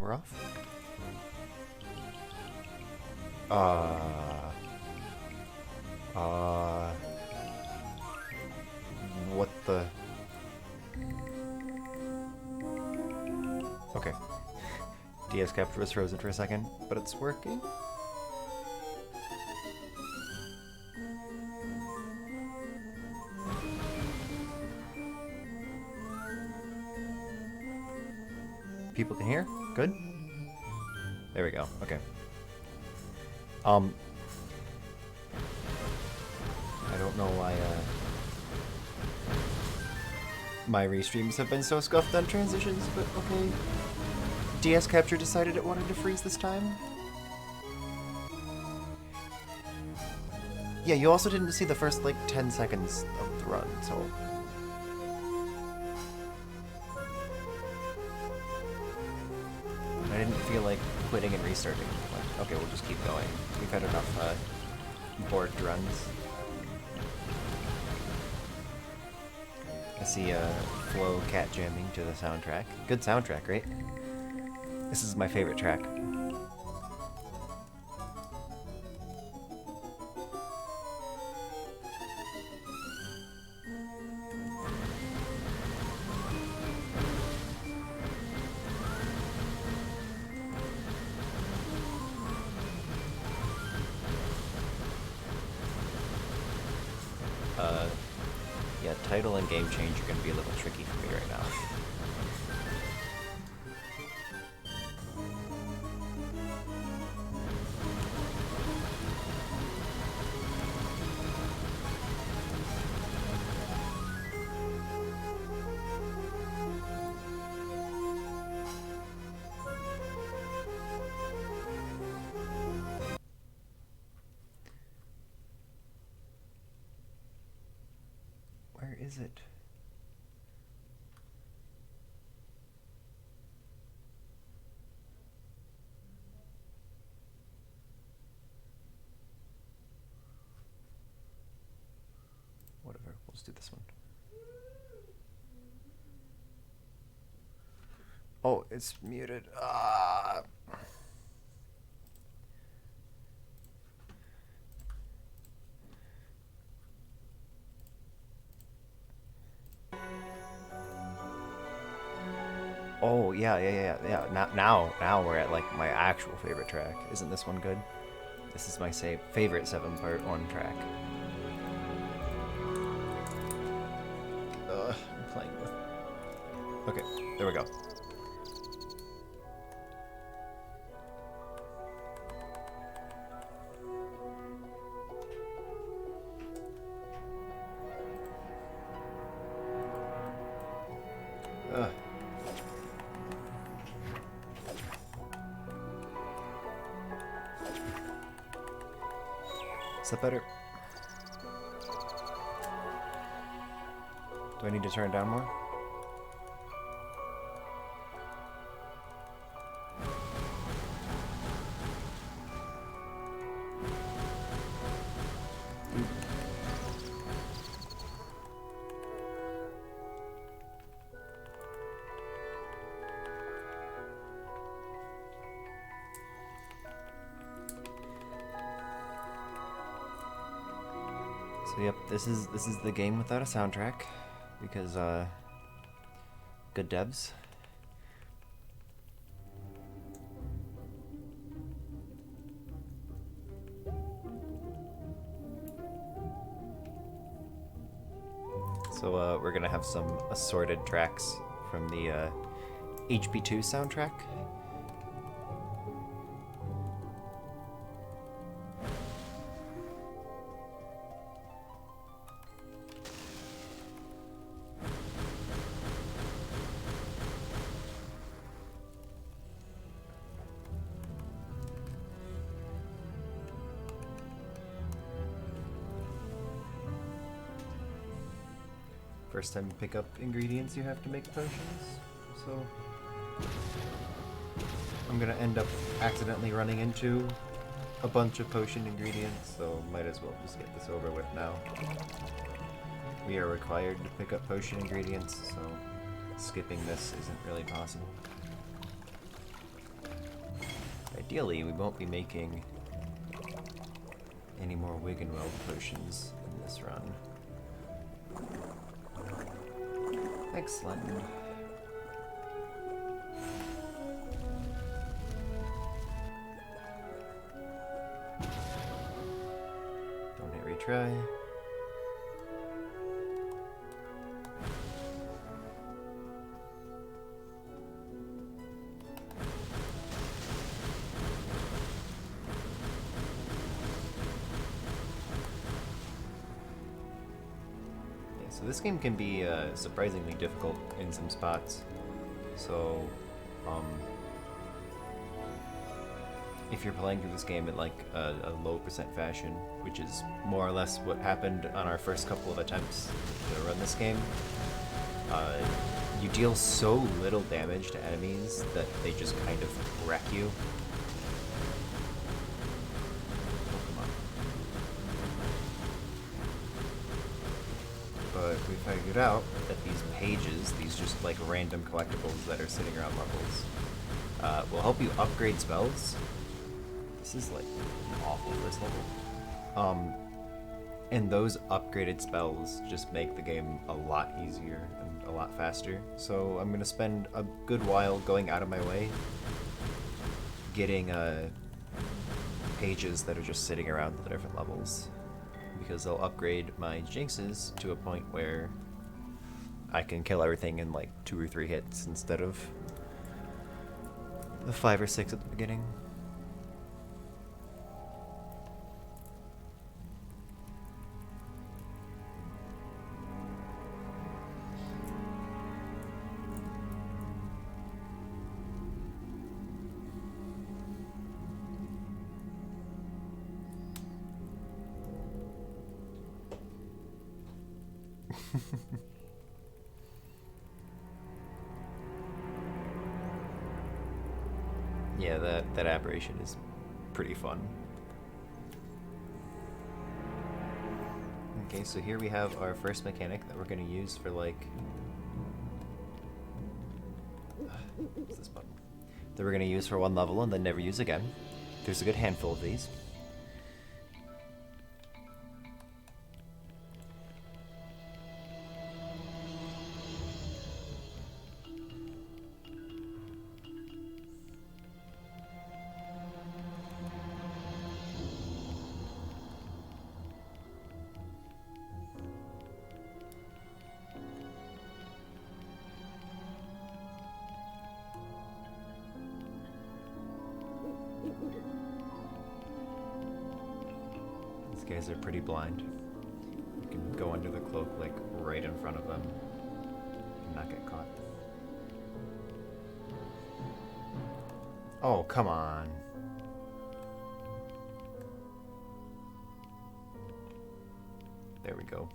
we're off. What the... Okay. DS capture was frozen for a second, but it's working. People can hear? Good? There we go. Okay. I don't know why, my restreams have been so scuffed on transitions, but okay. DS Capture decided it wanted to freeze this time. Yeah, you also didn't see the first, like, 10 seconds of the run, so... I didn't feel like quitting and restarting. Like, okay, we'll just keep going. We've had enough, bored runs. I see Flo cat jamming to the soundtrack. Good soundtrack, right? This is my favorite track. Yeah, title and game change are going to be a little tricky for me right now. Where is it? Whatever, we'll just do this one. Oh, it's muted. Ah. Oh, yeah. Now we're at, like, my actual favorite track. Isn't this one good? This is my favorite 7-part 1 track. I'm playing with... Okay, there we go. Is that better? Do I need to turn it down more? So yep, this is the game without a soundtrack, because good devs. So we're gonna have some assorted tracks from the HP2 soundtrack. First time you pick up ingredients, you have to make potions. So I'm gonna end up accidentally running into a bunch of potion ingredients, so might as well just get this over with now. We are required to pick up potion ingredients, so skipping this isn't really possible. ideally, we won't be making any more Wiggenweld potions in this run. Excellent. Don't hit retry. So this game can be surprisingly difficult in some spots. So, if you're playing through this game in like a low percent fashion, which is more or less what happened on our first couple of attempts to run this game, you deal so little damage to enemies that they just kind of wreck you. But we figured out that these pages, these just like random collectibles that are sitting around levels, will help you upgrade spells. This is like awful, this level. And those upgraded spells just make the game a lot easier and a lot faster. So I'm gonna spend a good while going out of my way getting pages that are just sitting around the different levels, because they'll upgrade my jinxes to a point where I can kill everything in like 2 or 3 hits instead of the 5 or 6 at the beginning. Yeah, that aberration is pretty fun. Okay, so here we have our first mechanic that we're going to use for like... what's this button? That we're going to use for 1 level and then never use again. There's a good handful of these. These guys are pretty blind. You can go under the cloak like right in front of them and not get caught. Oh, come on. There we go.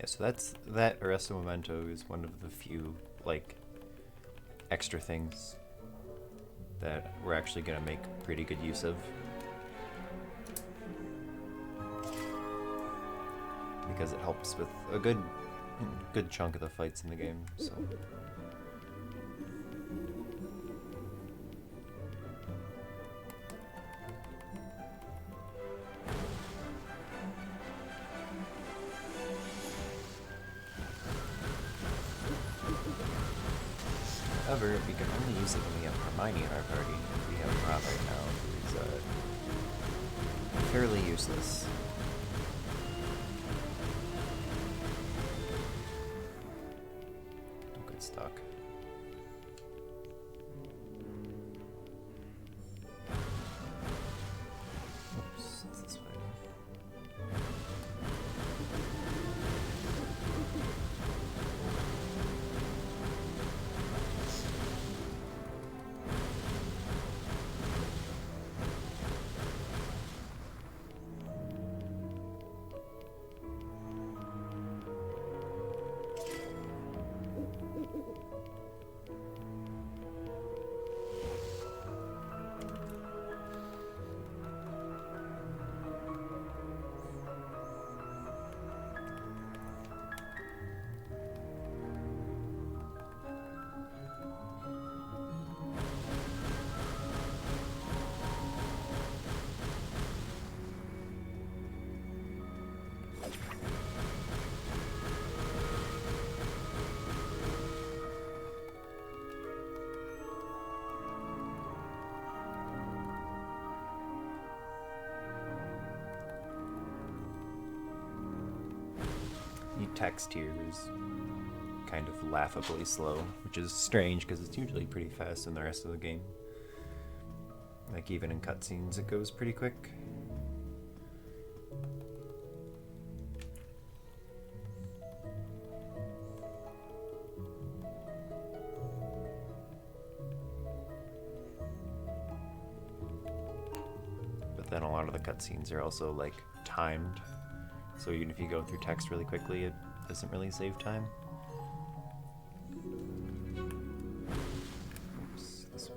Yeah, so that Arresto Memento is one of the few, like, extra things that we're actually going to make pretty good use of. Because it helps with a good chunk of the fights in the game, so... However, we can only use it when we have Hermione in our party. We have Ron right now, who's fairly useless. Don't get stuck. Oops, it's this way. Text here is kind of laughably slow, which is strange because it's usually pretty fast in the rest of the game. Like even in cutscenes it goes pretty quick. But then a lot of the cutscenes are also like timed. So even if you go through text really quickly, it doesn't really save time. Oops, this way.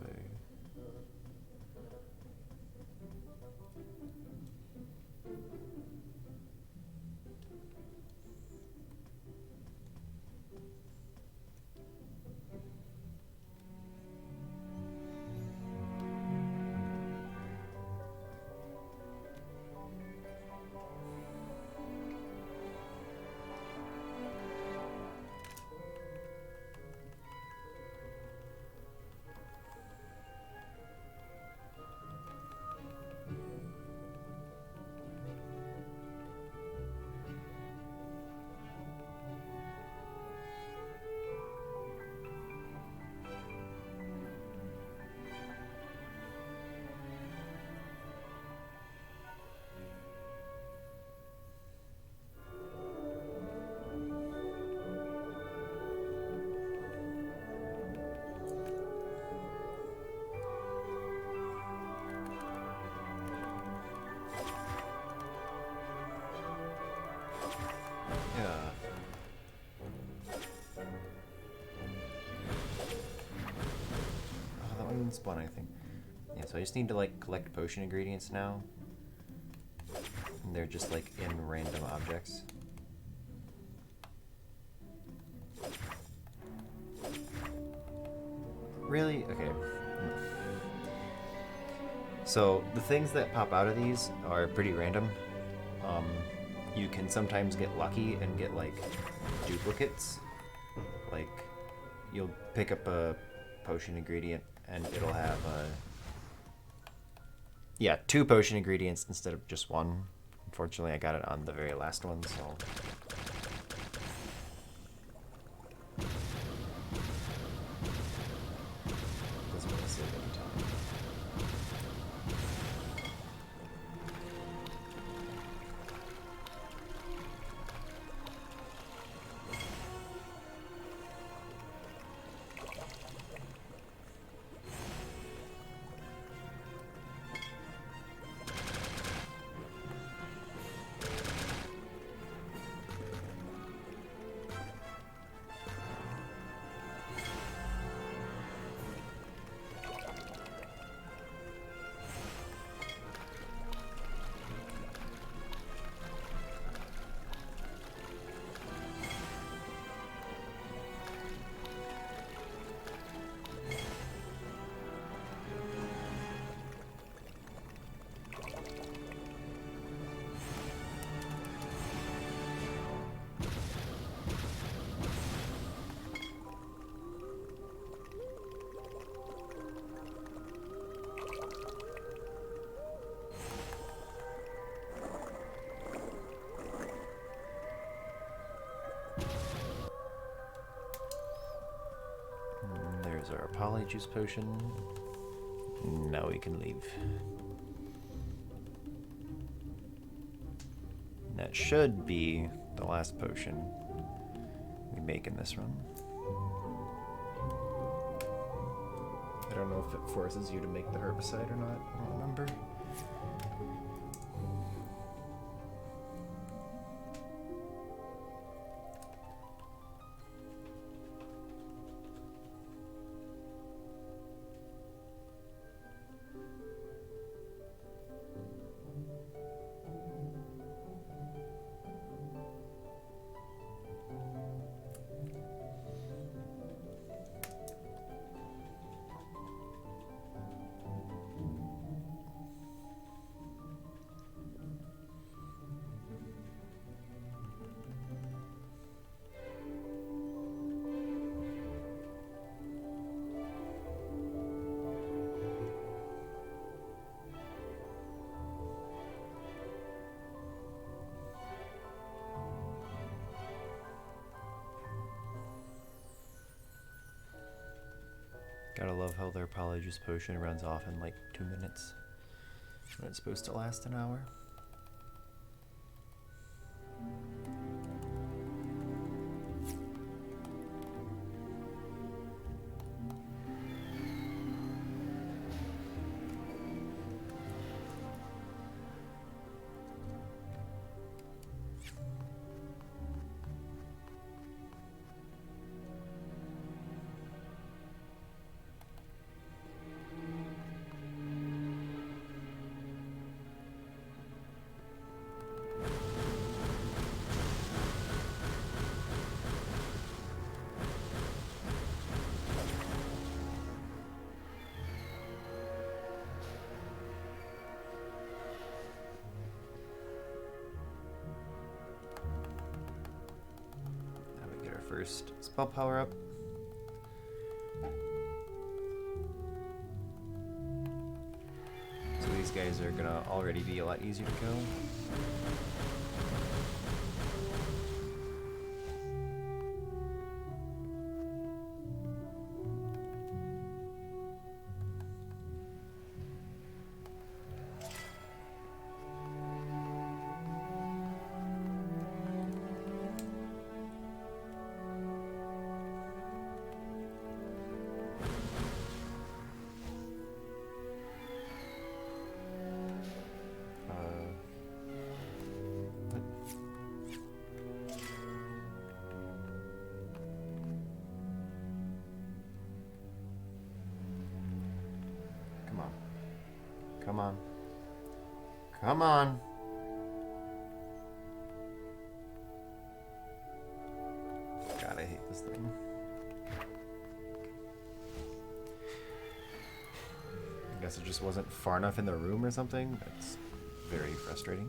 One, I think. Yeah, so I just need to like collect potion ingredients now. And they're just like in random objects. Really? Okay. So the things that pop out of these are pretty random. You can sometimes get lucky and get like duplicates. Like you'll pick up a potion ingredient and it'll have yeah, 2 potion ingredients instead of just 1. Unfortunately, I got it on the very last one, so doesn't really save any time. Another polyjuice potion. Now we can leave. That should be the last potion we make in this run. I don't know if it forces you to make the herbicide or not. I don't remember. Gotta love how their polyjuice potion runs off in like 2 minutes when it's supposed to last an hour. First spell power up. So these guys are gonna already be a lot easier to kill. Come on. Come on. God, I hate this thing. I guess it just wasn't far enough in the room or something. That's very frustrating.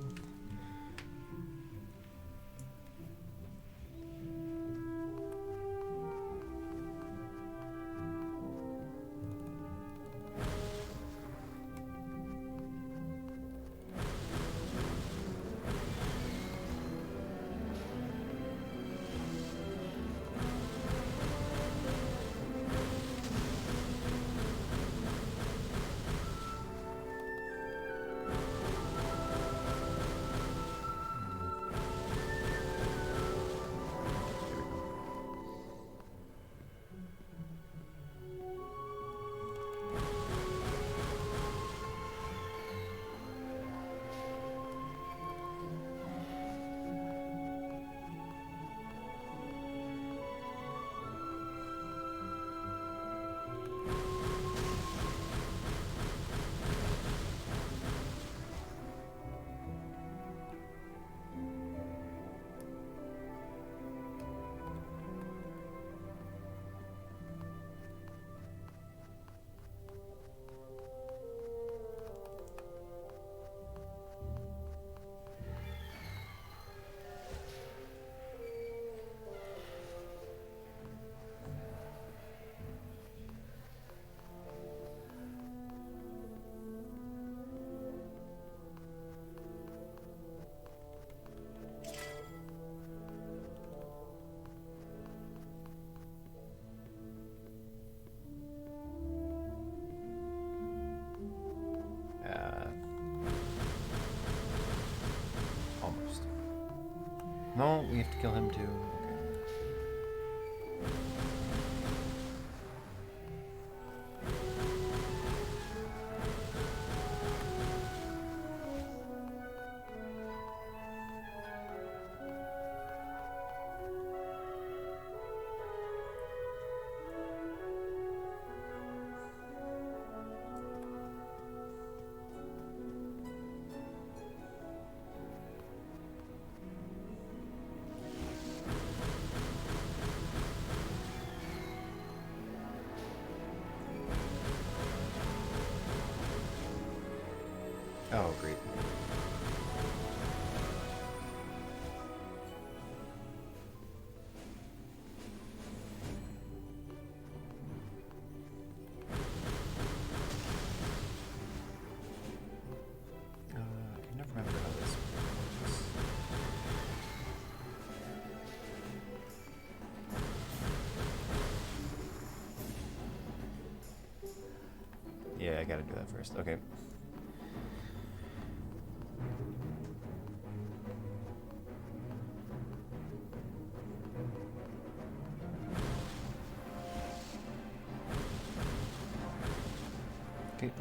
No, we have to kill him too. Okay. Oh, great. I never remember how this works. Yeah, I gotta do that first. Okay. Okay.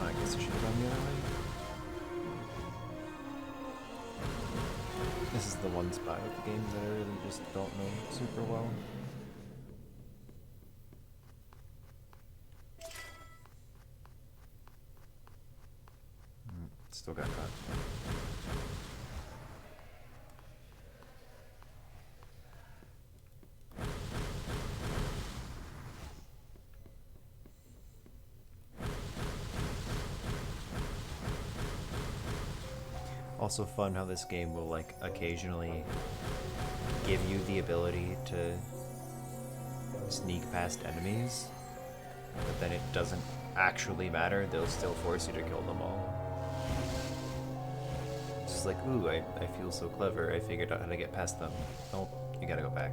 I guess I should have gone the other way. This is the one spot of the game that I really just don't know super well. Still got caught. Also fun how this game will like occasionally give you the ability to sneak past enemies, but then it doesn't actually matter. They'll still force you to kill them all. It's just like, ooh, I feel so clever. I figured out how to get past them. Nope, you gotta go back.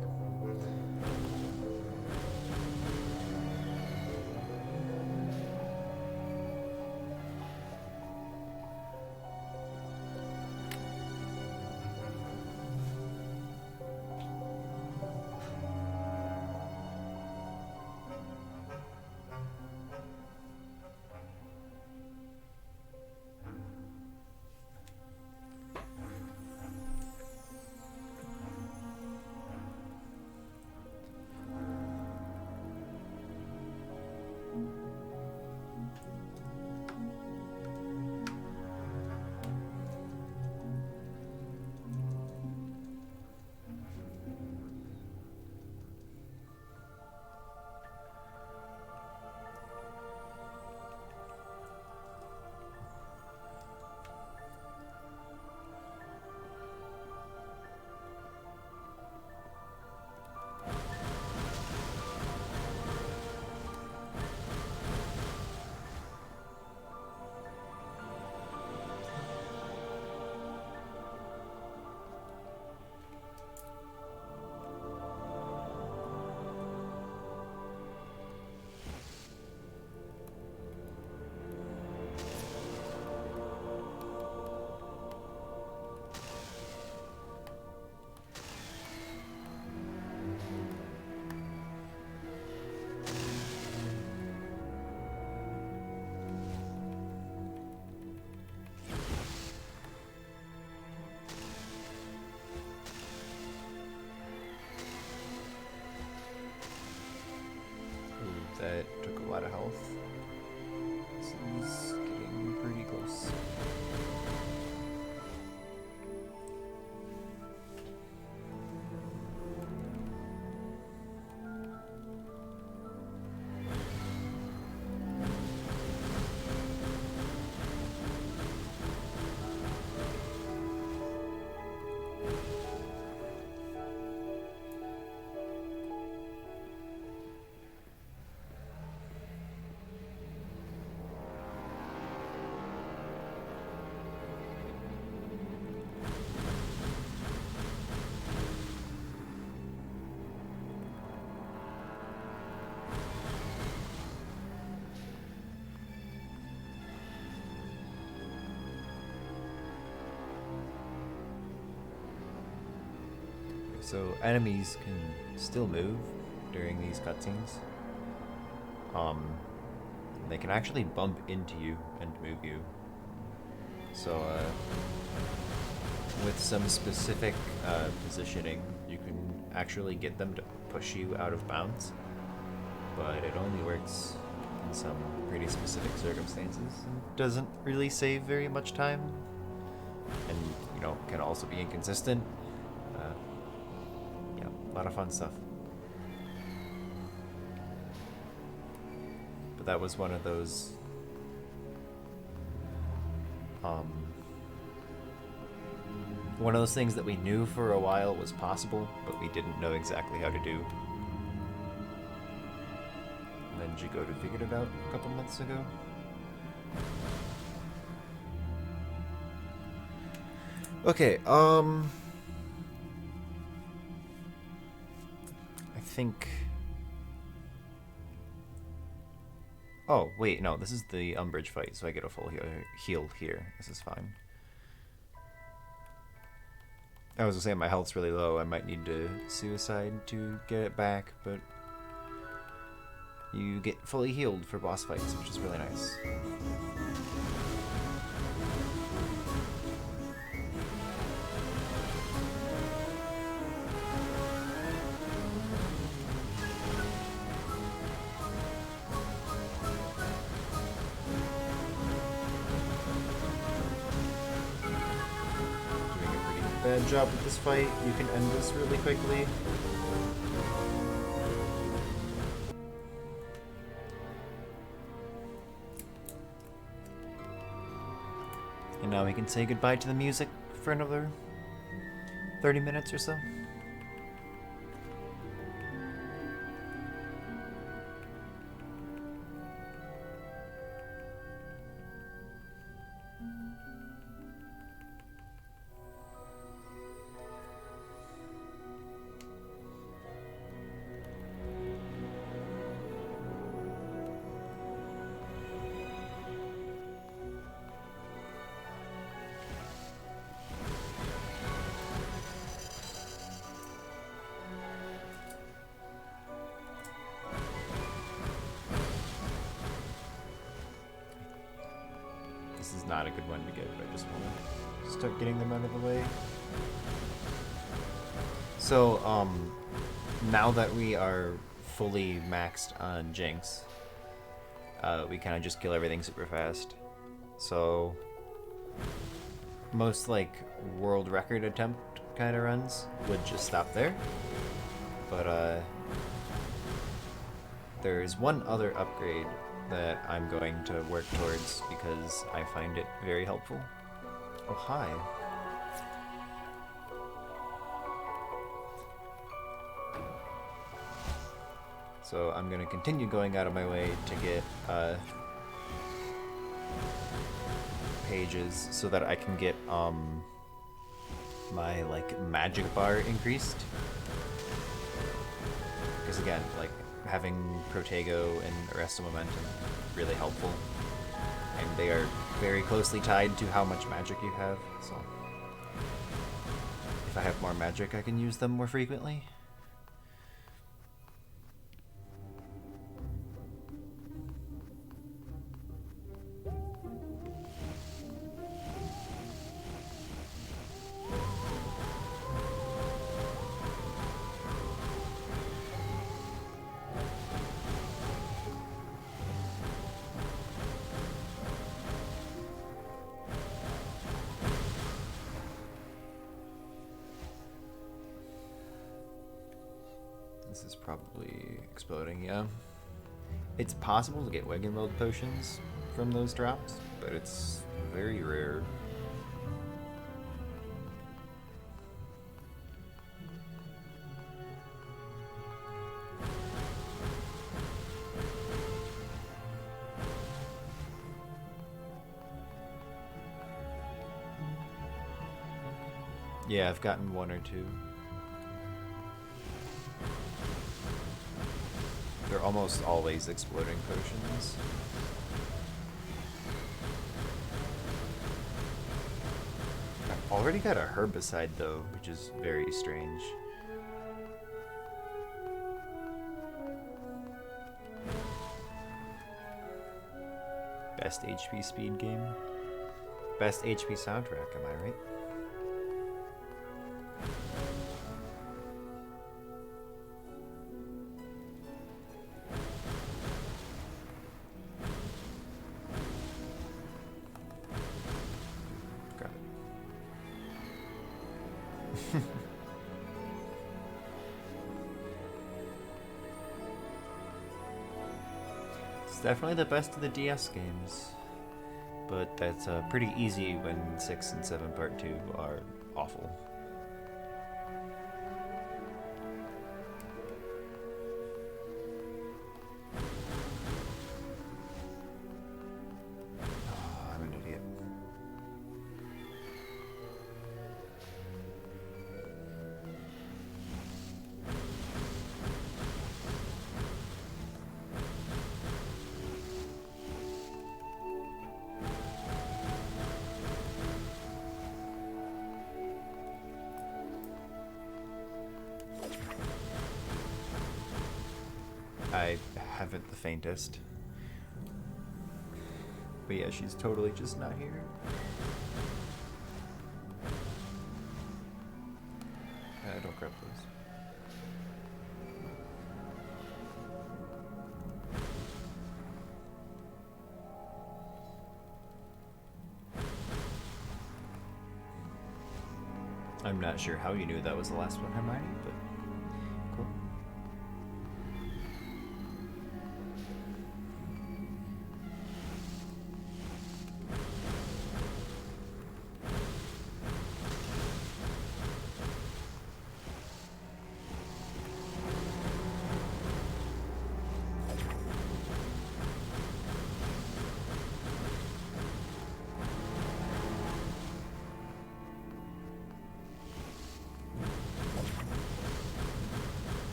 That took a lot of health. This is getting pretty close. So enemies can still move during these cutscenes. They can actually bump into you and move you. So with some specific positioning, you can actually get them to push you out of bounds, but it only works in some pretty specific circumstances and doesn't really save very much time, and can also be inconsistent. Yeah, a lot of fun stuff. But that was one of those things that we knew for a while was possible, but we didn't know exactly how to do. And then Jagoda figured it out a couple months ago. Okay, I think... Oh, wait, no, this is the Umbridge fight, so I get a full heal here. This is fine. I was gonna say my health's really low. I might need to suicide to get it back, but you get fully healed for boss fights, which is really nice. Bad job with this fight. You can end this really quickly. And now we can say goodbye to the music for another 30 minutes or so. This is not a good one to get, but I just want to start getting them out of the way. So, now that we are fully maxed on Jinx, we kind of just kill everything super fast. So, most world record attempt kind of runs would just stop there. But there's one other upgrade that I'm going to work towards because I find it very helpful. Oh, hi. So I'm going to continue going out of my way to get pages so that I can get my magic bar increased. Because again, having Protego and Arresto Momentum really helpful, and they are very closely tied to how much magic you have, so if I have more magic I can use them more frequently. This is probably exploding, yeah. It's possible to get Wagon potions from those drops, but it's very rare. Yeah, I've gotten one or two. They're almost always exploding potions. I've already got a herbicide though, which is very strange. Best HP speed game. Best HP soundtrack, am I right? Got it. It's definitely the best of the DS games. But that's pretty easy when 6 and 7 Part 2 are awful. Oh, I'm an idiot. I haven't the faintest. But yeah, she's totally just not here. Don't grab those. I'm not sure how you knew that was the last one, Hermione, but cool.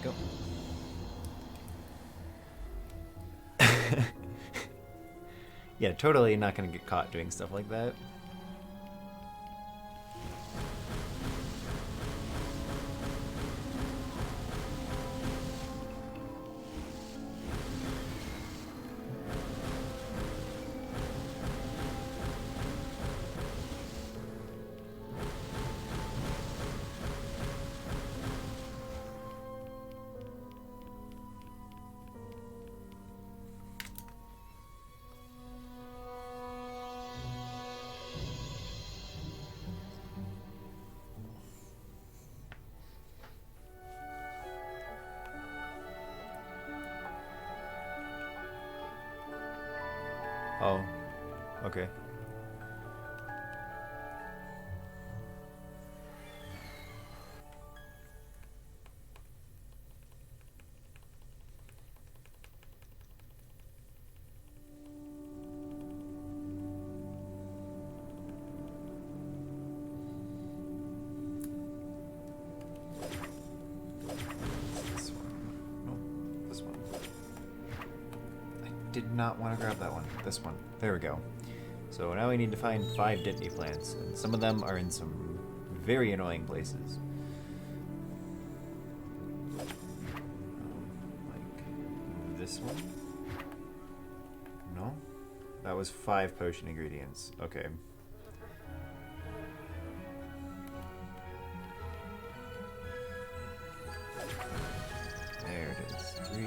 Go. Yeah, totally not gonna get caught doing stuff like that. Oh, okay. This one. No, this one. I did not want to grab that one. This one. There we go. So now we need to find 5 Dittany plants, and some of them are in some very annoying places. Like this one? No? That was 5 potion ingredients. Okay. There it is. 3.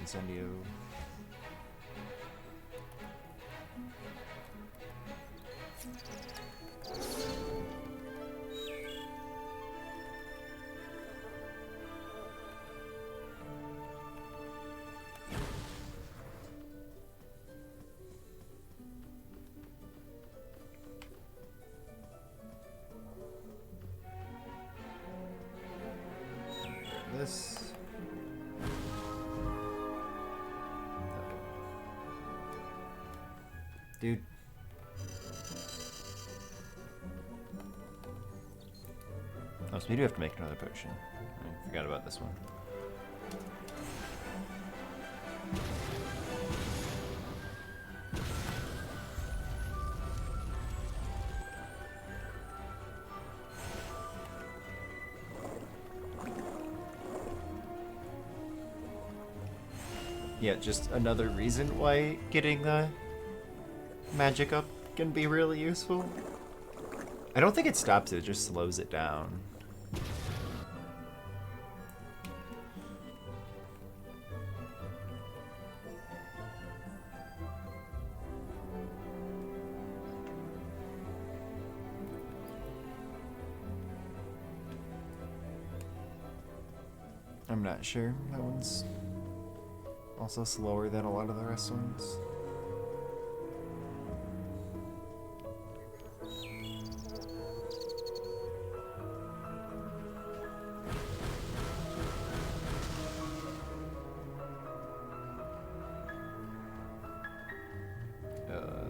Incendio. This. Dude. Oh, so we do have to make another potion. I forgot about this one. Yeah, just another reason why getting the magic up can be really useful. I don't think it stops it, it just slows it down. I'm not sure. That one's also slower than a lot of the rest ones.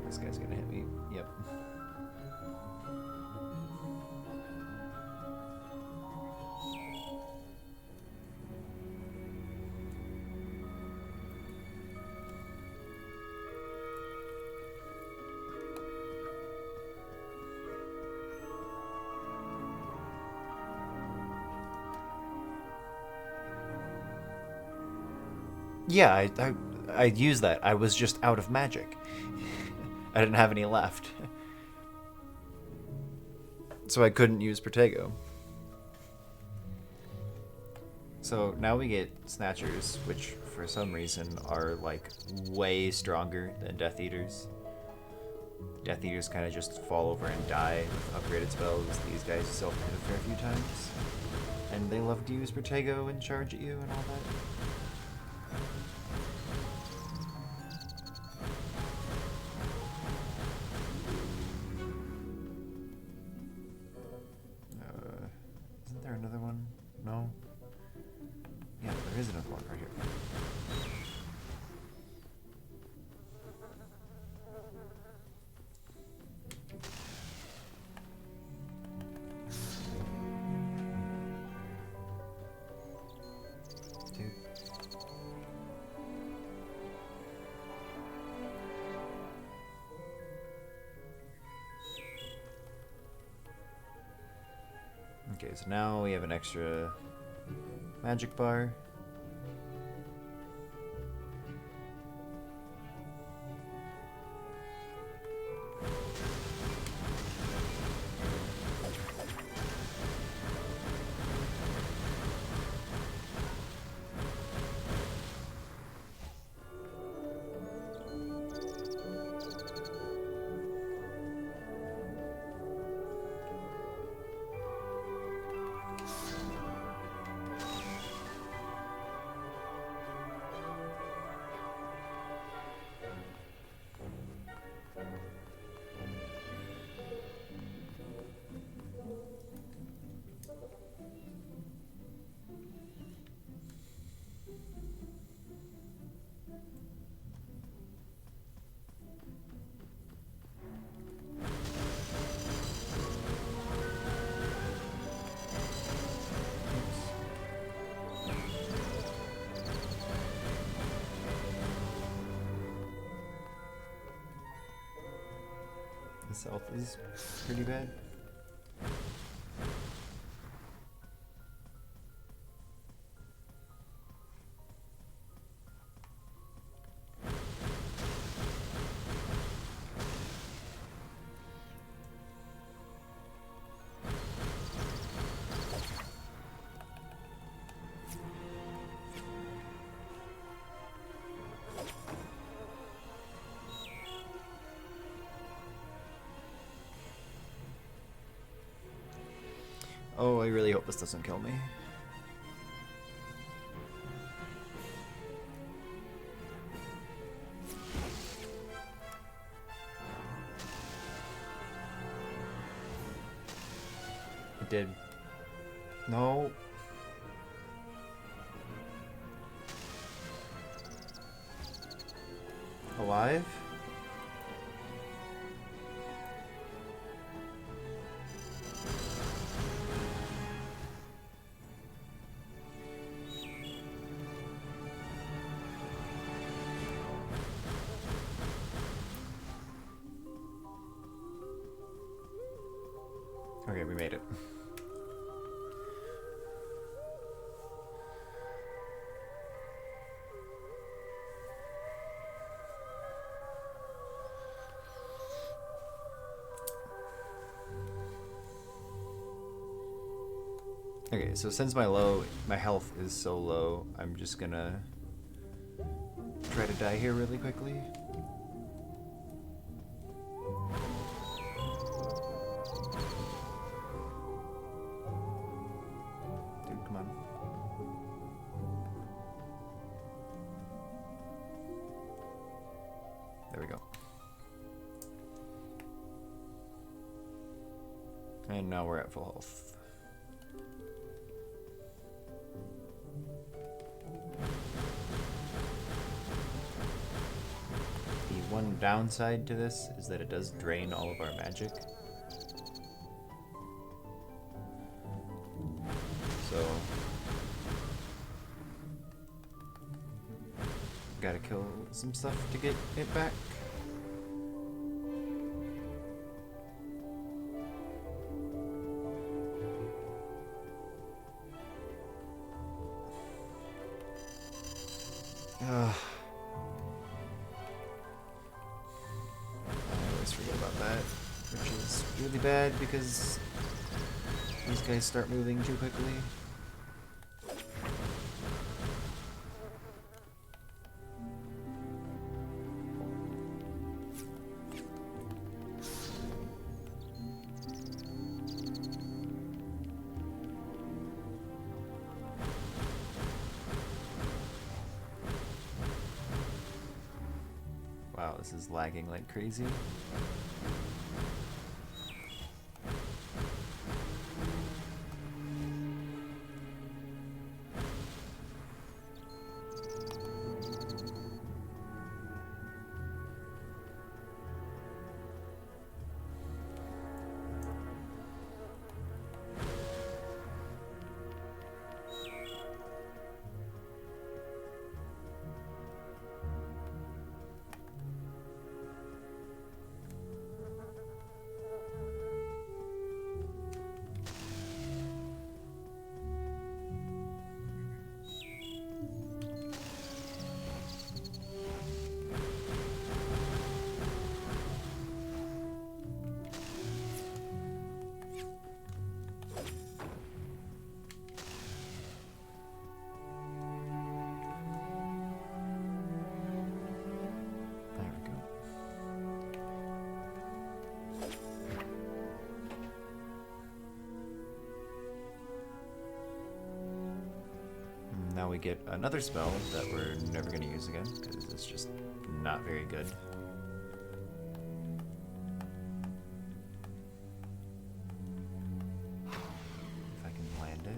This guy's gonna hit me. Yep. Yeah, I used that. I was just out of magic. I didn't have any left. So I couldn't use Protego. So now we get Snatchers, which for some reason are like way stronger than Death Eaters. Death Eaters kind of just fall over and die with upgraded spells. These guys self-hit a fair few times. And they love to use Protego and charge at you and all that. Isn't there another one? No? Yeah, there is another one right here. Dude. Okay, so now we have an extra magic bar. This health is pretty bad. Oh, I really hope this doesn't kill me. It did. No. Alive? Okay, we made it. Okay, so since my health is so low, I'm just gonna try to die here really quickly. Dude, come on. There we go. And now we're at full health. The one downside to this is that it does drain all of our magic. So gotta kill some stuff to get it back. I always forget about that, which is really bad because these guys start moving too quickly. Wow, this is lagging like crazy. Now we get another spell that we're never going to use again, because it's just not very good. If I can land it.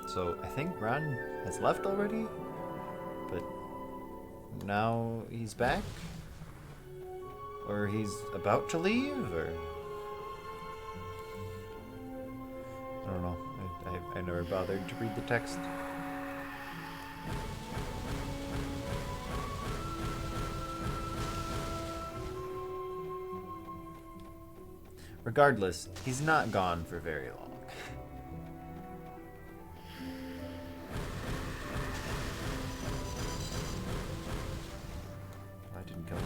So I think Ron has left already, but now he's back? Or he's about to leave, or... I don't know. I never bothered to read the text. Regardless, he's not gone for very long. I didn't kill him.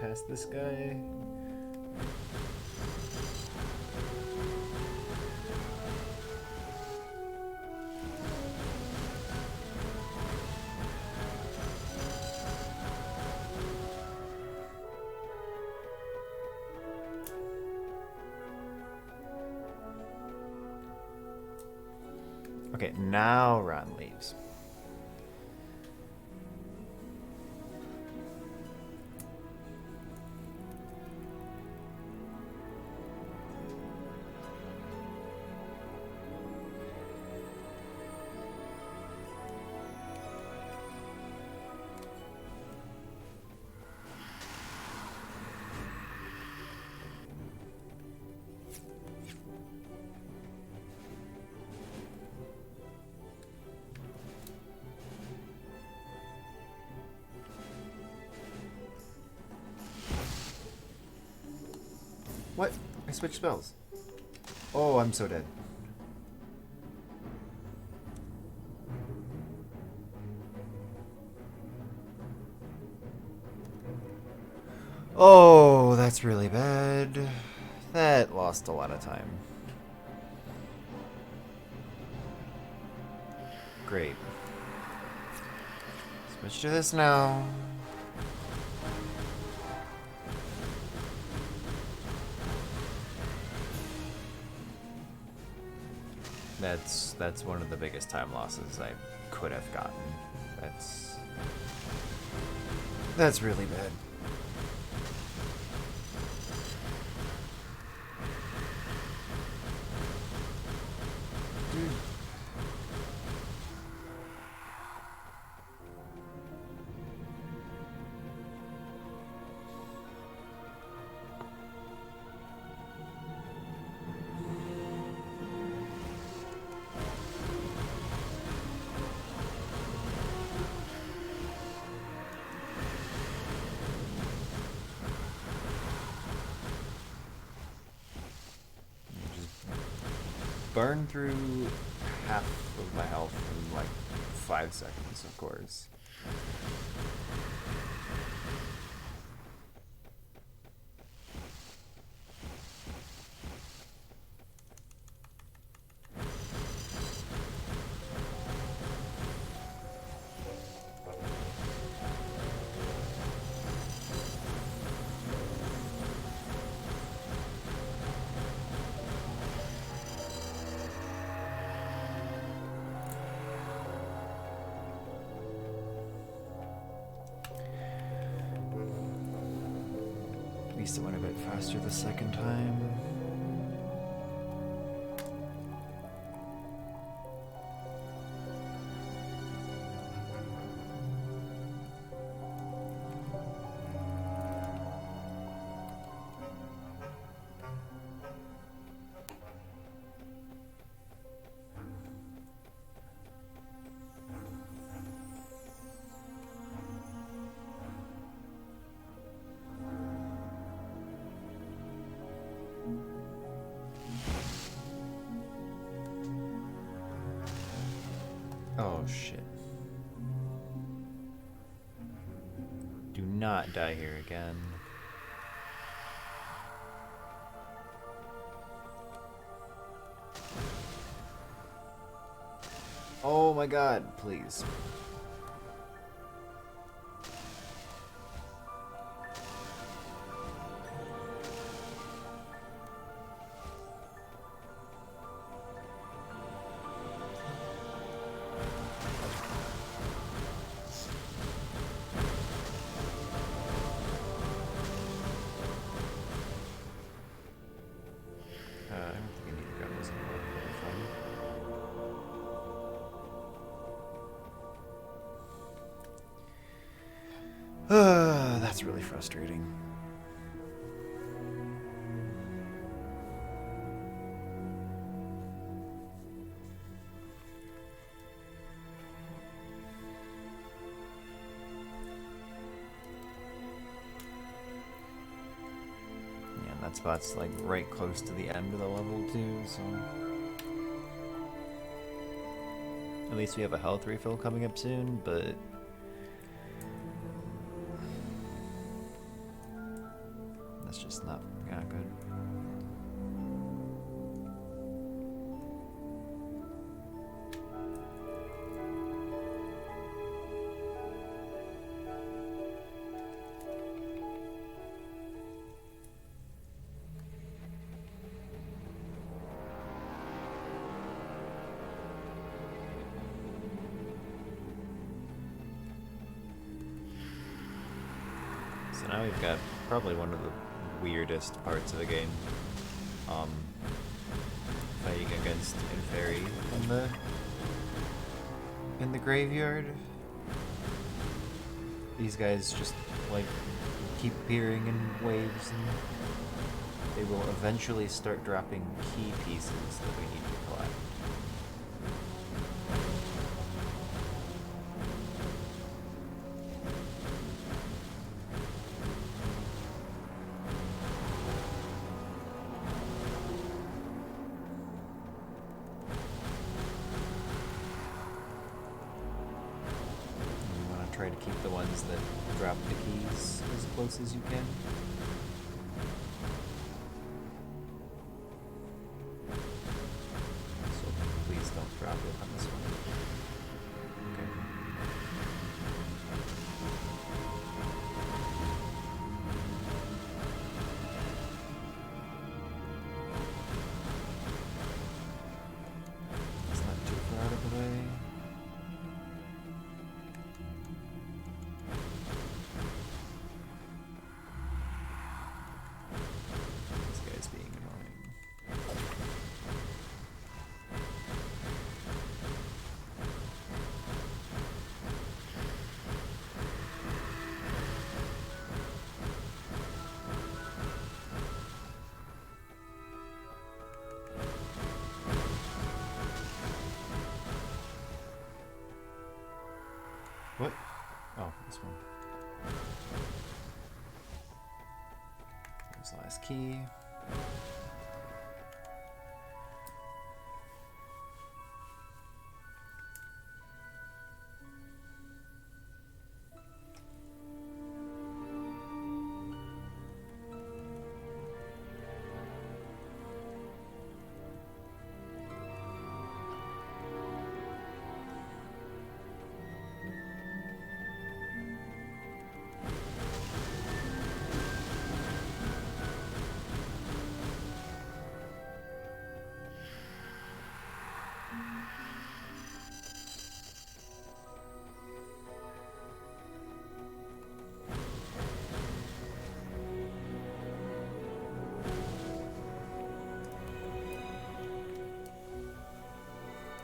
past this guy. Okay, now Ron leaves. What? I switched spells. Oh, I'm so dead. Oh, that's really bad. That lost a lot of time. Great. Switch to this now. That's one of the biggest time losses I could have gotten. That's really bad. Dude. Burn through half of my health in like 5 seconds, of course. At least it went a bit faster the second time. Oh shit. Do not die here again. Oh my god, please. That's really frustrating. Yeah, and that spot's like right close to the end of the level too, so at least we have a health refill coming up soon, but now we've got probably one of the weirdest parts of the game. Fighting against Inferi in the graveyard. These guys just like keep appearing in waves, and they will eventually start dropping key pieces that we need to collect. Try to keep the ones that drop the keys as close as you can. So please don't drop it on this one. Okay. It's not too far out of the way. What? Oh, this one. There's the last key.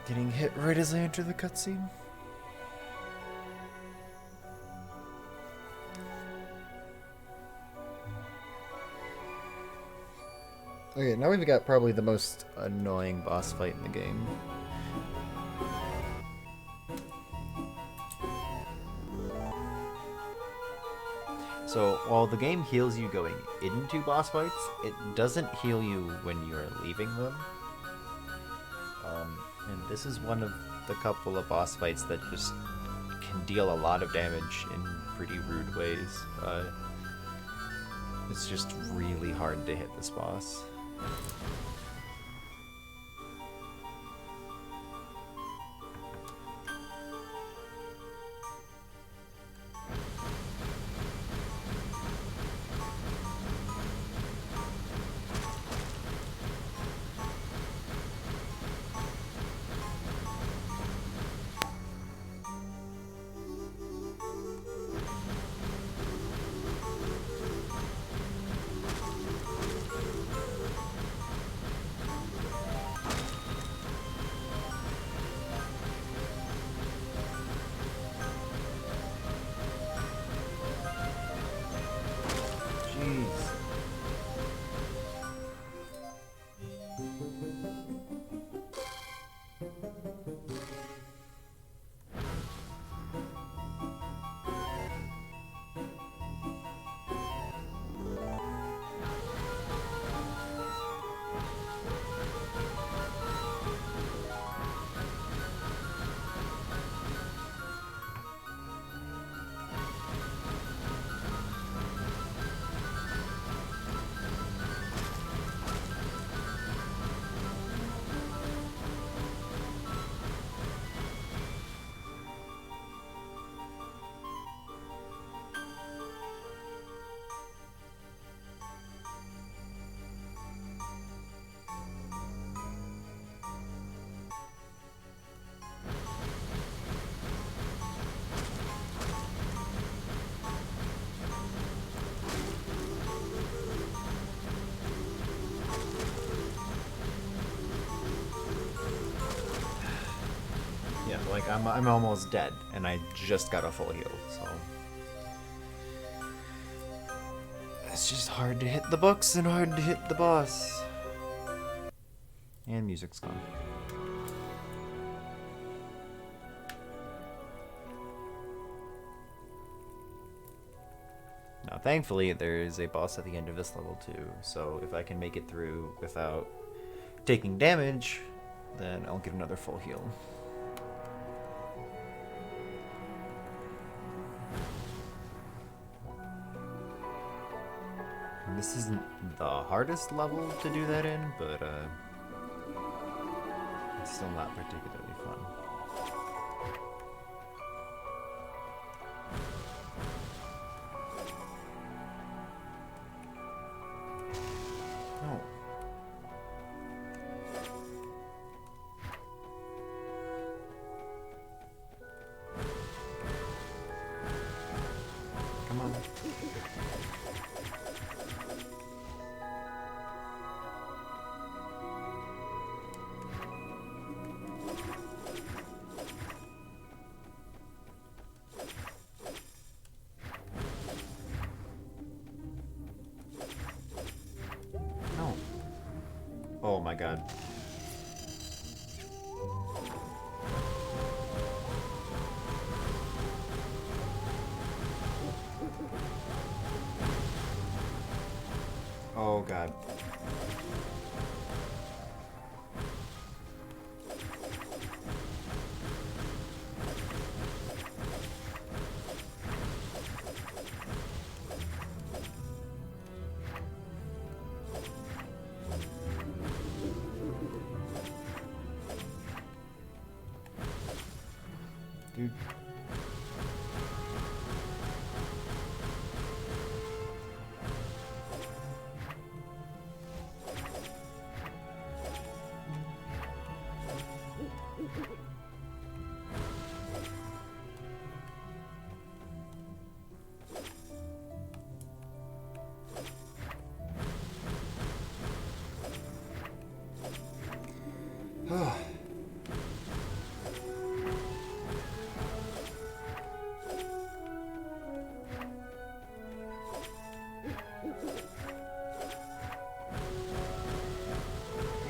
Getting hit right as I enter the cutscene. Okay, now we've got probably the most annoying boss fight in the game. So, while the game heals you going into boss fights, it doesn't heal you when you're leaving them. And this is one of the couple of boss fights that just can deal a lot of damage in pretty rude ways. It's just really hard to hit this boss. I'm almost dead, and I just got a full heal, so it's just hard to hit the books and hard to hit the boss. And music's gone. Now, thankfully, there is a boss at the end of this level too, so if I can make it through without taking damage, then I'll get another full heal. And this isn't the hardest level to do that in, but it's still not particularly fun. Oh. Come on. No. Oh my god. Oh god. Dude.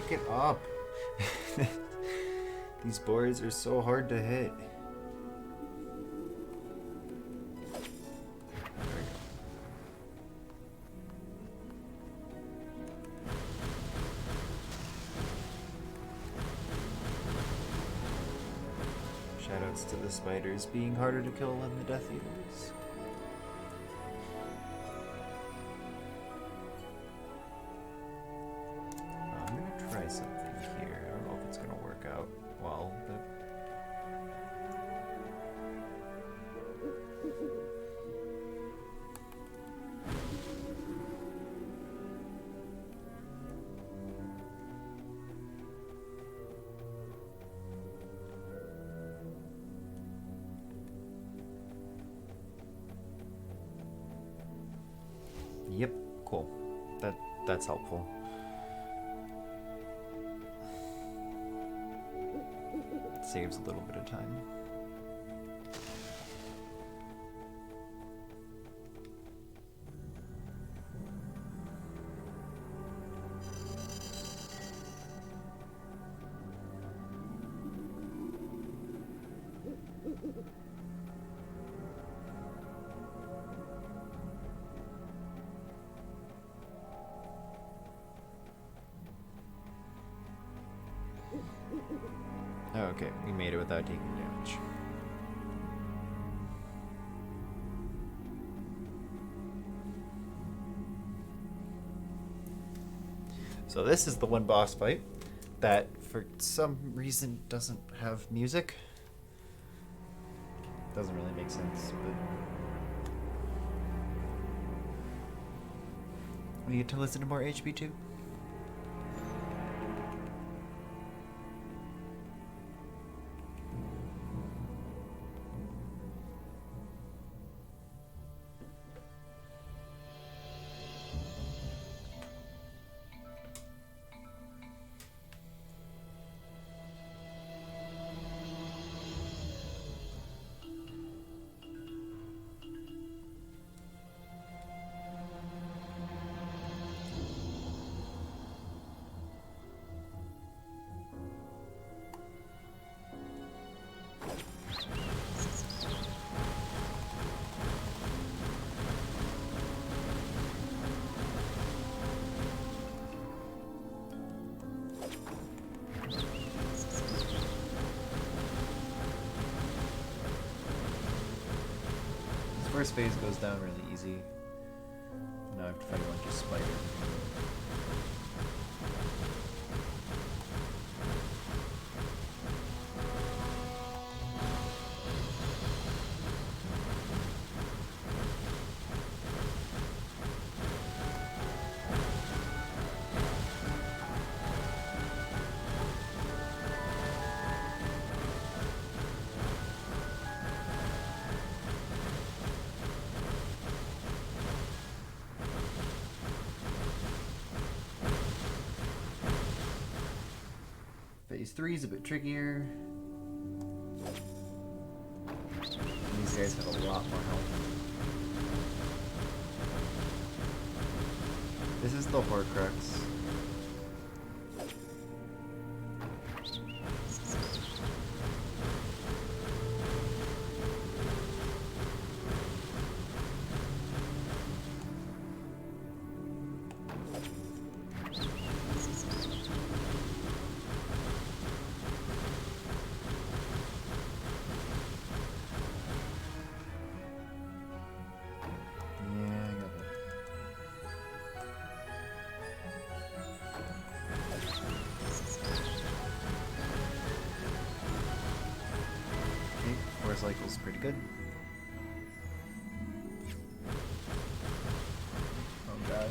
Pick it up. These boards are so hard to hit. There we go. Shoutouts to the spiders being harder to kill than the Death Eaters. I'm gonna try something here. I don't know if it's gonna work out well, but yep, cool. That's helpful. Saves a little bit of time. Okay, we made it without taking damage. So this is the one boss fight that for some reason doesn't have music. Doesn't really make sense, but we get to listen to more HB2. first phase goes down really easy. Now I have to fight a bunch of spiders. Phase 3 is a bit trickier. These guys have a lot more health. This is the Horcrux. Cycle's pretty good. Oh god.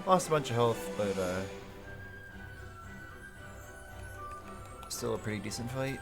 Lost a bunch of health, but still a pretty decent fight.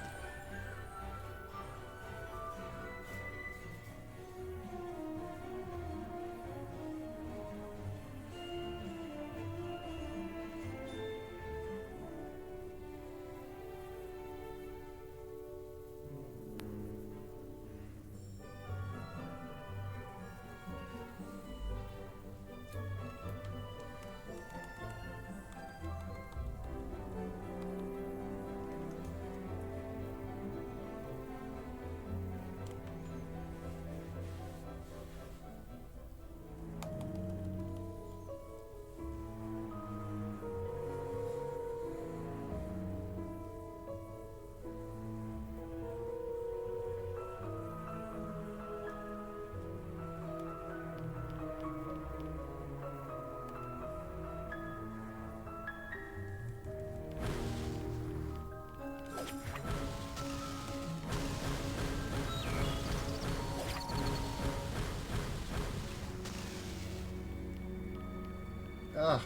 Ugh.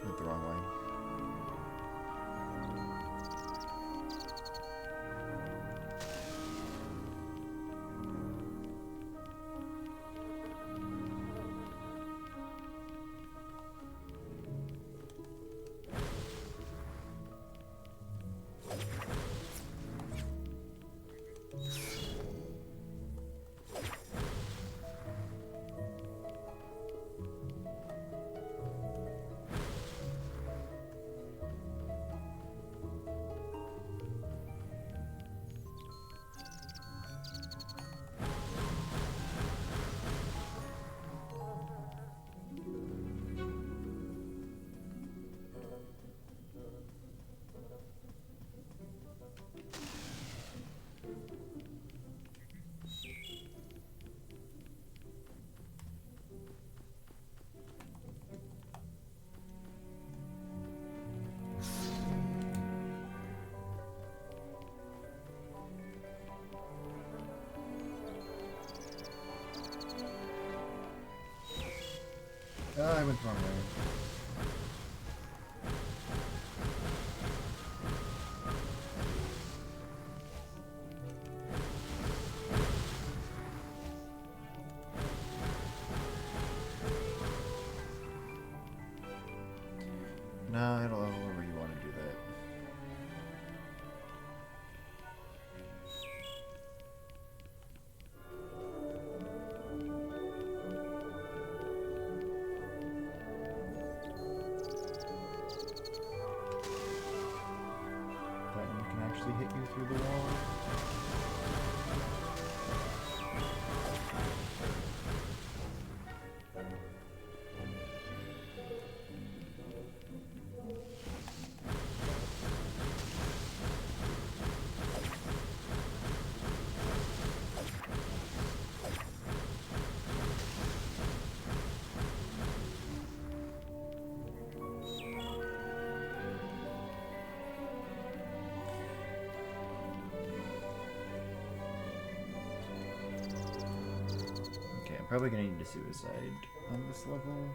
Went the wrong way. I went the wrong way. Probably gonna need a suicide on this level.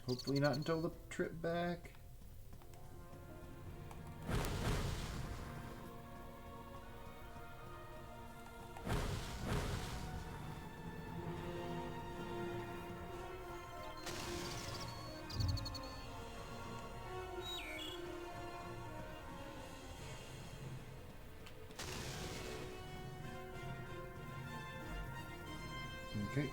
Hopefully not until the trip back. Okay.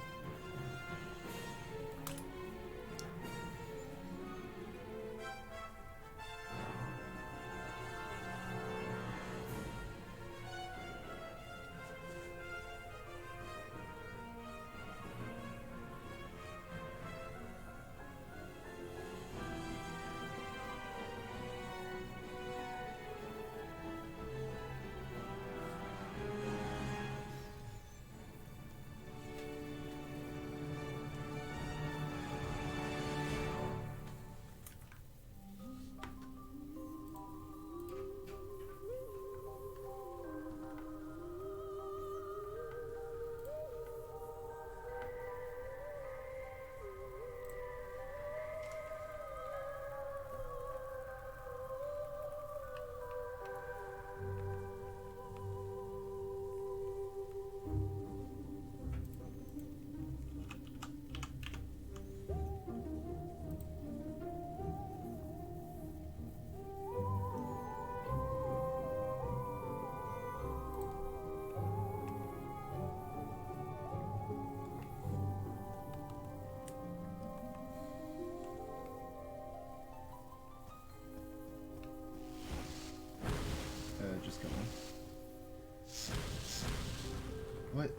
Just come on. What?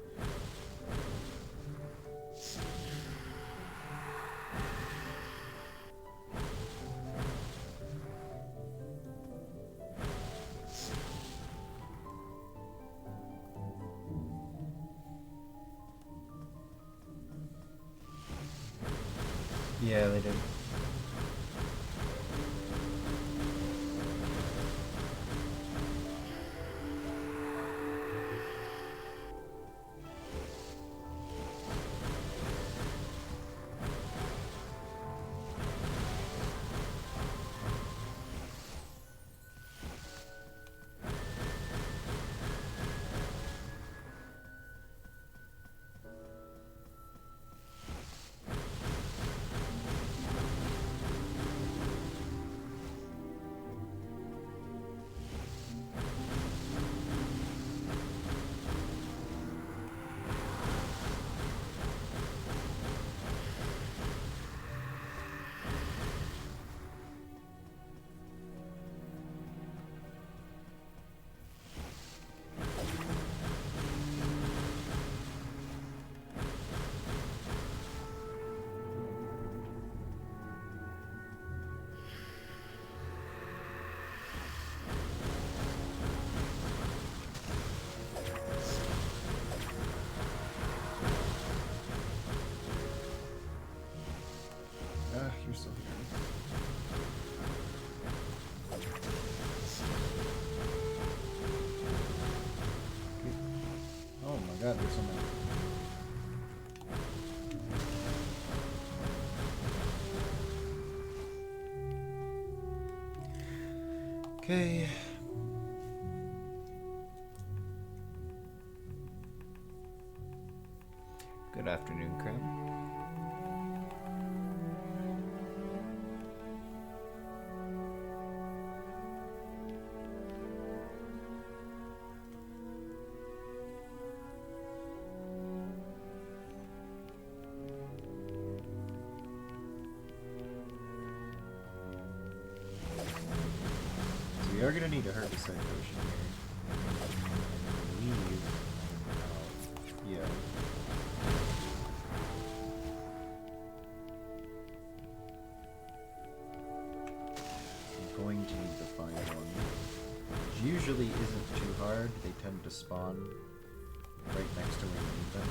Yeah, they did. You're still here. Okay. Oh my god, there's so many. Okay. Good afternoon, Cram. We are gonna need a herbicide potion here. Leave. Yeah. I'm going to need to find one. Which usually isn't too hard. They tend to spawn right next to where you need them.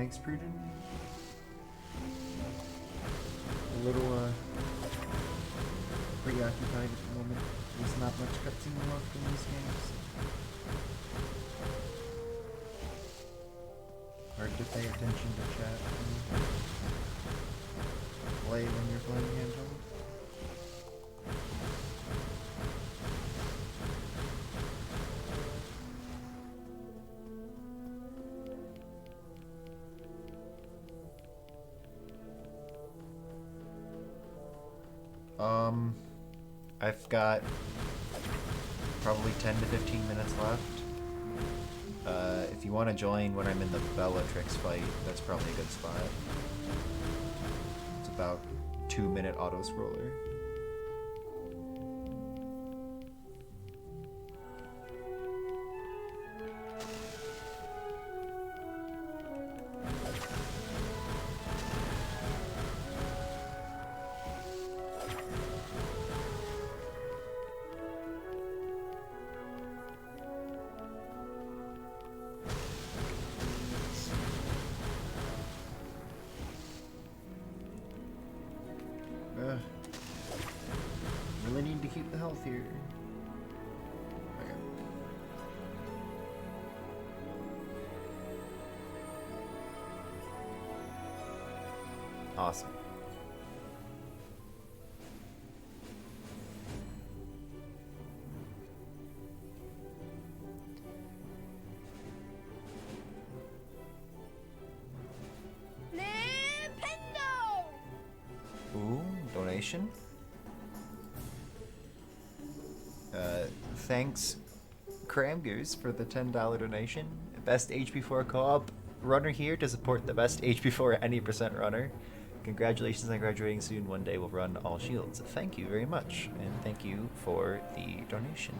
Thanks, Pruden. A little preoccupied at the moment. There's not much cutscene left in these games. Hard to pay attention to chat and play when you're playing handheld. I've got probably 10 to 15 minutes left. If you want to join when I'm in the Bellatrix fight, that's probably a good spot. It's about 2-minute auto-scroller. Really need to keep the health here. Okay. Awesome. Nintendo! Ooh, donation. Thanks, Cramgoose, for the $10 donation. Best HP4 co-op runner here to support the best HP4 any percent runner. Congratulations on graduating soon. One day we'll run all shields. Thank you very much, and thank you for the donation.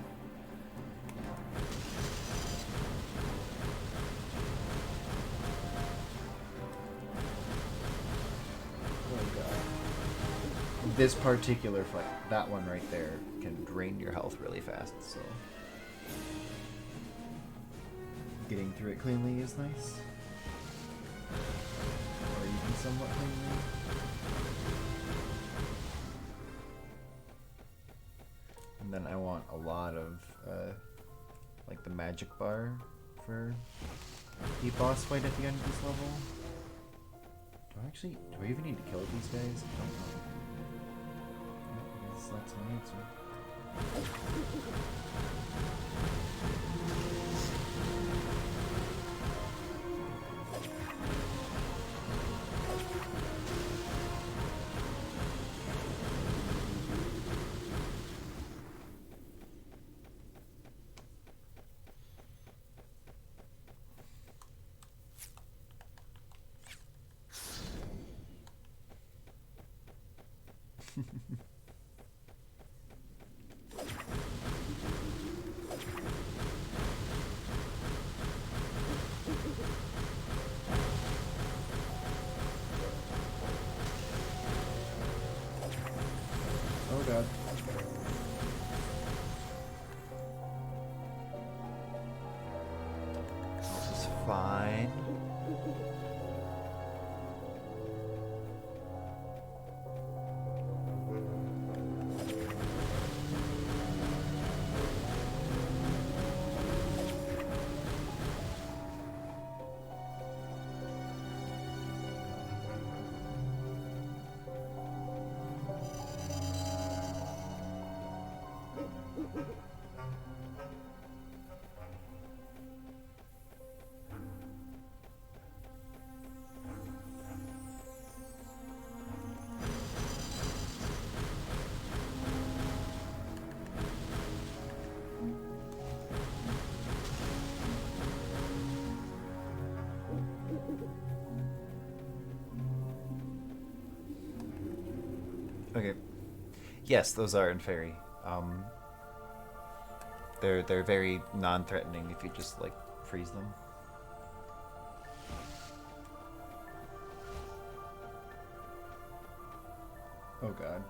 Oh god. This particular fight, that one right there, can drain your health really fast, so getting through it cleanly is nice. Or even somewhat cleanly. And then I want a lot of like the magic bar for the boss fight at the end of this level. Do I even need to kill these guys? I don't know. I guess that's my answer. Oh god. This is fine. Okay. Yes, those are Inferi. They're very non-threatening if you just like freeze them. Oh god.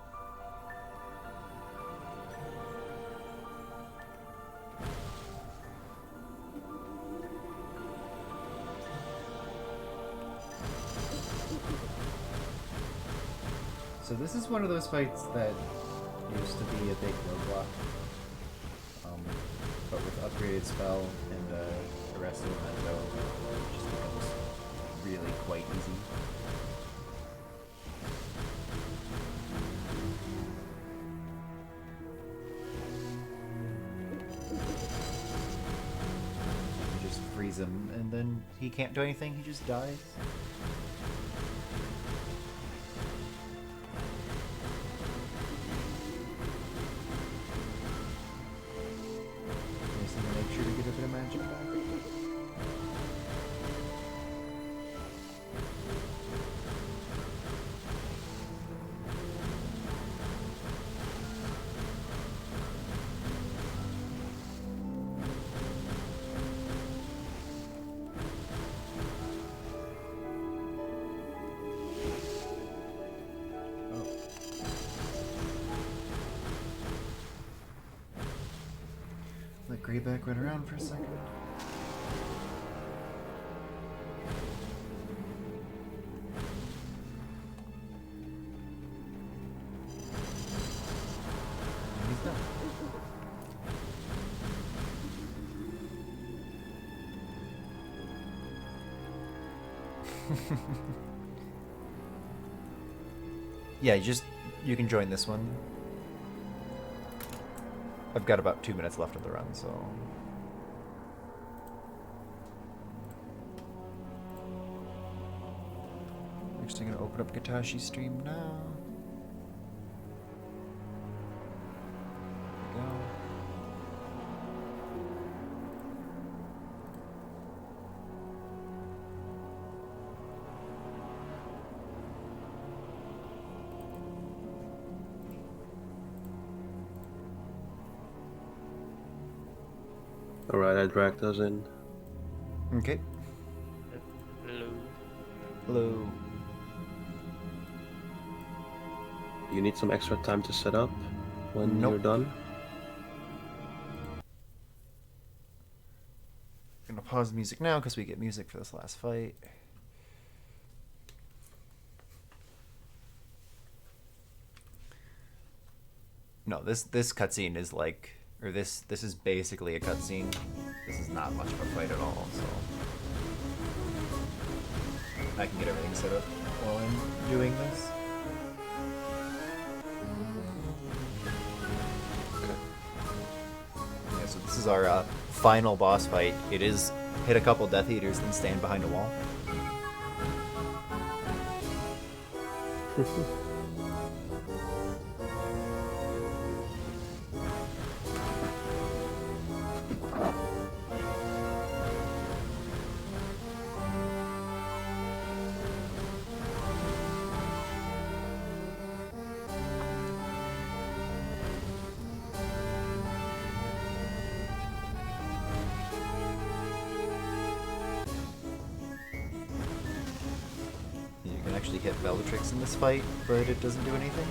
So this is one of those fights that used to be a big roadblock, but with upgraded spell and arrested memento, it just becomes really quite easy. You just freeze him, and then he can't do anything. He just dies. Make sure to get a bit of magic back. Let Greyback run around for a second. And he's done. Yeah, you can join this one. I've got about 2 minutes left of the run, so... Actually gonna open up Katashi's stream now. There we go. Alright, I dragged us in. Okay. Hello. Hello. Do you need some extra time to set up when Nope. you're done? Gonna pause the music now because we get music for this last fight. No, this cutscene is like, or this is basically a cutscene. This is not much of a fight at all, so I can get everything set up while I'm doing this. Yeah, so this is our final boss fight. It is hit a couple Death Eaters, then stand behind a wall. You can actually hit Bellatrix in this fight, but it doesn't do anything.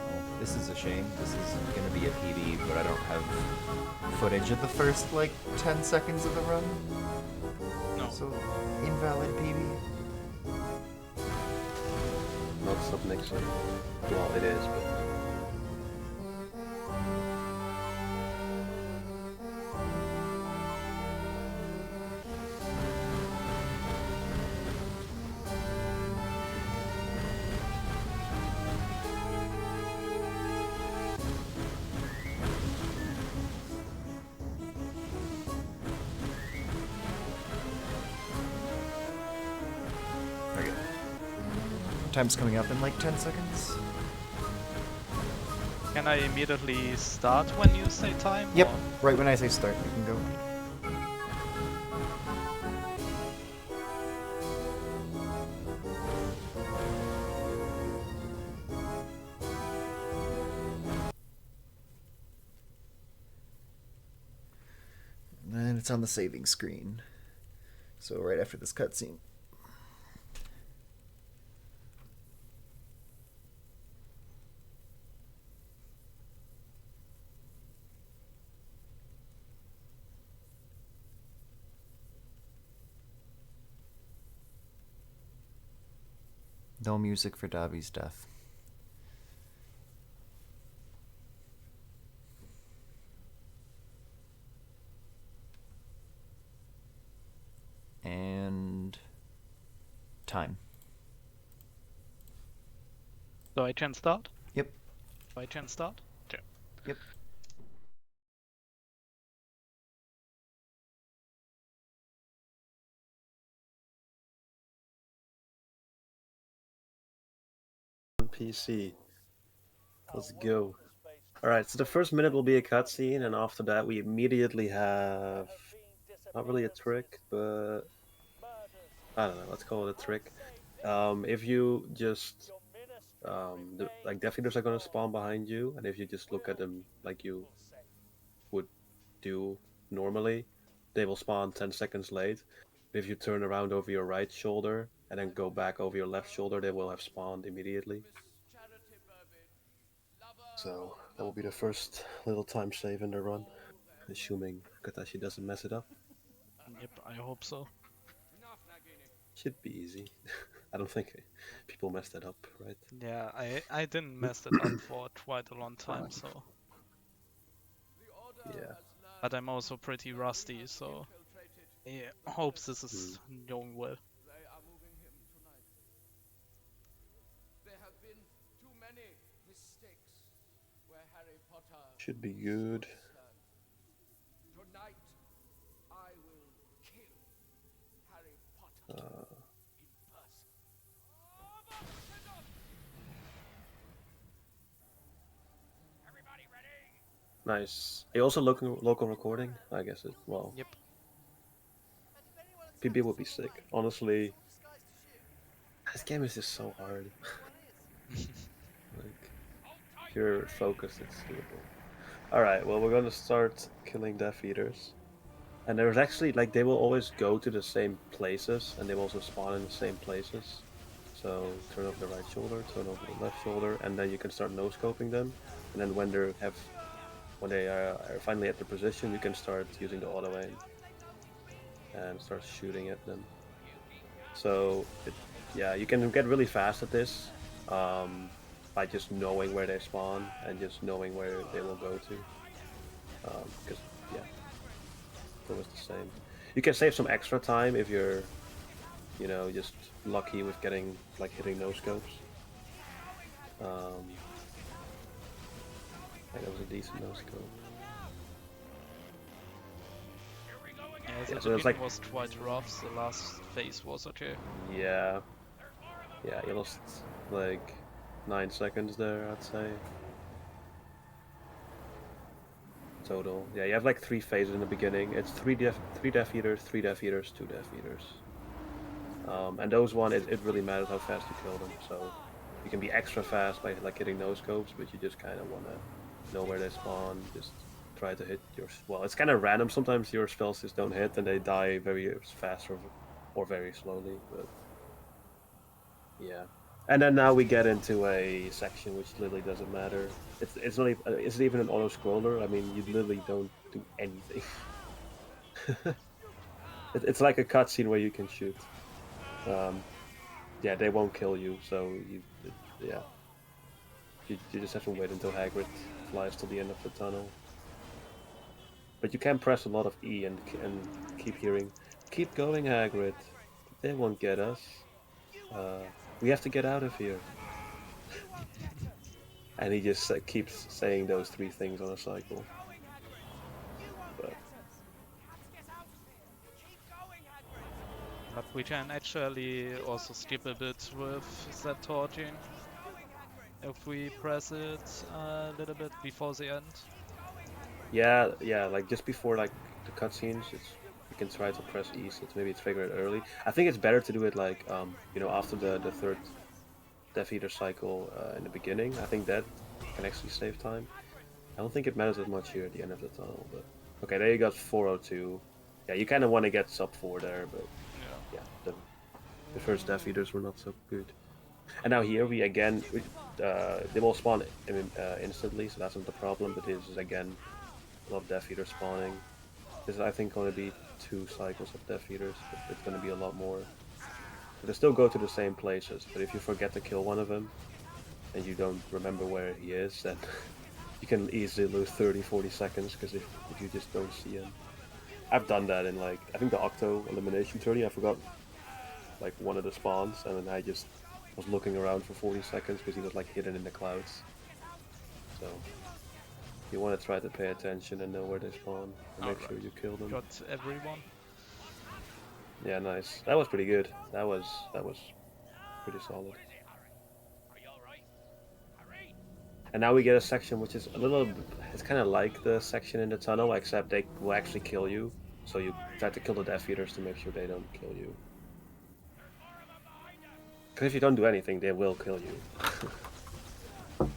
Well, this is a shame. This is going to be a PB, but I don't have footage of the first, like, 10 seconds of the run. No. So, invalid PB. Not stop Nixon. Well, it is, but... Okay. Time's coming up in like 10 seconds. Can I immediately start when you say time? Yep, or- right when I say start, we can go. And it's on the saving screen. So right after this cutscene. No music for Davi's death. And time. So I can start? Yep. I can start? Okay. Yep. On PC. Let's go. Alright, so the first minute will be a cutscene, and after that we immediately have not really a trick, but I don't know, let's call it a trick. If you just like Death Eaters are gonna spawn behind you, and if you just look at them like you would do normally, they will spawn 10 seconds late. If you turn around over your right shoulder and then go back over your left shoulder, they will have spawned immediately. So that will be the first little time save in the run, assuming Katashi doesn't mess it up. Yep, I hope so. Should be easy. I don't think people messed that up, right? Yeah, I didn't mess it up for quite a long time, so. Yeah. But I'm also pretty rusty, so I hope this is going well. Should be good. Nice. Are you also local recording? I guess it. Well, Yep. PB would be sick. Honestly, this game is just so hard. Like, if you're focused, it's doable. Alright, well, we're gonna start killing Death Eaters. And there's actually, like, they will always go to the same places, and they will also spawn in the same places. So, turn over the right shoulder, turn over the left shoulder, and then you can start no-scoping them. And then when they are finally at the position, you can start using the auto-aim. And start shooting at them. So, yeah, you can get really fast at this by just knowing where they spawn and just knowing where they will go to. Because, yeah, it's always the same. You can save some extra time if you're, just lucky with getting, like, hitting no scopes. That was a decent no scope. Yeah, the Yeah, so it's like, beginning was quite rough, the last phase was okay. yeah, you lost like 9 seconds there, I'd say. Total. Yeah, you have like 3 phases in the beginning. It's 3 Death Eaters, 3 Death Eaters, 2 Death Eaters. And those one, it really matters how fast you kill them. So you can be extra fast by like hitting no scopes, but you just kind of want to know where they spawn. Just try to hit your. Well, it's kind of random. Sometimes your spells just don't hit and they die very fast or very slowly. But yeah. And then now we get into a section which literally doesn't matter. It's not even, is it even an auto scroller? I mean, you literally don't do anything. It's like a cutscene where you can shoot. Yeah, they won't kill you, so yeah, you just have to wait until Hagrid flies to the end of the tunnel. But you can press a lot of E and keep hearing, "Keep going, Hagrid. They won't get us. We have to get out of here." And he just keeps saying those 3 things on a cycle. But we can actually also skip a bit with that torching if we press it a little bit before the end. yeah, like just before like the cutscenes, you can try to press E, so maybe trigger it early. I think it's better to do it like after the third Death Eater cycle in the beginning. I think that can actually save time. I don't think it matters as much here at the end of the tunnel, but okay, there you got 402. Yeah, you kind of want to get sub 4 there, but yeah, the first Death Eaters were not so good. And now here we again, they will spawn instantly, so that's not the problem, but this is again a lot of Death Eaters spawning. This is I think going to be 2 cycles of Death Eaters, but it's going to be a lot more. They still go to the same places, but if you forget to kill one of them and you don't remember where he is, then you can easily lose 30, 40 seconds because if you just don't see him. I've done that in like I think the Octo elimination tourney. I forgot like one of the spawns, and then I just was looking around for 40 seconds because he was like hidden in the clouds. So you want to try to pay attention and know where they spawn and make sure Alright. you kill them. Got everyone. Yeah, nice. That was pretty good. That was pretty solid. And now we get a section which is a little. It's kind of like the section in the tunnel, except they will actually kill you. So you try to kill the Death Eaters to make sure they don't kill you. Because if you don't do anything, they will kill you.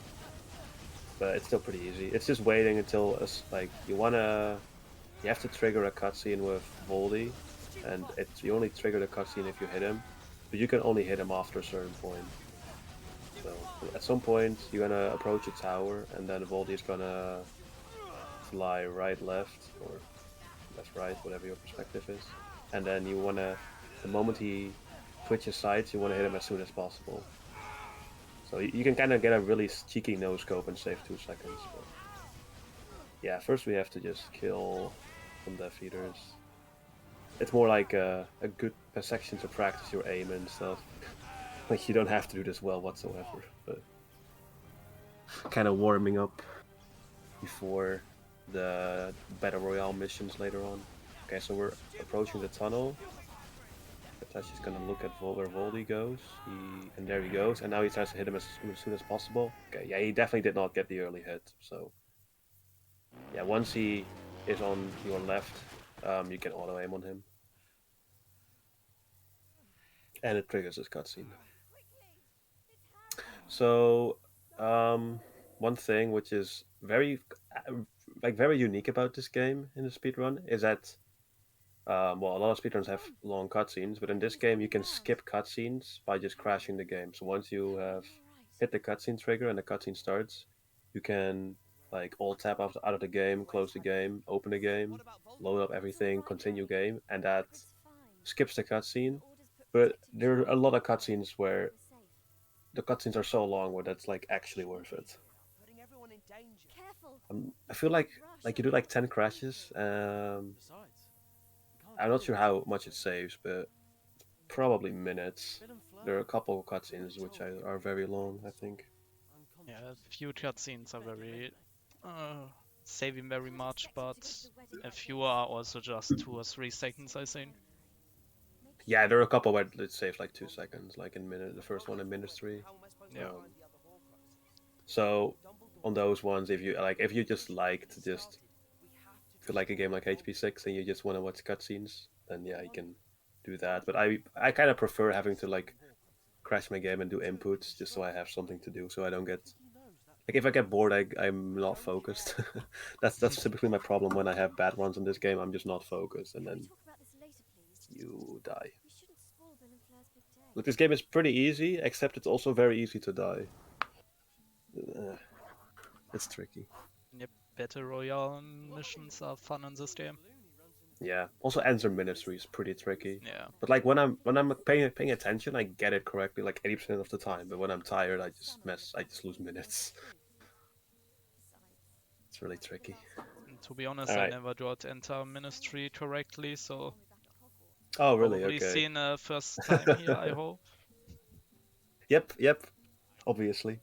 But it's still pretty easy. It's just waiting until like you have to trigger a cutscene with Voldy, and you only trigger the cutscene if you hit him, but you can only hit him after a certain point. So at some point you're gonna approach a tower, and then Voldy is gonna fly right, left, or left, right, whatever your perspective is, and then the moment he switches sides, you wanna hit him as soon as possible. So you can kind of get a really cheeky no scope and save 2 seconds. But yeah, first we have to just kill some Death Eaters. It's more like a good section to practice your aim and stuff. Like you don't have to do this well whatsoever, but kind of warming up before the Battle Royale missions later on. Okay, so we're approaching the tunnel. Hitachi's gonna look at where Voldy goes. And there he goes, and now he tries to hit him as soon as possible. Okay, yeah, he definitely did not get the early hit, so yeah, once he is on your left, you can auto aim on him. And it triggers this cutscene. So, one thing which is very unique about this game in the speedrun is that well, a lot of speedruns have long cutscenes, but in this game you can skip cutscenes by just crashing the game. So once you have hit the cutscene trigger and the cutscene starts, you can like alt tab out of the game, close the game, open the game, load up everything, continue game, and that skips the cutscene. But there are a lot of cutscenes where the cutscenes are so long where that's like actually worth it. I feel like you do like 10 crashes. I'm not sure how much it saves, but probably minutes. There are a couple of cutscenes which are very long, I think. Yeah, a few cutscenes are very saving very much, but a few are also just 2 or 3 seconds, I think. Yeah, there are a couple where it saves like 2 seconds, like in minute. The first one in Ministry. Yeah. So on those ones, if you just like to just feel like a game like HP6 and you just want to watch cutscenes, then yeah, you can do that. But I kind of prefer having to like crash my game and do inputs just so I have something to do, so I don't get like if I get bored, I'm not focused. That's typically my problem when I have bad runs in this game. I'm just not focused, and then you die. Look, this game is pretty easy, except it's also very easy to die. It's tricky. Yep, Battle Royale missions are fun in this game. Yeah. Also, Answer Ministry is pretty tricky. Yeah. But like when I'm paying attention, I get it correctly like 80% of the time. But when I'm tired, I just lose minutes. It's really tricky. And to be honest, All I right. never got Enter Ministry correctly, so Oh, really? probably Okay. seen a first time here, I hope. Yep. Obviously.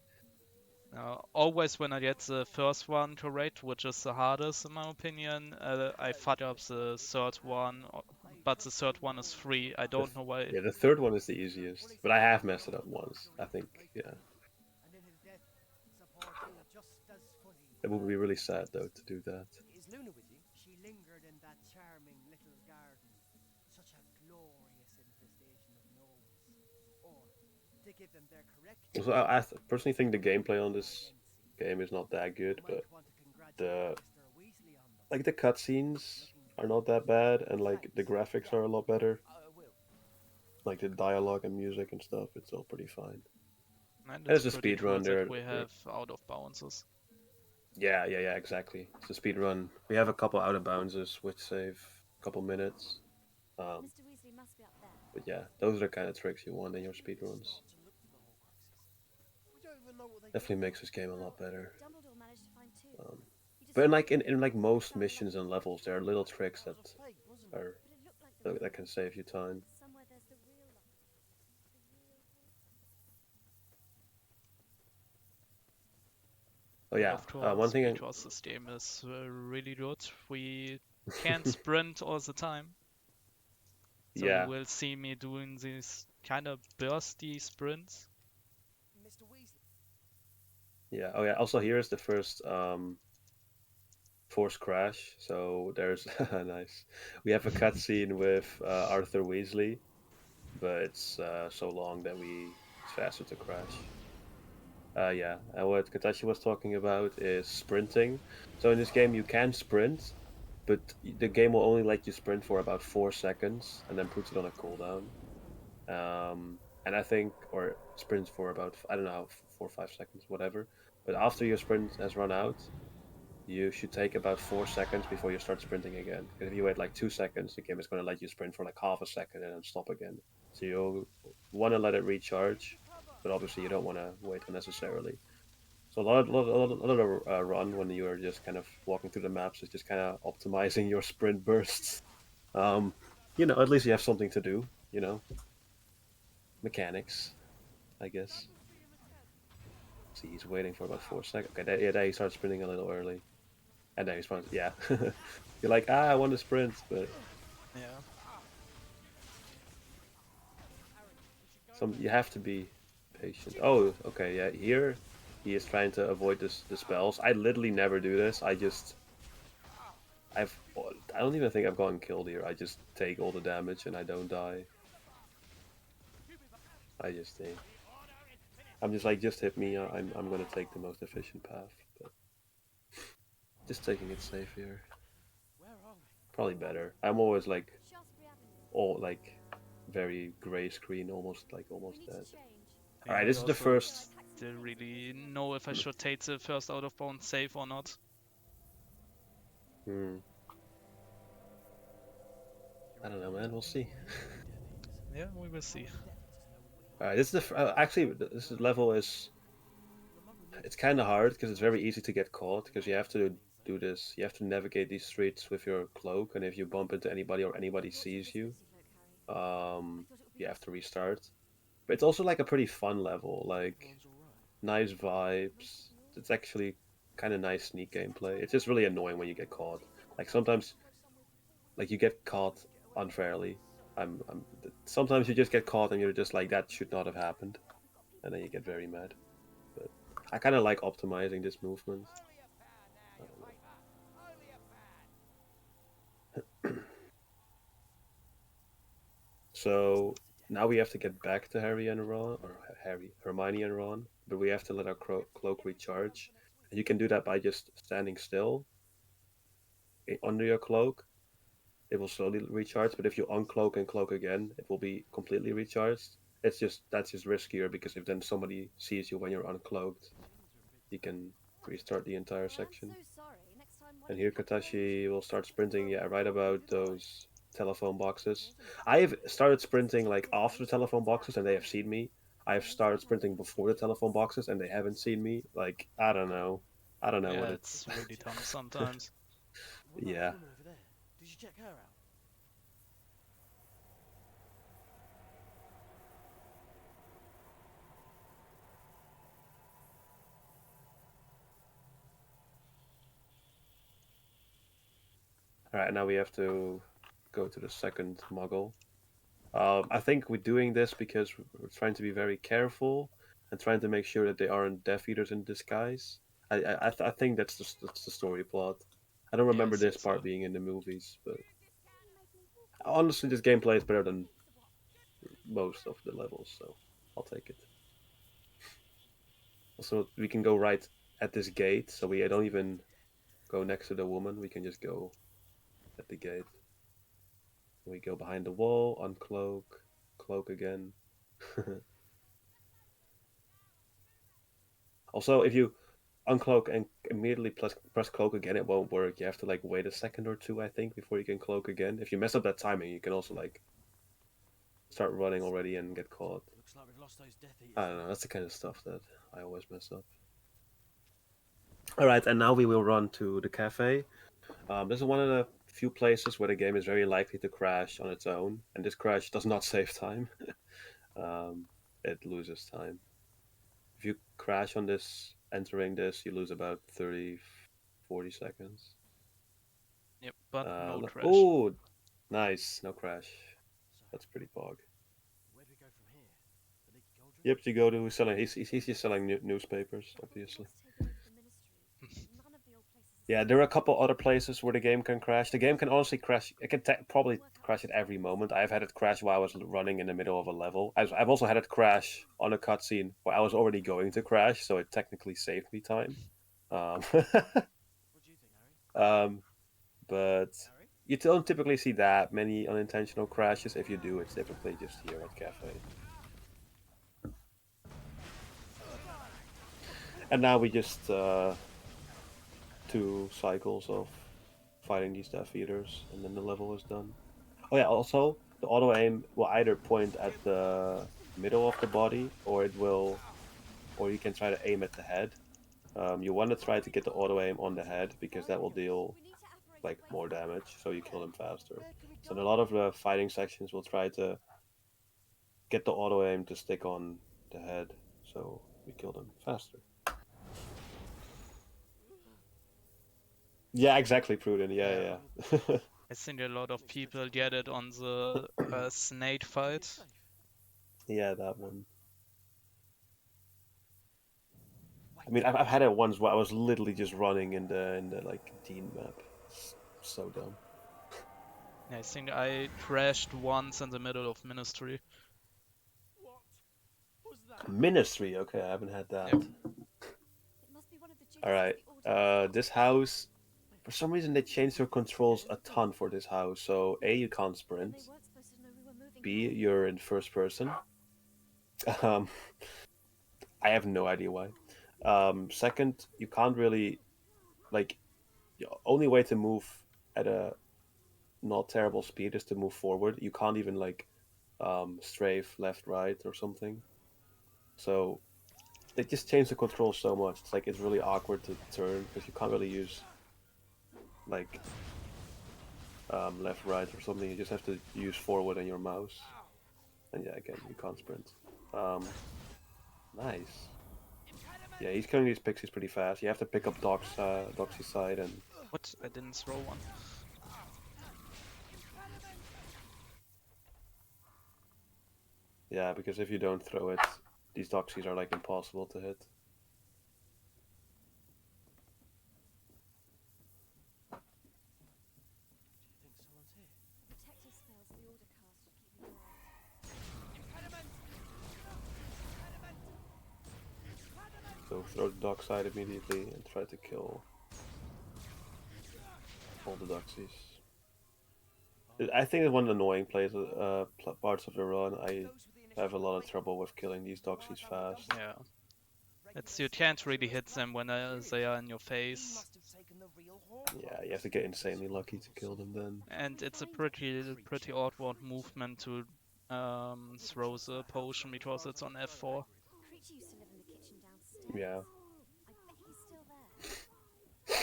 Always when I get the first one correct, which is the hardest in my opinion, I fuck up the third one, but the third one is free. I don't know why. Yeah, the third one is the easiest, but I have messed it up once. I think, yeah. It would be really sad though to do that. Is Luna with you? She lingered in that charming little garden. Such a glorious infestation of gnomes. Or, to give them their correct So personally think the gameplay on this game is not that good, but the like the cutscenes are not that bad, and like the graphics are a lot better. Like the dialogue and music and stuff, it's all pretty fine. And As it's a pretty cool speedrun, that we have out of bounces. yeah, exactly. It's a speedrun. We have a couple out of bounds which save a couple minutes. Um, Mr. Weasley must be up there. but yeah, those are the kind of tricks you want in your speedruns. Start to look for the Horcruxes. We don't even know what they Definitely do. makes this game a lot better. Dumbledore managed to find two. Um, He but in destroyed like them in like and most found the missions locket. and levels, there are little tricks That that was a fake, wasn't it? are But it looked like the real that can one. save you time. Somewhere there's the real locket. The real Oh Yeah, yeah, of course, one thing. because this game is really good. We can't sprint all the time, so you Yeah, will see me doing these kind of bursty sprints. Mr. Weasley. yeah. Oh yeah. Also, here is the first forced crash. So there's nice. We have a cutscene with Arthur Weasley, but it's so long that it's faster to crash. Yeah, and what Katashi was talking about is sprinting. So in this game, you can sprint, but the game will only let you sprint for about 4 seconds, and then puts it on a cooldown. And I think, or sprints for about I don't know, 4 or 5 seconds, whatever. But after your sprint has run out, you should take about 4 seconds before you start sprinting again. Because if you wait like 2 seconds, the game is going to let you sprint for like half a second and then stop again. So you'll want to let it recharge, but obviously you don't want to wait unnecessarily. So a lot of the run when you are just kind of walking through the maps is just kind of optimizing your sprint bursts. Um, at least you have something to do. Mechanics, I guess. See, he's waiting for about 4 seconds. Okay, there he starts sprinting a little early, and then he spawns. Yeah, you're like, I want to sprint, but Yeah. you have to be patient. Oh, okay, yeah. Here, he is trying to avoid the spells. I literally never do this. I've, I don't even think I've gotten killed here. I just take all the damage and I don't die. I just think I'm just like, just hit me. I'm gonna take the most efficient path, but just taking it safe here. Where are we? Probably better. I'm always like Shaftesbury Avenue. all like very gray screen, We almost need dead. to change. All Yeah, right, I this is the also first. didn't really know if I should take the first out of bounds save or not. Hmm, I don't know, man. We'll see. Yeah, we will see. All right, this is actually this level is it's kind of hard because it's very easy to get caught because you have to do this. You have to navigate these streets with your cloak, and if you bump into anybody or anybody What's sees this you, fizzy cloak, Harry? I thought it would be you have to useful. restart. But it's also like a pretty fun level, like nice Most vibes. of yours. It's actually kind of nice sneak gameplay. It's just really annoying when you get caught. Like sometimes, like you get caught unfairly. Sometimes you just get caught and you're just like that should not have happened, and then you get very mad. But I kind of like optimizing this movement. I don't know. So now we have to get back to Harry and Ron, or Hermione and Ron, but we have to let our cloak recharge. And you can do that by just standing still under your cloak. It will slowly recharge, but if you uncloak and cloak again, it will be completely recharged. That's just riskier because if then somebody sees you when you're uncloaked, he can restart the entire Oh, I'm section. so sorry. Next time, why And don't you here cut the range? Katashi will start sprinting, yeah, right about those telephone boxes. Wasn't it? I've started sprinting Check like this after the out. telephone It's about boxes and they have time. seen me. I've Most of the started time sprinting it's before the telephone ridiculous. boxes and they haven't seen me. Like, I don't know. I don't know what Yeah, it. it's really dumb sometimes. What about Yeah. the woman over there? Did you check her out? All right, now we have to go to the second muggle. I think we're doing this because we're trying to be very careful and trying to make sure that they aren't Death Eaters in disguise. I think that's the story plot. I don't Yeah, I remember this think part so. being in the movies, but You made me walk all the honestly, way this over gameplay is here. better than Thanks a lot. most of the levels, so I'll take it. Also, we can go right at this gate, so we don't even go next to the woman. We can just go at the gate. We go behind the wall, uncloak, cloak again. Also, if you uncloak and immediately press cloak again, it won't work. You have to like wait a second or two, I think, before you can cloak again. If you mess up that timing, you can also like start running already and get caught. Looks like we've lost those Death Eaters. I don't know. That's the kind of stuff that I always mess up. All right, and now we will run to the cafe. This is one of the few places where the game is very likely to crash on its own, and this crash does not save time. um, it loses time. If you crash on this, entering this, you lose about 30, 40 seconds. Yep, but no crash. Oh, nice. No crash. So, That's pretty bog. where do we go from here? The Leaky Cauldron? Yep, you go to selling. He's just selling newspapers, obviously. Yeah, there are a couple other places where the game can crash. The game can honestly crash. It can probably crash at every moment. I've had it crash while I was running in the middle of a level. I've also had it crash on a cutscene where I was already going to crash, so it technically saved me time. What do you think, Harry? But Harry? you don't typically see that many unintentional crashes. If you do, it's typically just here at cafe. And now we just 2 cycles of fighting these Death Eaters, and then the level is done. Oh yeah, also the auto aim will either point at the middle of the body, or you can try to aim at the head. You want to try to get the auto aim on the head because that will deal like more damage, so you kill them faster. So in a lot of the fighting sections, we'll try to get the auto aim to stick on the head, so we kill them faster. Yeah, exactly, Prudent. Yeah. I think a lot of people get it on the snake fight. Yeah, that one. I mean, I've had it once where I was literally just running in the like Dean map. It's so dumb. I think I crashed once in the middle of Ministry. What was that? Ministry. Okay, I haven't had that. Yep. All right. This house. For some reason, they changed their controls a ton for this house. So A, you can't sprint. B, you're in first person. Um, I have no idea why. Second, you can't really like. The only way to move at a not terrible speed is to move forward. You can't even like strafe left, right, or something. So they just changed the controls so much. It's like it's really awkward to turn because you can't really use like left, right, or something. You just have to use forward and your mouse. And yeah, again, you can't sprint. Nice. Yeah, he's killing these pixies pretty fast. You have to pick up Doxy's side and What? I didn't throw one. yeah, because if you don't throw it, these Doxies are like impossible to hit. Do you think someone's here? Protective spells the order cast should keep you alive. So throw the Dox side immediately and try to kill all the Doxies. I think it's one of the annoying parts of the run. I have a lot of trouble with killing these Doxies fast. Yeah. It's you can't really hit them when they are in your face. Yeah, you have to get insanely lucky to kill them then. And it's a pretty awkward movement to throw the potion because it's on F4. Creature used to live in the kitchen downstairs. Yeah. I bet he's still there. That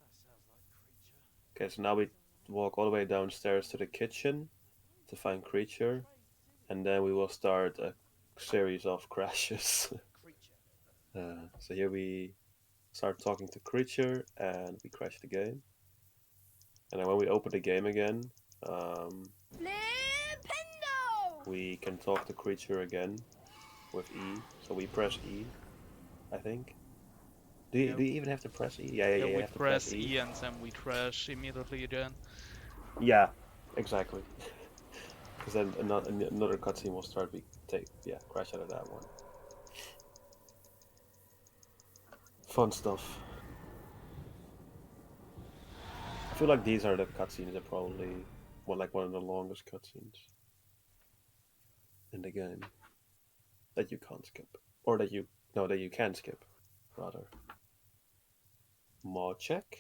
sounds like creature. Okay, so now we walk all the way downstairs to the kitchen to find Creature, and then we will start a series of crashes. Creature. So here we start talking to Creature, and we crash the game. And then when we open the game again, we can talk to Creature again with E. So we press E, I think. Do you even have to press E? Yeah, We you have to press E and then we crash immediately again. Yeah, exactly. Because then another cutscene will start. We crash out of that one. Fun stuff. I feel like these are the cutscenes that probably one of the longest cutscenes in the game that you can't skip, or that you No, that you can skip, rather. Mod check.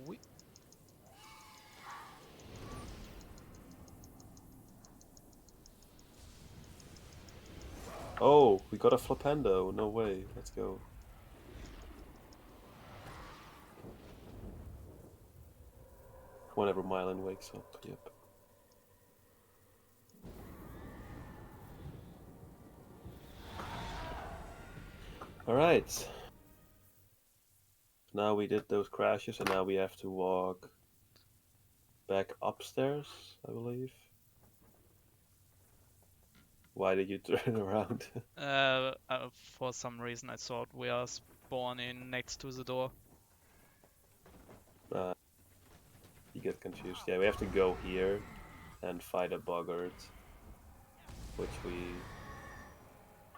Oui. Oh, we got a flipendo. No way. Let's go. Whenever Mylan wakes up. Yep. Alright. Now we did those crashes, and now we have to walk back upstairs, I believe. Why did you turn around? For some reason, I thought we are spawning next to the door. You get confused. Yeah, we have to go here and fight a boggart, which we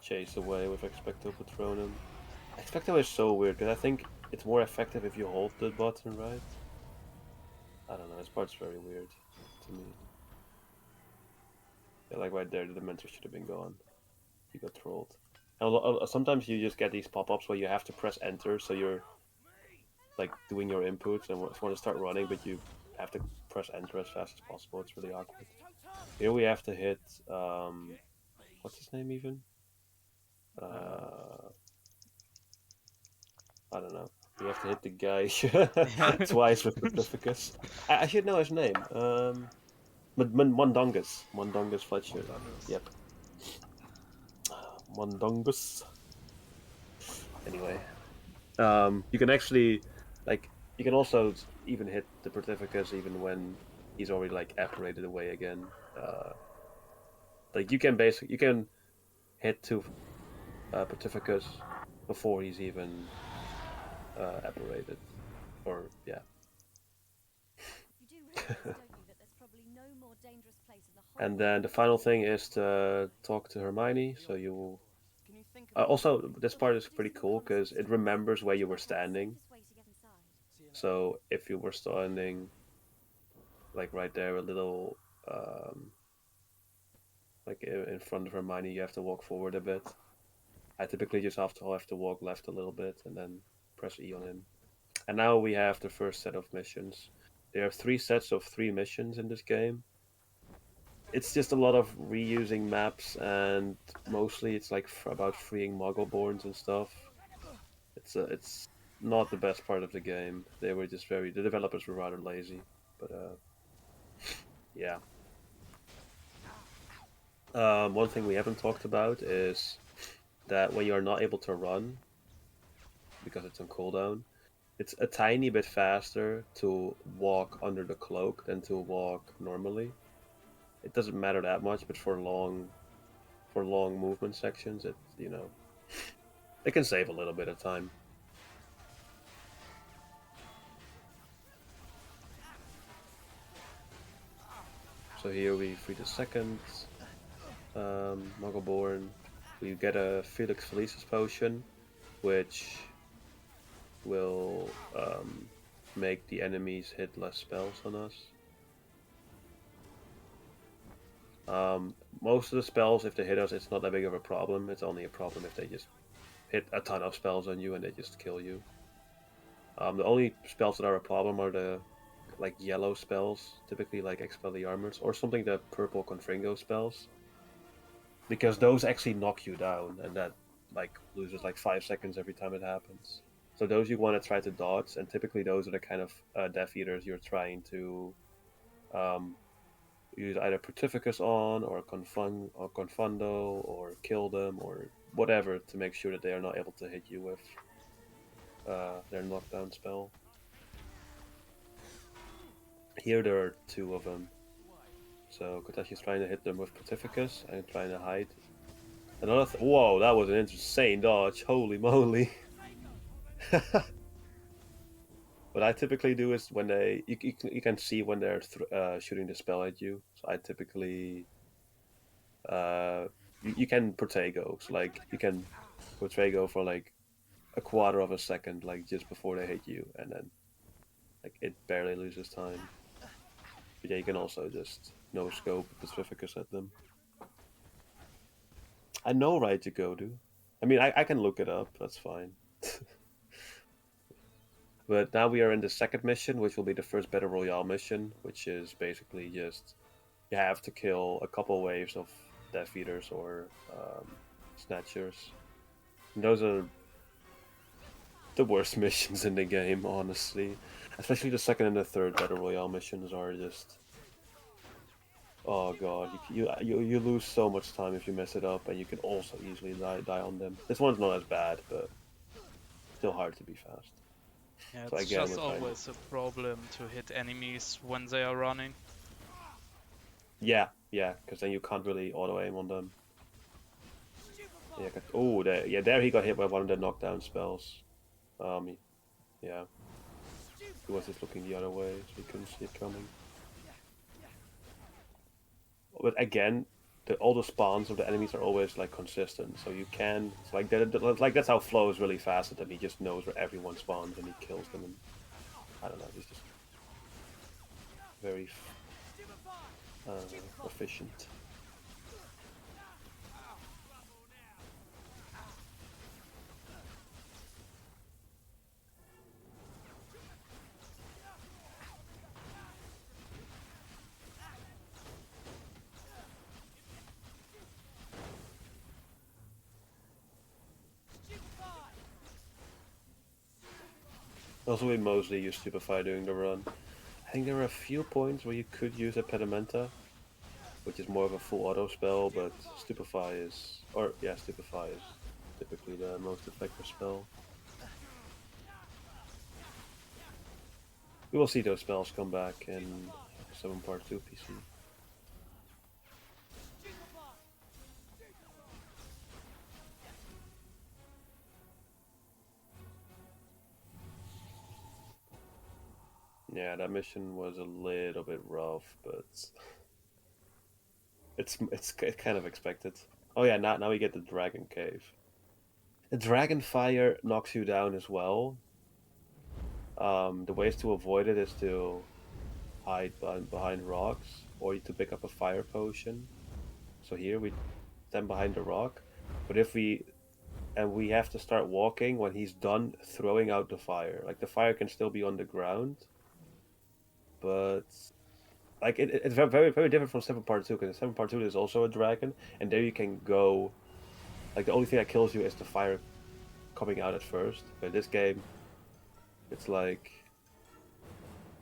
chase away with Expecto Patronum. Expecto is so weird, because I think it's more effective if you hold the button, right? I don't know, this part's very weird to me. Yeah, like right there, the Dementor should have been gone. You got trolled. And sometimes you just get these pop-ups where you have to press enter, so you're like doing your inputs and want to start running, but you have to press enter as fast as possible. It's really awkward. Here we have to hit, what's his name even? I don't know. We have to hit the guy twice with Pacificus. I should know his name. Mondongus. Mondongus Fletcher. Yep. Mondongus. Anyway, you can actually, like, you can also even hit the Pacificus even when he's already like apparated away again. Like you can hit two Pacificus before he's even apparated, or yeah. You do realise, don't you, that there's probably no more dangerous place in the whole And world then the than final this thing is to talk to Hermione. So you will. Can you think of Also, this part is Do pretty some cool because it reconnaissance. remembers where you were Work out the standing. safest way to get inside. So if you were standing, like right there, a little, um, like in front of Hermione, you have to walk forward a bit. I typically just have to walk left a little bit and then press E on him. And now we have the first set of missions. There are 3 sets of 3 missions in this game. It's just a lot of reusing maps, and mostly it's like about freeing Muggleborns and stuff. It's not the best part of the game. They were just the developers were rather lazy, but yeah. One thing we haven't talked about is that when you are not able to run because it's on cooldown, it's a tiny bit faster to walk under the cloak than to walk normally. It doesn't matter that much, but for long movement sections, it can save a little bit of time. So here we free the second Muggleborn. We get a Felix Felicis potion, which will make the enemies hit less spells on us. Most of the spells, if they hit us, it's not that big of a problem. It's only a problem if they just hit a ton of spells on you and they just kill you. The only spells that are a problem are the like yellow spells, typically like Expelliarmus, or something that purple Confringo spells, because those actually knock you down, and that like loses like 5 seconds every time it happens. So those you want to try to dodge, and typically those are the kind of Death Eaters you're trying to um, use either Pontificus on, or Confundo, or kill them, or whatever, to make sure that they are not able to hit you with their knockdown spell. Here there are 2 of them. So Kotashi's trying to hit them with Pontificus and trying to hide. Whoa, that was an insane dodge. Holy moly. What I typically do is when you can see when they're shooting the spell at you. So I typically you can Protego. So like you can Protego for like a quarter of a second, like just before they hit you, and then like it barely loses time. But yeah, you can also just no scope Pacificus at them. I know right to go to. I mean, I can look it up. That's fine. But now we are in the second mission, which will be the first Battle Royale mission, which is basically just you have to kill a couple waves of Death Eaters or Snatchers. And those are the worst missions in the game, honestly. Especially the second and the third Battle Royale missions are just, oh god, you lose so much time if you mess it up, and you can also easily die on them. This one's not as bad, but still hard to be fast. Yeah, So it's again, just we're trying to, always a problem to hit enemies when they are running. yeah, because then you can't really auto aim on them. Yeah, oh, there he got hit by one of the knockdown spells. Yeah, he was just looking the other way, so he couldn't see it coming. But again, all the spawns of the enemies are always like consistent, so you can it's like that's how Flo is really fast at them. He just knows where everyone spawns and he kills them. And I don't know, he's just very efficient. Also, we mostly use Stupefy during the run. I think there are a few points where you could use a Pedimenta, which is more of a full auto spell, but Stupefy is typically the most effective spell. We will see those spells come back in 7 Part 2 PC. Yeah, that mission was a little bit rough, but it's kind of expected. Oh yeah, now we get the Dragon Cave. The Dragon Fire knocks you down as well. The ways to avoid it is to hide behind rocks, or to pick up a fire potion. So here we stand behind the rock, but we have to start walking when he's done throwing out the fire. Like the fire can still be on the ground, but like it's very very different from 7 Part 2, because 7 Part 2 is also a dragon, and there you can go. Like the only thing that kills you is the fire coming out at first. But in this game, it's like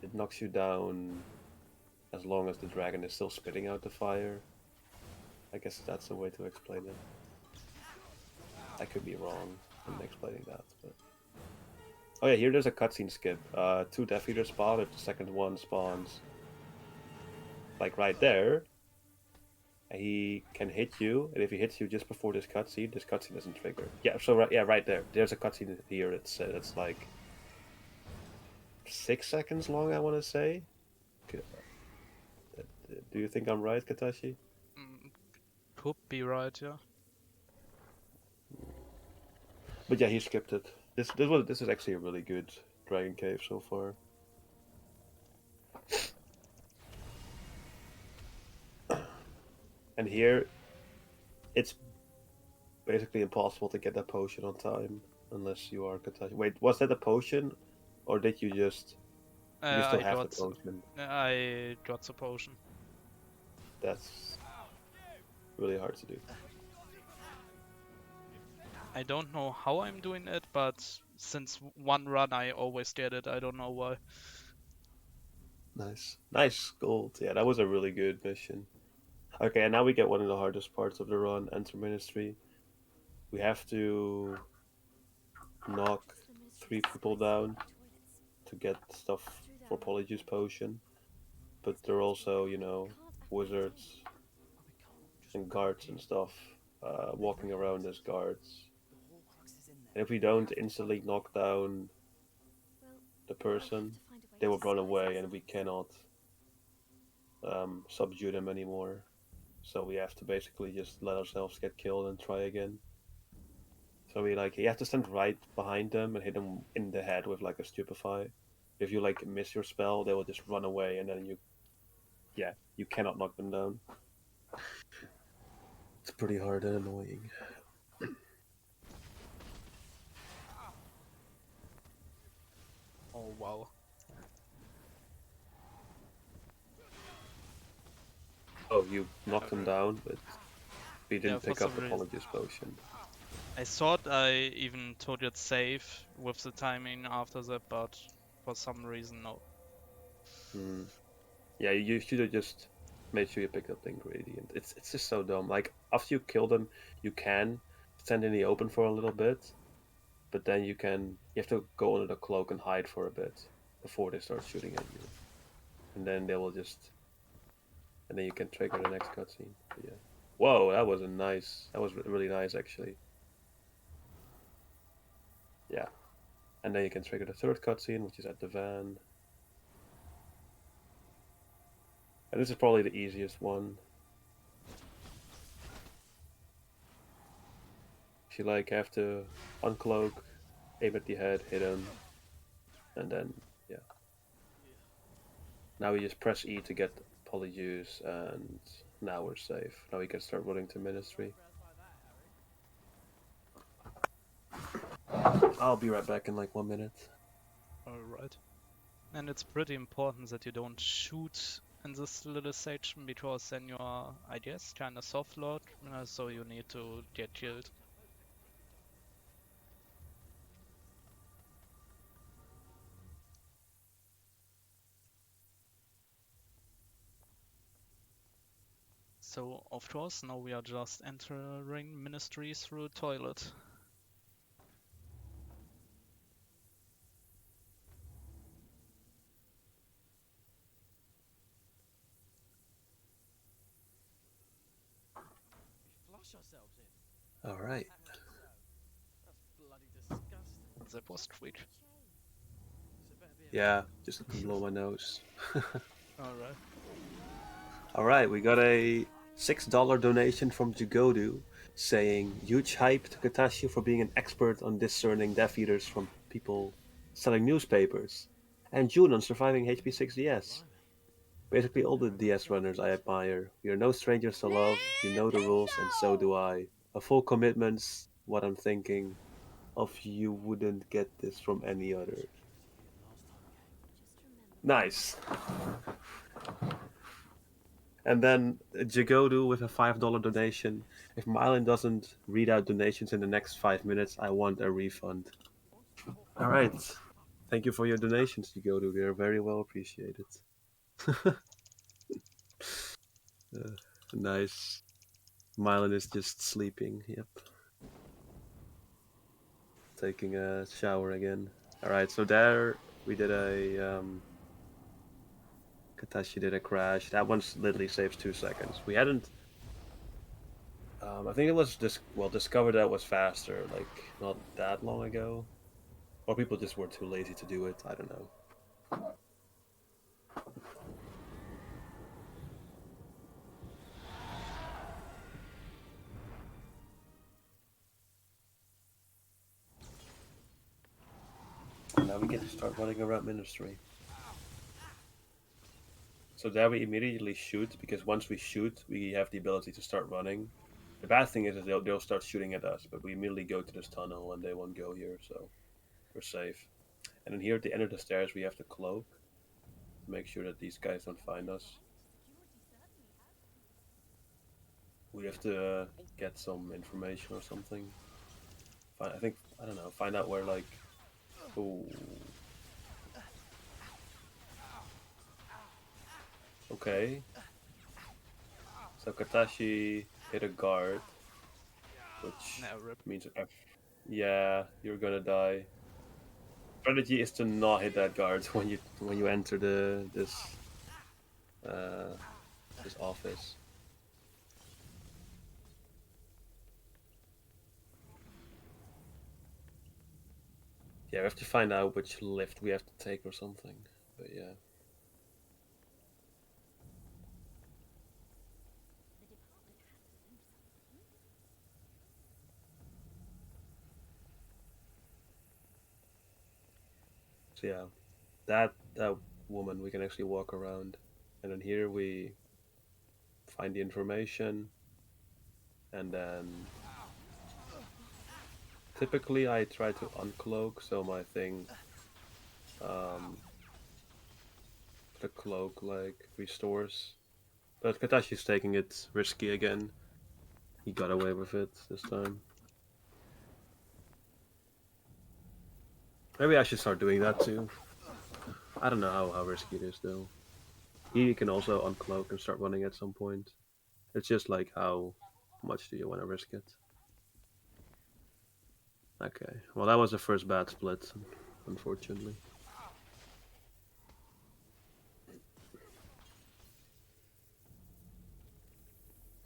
it knocks you down as long as the dragon is still spitting out the fire. I guess that's the way to explain it. I could be wrong in explaining that, but oh yeah, here there's a cutscene skip. 2 Death Eaters spawn. If the second one spawns, like right there, he can hit you, and if he hits you just before this cutscene doesn't trigger. Yeah, so right there. There's a cutscene here. It's like 6 seconds long, I want to say. Do you think I'm right, Katashi? Mm, could be right, yeah. But yeah, he skipped it. This is actually a really good Dragon Cave so far. And here, it's basically impossible to get that potion on time unless you are Katashi. Wait, was that a potion, or did you just you still I have the got potion? I got the potion. That's really hard to do. I don't know how I'm doing it, but since one run I always did it. I don't know why. Nice gold. Yeah, that was a really good mission. Okay, and now we get one of the hardest parts of the run, Enter Ministry. We have to knock The ministry 3 people suspects down toilets. to get stuff Through for them. Polyjuice Potion, but It's they're empty. also, We can't activate the wizards toilet. But we can't just and walk up guards to and it. stuff walking around as guards. The Horcrux is in And there. if we We don't have to instantly find it. knock down Well, the we have person, to find a way they to will run disguise away and we ourselves. cannot subdue them anymore. So we have to basically just let ourselves get killed and try again. So you have to stand right behind them and hit them in the head with like a stupefy. If you like miss your spell, they will just run away, and then you cannot knock them down. It's pretty hard and annoying. Oh wow. Oh, you knocked him down, but we Yeah, didn't for pick up some the reason. Polyjuice Potion. I thought I even told you it's safe with the timing after that, but for some reason, no. Hmm. Yeah, you should have just made sure you picked up the ingredient. It's just so dumb. Like after you kill them, you can stand in the open for a little bit, but then you have to go under the cloak and hide for a bit before they start shooting at you, and then they will just and then you can trigger the next cutscene. But yeah. Whoa, that was a nice. That was really nice actually. Yeah, and then you can trigger the third cutscene, which is at the van, and this is probably the easiest one. You like have to uncloak, aim at the head, hit him, and then yeah. Now we just press E to get Polyjuice, and now we're safe. Now we can start running to Ministry. I'll be right back in like 1 minute. Alright. And it's pretty important that you don't shoot in this little section because then you're, I guess, kinda soft load, so you need to get killed. So, of course, now we are just entering Ministry through a toilet. We flush ourselves in. All right. That's bloody disgusting. That was quick. So better be a Yeah, just to blow my nose. Alright. All right, we got a $6 donation from Jagodu saying huge hype to Katashi for being an expert on discerning Death Eaters from people selling newspapers, and June on surviving HP6DS. Basically, all the DS runners I admire. We are no strangers to love. You know the rules, and so do I. A full commitment's what I'm thinking of. You wouldn't get this from any other. Nice. And then Jagodu with a $5 donation. If Mylan doesn't read out donations in the next 5 minutes, I want a refund. All right. Thank you for your donations, Jagodu. We are very well appreciated. Nice. Mylan is just sleeping. Yep. Taking a shower again. All right. So there we did a Katashi did a crash. That one's literally saves 2 seconds. We hadn't. I think it was discovered that was faster, like not that long ago, or people just were too lazy to do it. I don't know. Now we get to start running around Ministry. So there we immediately shoot, because once we shoot, we have the ability to start running. The bad thing is that they'll start shooting at us, but we immediately go to this tunnel and they won't go here, so we're safe. And then here at the end of the stairs, we have to cloak to make sure that these guys don't find us. We have to get some information or something. I don't know. Find out where like. Oh. Okay. So Katashi hit a guard, which No, rip. means yeah, you're gonna die. Strategy is to not hit that guard when you enter uh, this office. Yeah, we have to find out which lift we have to take or something. But yeah. So yeah, that woman we can actually walk around, and then here we find the information. and then typically I try to uncloak so my thing, um, the cloak like restores. But Katashi's taking it risky again. He got away with it this time. Maybe I should start doing that too. I don't know how risky it is though. He can also uncloak and start running at some point. It's just like how much do you want to risk it? Okay, well that was the first bad split, unfortunately.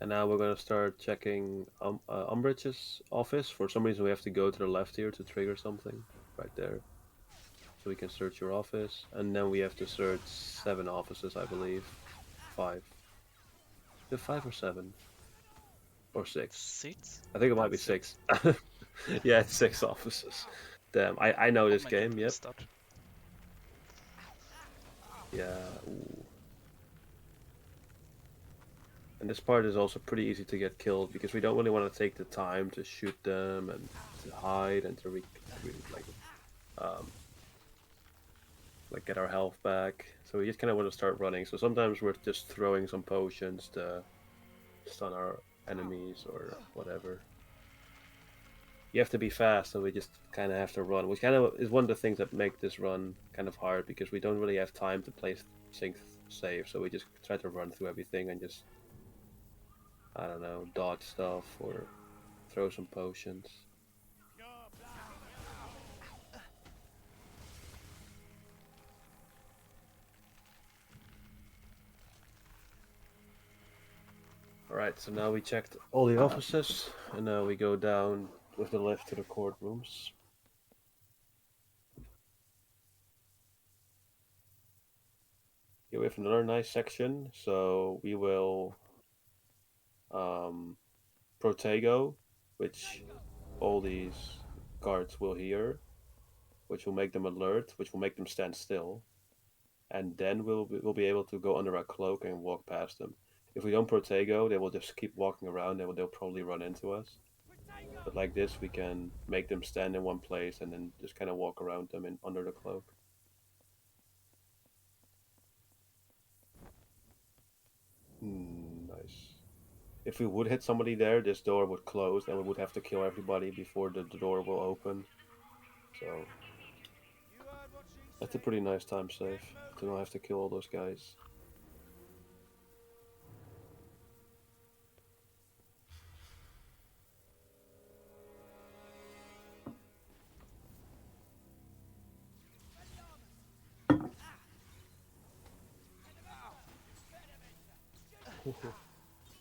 And now we're gonna start checking Umbridge's office. For some reason we have to go to the left here to trigger something. Right there. So we can search your office. And then we have to search 7 offices, I believe. 5. Is it 5 or 7? Or 6? 6? I think it might be 6. Yeah, it's 6 offices. Damn, I know How this many game, yep. is that? Yeah, ooh. And this part is also pretty easy to get killed because we don't really want to take the time to shoot them and to hide and to um, like get our health back. So we just kind of want to start running. So sometimes we're just throwing some potions to stun our enemies or whatever. You have to be fast, so we just kind of have to run, which kind of is one of the things that make this run kind of hard because we don't really have time to play sync save. So we just try to run through everything and just, I don't know, dodge stuff or throw some potions. Alright, so now we checked all the offices, and now we go down with the lift to the courtrooms. Here we have another nice section, so we will Protego, which all these guards will hear, which will make them alert, which will make them stand still, and then we'll be able to go under our cloak and walk past them. If we don't Protego, they will just keep walking around and they'll probably run into us. But like this, we can make them stand in one place and then just kind of walk around them in under the cloak. Nice. If we would hit somebody there, this door would close and we would have to kill everybody before the door will open. So that's a pretty nice time save to not have to kill all those guys.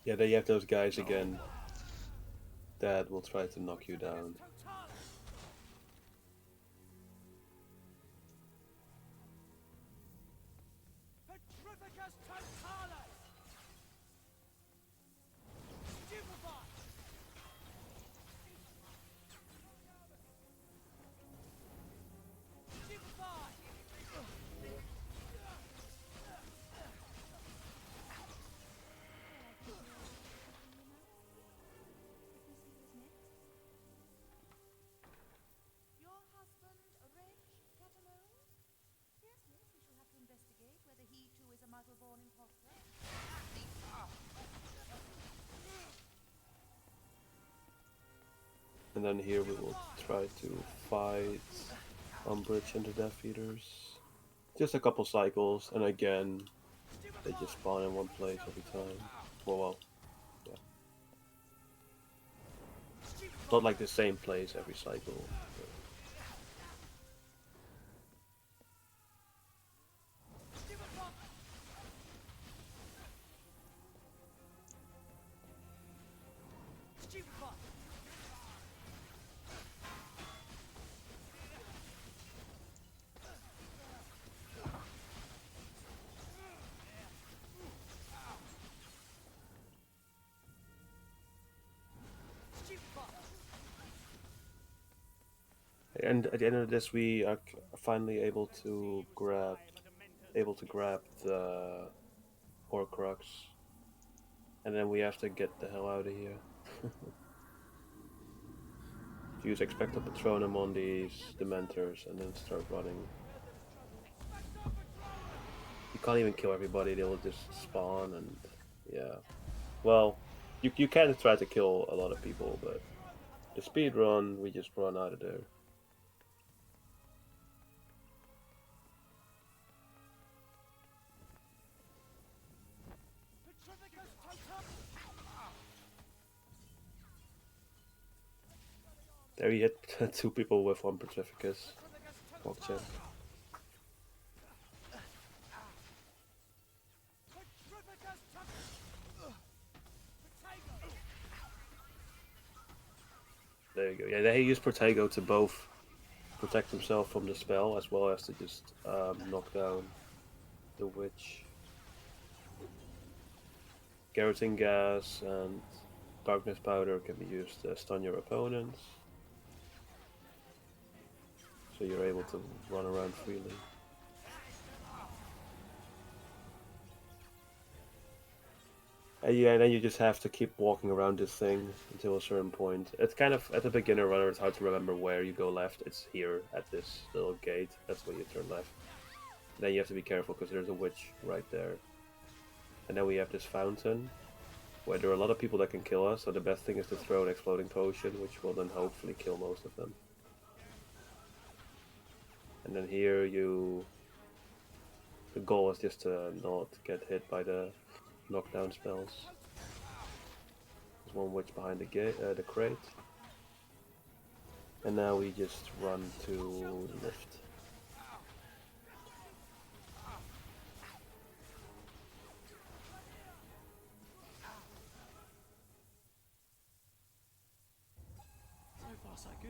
Yeah, there you have those guys again that will try to knock you down. Your husband, Reg Catamone? Yes, miss, we shall have to investigate whether he too is a muggle-born imposter. And then here we will try to fight Umbridge and the Death Eaters. Just a couple cycles, and again, they just spawn in one place every time. Well, yeah. Not like the same place every cycle. And at the end of this, we are finally able to grab the Horcrux, and then we have to get the hell out of here. Use Expecto Patronum on these Dementors and then start running. You can't even kill everybody, they will just spawn and yeah. Well, you can try to kill a lot of people, but the speed run, we just run out of there. There he hit 2 people with 1 Petrificus. Gotcha. There you go. Yeah, they use Protego to both protect himself from the spell as well as to just knock down the witch. Garroting gas and darkness powder can be used to stun your opponents, so you're able to run around freely. And yeah, then you just have to keep walking around this thing until a certain point. It's kind of, at the beginner runner, it's hard to remember where you go left. It's here at this little gate. That's where you turn left. Then you have to be careful because there's a witch right there. And then we have this fountain where there are a lot of people that can kill us. So the best thing is to throw an exploding potion, which will then hopefully kill most of them. And then here the goal is just to not get hit by the knockdown spells. There's one witch behind the gate, the crate. And now we just run to the lift.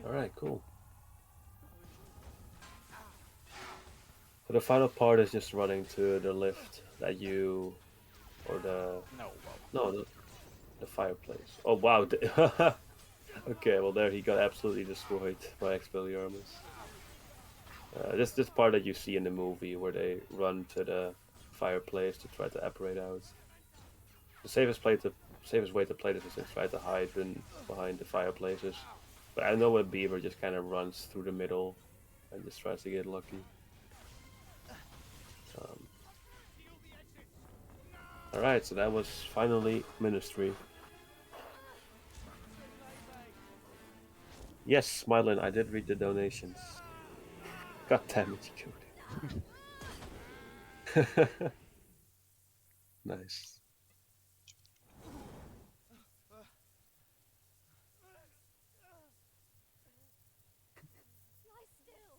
Alright, cool. So the final part is just running to the lift that you, or the, no, the fireplace. Oh wow. Okay, well there he got absolutely destroyed by Expelliarmus. This part that you see in the movie where they run to the fireplace to try to apparate out. The safest way to play this is to try to hide behind the fireplaces. But I know a beaver just kind of runs through the middle and just tries to get lucky. Alright, so that was finally Ministry. Yes, Mylin, I did read the donations. God damn it, Jody. Nice. Lie still.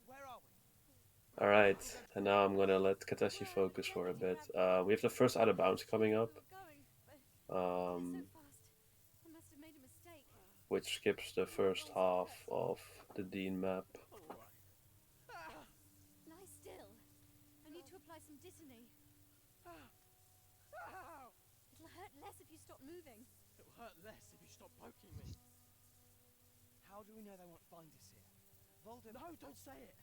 Where are we? Alright, and now I'm gonna let Katashi focus for a bit. We have the first out of bounds coming up, We're going, but so fast. I must have made a mistake. which skips the first half of the Dean map. Lie still. I need to apply some ditany. It'll hurt less if you stop moving. It'll hurt less if you stop poking me. How do we know they won't find us here? Voldemort... No, don't say it!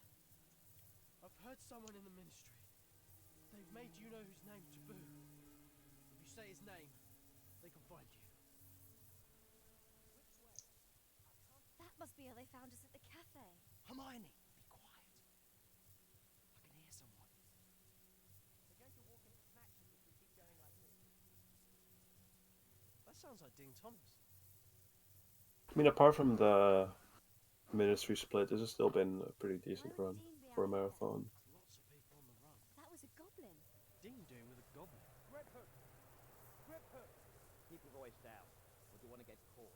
I've heard someone in the Ministry. They've made you know whose name taboo. If you say his name, they can find you. Which way? That must be how they found us at the cafe. Hermione, be quiet. I can hear someone. We're going to walk into snatches if we keep going like this. That sounds like Dean Thomas. I mean, apart from the Ministry split, this has still been a pretty decent run for a marathon. Lots of people on the run. That was a goblin. Dean doing with a goblin. Grip hook! Grip hook! Keep your voice down, or do you want to get caught?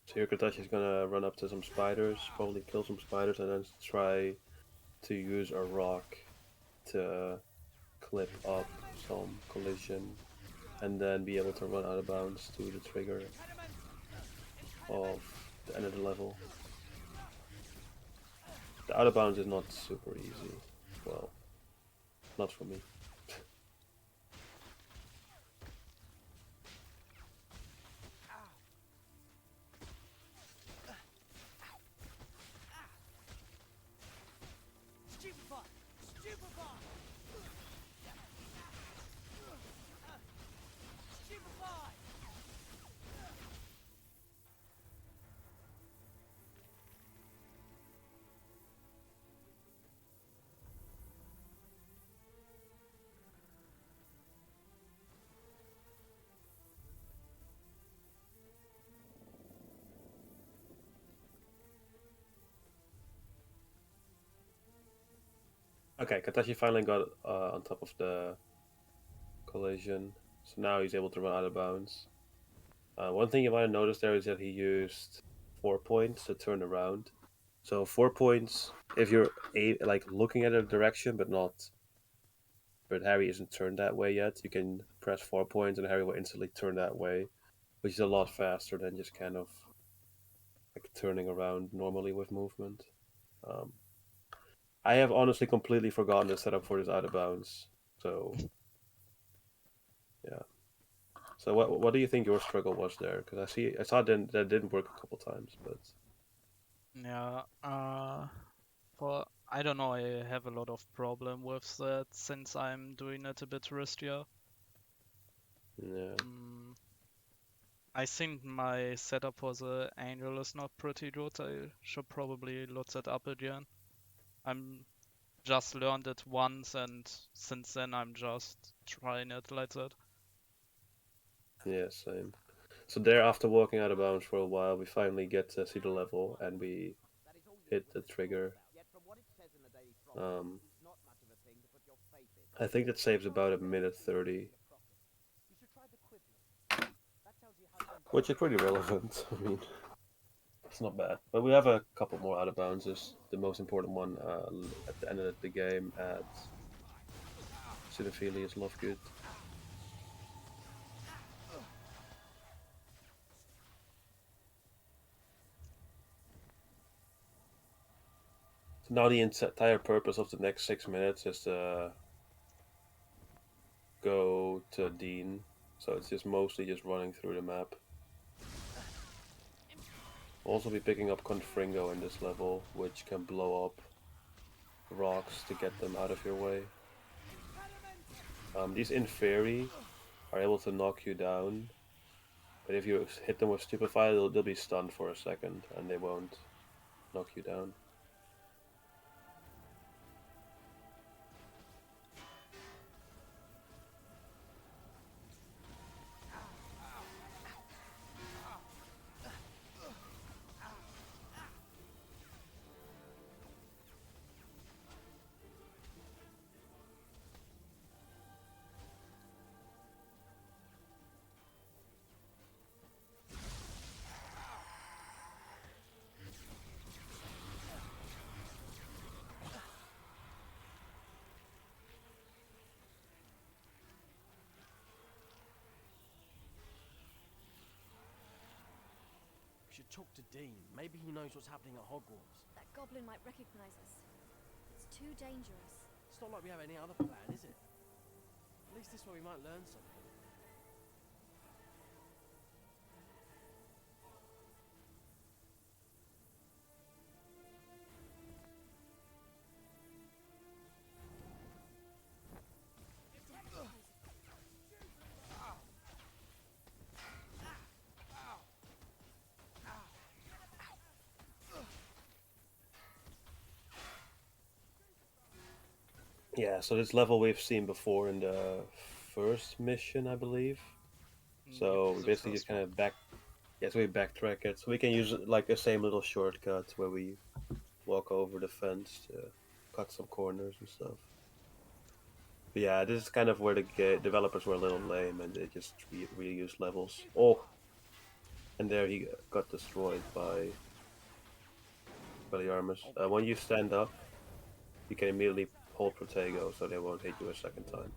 So here Katashi is gonna run up to some spiders, probably kill some spiders, and then try to use a rock to clip up some collision, and then be able to run out of bounds to the trigger of the end of the level. The out of bounds is not super easy. Well, not for me. Stupefy! Stupefy! Okay, Katashi finally got on top of the collision, so now he's able to run out of bounds. One thing you might have noticed there is that he used 4 points to turn around. So 4 points if you're like looking at a direction but Harry isn't turned that way yet, you can press 4 points and Harry will instantly turn that way, which is a lot faster than just kind of like turning around normally with movement. Um, I have honestly completely forgotten the setup for this out of bounds. So yeah. So what do you think your struggle was there? Because I saw that didn't work a couple times, but Yeah, for I don't know, I have a lot of problem with that since I'm doing it a bit riskier. yeah, Mm, I think my setup for the angel is not pretty good. I should probably look that up again. I'm just learned it once and since then I'm just trying it like that. yeah, same. So there, after walking out of bounds for a while, we finally get to see the level and we That is all you hit the really thought trigger. about. Yet from what it says in the Daily Prophet, Um, it's not much of a thing to put your faith in. I think that saves about a minute 30, You should try the quibbling. That tells you how which is pretty relevant. I mean, it's not bad. But we have a couple more out of bounds. The most important one at the end of the game at Cinephilius Lovegood. So now the entire purpose of the next 6 minutes is to go to Dean. So it's just mostly just running through the map. We'll also be picking up Confringo in this level, which can blow up rocks to get them out of your way. These Inferi are able to knock you down, but if you hit them with Stupefy, they'll be stunned for a second, and they won't knock you down. We should talk to Dean. Maybe he knows what's happening at Hogwarts. That goblin might recognize us. It's too dangerous. It's not like we have any other plan, is it? At least this way we might learn something. Yeah, so this level we've seen before in the first mission, I believe. So Yep, we the basically first just kind one. of so we backtrack it. So we can use like the same little shortcut where we walk over the fence to cut some corners and stuff. But yeah, this is kind of where the developers were a little lame and they just reused levels. Oh, and there he got destroyed by the armors. When you stand up, you can immediately hold Protego so they won't hit you a second time.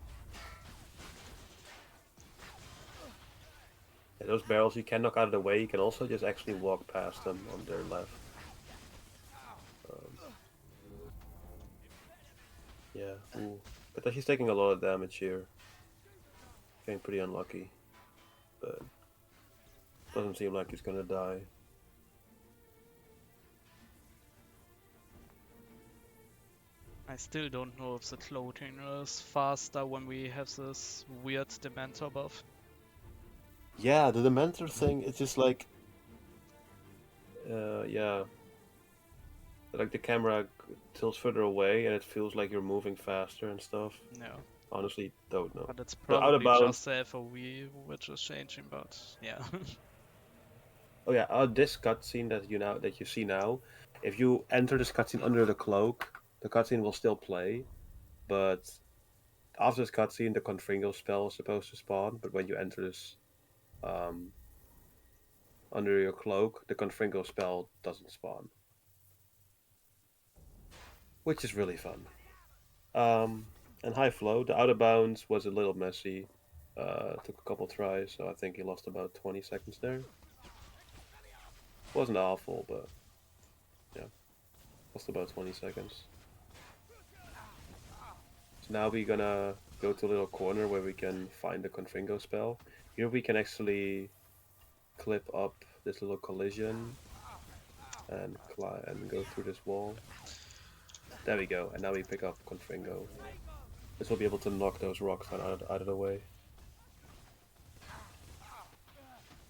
And those barrels you can knock out of the way, you can also just actually walk past them on their left. Um, yeah, ooh. But he's taking a lot of damage here. Getting pretty unlucky. But doesn't seem like he's gonna die. I still don't know if the clothing is faster when we have this weird Dementor buff. Yeah, the Dementor thing, it's just like, yeah, like the camera tilts further away and it feels like you're moving faster and stuff. No. Honestly, don't know. But it's The out of probably bounds. just the FOV which is changing, but yeah. Oh yeah, this cutscene that you see now, if you enter this cutscene under the cloak, the cutscene will still play, but after this cutscene, the Confringo spell is supposed to spawn. But when you enter this um, under your cloak, the Confringo spell doesn't spawn, which is really fun. And High Flow, the out of bounds was a little messy. Took a couple tries, so I think he lost about 20 seconds there. Wasn't awful, but yeah, lost about 20 seconds. So now we're gonna go to a little corner where we can find the Confringo spell. Here we can actually clip up this little collision and go through this wall. There we go, and now we pick up Confringo. This will be able to knock those rocks out of the way.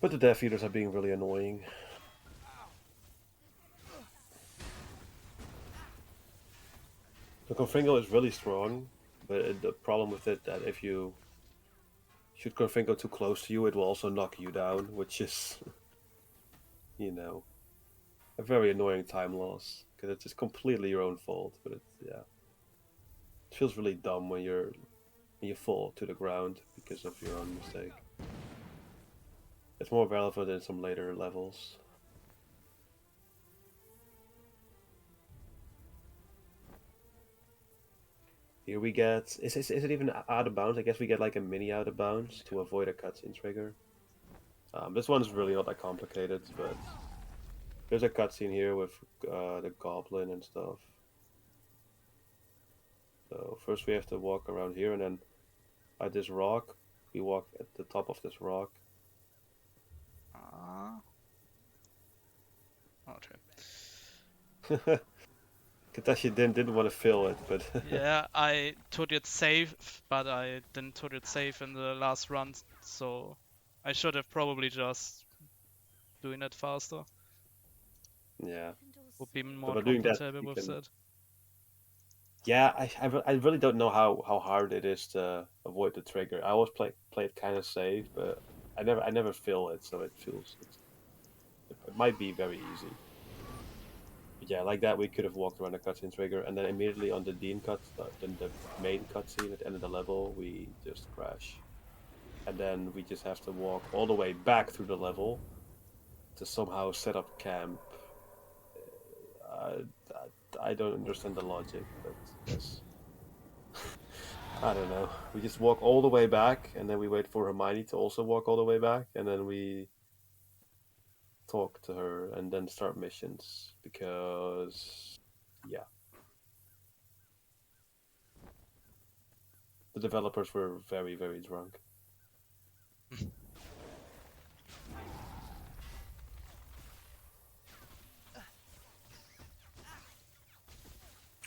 But the Death Eaters are being really annoying. The Confringo is really strong, but the problem with it that if you shoot Confringo too close to you, it will also knock you down, which is, you know, a very annoying time loss because it's just completely your own fault. But it's yeah, it feels really dumb when you fall to the ground because of your own mistake. It's more relevant in some later levels. Here we get is it even out of bounds? I guess we get like a mini out of bounds to avoid a cutscene trigger. This one's really not that complicated, but there's a cutscene here with the goblin and stuff. So first we have to walk around here, and then by this rock, we walk at the top of this rock. Ah. Okay. Katashi didn't want to fill it, but Yeah, I took it safe, but I didn't took it safe in the last run, so I should have probably just doing it faster. yeah. Would be So more by doing that, comfortable you with can. that. Yeah, I really don't know how hard it is to avoid the trigger. I always play it kind of safe, but I never fill it, so it might be very easy. But yeah, like that we could have walked around the cutscene trigger, and then immediately on the the main cutscene at the end of the level, we just crash, and then we just have to walk all the way back through the level to somehow set up camp. Uh, I don't understand the logic, but yes. I don't know. We just walk all the way back, and then we wait for Hermione to also walk all the way back, and then we talk to her, and then start missions. Because, yeah, the developers were very, very drunk.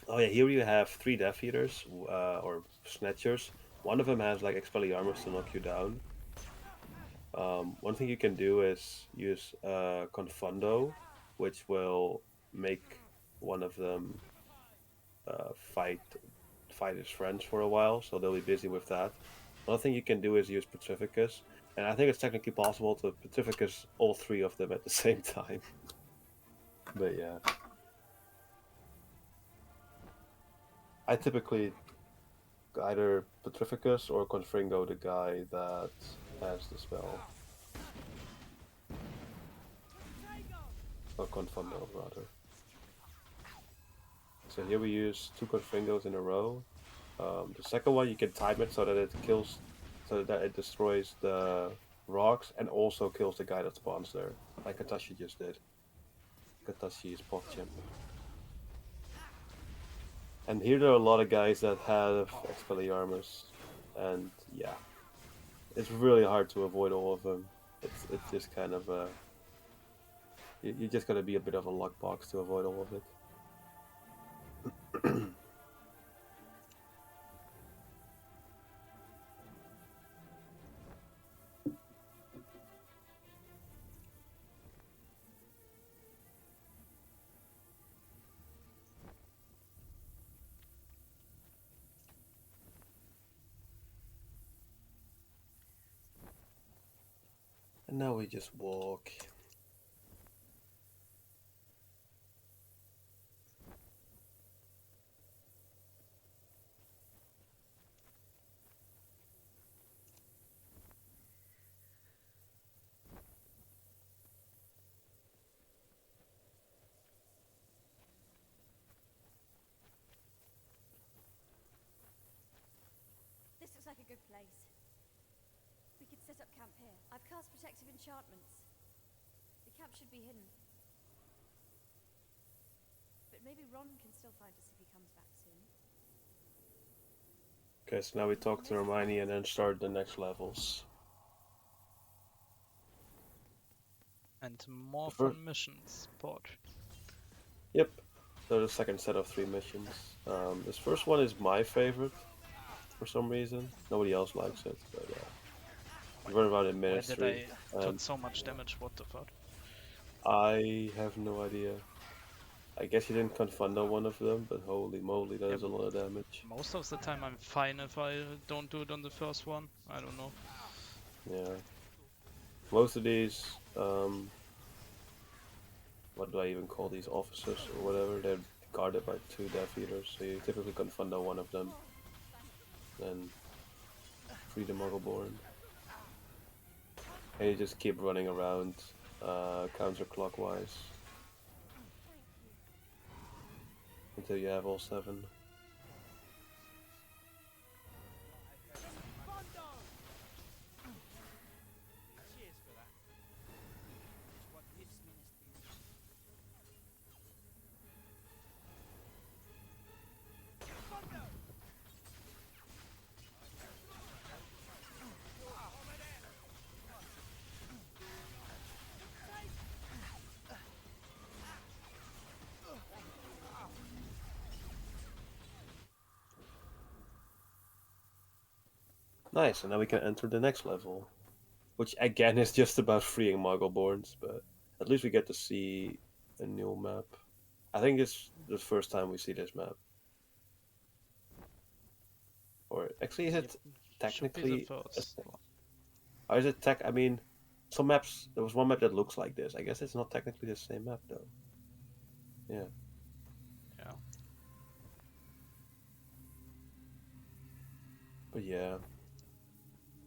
Oh yeah, here you have three Death Eaters, or Snatchers. One of them has like Expelliarmus to knock you down. One thing you can do is use Confundo, which will make one of them uh, fight fight his friends for a while, so they'll be busy with that. Another thing you can do is use Petrificus, and I think it's technically possible to Petrificus all three of them at the same time. But yeah, I typically either Petrificus or Confringo the guy that has the spell. Or Confundo, rather. So here we use two Confringos in a row. The second one you can time it so that it kills, so that it destroys the rocks and also kills the guy that spawns there, like Katashi just did. Katashi is PogChamp. And here there are a lot of guys that have Expelliarmus, and yeah, it's really hard to avoid all of them. It's just kind of you just gotta be a bit of a luck box to avoid all of it. And now we just walk. This looks like a good place. We could set up camp here. I've cast protective enchantments. The camp should be hidden. But maybe Ron can still find us if he comes back soon. Okay, so now we talk to Hermione and then start the next levels. And more Fir- fun missions, Port. Yep. So the second set of 3 missions. This first one is my favorite for some reason. Nobody else likes it, but you learn about the Why did ministry. I took And so much damage? What the fuck? I have no idea. I guess you didn't Confundo one of them, but holy moly, that is a lot of damage. Most of the time I'm fine if I don't do it on the first one. I don't know. Yeah. Most of these, what do I even call these, officers or whatever, they're guarded by 2 Death Eaters, so you typically Confundo one of them. And free the Muggleborn. And you just keep running around counterclockwise until you have all 7. Cheers for that. It's what this ministry is. Nice, and now we can enter the next level, which again is just about freeing Muggleborns, but at least we get to see a new map. I think it's the first time we see this map. Or actually, is it Should be the technically? first. Or is it tech? I mean, some maps. There was one map that looks like this. I guess it's not technically the same map though. Yeah. Yeah. But yeah.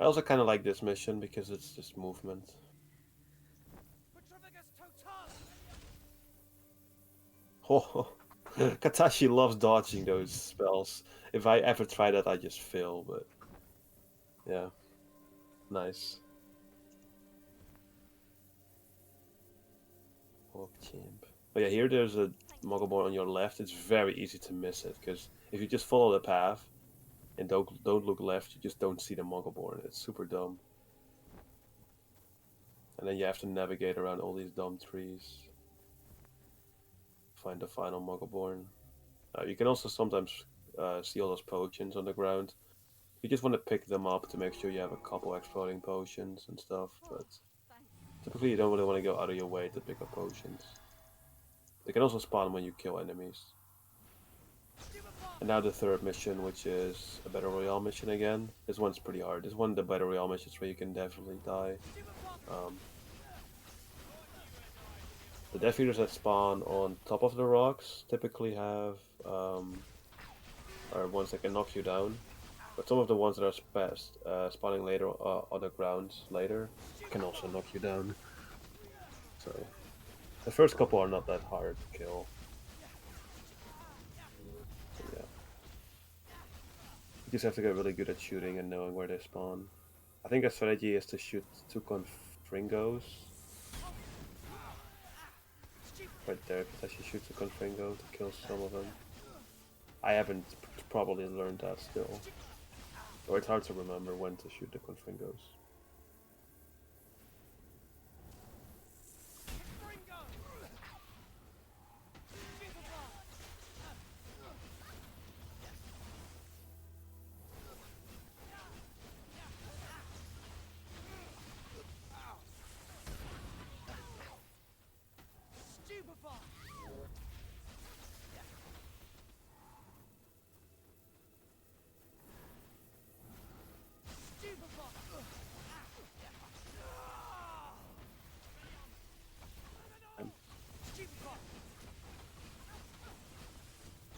I also kind of like this mission because it's just movement. Oh, Katashi loves dodging those spells. If I ever try that, I just fail, but yeah. Nice. Oh, champ. But yeah, here there's a Muggleborn on your left. It's very easy to miss it, because if you just follow the path and don't look left, you just don't see the Muggleborn. It's super dumb. And then you have to navigate around all these dumb trees. Find the final Muggleborn. You can also sometimes see all those potions on the ground. You just want to pick them up to make sure you have a couple exploding potions and stuff, but typically you don't really want to go out of your way to pick up potions. They can also spawn when you kill enemies. And now the third mission, which is a Battle Royale mission again. This one's pretty hard. This one of the Battle Royale missions where you can definitely die. The Death Eaters that spawn on top of the rocks typically have are ones that can knock you down. But some of the ones that are spawning later on the ground later can also knock you down. So the first couple are not that hard to kill. So, yeah. You just have to get really good at shooting and knowing where they spawn. I think a strategy is to shoot 2 Confringos. Right there, because she shoots a Confringo to kill some of them. I haven't probably learned that still. Or it's hard to remember when to shoot the Confringos.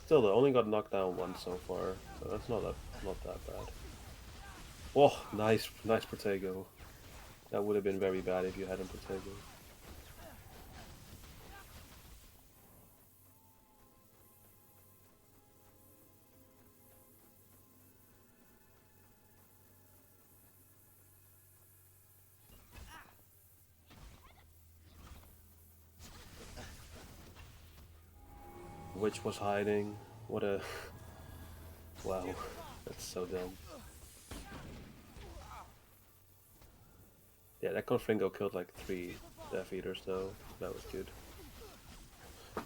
Still, though, only got knocked down once so far, so that's not that bad. Oh, nice Protego. That would have been very bad if you hadn't Protego. Witch was hiding. What a... Wow, that's so dumb. Yeah, that Confringo killed like 3 Death Eaters though. That was good.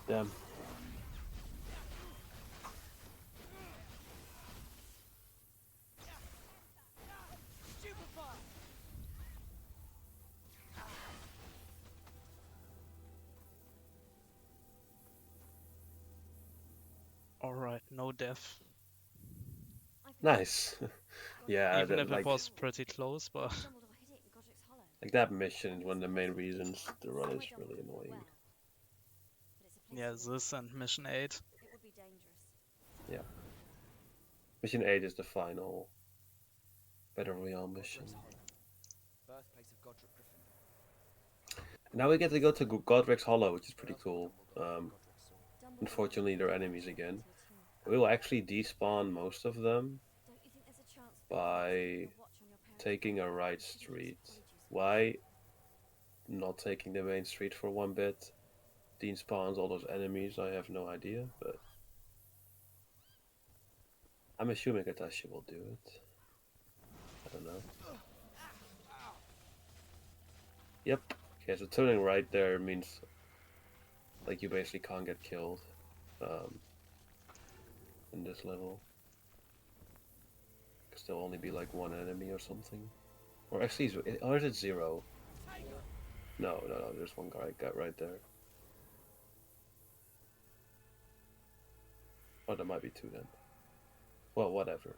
Damn. Alright, no death. I've been Nice. Yeah, Even if it like was pretty close, but stumbled or hid it in Godric's Hollow. that mission is one of the main reasons the run Somewhere is John really would know annoying. well. But it's a place yeah, he wouldn't this and Mission 8. It would be dangerous. Yeah. Mission 8 is the final Battle Royale mission. Birthplace of Godric Gryffindor. Now we get to go to Godric's Hollow, which is pretty cool. Godric's sword. Dumbledore Unfortunately, they're turned enemies his again. into a tomb. We will actually despawn most of them Don't you think there's a chance by a watch on your parents' taking a grave right and hidden street. Polyjuice Why not taking the main street for one bit? Dean spawns all those enemies, I have no idea, but I'm assuming Katashi will do it. I don't know. Yep. Okay, so turning right there means like you basically can't get killed in this level. Because there'll only be like 1 enemy or something. Or actually, or is it 0? No, there's one guy right there. Oh, there might be 2 then. Well, whatever.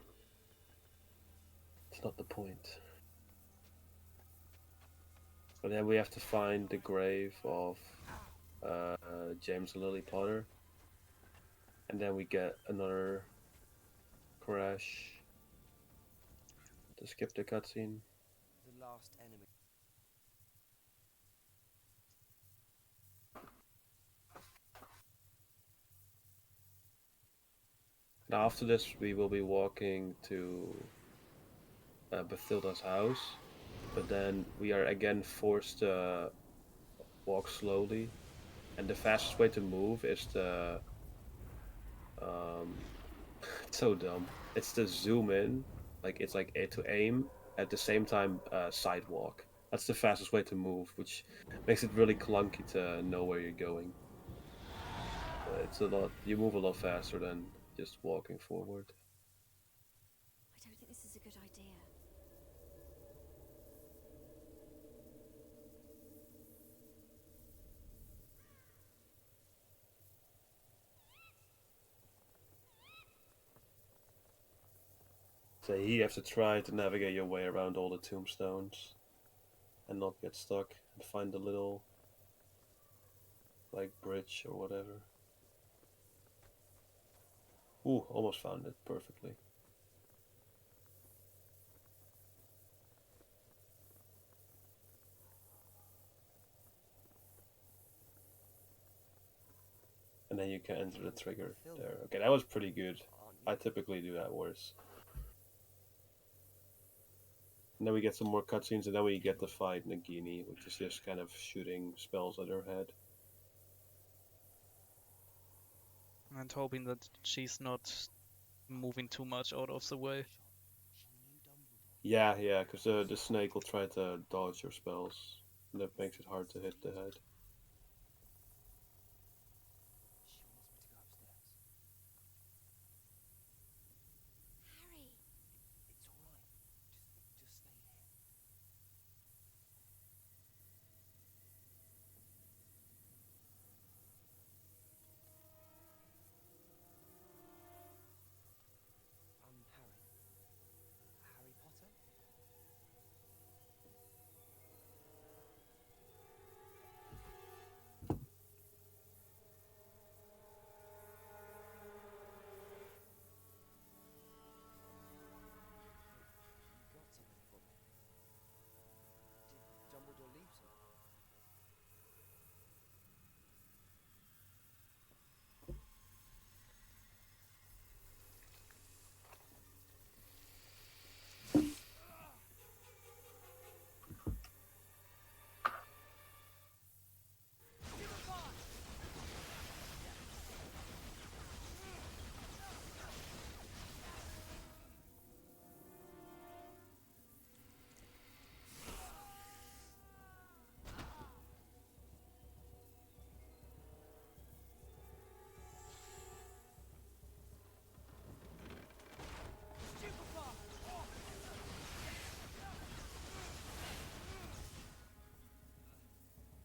It's not the point. But then we have to find the grave of James and Lily Potter. And then we get another crash to skip the cutscene. The last enemy. Now after this we will be walking to Bathilda's house. But then we are again forced to walk slowly. And the fastest way to move is the... it's so dumb. It's to zoom in, like it's like to aim, at the same time sidewalk. That's the fastest way to move, which makes it really clunky to know where you're going. It's a lot. You move a lot faster than just walking forward. I don't think this is a good idea. So here you have to try to navigate your way around all the tombstones and not get stuck and find the little like bridge or whatever. Ooh, almost found it perfectly. And then you can enter the trigger there. Okay, that was pretty good. I typically do that worse. And then we get some more cutscenes, and then we get to fight Nagini, which is just kind of shooting spells at her head. And hoping that she's not moving too much out of the way. Yeah, because the snake will try to dodge your spells, and that makes it hard to hit the head. Harry! It's alright. Just stay here. Harry. Harry Potter?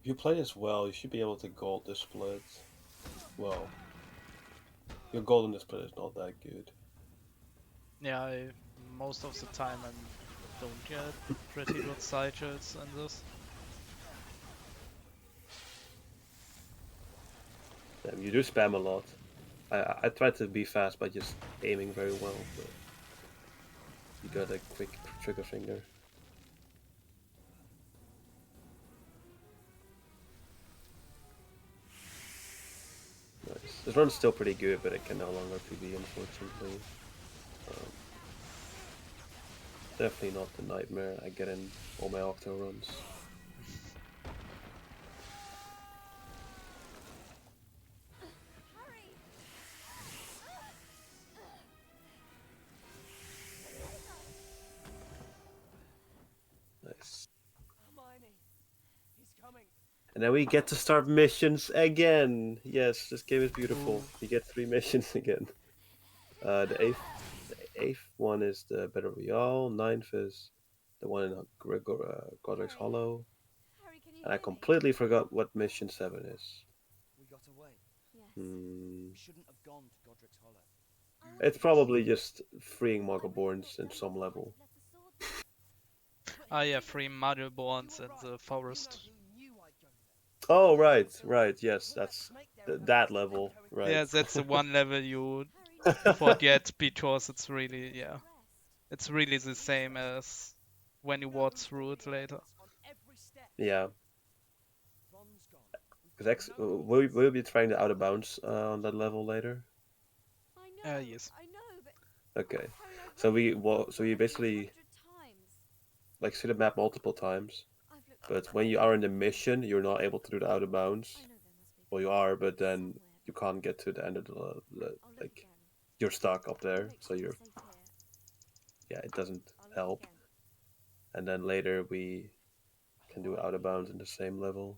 If you play this well, you should be able to gold this split. Well, your gold in this split is not that good. Yeah, most of the time I don't get pretty good cycles in this. Damn, you do spam a lot. I try to be fast by just aiming very well, but you got a quick trigger finger. Nice. This run's still pretty good, but it can no longer PB, unfortunately. Um, definitely not the nightmare I get in all my Octo runs. Hurry! Nice. Hermione, he's coming. And then we get to start missions again. Yes, this game is beautiful. You get 3 missions again. The eighth one is the Battle Royale. 9th is the one in Godric's Hollow. Harry, can you And I hear me? completely forgot what mission 7 is. We got away. Yes. Hmm. We shouldn't have gone to Godric's Hollow. It's probably just freeing Muggleborns in some level. Let the sword down. Ah yeah, 3 Muggleborns in the forest. You know who knew I'd go there. Oh, right, yes, that's that level, right. Yeah, that's the one level you Harry, no. forget because it's really, yeah, Rest. it's really the same as when you walk through it later. On every step. Yeah, Ron's gone. because we'll be trying the out of bounds on that level later. I know. Yes. I know, but Okay, Harry, I've so looked you basically 100 times. like see the map multiple times, I've looked but when you are in the mission, you're not able to do the out of bounds. I know there must be. Well, you are, but then somewhere, you but can't get to the end of I'll look like again. you're stuck up there, Make so sure you're safe here. yeah, it doesn't I'll look help. again. And then later we can do out of bounds in the same level.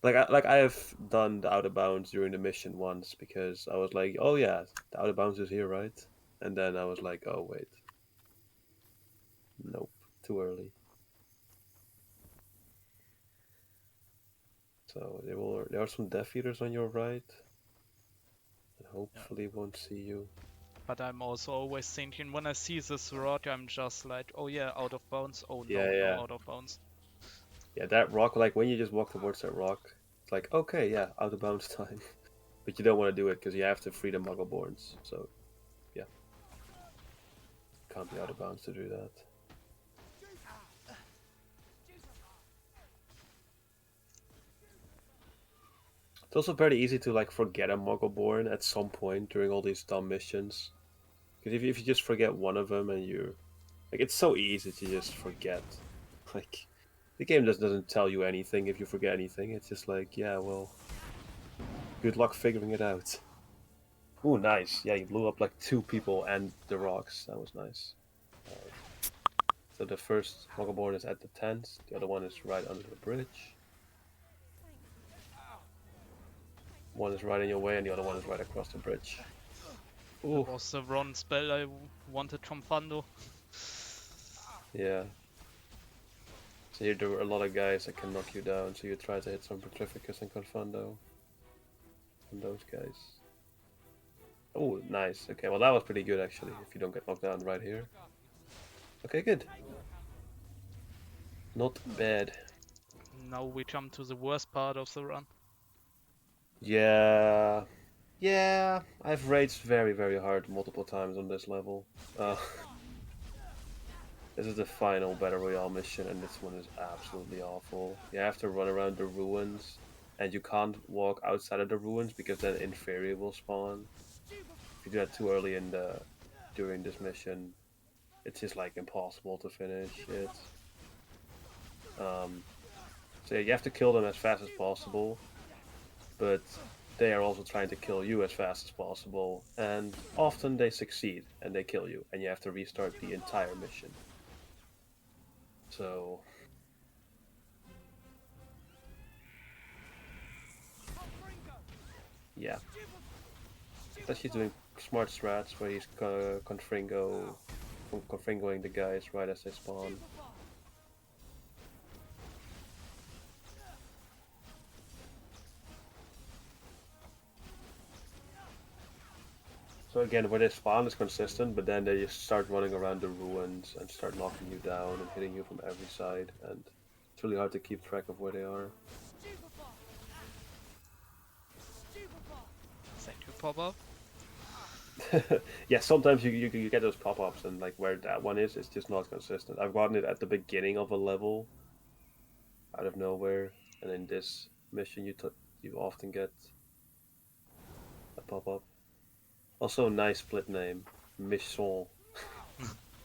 Hermione. Like I have done the out of bounds during the mission once because I was like, oh yeah, the out of bounds is here, right? And then I was like, oh wait, nope, too early. So there are some Death Eaters on your right, and hopefully won't see you. But I'm also always thinking when I see this rod, I'm just like, oh yeah, out of bounds. Oh no, Yeah, yeah. no out of bounds. Yeah, that rock, like when you just walk towards that rock, it's like, okay, yeah, out of bounds time. But you don't want to do it because you have to free the Muggleborns. So, yeah. Can't be out of bounds to do that. It's also very easy to like forget a Muggleborn at some point during all these dumb missions. Because if you just forget one of them and you... Like, it's so easy to just forget. Like, the game just doesn't tell you anything if you forget anything. It's just like, yeah, well... Good luck figuring it out. Ooh, nice. Yeah, you blew up like 2 people and the rocks. That was nice. So the first Muggleborn is at the tent. The other one is right under the bridge. One is right in your way and the other one is right across the bridge. Ooh. That was the wrong spell I wanted from Fando. Yeah. So here there were a lot of guys that can knock you down, so you try to hit some Petrificus and Confundo. From those guys. Oh, nice. Okay, well that was pretty good actually, if you don't get knocked down right here. Okay, good. Not bad. Now we jump to the worst part of the run. Yeah. Yeah, I've raged very, very hard multiple times on this level. This is the final Battle Royale mission, and this one is absolutely awful. You have to run around the ruins, and you can't walk outside of the ruins because then Inferi will spawn. If you do that too early during this mission, it's just like impossible to finish it. So yeah, you have to kill them as fast as possible, but they are also trying to kill you as fast as possible, and often they succeed and they kill you, and you have to restart the entire mission. So yeah, that he's doing smart strats where he's confringoing the guys right as they spawn. So again, where they spawn is consistent, but then they just start running around the ruins and start knocking you down and hitting you from every side, and it's really hard to keep track of where they are. Stupefy! Stupefy! Thank you, pop-up. Yeah, sometimes you get those pop-ups, and like where that one is, it's just not consistent. I've gotten it at the beginning of a level, out of nowhere, and in this mission you often get a pop-up. Also, a nice split name, Mission.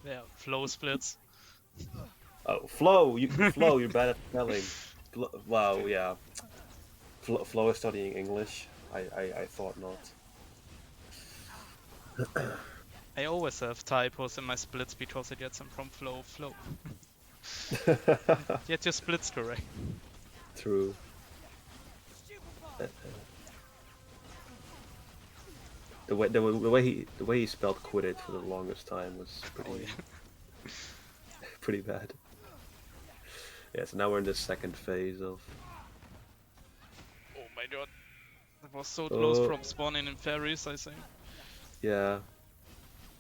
Yeah, flow splits. Oh, Flo, you're bad at spelling. Wow, yeah. Flo is studying English. I thought not. I always have typos in my splits because I get them from flow. Get your splits correct. True. The way he spelled quit it for the longest time was pretty Oh yeah. pretty bad. Yeah, so now we're in the second phase of. Oh my god. That was so close Oh from spawning in fairies, I think. yeah,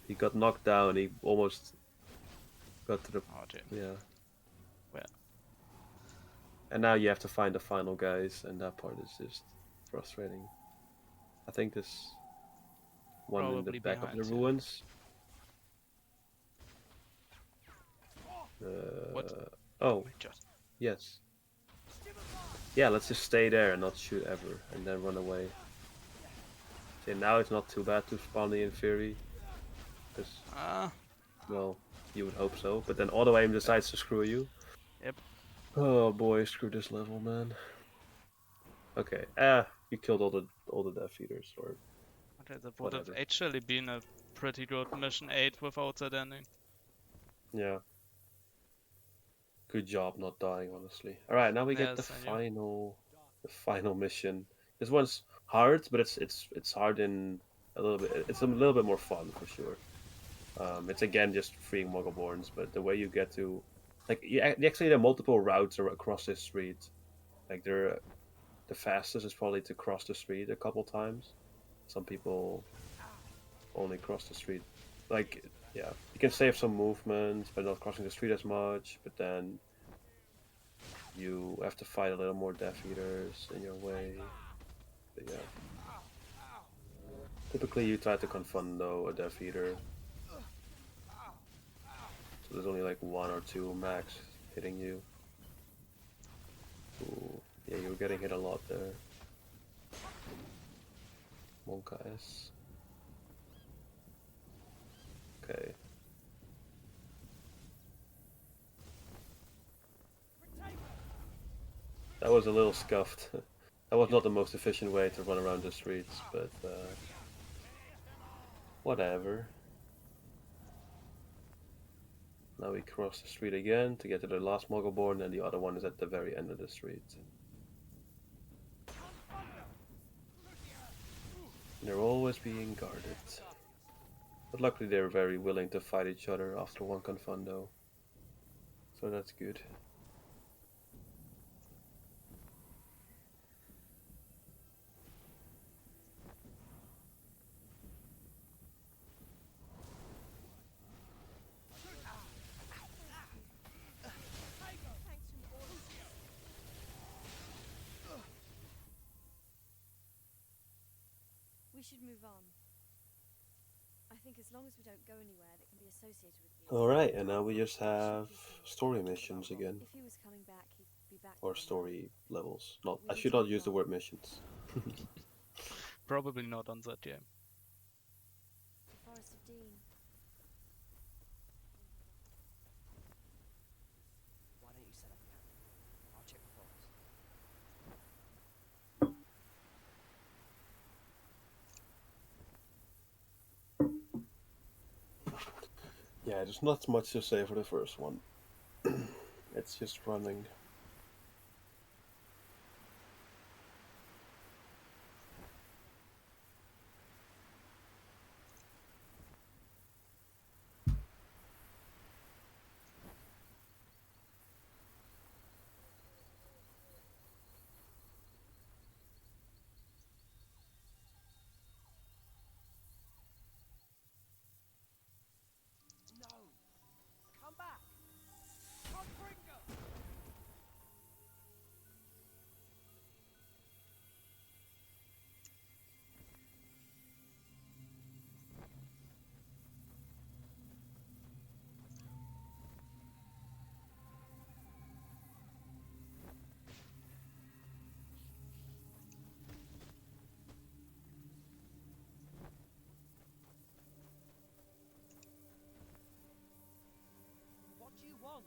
he got knocked down. He almost got to the Oh dear. yeah. Well, And now you have to find the final guys, and that part is just frustrating. I think this one in the probably back of behind the you. ruins. What? Oh, My god. yes. Yeah, let's just stay there and not shoot ever, and then run away. See, now it's not too bad to spawn the Inferi, because, Ah, well, you would hope so, but then Auto Aim decides to screw you. yep. Oh boy, screw this level, man. Okay, you killed all the Death Eaters, or Okay, that would have whatever. actually been a pretty good mission 8 without that ending. Yeah. Good job not dying, honestly. Alright, now we get Yes, I knew. the final mission. This one's hard, but it's hard in a little bit. It's a little bit more fun for sure. It's again just freeing Muggleborns, but the way you get to, like, actually there are multiple routes across this street. Like, the fastest is probably to cross the street a couple times. Some people only cross the street. Like, yeah, you can save some movement by not crossing the street as much, but then you have to fight a little more Death Eaters in your way. But yeah. Typically you try to confundo a Death Eater. So there's only like one or two max hitting you. Ooh, yeah, you were getting hit a lot there. Monka S. Okay. That was a little scuffed. That was not the most efficient way to run around the streets, but whatever. Now we cross the street again to get to the last Muggleborn, and the other one is at the very end of the street. They're always being guarded. But luckily they're very willing to fight each other after one Confundo. So that's good. We should move on. I think as long as we don't go anywhere that can be associated with the Alright, and now we just have story missions again. If he was coming back, he'd be back. Or story levels. Not, I should not use the word missions. Probably not on that game. The Forest of Dean. Why don't you set up camp? I'll check the forest. Yeah, there's not much to say for the first one. It's just running. want?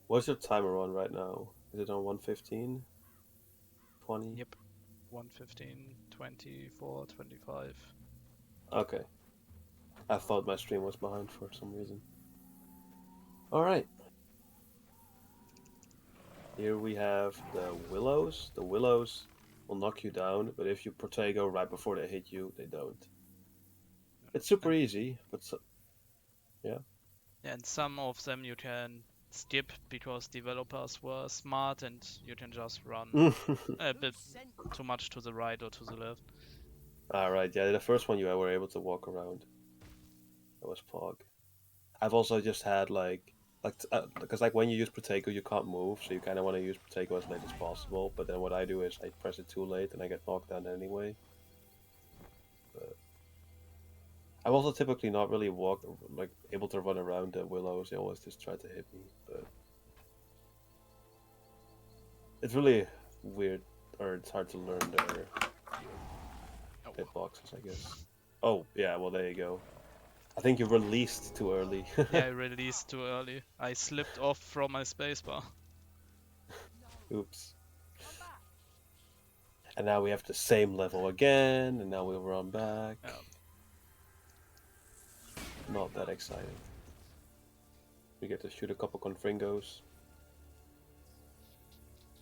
What's your timer on right now? Is it on 1:15? 20? Yep. 1:15, 24, 25. Okay. I thought my stream was behind for some reason. Alright. Here we have the willows. The willows will knock you down, but if you Protego right before they hit you, they don't. It's super easy, but yeah. And some of them you can skip because developers were smart and you can just run a bit too much to the right or to the left. Alright, yeah, the first one you were able to walk around. That was Pog. I've also just had because like when you use Protego you can't move, so you kind of want to use Protego as late as possible, but then what I do is I press it too late and I get knocked down anyway. But I'm also typically not really able to run around the willows. They always just try to hit me, but it's really weird, or it's hard to learn their hitboxes, I guess. Oh yeah, well there you go. I think you released too early. Yeah, I released too early. I slipped off from my spacebar. Oops. And now we have the same level again, and now we'll run back. Not that exciting. We get to shoot a couple confringos.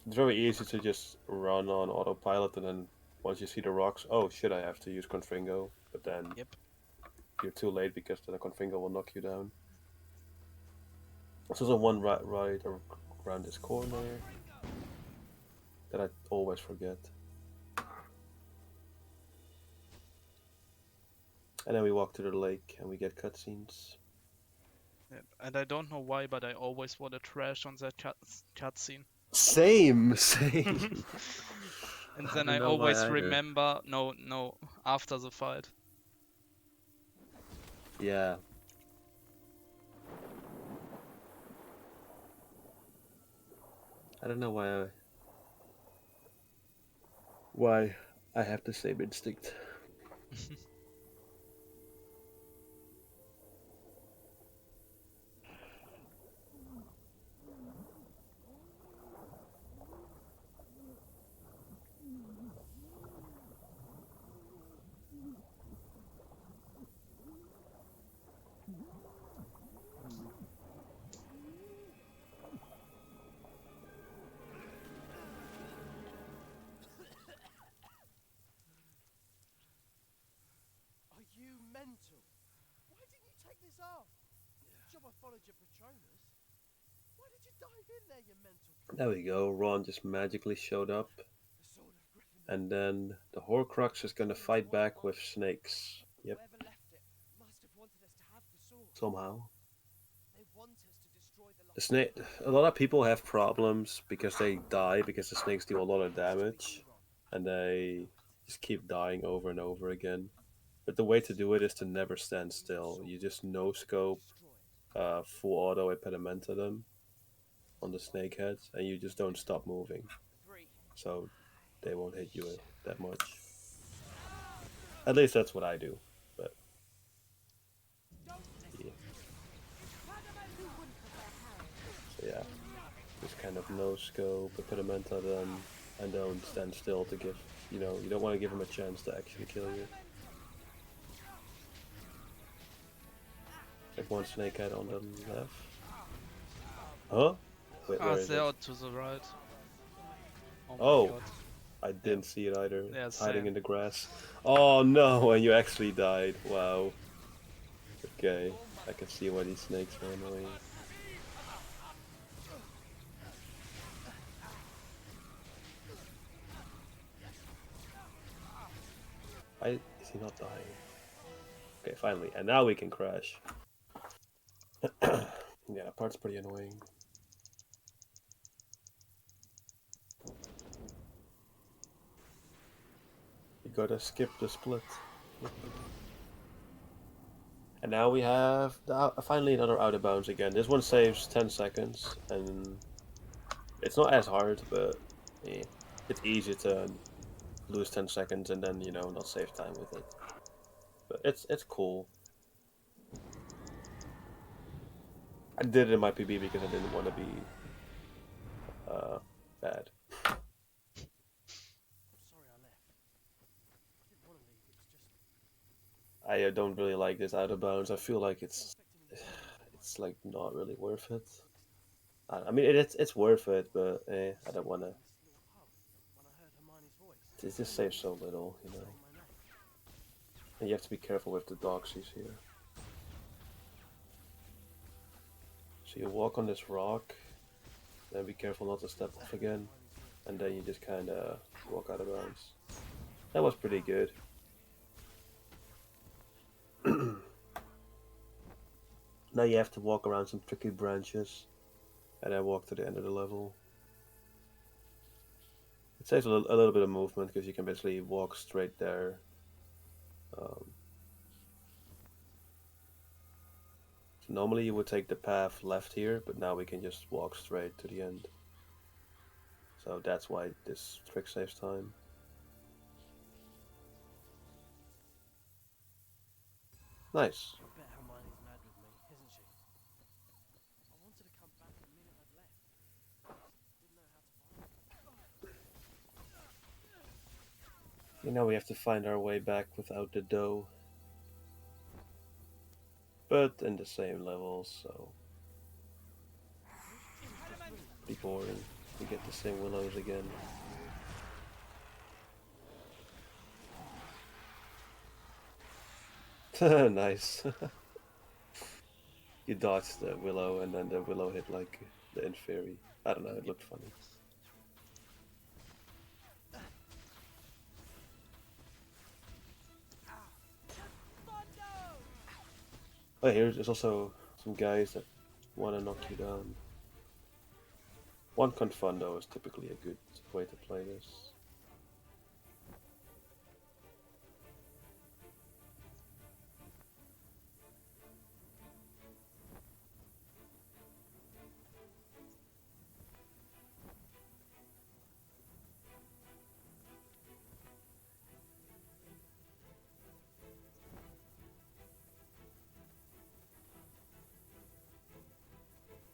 It's very easy to just run on autopilot, and then once you see the rocks, oh shit, I have to use confringo. But then you're too late because then the confringo will knock you down. There's also one right around this corner that I always forget. And then we walk to the lake and we get cutscenes. Yeah, and I don't know why, but I always want to trash on that cutscene. Same. And then I always remember, no, after the fight. Yeah. I don't know why I have the same instinct. Are you mental? Why didn't you take this off? Job I followed your Patronus. Why did you dive in there, you mental? There we go. Ron just magically showed up. And then the Horcrux is gonna fight back with snakes. Yep. Somehow. The snake. A lot of people have problems because they die because the snakes do a lot of damage, and they just keep dying over and over again. But the way to do it is to never stand still. You just no scope, full auto impedimenta them on the snake heads, and you just don't stop moving. So they won't hit you that much. At least that's what I do. But yeah. So yeah, just kind of no scope, impedimenta them, and don't stand still to give. You don't want to give them a chance to actually kill you. Like one snake head on the left. Huh? Wait, where is they it? are to the right. Oh, I didn't see it either. Yeah, Hiding same. in the grass. Oh no, and you actually died. Wow. Okay, I can see why these snakes are annoying. Why is he not dying? Okay, finally. And now we can crash. Yeah, that part's pretty annoying. You gotta skip the split. And now we have finally another out of bounds again. This one saves 10 seconds, and it's not as hard, but yeah, it's easy to lose 10 seconds and then, you know, not save time with it. But it's cool. I did it in my PB because I didn't want to be bad. I'm sorry I left. I didn't want to leave. It was just I don't really like this out of bounds. I feel like it's expecting like not really worth it. I mean, it's worth it, but I don't want to. this little pub when I heard Hermione's voice. It just saves so little, you know. Saying my name. And you have to be careful with the dogs she's here. So you walk on this rock, then be careful not to step off again, and then you just kind of walk out of bounds. That was pretty good. Now you have to walk around some tricky branches, and then walk to the end of the level. It saves a little bit of movement because you can basically walk straight there. Um, so normally you would take the path left here, but now we can just walk straight to the end. So that's why this trick saves time. Nice. I bet Hermione's mad with me, isn't she? I wanted to come back the minute I'd left. Didn't know how to find it. You know, we have to find our way back without the dough. But in the same levels, so pretty boring. We get the same willows again. Nice. You dodged the willow and then the willow hit like the inferi. I don't know, it looked funny. Oh, there's also some guys that want to knock you down. One confundo is typically a good way to play this.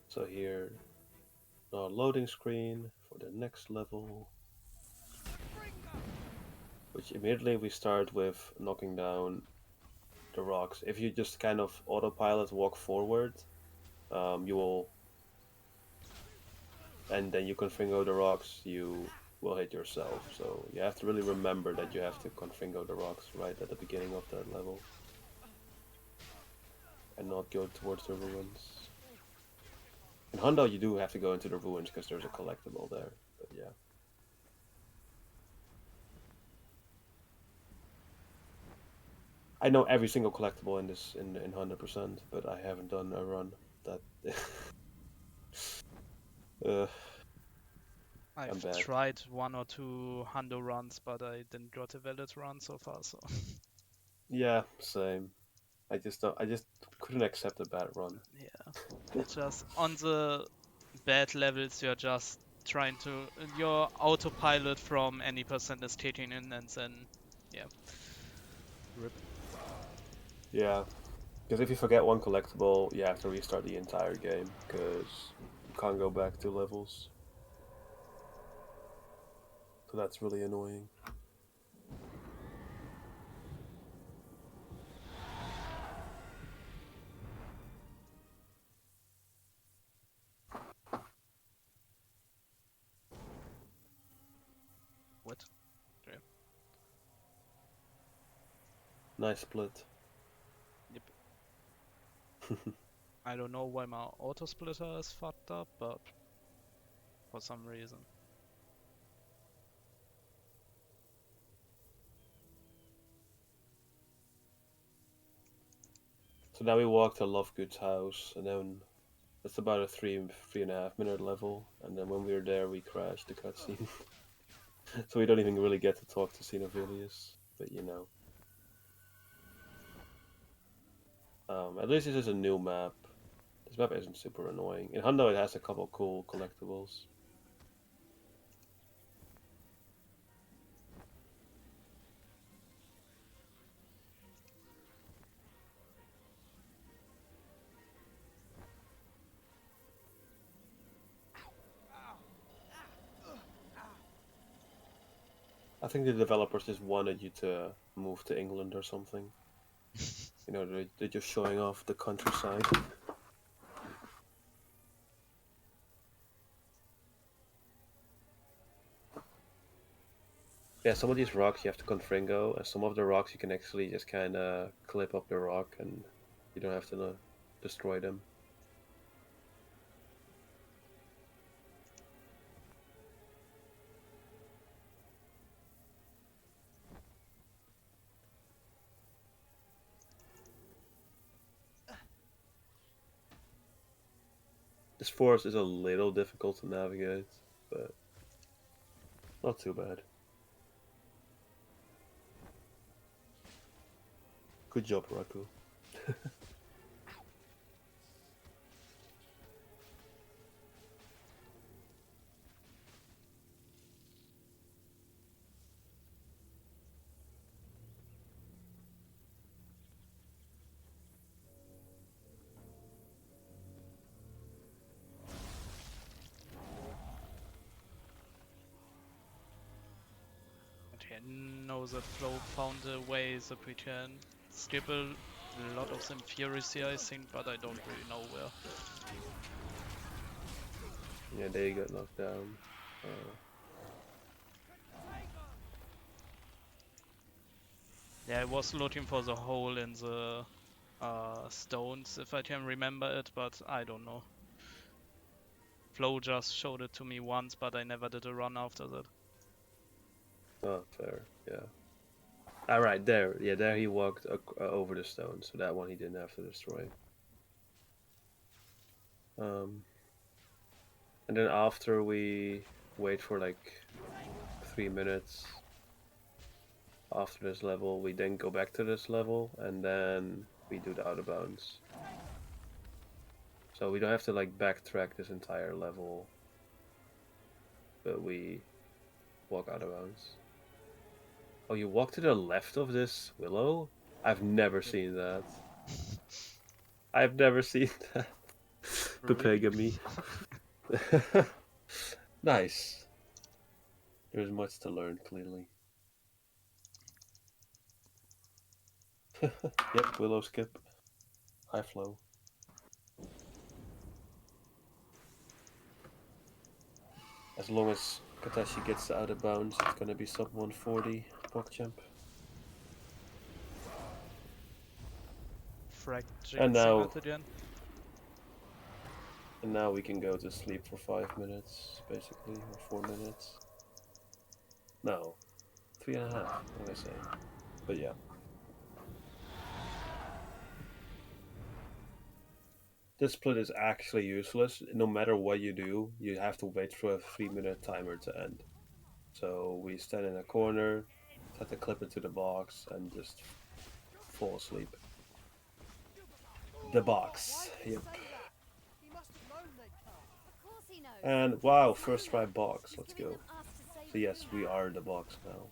So here, now loading screen for the next level. Which immediately we start with knocking down the rocks. If you just kind of autopilot walk forward, you will, and then you confringo the rocks, you will hit yourself. So you have to really remember that you have to confringo the rocks right at the beginning of that level. And not go towards the ruins. In Hondo you do have to go into the ruins because there's a collectible there, but yeah. I know every single collectible in this in 100%, but I haven't done a run that. I'm I've bad. tried 1 or 2 Hundo runs, but I didn't got a valid run so far, so Yeah, same. I just couldn't accept a bad run. yeah. It's just on the bad levels you're just trying to your autopilot from any percent is kicking in and then yeah. Rip. Yeah, because if you forget one collectible, you have to restart the entire game because you can't go back 2 levels. So that's really annoying. What? Yeah. Nice split. Yep. I don't know why my auto splitter is fucked up, but for some reason. So now we walk to Lovegood's house, and then it's about a 3.5 minute level, and then when we're there, we crash the cutscene. So we don't even really get to talk to Xenophilius, but you know. At least this is a new map. This map isn't super annoying. In Hundo, it has a couple cool collectibles. I think the developers just wanted you to move to England or something. You know, they're just showing off the countryside. Yeah, some of these rocks you have to confringo, and some of the rocks you can actually just kind of clip up the rock and you don't have to destroy them. This forest is a little difficult to navigate, but not too bad. Good job, Raku. Okay, no, the flow found a way that we can skip a lot of them Furies here, I think, but I don't really know where. Yeah, they got knocked down. Yeah, I was looking for the hole in the stones, if I can remember it, but I don't know. Flo just showed it to me once, but I never did a run after that. Oh, fair, yeah. Alright, there. Yeah, there he walked over the stone, so that one he didn't have to destroy. And then after we wait for like 3 minutes after this level, we then go back to this level, and then we do the out of bounds. So we don't have to like backtrack this entire level, but we walk out of bounds. Oh, you walk to the left of this willow? I've never seen that. I've never seen that. Really? Pepegamy. Nice. There's much to learn, clearly. Yep, willow skip. High flow. As long as Katashi gets out of bounds, it's gonna be sub 140 PogChamp. Frag And now, again. we can go to sleep for 5 minutes, basically, or 4 minutes. No, 3.5, what did I say? But yeah. This split is actually useless. No matter what you do, you have to wait for a 3-minute timer to end. So we stand in a corner, set the clip into the box, and just fall asleep. The box, yep. He must have known they'd come. Of course he knows. And wow, first try box, He's let's giving go. them us to save So yes, you. we are the box now.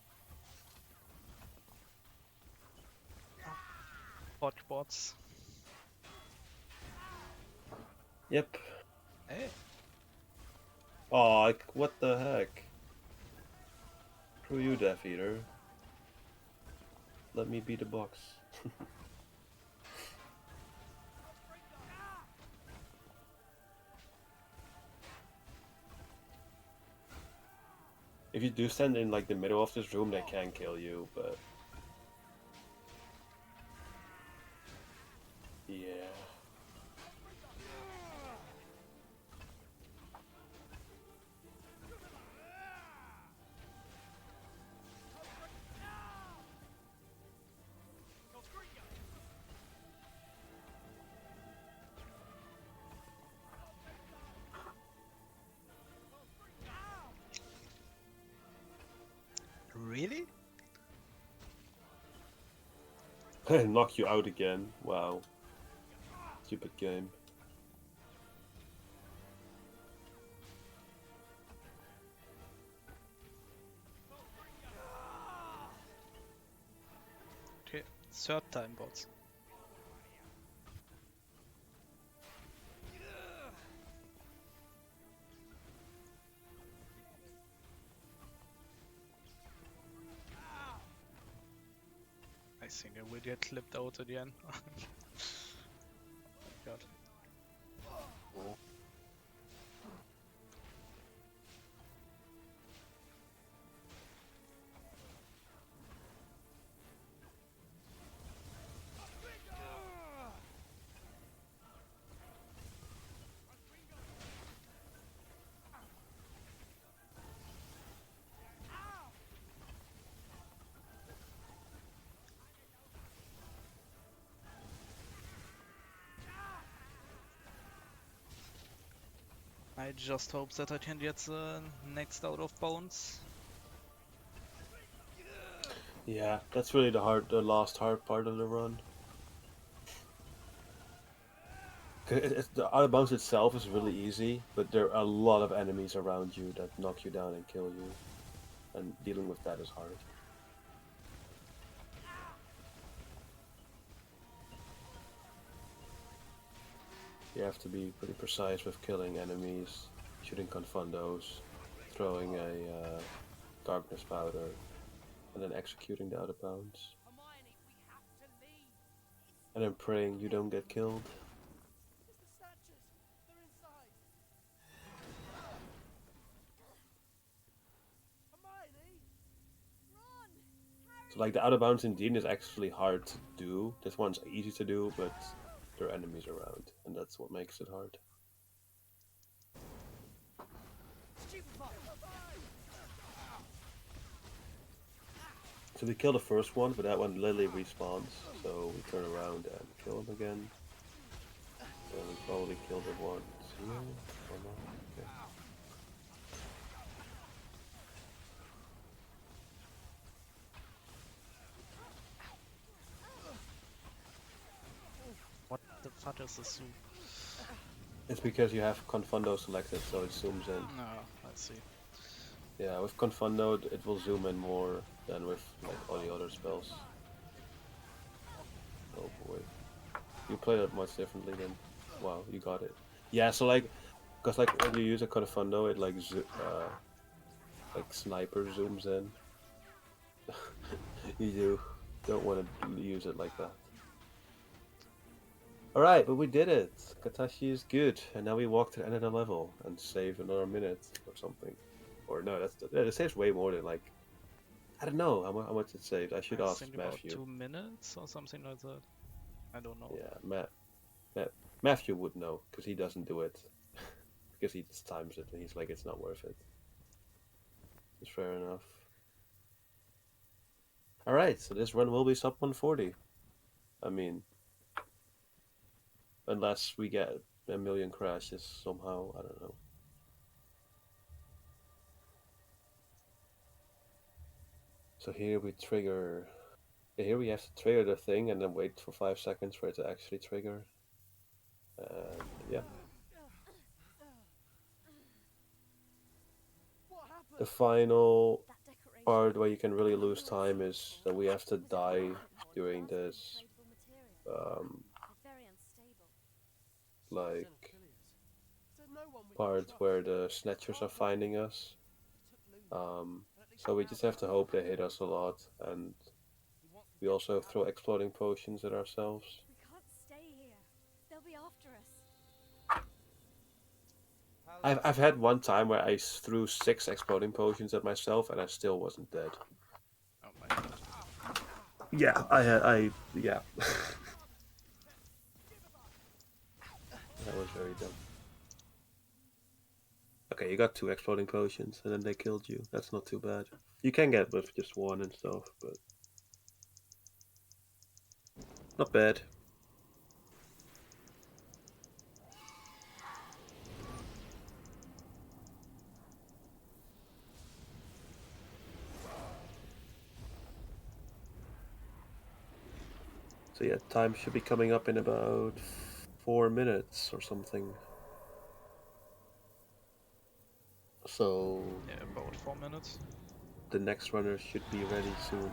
Hotbots. Yep. Hey. Oh, what the heck? Screw you, Death Eater. Let me be the box. If you do stand in like the middle of this room, they can kill you, but yeah. Really? Knock you out again. Wow. Stupid game. Okay, third time bots. think I will get clipped out again. Oh my god. I just hope that I can get the next out of bounds. Yeah, that's really the last hard part of the run. The out of bounds itself is really easy, but there are a lot of enemies around you that knock you down and kill you, and dealing with that is hard. You have to be pretty precise with killing enemies, shooting confundos, throwing a darkness powder, and then executing the out of bounds. Hermione, we have to leave. And then praying you don't get killed. It's the Snatchers. They're inside. Hermione. Ron! Harry! So like the out of bounds in Dean is actually hard to do. This one's easy to do, but there are enemies around, and that's what makes it hard. So we kill the first one, but that one literally respawns. So we turn around and kill him again. And we probably killed the one here or not? Okay. What the fuck is this zoom? It's because you have Confundo selected, so it zooms in. No, I see. Yeah, with Confundo it will zoom in more than with like all the other spells. Oh boy. You play that much differently then. Wow, you got it. Yeah, so like, because like when you use a Confundo, it like sniper zooms in. You don't want to use it like that. Alright, but we did it! Katashi is good, and now we walk to the end of the level and save another minute or something. Or no, it saves way more than like, I don't know how much it saved. I should I ask think about Matthew. 2 minutes or something like that. I don't know. Yeah, Matthew would know, because he doesn't do it. Because he just times it, and he's like, it's not worth it. It's fair enough. Alright, so this run will be sub 140. I mean, unless we get a million crashes somehow, I don't know. So here we trigger... Here we have to trigger the thing and then wait for 5 seconds for it to actually trigger. And yeah. What happened? The final That decoration. part where you can really lose time is that we have to die during this They're very unstable. like Said no one we part could where trust. the snatchers are finding us. They took Luna, Um, and at least so we now just we have to know hope they what hit us a lot, and he wants to we get also out. throw exploding potions at ourselves. We can't stay here. They'll be after us. I've had one time where I threw 6 exploding potions at myself and I still wasn't dead. Oh my god. Yeah, yeah. That was very dumb. Okay, you got 2 exploding potions and then they killed you. That's not too bad. You can get with just 1 and stuff, but not bad. So yeah, time should be coming up in about 4 minutes or something. So Yeah, about 4 minutes. the next runner should be ready soon.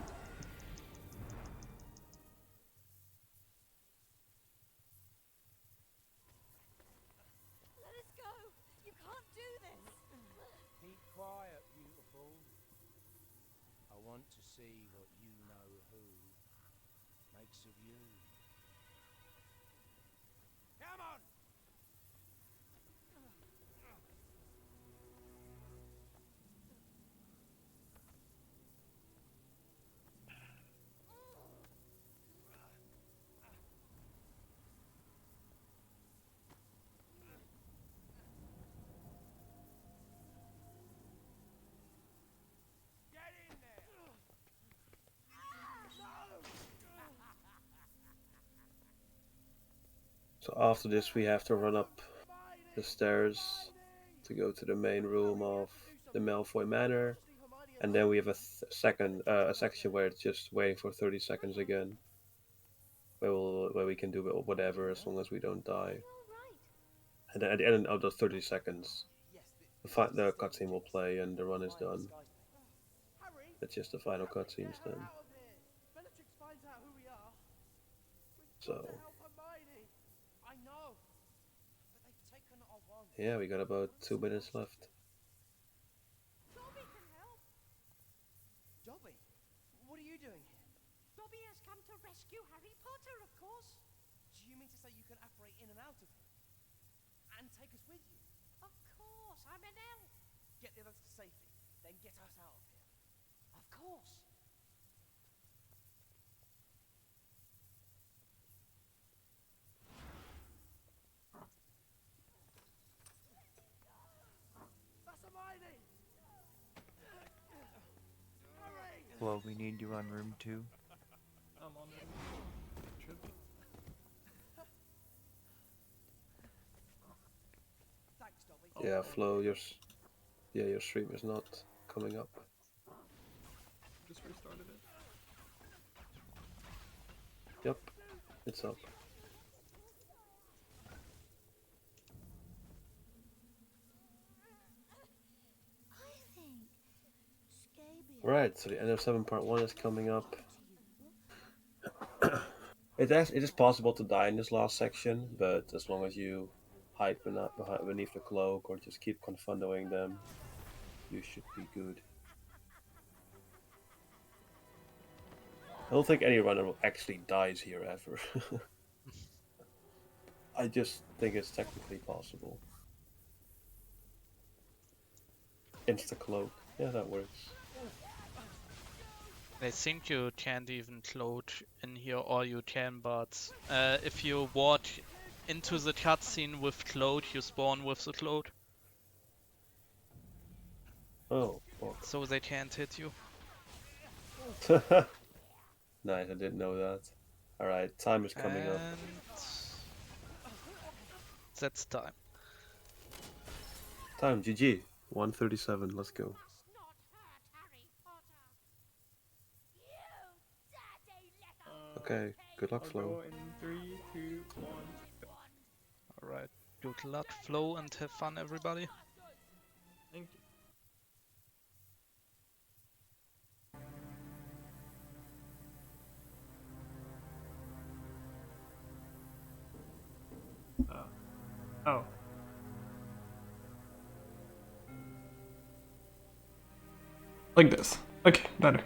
Let us go. You can't do this. Keep quiet, beautiful. I want to see what you know who. likes of you. Come on! Get in there! So after this, we have to run up the stairs to go to the main room of the Malfoy Manor, and then we have a a section where it's just waiting for 30 seconds again, where we can do whatever as long as we don't die. And then at the end of those 30 seconds, the cutscene will play and the run is done. It's just the final cutscenes then. So I know, but they've taken our wand. yeah, we got about 2 minutes left. Dobby can help. Dobby, what are you doing here? Dobby has come to rescue Harry Potter, of course. Do you mean to say you can operate in and out of here? And take us with you? Of course, I'm an elf. Get the others to safety, then get us out of here. Of course. That's Hermione! Harry! Well, we need you on room 2. I'm on it. Should be. Thanks, Dobby. Yeah, Flo, your stream is not coming up. Just restarted it. Yep, it's up. I think Scabious. Right, so the end of 7 part 1 is coming up. It is possible to die in this last section, but as long as you hide beneath the cloak or just keep confundoing them, you should be good. I don't think any runner actually dies here ever. I just think it's technically possible. Insta cloak, yeah, that works. I think you can't even float in here, or you can, but if you walk into the cutscene with cloud, you spawn with the cloud, Oh, fuck. so they can't hit you. Nice, I didn't know that. Alright, time is coming up. And that's time. Time, GG. 1:37, let's go. Must not hurt Harry Potter. You dirty little. Okay, good luck, I'll Flo. go in 3, 2, 1. Alright, good luck, Flo, and have fun, everybody. Thank you. Oh. Like this. Okay, better.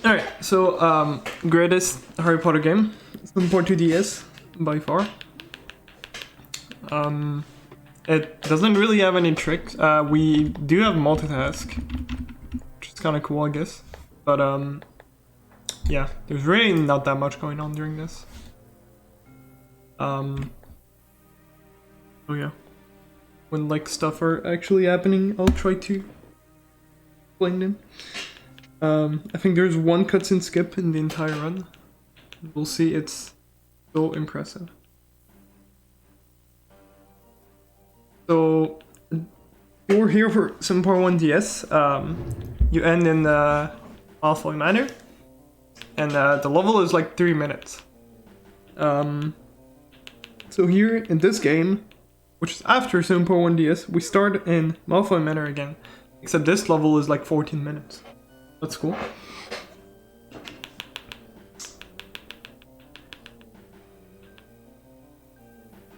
Alright, so greatest Harry Potter game. It's been port to DS by far. It doesn't really have any tricks. We do have multitask, which is kind of cool, I guess. But yeah, there's really not that much going on during this. Oh yeah. When like stuff are actually happening, I'll try to explain them. I think there's one cutscene skip in the entire run. We'll see, it's so impressive. So, you're here for some part 1 DS. You end in Malfoy Manor, and the level is like 3 minutes. So here in this game, which is after Super Part 1 DS, we start in Malfoy Manor again. Except this level is like 14 minutes. That's cool.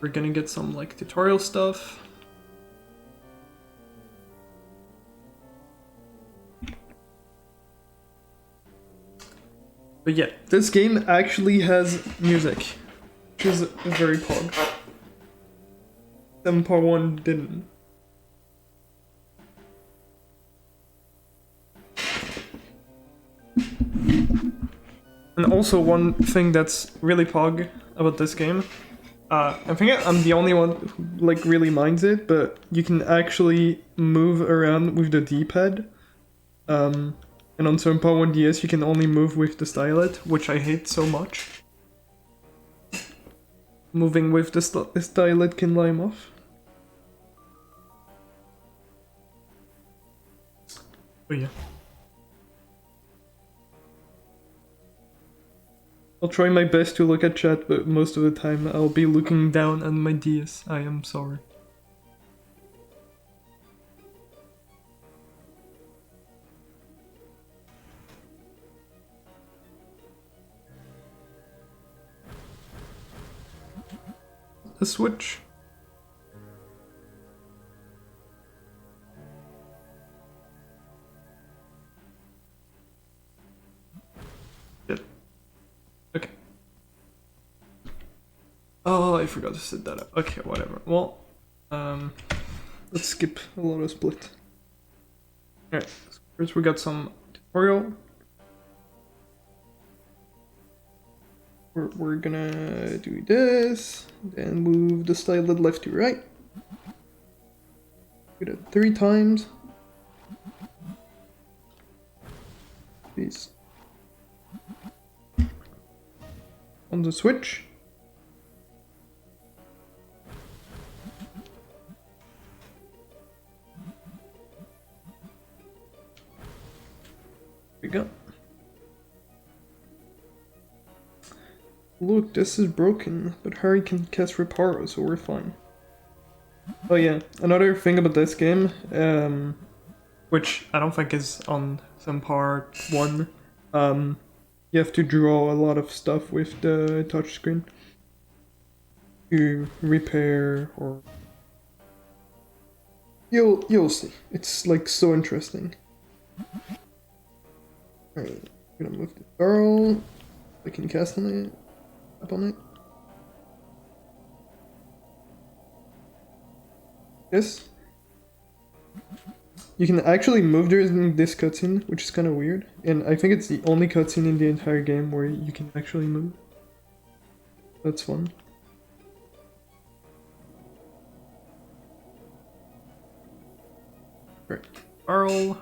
We're gonna get some like tutorial stuff. But yeah, this game actually has music, which is very pog. 7.1 didn't. And also one thing that's really pog about this game, I think I'm the only one who like really minds it, but you can actually move around with the D-pad. And on 7.1 DS you can only move with the stylet, which I hate so much. Moving with the stylet can lime off. But yeah. I'll try my best to look at chat, but most of the time I'll be looking down at my DS. I am sorry. A switch. Yep. Okay. Oh, I forgot to set that up. Okay, whatever. Well, let's skip a lot of split. Alright, so first we got some tutorial. We're gonna do this, then move the stylet left to right. Do that 3 times. Please. On the switch. There we go. Look, this is broken, but Harry can cast Reparo, so we're fine. Oh yeah, another thing about this game, which I don't think is on some part 1, you have to draw a lot of stuff with the touchscreen to repair, or you'll see. It's like so interesting. Alright, I'm gonna move the barrel. I can cast on it. Up on it. Yes. You can actually move during this cutscene, which is kind of weird. And I think it's the only cutscene in the entire game where you can actually move. That's fun. Right. Barrel.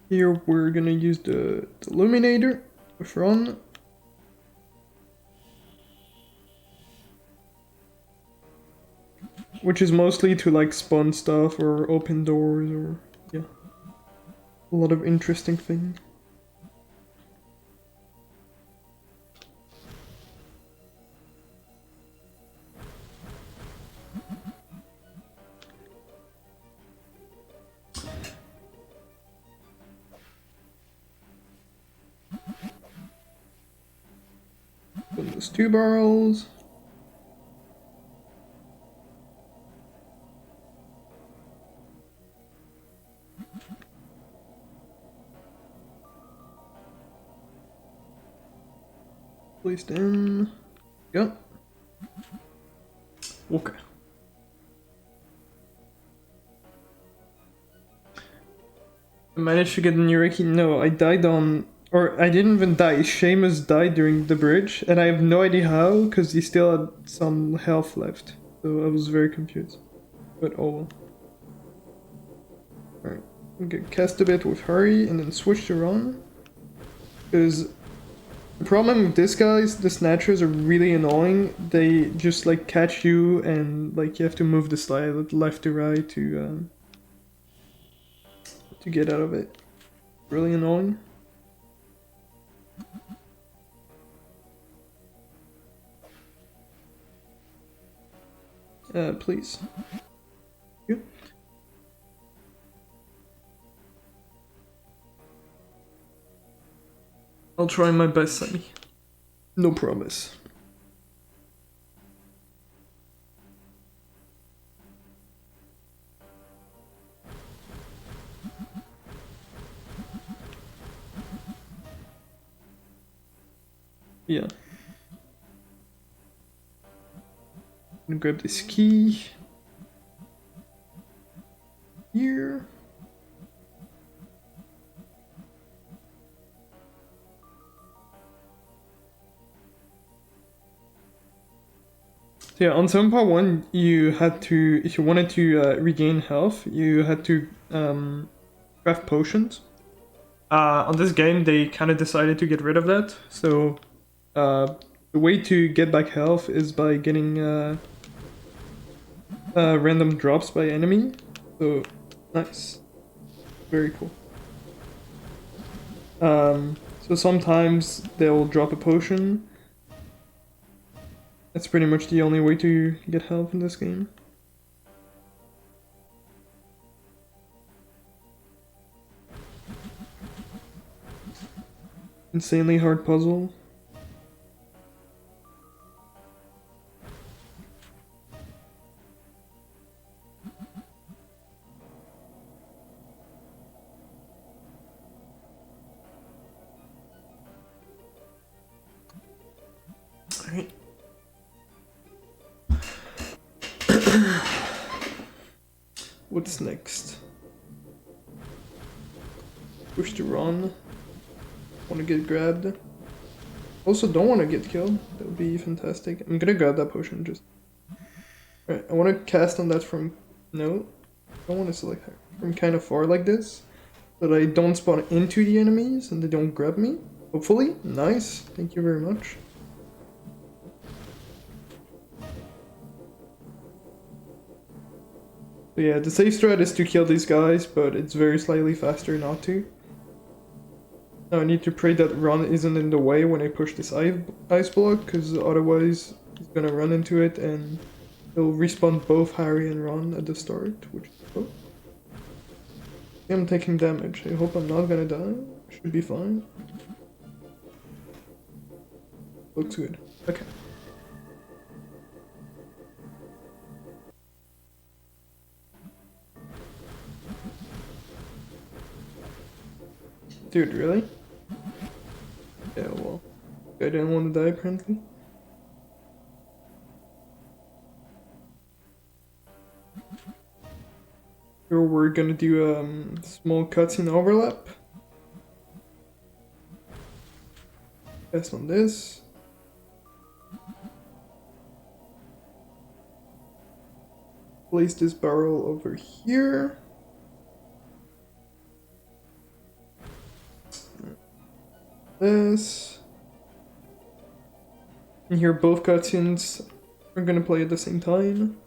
Here we're gonna use the illuminator with Ron. Which is mostly to like spawn stuff or open doors or yeah. A lot of interesting things. There's 2 barrels. Placed in. Go. Okay. I managed to get a Nureki. No, I died on. Or I didn't even die. Seamus died during the bridge, and I have no idea how, because he still had some health left. So I was very confused. But oh well. Alright. I'm gonna cast a bit with Hurry and then switch to Ron. Because the problem with this guys, the snatchers are really annoying. They just like catch you and like you have to move the slide left to right to get out of it. Really annoying. Please. You. I'll try my best, Sammy. No promise. Yeah. I'm gonna grab this key. Here. So yeah, on 7.1, you had to, if you wanted to regain health, you had to craft potions. On this game, they kind of decided to get rid of that. So the way to get back health is by getting random drops by enemy. So nice, very cool. So sometimes they'll drop a potion. That's pretty much the only way to get health in this game. Insanely hard puzzle. Alright. What's next? Push to run. Want to get grabbed. Also don't want to get killed. That would be fantastic. I'm gonna grab that potion just. Alright, I want to cast on that from... No. I want to select her. From kind of far like this. So that I don't spawn into the enemies and they don't grab me. Hopefully. Nice. Thank you very much. So yeah, the safe strat is to kill these guys, but it's very slightly faster not to. Now I need to pray that Ron isn't in the way when I push this ice block, because otherwise he's gonna run into it and he'll respawn both Harry and Ron at the start, which is cool. I'm taking damage. I hope I'm not gonna die. Should be fine. Looks good. Okay. Dude, really? Yeah, well, I didn't want to die apparently. Here we're gonna do small cutscene overlap. Test on this. Place this barrel over here. This. And here both cutscenes are gonna play at the same time.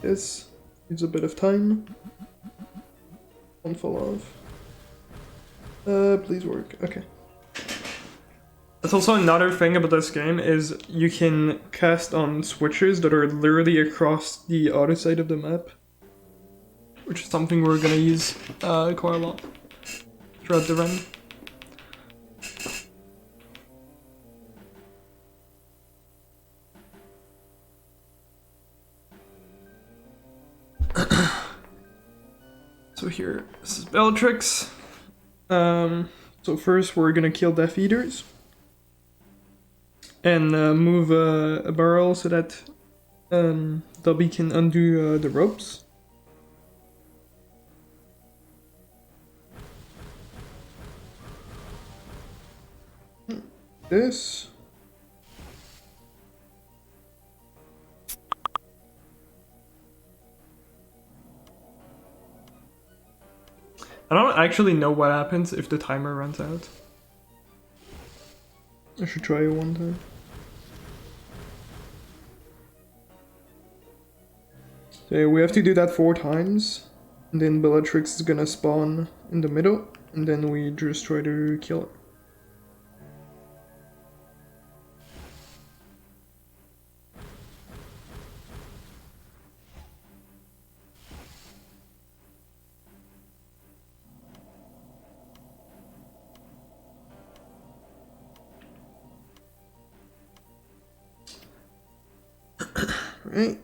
This needs a bit of time. Don't fall off. Please work. Okay. That's also another thing about this game is you can cast on switches that are literally across the other side of the map. Which is something we're gonna use quite a lot throughout the run. So here, this is Bellatrix. So first we're gonna kill Death Eaters. And move a barrel so that Dobby can undo the ropes. This. I don't actually know what happens if the timer runs out. I should try it one time. So we have to do that 4 times. And then Bellatrix is gonna spawn in the middle. And then we just try to kill her. Right.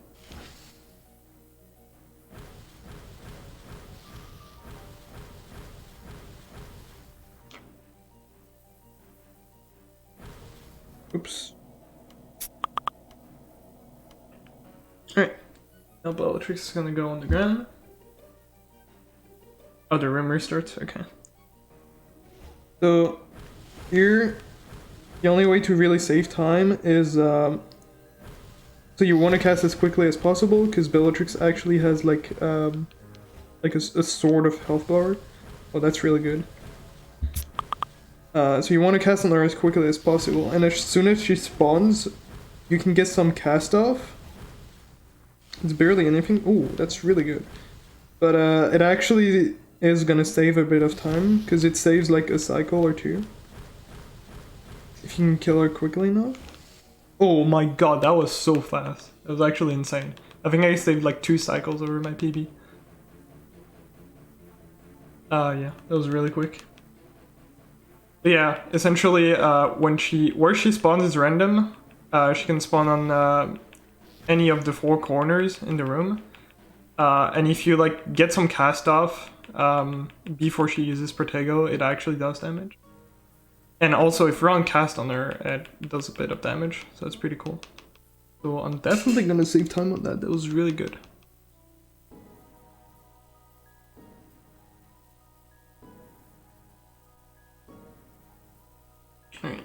Oops. Alright. Now Bellatrix is gonna go on the ground. Oh, the room restarts? Okay. So, here, the only way to really save time is, so you want to cast as quickly as possible, because Bellatrix actually has, like a sword of health bar. Oh, that's really good. So you want to cast on her as quickly as possible, and as soon as she spawns, you can get some cast off. It's barely anything. Oh, that's really good. But it actually is gonna save a bit of time, because it saves like a cycle or two. If you can kill her quickly enough. Oh my god, that was so fast. That was actually insane. I think I saved like 2 cycles over my PB. Yeah, that was really quick. But yeah, essentially, where she spawns is random. She can spawn on any of the 4 corners in the room. And if you like get some cast off before she uses Protego, it actually does damage. And also, if you're on cast on her, it does a bit of damage, so that's pretty cool. So I'm definitely gonna save time on that. That was really good. Alright.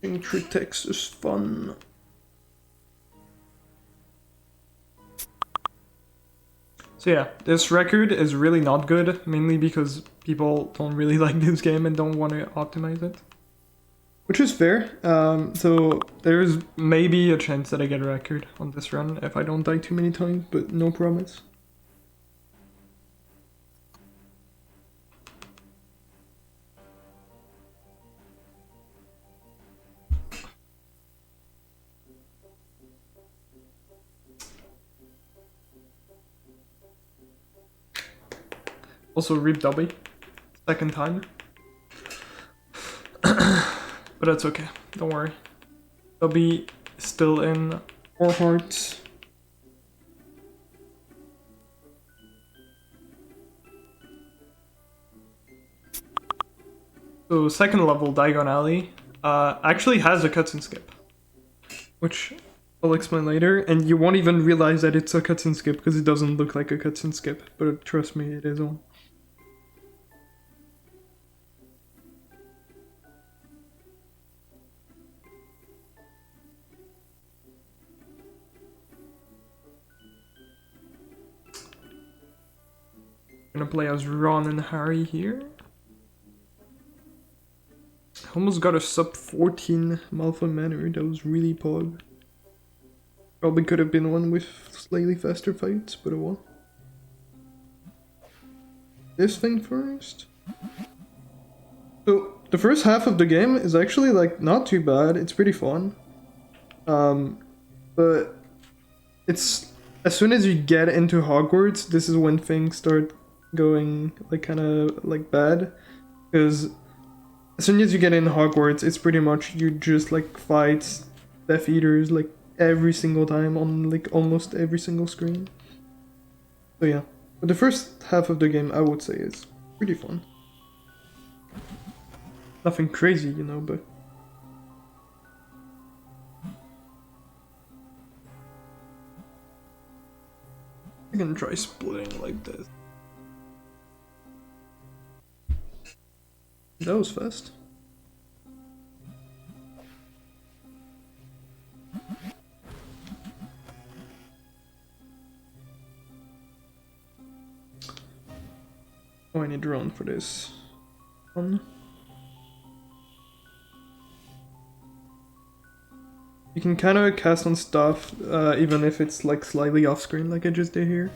Entry text is fun. So yeah, this record is really not good, mainly because people don't really like this game and don't want to optimize it. Which is fair. So there's maybe a chance that I get a record on this run if I don't die too many times, but no promise. Also Reap Dobby. Second time. But that's okay. Don't worry. Dobby is still in 4 hearts. So second level Diagon Alley actually has a cutscene skip. Which I'll explain later, and you won't even realize that it's a cutscene skip because it doesn't look like a cutscene skip, but trust me, it is one. I'm gonna play as Ron and Harry here. Almost got a sub 14 Malfoy Manor, that was really pog. Probably could have been one with slightly faster fights, but oh well. This thing first. So the first half of the game is actually like not too bad. It's pretty fun. But it's as soon as you get into Hogwarts, this is when things start going like kind of like bad, because as soon as you get in Hogwarts, it's pretty much you just like fight Death Eaters like every single time on like almost every single screen. So yeah, but the first half of the game I would say is pretty fun. Nothing crazy, you know, but I can try splitting like this. That was fast. Oh, I need drone for this one. You can kind of cast on stuff, even if it's like slightly off screen, like I just did here.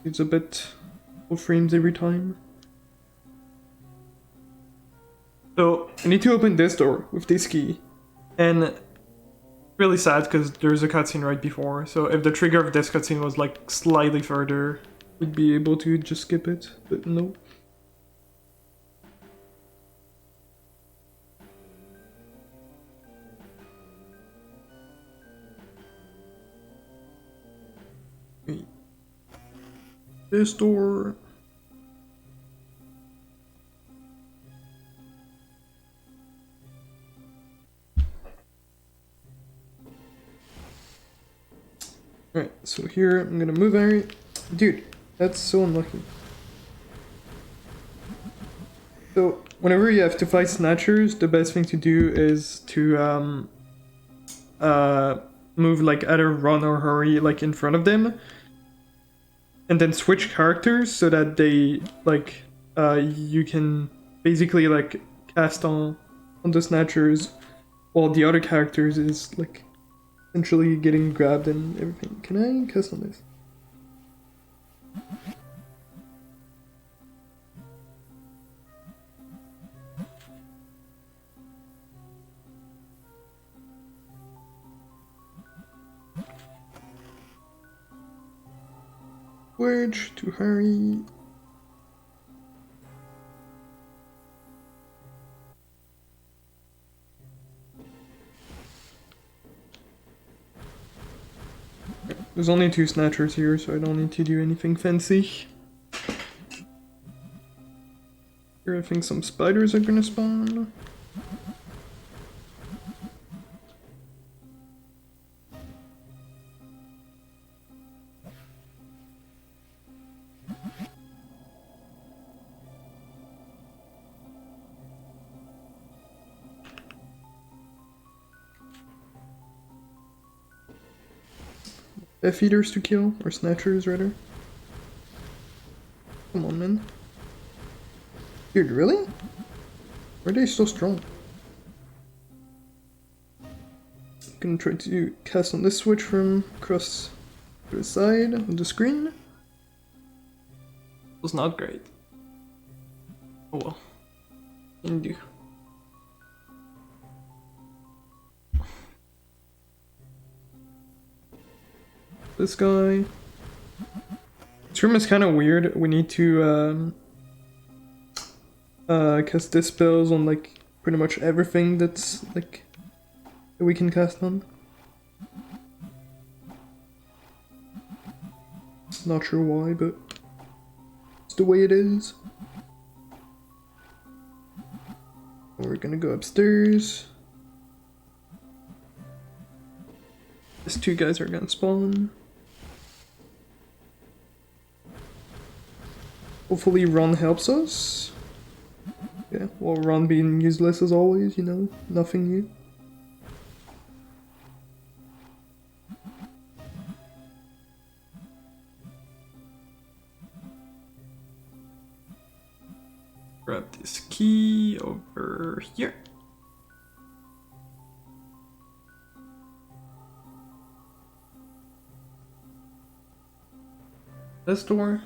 It's a bit full frames every time. So I need to open this door with this key, and really sad because there's a cutscene right before. So if the trigger of this cutscene was like slightly further, we'd be able to just skip it, but no. This door. Alright, so here I'm gonna move Harry. Dude, that's so unlucky. So, whenever you have to fight snatchers, the best thing to do is to move like either run or hurry like in front of them. And then switch characters so that they like you can basically like cast on the snatchers while the other characters is like essentially getting grabbed and everything. Can I cast on this? Wedge to Harry. There's only 2 snatchers here, so I don't need to do anything fancy. Here I think some spiders are gonna spawn. Death Eaters to kill, or snatchers rather. Come on, man. Dude, really? Why are they so strong? I'm gonna try to cast on this switch from across to the side of the screen. It was not great. Oh well. Can do. This guy. This room is kind of weird. We need to cast dispels on like pretty much everything that's like that we can cast on. Not sure why, but it's the way it is. We're gonna go upstairs. These 2 guys are gonna spawn. Hopefully Ron helps us. Yeah, well, Ron being useless as always, you know, nothing new. Grab this key over here. This door.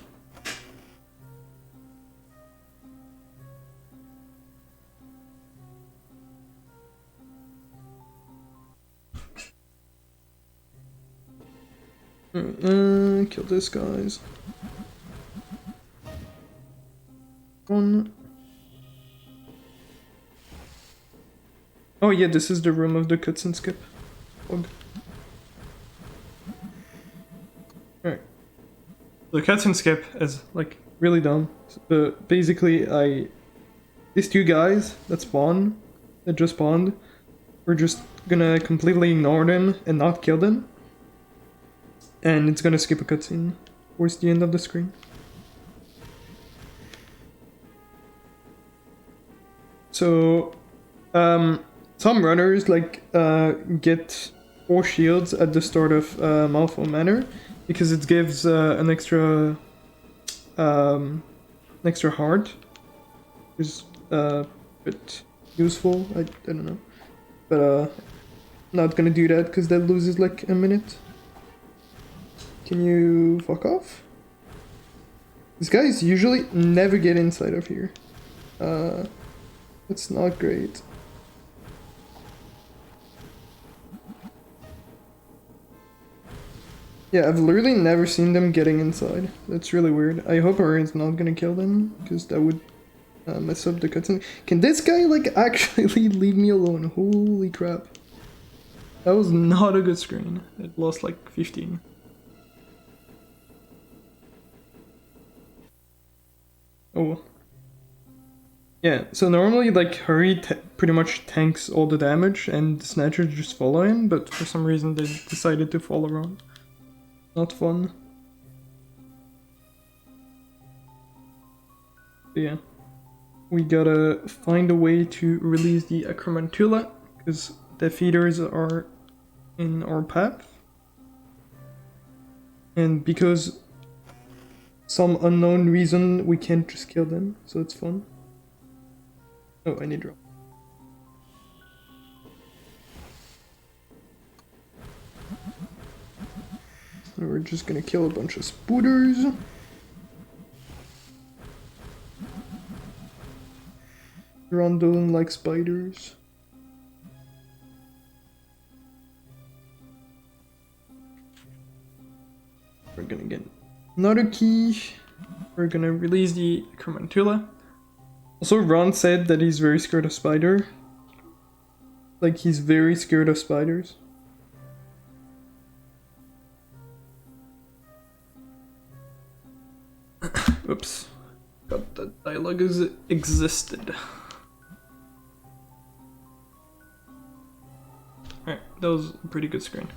Kill this guys. One. Oh yeah, this is the room of the cutscene skip. Bug. Alright. The cutscene skip is like really dumb. But basically these 2 guys that just spawned, we're just gonna completely ignore them and not kill them. And it's gonna skip a cutscene towards the end of the screen. So, some runners like get 4 shields at the start of Malfoy Manor because it gives an extra heart, which is a bit useful. I don't know, but not gonna do that because that loses like a minute. Can you fuck off? These guys usually never get inside of here. It's not great. Yeah, I've literally never seen them getting inside. That's really weird. I hope Orian's not gonna kill them, because that would mess up the cutscene. Can this guy, like, actually leave me alone? Holy crap. That was not a good screen. It lost, like, 15. Oh. Yeah, so normally like Hurry pretty much tanks all the damage and the Snatchers just follow him, but for some reason they decided to follow around. Not fun. But yeah. We gotta find a way to release the Acromantula, because the feeders are in our path. And because some unknown reason we can't just kill them, so it's fun. Oh, I need drop. So we're just gonna kill a bunch of spooters. Rondon like spiders. We're gonna get another key. We're gonna release the Acromantula. Also, Ron said that he's very scared of spider. Like, he's very scared of spiders. Oops. Got that dialogue existed. Alright, that was a pretty good screen.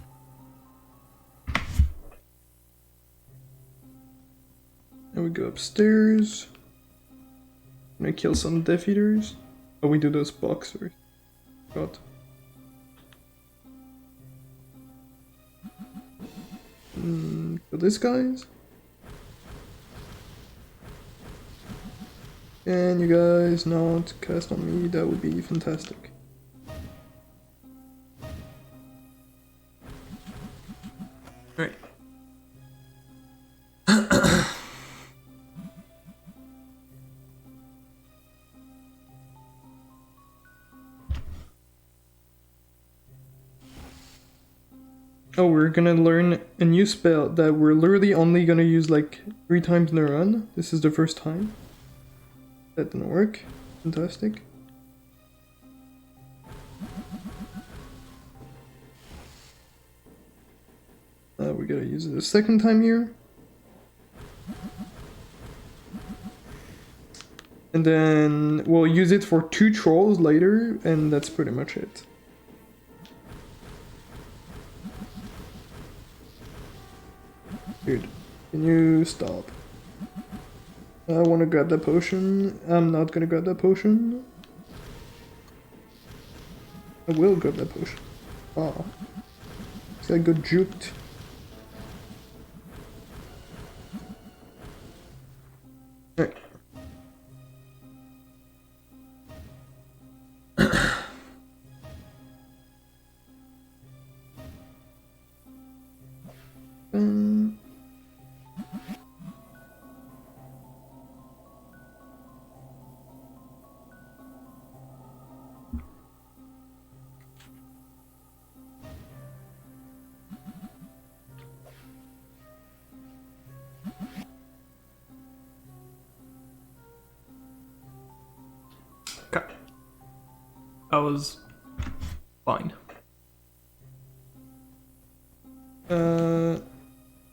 Now we go upstairs. I'm gonna kill some Death Eaters. Oh, we do those blocks first. God. Kill these guys. Can you guys not cast on me? That would be fantastic. Right. Oh, we're gonna learn a new spell that we're literally only gonna use like 3 times in a run. This is the first time. That didn't work. Fantastic. We gotta use it a second time here. And then we'll use it for 2 trolls later, and that's pretty much it. Dude, can you stop? I want to grab that potion. I'm not gonna grab that potion. I will grab that potion. Ah. This guy got juked. Alright. Okay. That was fine.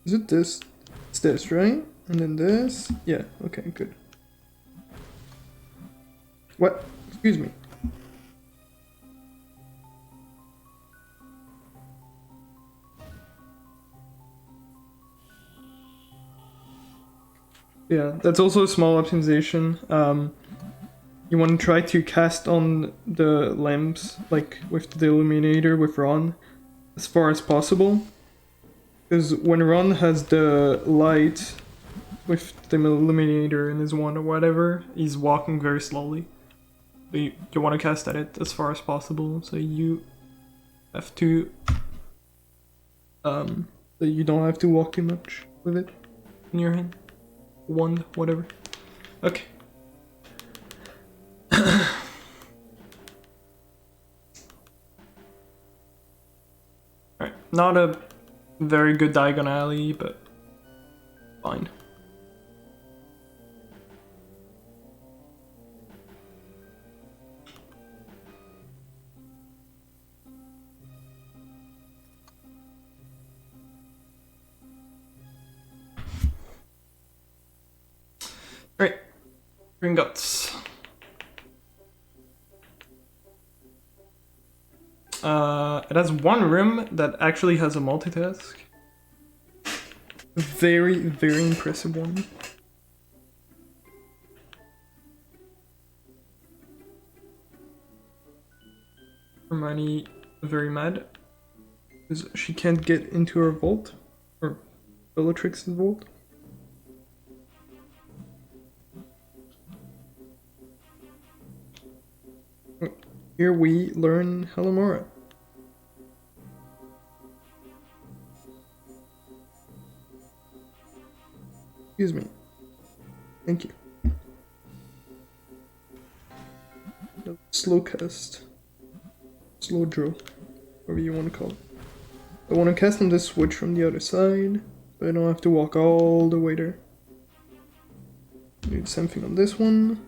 Is it this? It's this, right? And then this? Yeah, okay, good. What? Excuse me. Yeah, that's also a small optimization. You want to try to cast on the lamps, like with the illuminator with Ron, as far as possible. Because when Ron has the light with the illuminator in his wand or whatever, he's walking very slowly. So you want to cast at it as far as possible, so you have to... so you don't have to walk too much with it in your hand. Wand, whatever. Okay. Alright, not a very good Diagon Alley, but fine. Alright, Gringotts. It has one room that actually has a multitask. Very, very impressive one. Hermione very mad because she can't get into her vault, or Bellatrix's vault. Here we learn Hellamora. Excuse me. Thank you. Slow cast. Slow draw. Whatever you want to call it. I want to cast on this switch from the other side, but I don't have to walk all the way there. Need something on this one.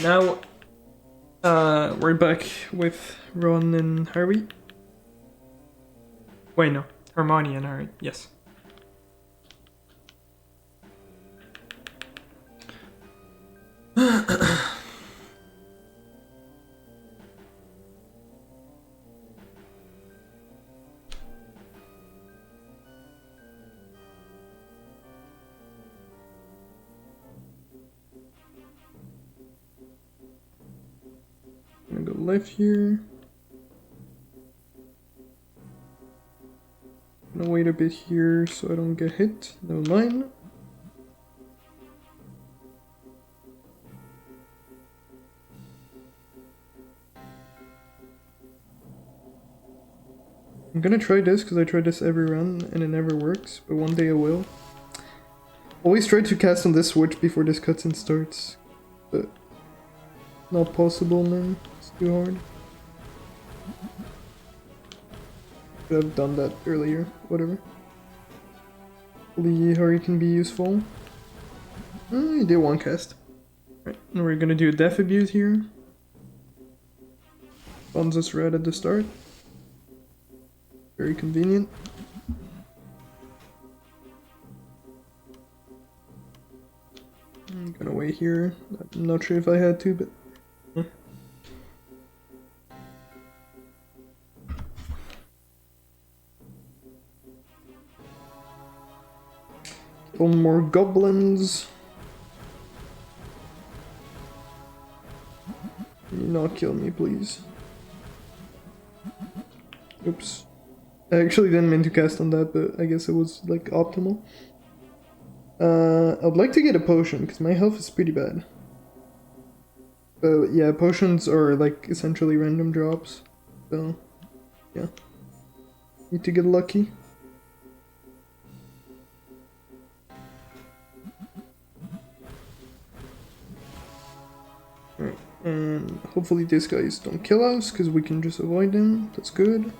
Now, we're back with Ron and Harry. Wait, no. Hermione and Harry, yes. I'm gonna go left here. I'm gonna wait a bit here so I don't get hit. Never mind. I'm gonna try this because I try this every run and it never works, but one day I will. Always try to cast on this switch before this cutscene starts, but not possible, man. It's too hard. Could have done that earlier. Whatever. Hopefully Harry can be useful. He did one cast. Right, and we're gonna do a death abuse here. Spawns us right at the start. Very convenient. I'm gonna wait here. I'm not sure if I had to, but... Kill more goblins. Can you not kill me, please? Oops. I actually didn't mean to cast on that, but I guess it was, like, optimal. I'd like to get a potion, because my health is pretty bad. But yeah, potions are, like, essentially random drops. So, yeah. Need to get lucky. Alright, and hopefully these guys don't kill us, because we can just avoid them. That's good.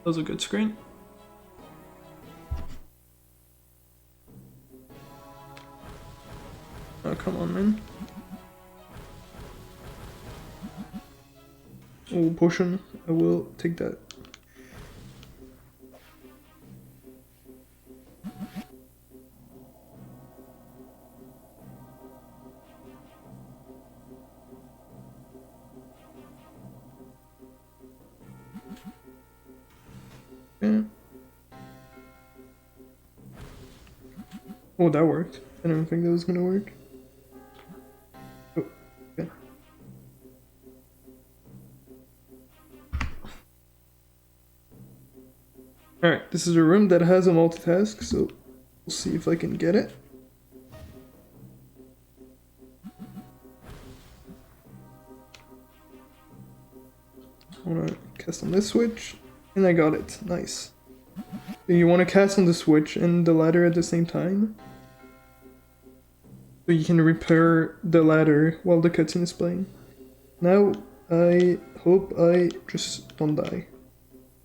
That was a good screen. Oh, come on, man. Oh, potion. I will take that. Yeah. Oh, that worked. I didn't think that was gonna work. Oh, okay. Alright, this is a room that has a multitask, so we'll see if I can get it. I wanna cast on this switch, and I got it. Nice. So you wanna cast on the switch and the ladder at the same time, so you can repair the ladder while the cutscene is playing. Now, I hope I just don't die.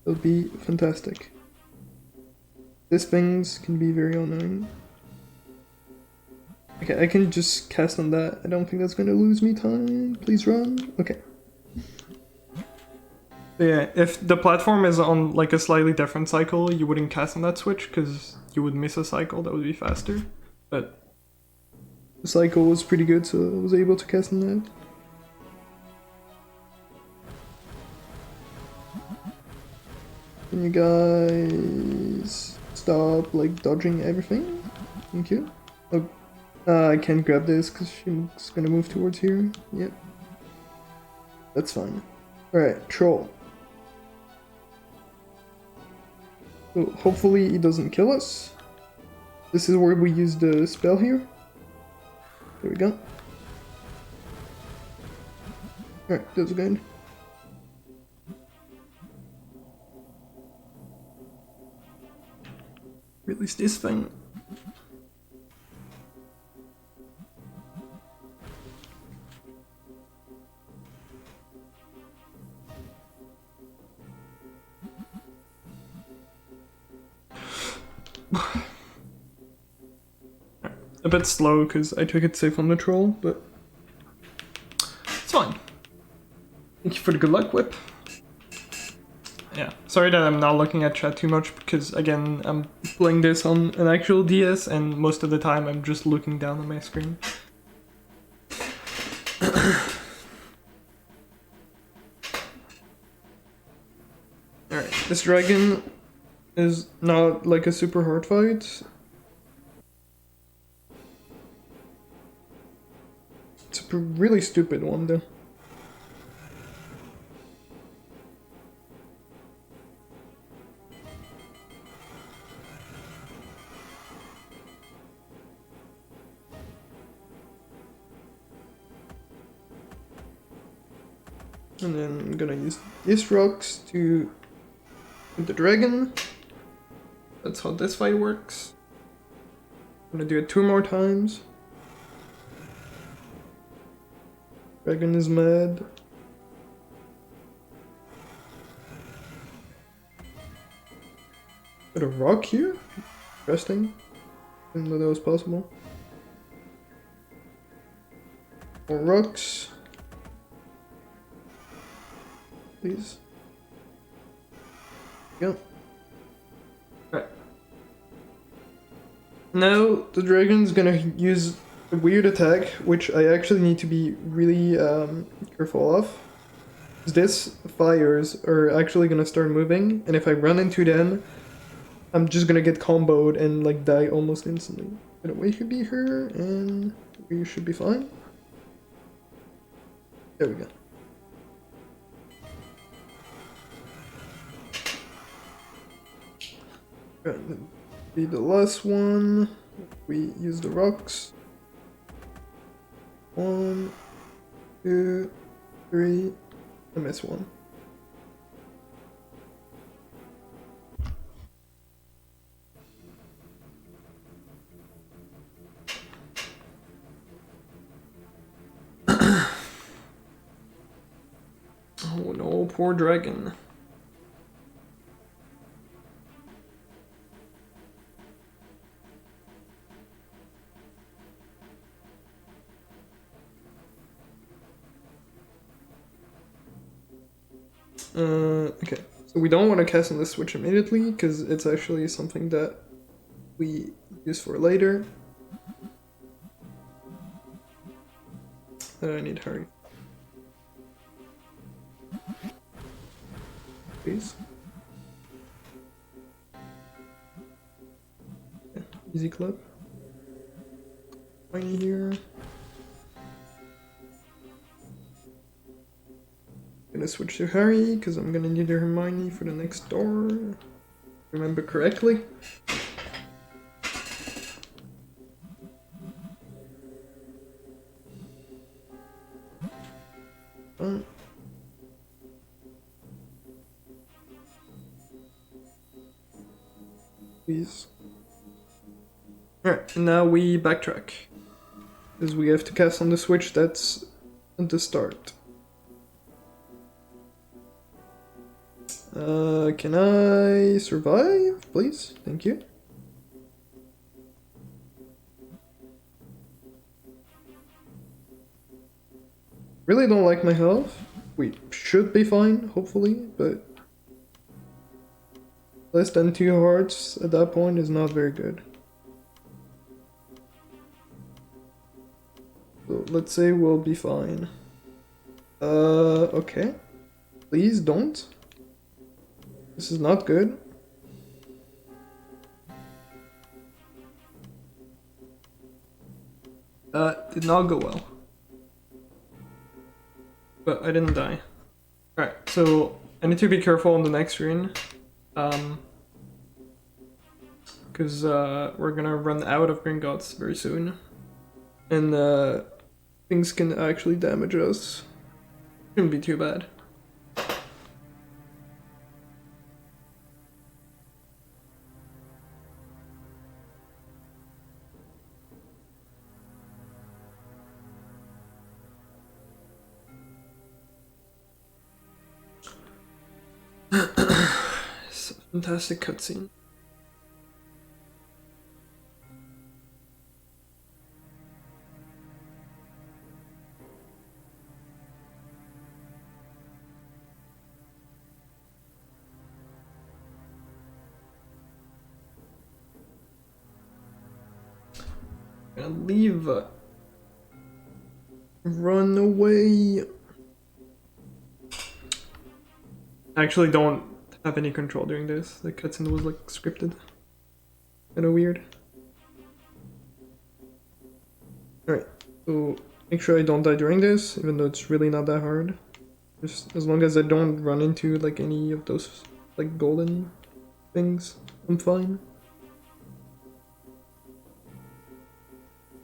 It'll be fantastic. These things can be very annoying. Okay, I can just cast on that. I don't think that's gonna lose me time. Please run. Okay. Yeah, if the platform is on like a slightly different cycle, you wouldn't cast on that switch because you would miss a cycle that would be faster. But the cycle was pretty good, so I was able to cast on that. Can you guys stop like dodging everything? Thank you. Oh, I can't grab this because she's gonna move towards here. Yep. That's fine. Alright, troll. So hopefully he doesn't kill us. This is where we use the spell here. There we go. Alright, that's good. Release this thing. A bit slow because I took it safe on the troll, but it's fine. Thank you for the good luck whip. Yeah, sorry that I'm not looking at chat too much because again, I'm playing this on an actual DS and most of the time I'm just looking down on my screen. Alright, this dragon is not like a super hard fight. It's a really stupid one though. And then I'm gonna use these rocks to hit the dragon. That's how this fight works. I'm gonna do it 2 more times. Dragon is mad. Got a rock here? Interesting. Didn't know that was possible. More rocks. Please. Go. Right. Now the dragon's gonna use a weird attack, which I actually need to be really careful of. This fires are actually gonna start moving, and if I run into them, I'm just gonna get comboed and like die almost instantly. Gonna wait to be her, and we should be fine. There we go. Right, be the last one. We use the rocks. 1, 2, 3. I missed one. Oh no, poor dragon. Okay, so we don't want to cast on this switch immediately because it's actually something that we use for later. I need hurry. Please. Yeah, easy club. Tiny here. Gonna switch to Harry because I'm gonna need a Hermione for the next door. Remember correctly. Please. Alright, now we backtrack. Because we have to cast on the switch that's at the start. Can I survive, please? Thank you. Really don't like my health. We should be fine, hopefully, but less than 2 hearts at that point is not very good. So let's say we'll be fine. Okay. Please don't. This is not good. Did not go well. But I didn't die. Alright, so I need to be careful on the next rune. Because we're gonna run out of Green Gods very soon. And things can actually damage us. Shouldn't be too bad. It's a fantastic cutscene. Gonna leave. Run away. I actually don't have any control during this. The cutscene was like scripted. Kinda weird. Alright, so make sure I don't die during this, even though it's really not that hard. Just as long as I don't run into like any of those like golden things, I'm fine.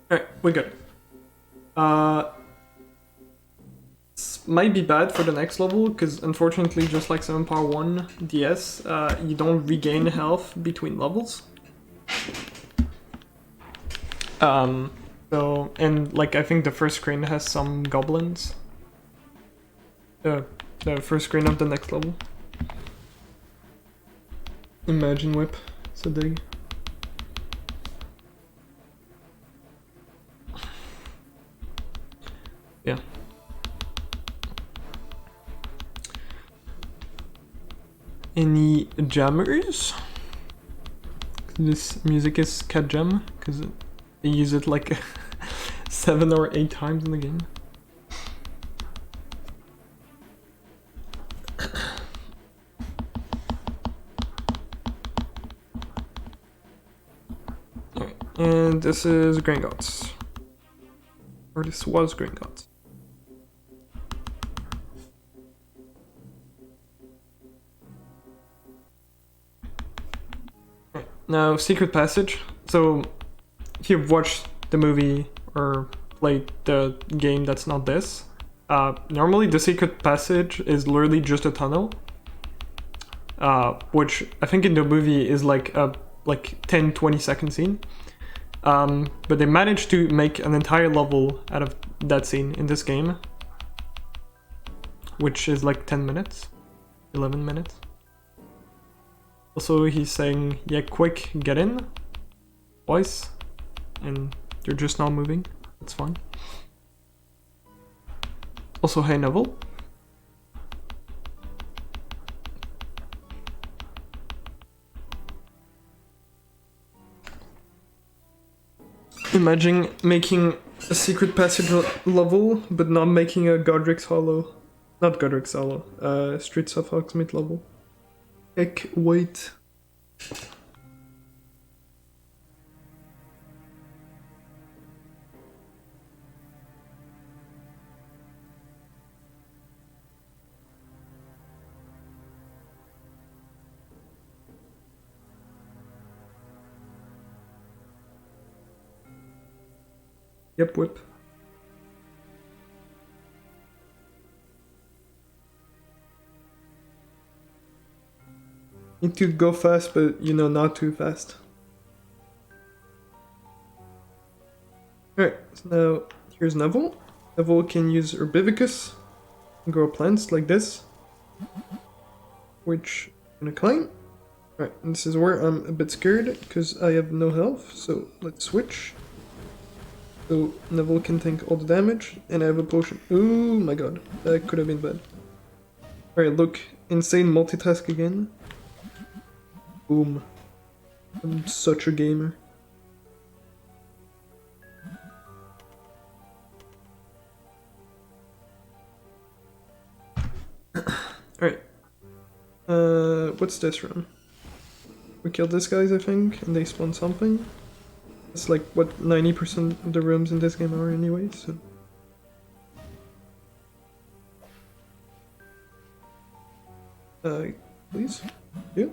Alright, we're good. This might be bad for the next level, because unfortunately, just like 7.1 DS, you don't regain health between levels. So, and like I think the first screen has some goblins. The first screen of the next level. Imagine whip, it's a dig. Yeah. Any jammers? This music is cat jam because they use it like 7 or 8 times in the game. Alright, and this is Green Gods. Or this was Green Gods. Now, Secret Passage. So, if you've watched the movie or played the game that's not this, normally the Secret Passage is literally just a tunnel. Which I think in the movie is like a 10-20 second scene. But they managed to make an entire level out of that scene in this game. Which is like 10 minutes, 11 minutes. Also, he's saying, yeah, quick, get in, twice, and you're just not moving, that's fine. Also, hey Neville. Imagine making a secret passage level, but not making a Godric's Hollow. Not Godric's Hollow, Streets of Hogsmeade level. Heck, wait. Yep, whip. Need to go fast, but you know, not too fast. Alright, so now here's Neville. Neville can use Herbivicus and grow plants like this, which I'm gonna climb. Alright, and this is where I'm a bit scared because I have no health, so let's switch. So Neville can tank all the damage, and I have a potion. Oh my god, that could have been bad. Alright, look, insane multitask again. Boom. I'm such a gamer. Alright. What's this room? We killed these guys, I think, and they spawn something. It's like what 90% of the rooms in this game are anyway, so. Please? Yeah?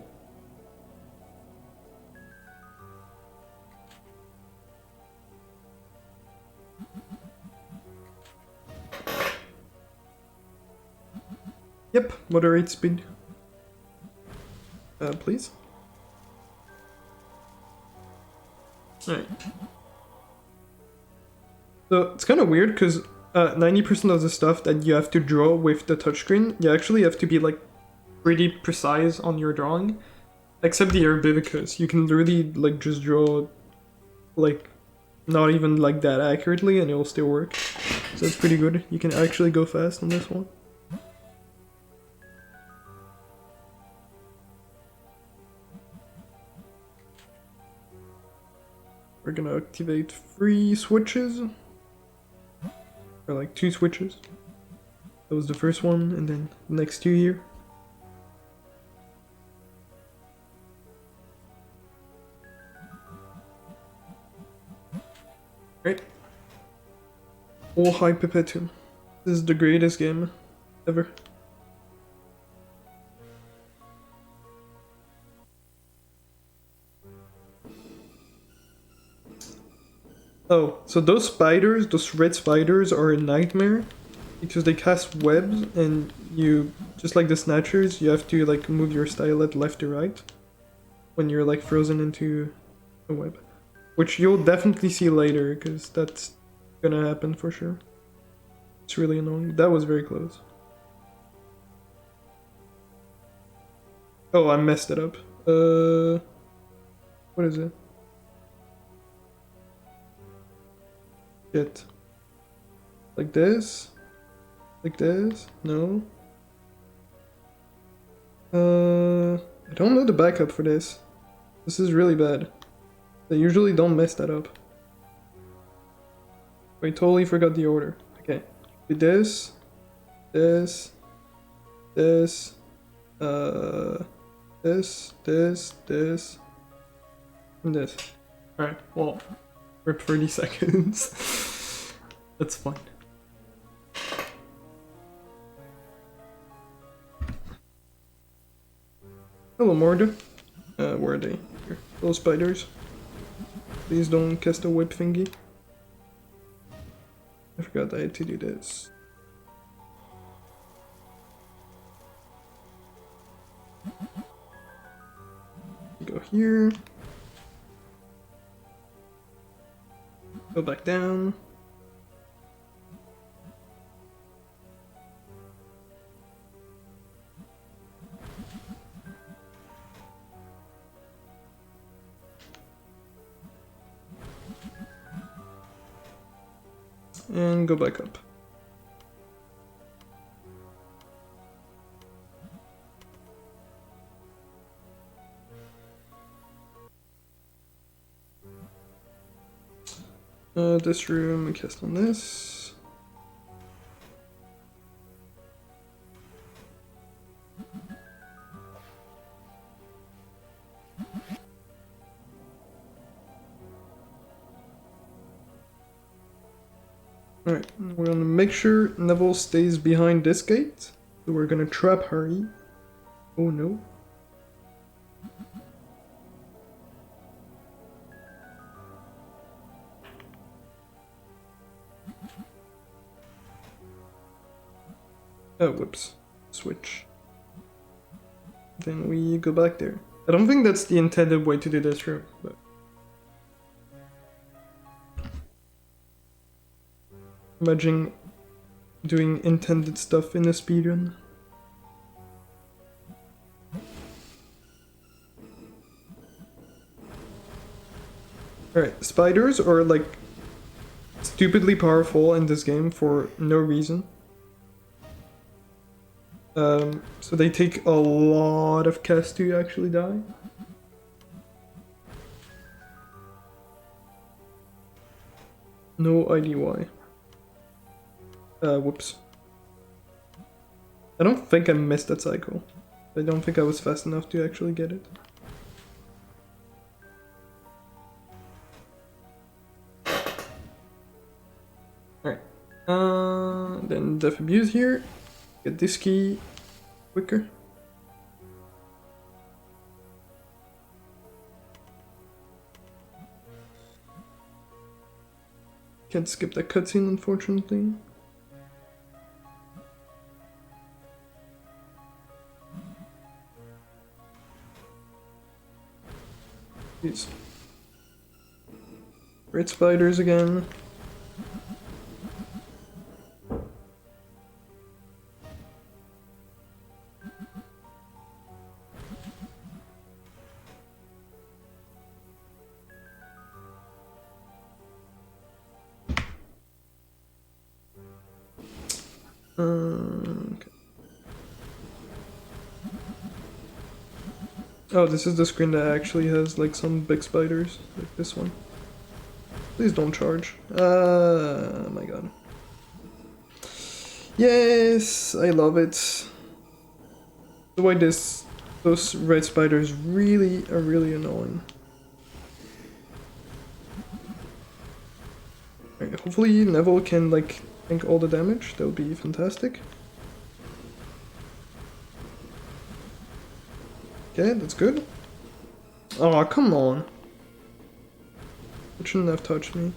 Yep, moderate speed. Please? Alright. So it's kind of weird because 90% of the stuff that you have to draw with the touchscreen, you actually have to be like pretty precise on your drawing. Except the herbivicus, you can really like just draw like not even like that accurately and it'll still work. So it's pretty good. You can actually go fast on this one. We're gonna activate 3 switches. Or like 2 switches. That was the first one, and then the next 2 here. Right. Oh, hi Perpetuum. This is the greatest game ever. Oh, so those spiders, those red spiders are a nightmare because they cast webs and you, just like the snatchers, you have to like move your stylet left to right when you're like frozen into a web. Which you'll definitely see later because that's gonna happen for sure. It's really annoying. That was very close. Oh, I messed it up. What is it? Shit. Like this? Like this? No. I don't know the backup for this. This is really bad. They usually don't mess that up. I totally forgot the order. Okay. Do this, this, this, this, and this. Alright, well, rip 30 seconds. That's fine. Hello, Morda. Where are they? Here. Little spiders. Please don't cast a whip thingy. I forgot I had to do this. Go here. Go back down. And go back up. This room, cast on this. Alright, we're gonna make sure Neville stays behind this gate. So we're gonna trap Harry. Oh no. Oh, whoops. Switch. Then we go back there. I don't think that's the intended way to do this room, but... Imagine doing intended stuff in a speedrun. Alright, spiders or like stupidly powerful in this game for no reason. So they take a lot of cast to actually die. No idea why. Whoops. I don't think I missed that cycle. I don't think I was fast enough to actually get it. Alright. Then Death Abuse here. Get this key quicker. Can't skip that cutscene, unfortunately. These red spiders again. Okay. Oh, this is the screen that actually has like some big spiders, like this one. Please don't charge. My god. Yes, I love it. The way those red spiders really are really annoying. Right, hopefully Neville can like tank all the damage. That would be fantastic. Okay, that's good. Oh, come on. It shouldn't have touched me.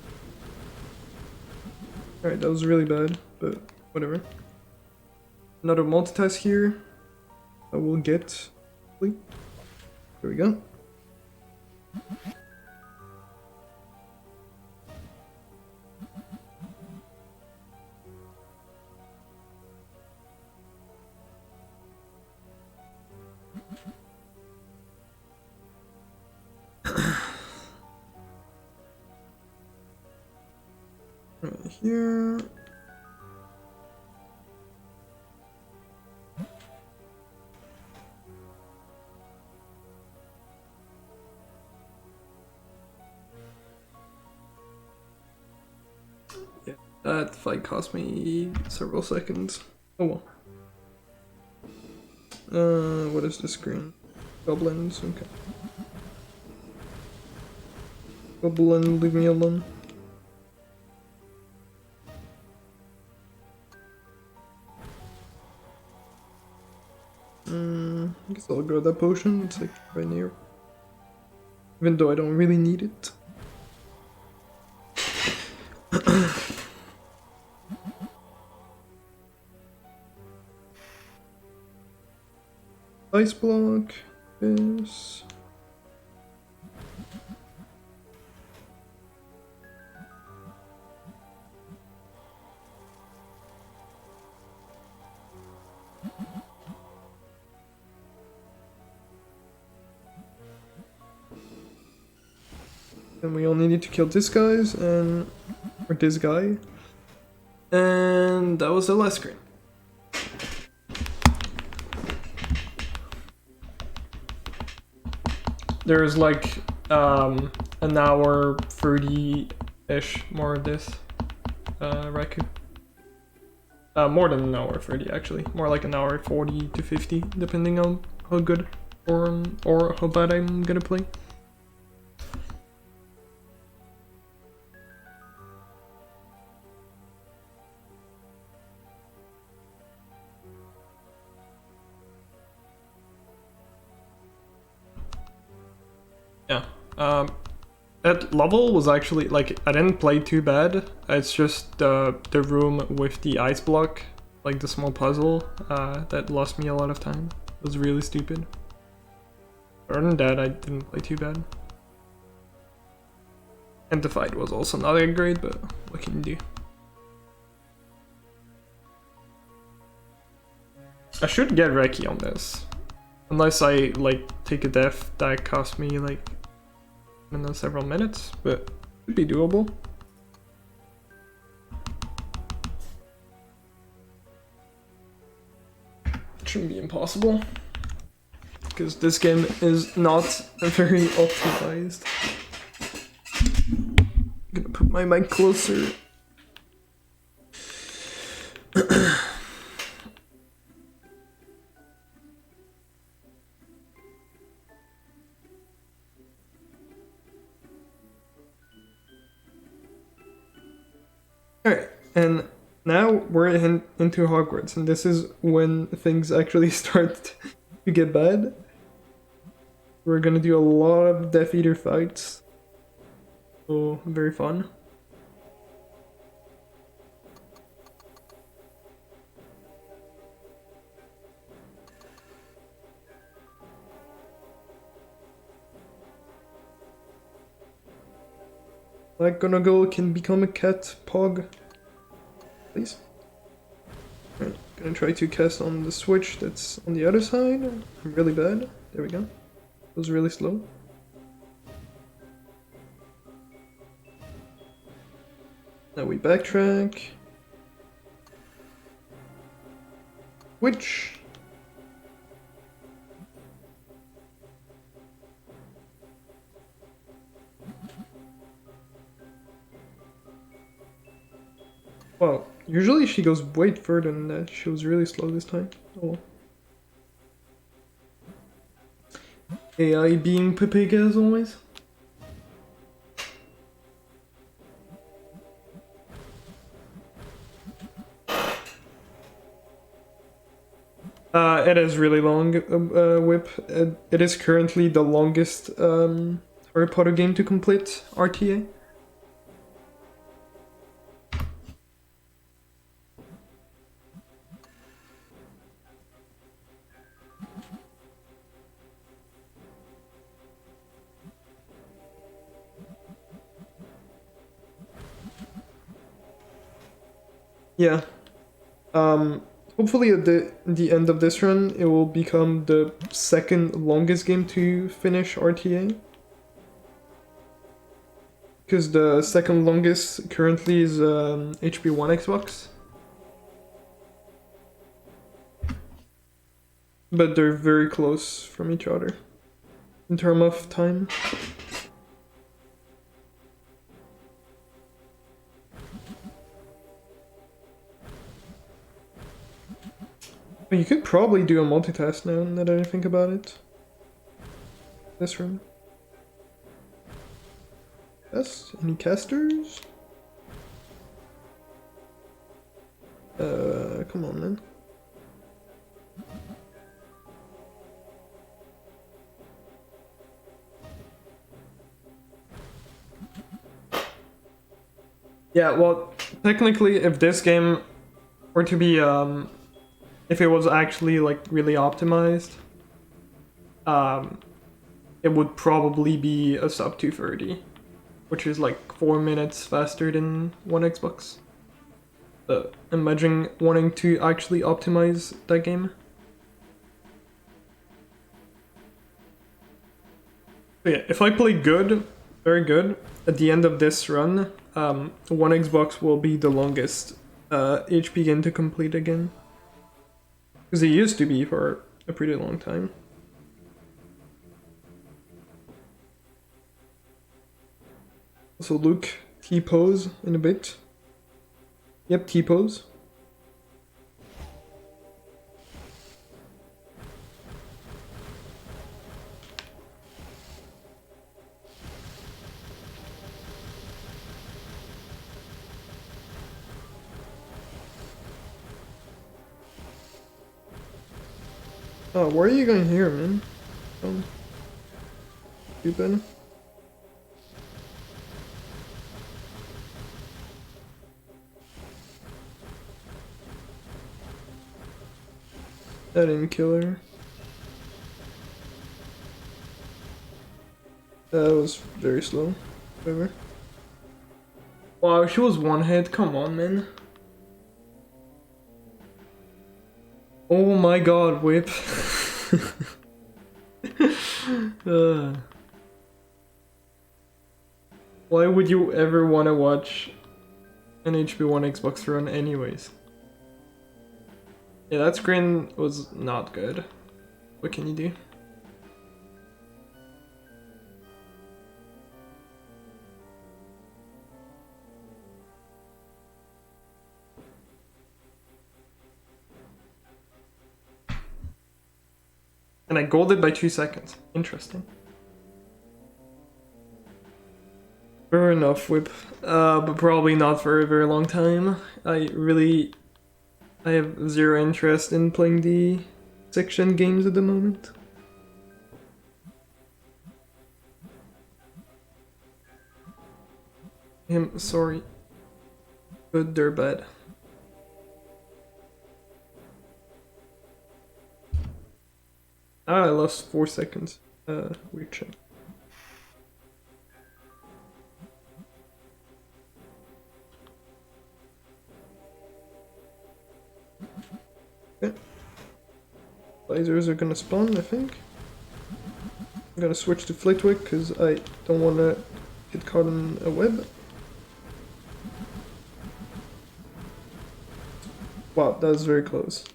Alright, that was really bad, but whatever. Another multitask here. I will get. There we go. Right here. Yeah, that fight cost me several seconds. Oh well. What is the screen? Goblins, okay. Goblin, leave me alone. I guess I'll grab that potion, it's like right near. Even though I don't really need it. Ice block, this. And we only need to kill this guys and or this guy. And that was the last screen. There's like an hour 30-ish more of this Raku. More than an hour 30 actually. More like an hour 40 to 50 depending on how good or how bad I'm gonna play. Yeah. That level was actually, like, I didn't play too bad. It's just the room with the ice block, like the small puzzle, that lost me a lot of time. It was really stupid. Other than that, I didn't play too bad. And the fight was also not that great, but what can you do? I should get Reki on this. Unless I, like, take a death that cost me, like, I don't know, several minutes, but it should be doable. shouldn't be impossible. Because this game is not very optimized. I'm gonna put my mic closer. Alright, and now we're into Hogwarts, and this is when things actually start to get bad. We're gonna do a lot of Death Eater fights. So, very fun. McGonagall can become a cat pog. Please. Alright, gonna try to cast on the switch that's on the other side. I'm really bad. There we go. It was really slow. Now we backtrack. Which? Well, usually she goes way further than that. She was really slow this time. Oh well. AI being Pepega as always. It is really long, Whip. It is currently the longest Harry Potter game to complete, RTA. Yeah. Hopefully at the end of this run, it will become the second longest game to finish RTA. Because the second longest currently is HP1 Xbox. But they're very close from each other in terms of time. But you could probably do a multitask now that I think about it. This room. Yes, any casters? Come on, man. Yeah, well, technically, if this game were to be, if it was actually, like, really optimized, it would probably be a sub 230, which is like 4 minutes faster than one Xbox. Imagine wanting to actually optimize that game. But yeah, if I play good, very good, at the end of this run, one Xbox will be the longest HP game to complete again. Because it used to be for a pretty long time. Also Luke, T-pose in a bit. Yep, T-pose. Oh, where are you going here, man? Stupid. That didn't kill her. That was very slow. Whatever. Wow, she was one hit. Come on, man. Oh my god, Whip. Why would you ever want to watch an HP1 Xbox run anyways? Yeah, that screen was not good. What can you do? And I golded by 2 seconds. Interesting. Fair enough, Whip. But probably not for a very long time. I have zero interest in playing the section games at the moment. I'm sorry. But they're bad. I lost 4 seconds. Weird check. Okay. Lasers are gonna spawn, I think. I'm gonna switch to Flitwick because I don't want to get caught in a web. Wow, that was very close.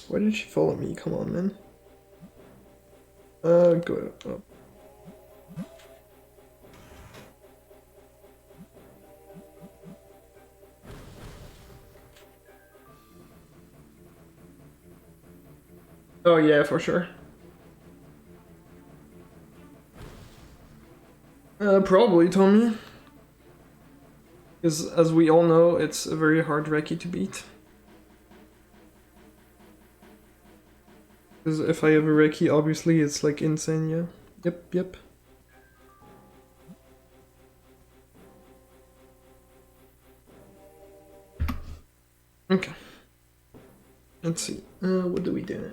Why did she follow me? Come on, man. Go up. Oh yeah, for sure. Probably, Tommy. Because as we all know, it's a very hard Reki to beat. Because if I have a Reki, obviously it's like insane, yeah. Yep. Okay. Let's see. What do we do?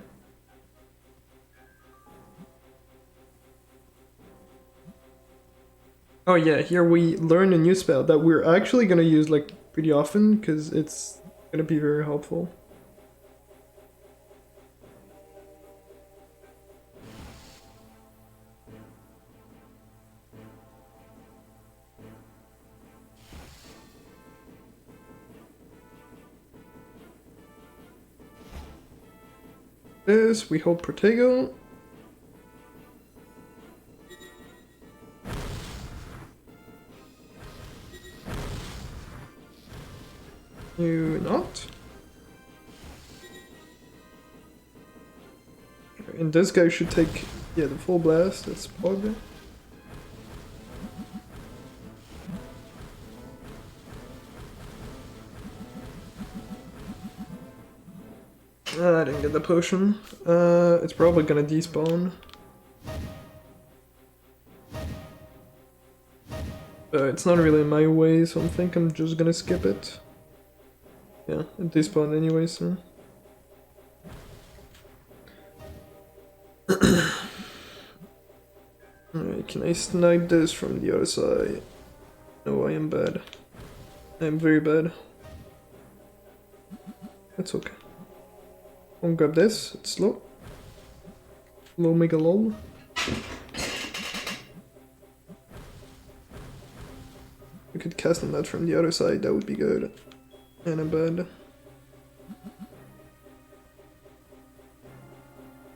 Oh yeah, here we learn a new spell that we're actually gonna use like pretty often because it's gonna be very helpful. This, we hold Protego. You not. And this guy should take, yeah, the full blast, that's Pog. I didn't get the potion. It's probably gonna despawn. It's not really my way, so I think I'm just gonna skip it. Yeah, it despawned anyway, so... Alright, can I snipe this from the other side? No, I am bad. I am very bad. That's okay. I'll grab this, it's slow. Low mega lol. We could cast on that from the other side, that would be good. And I'm bad.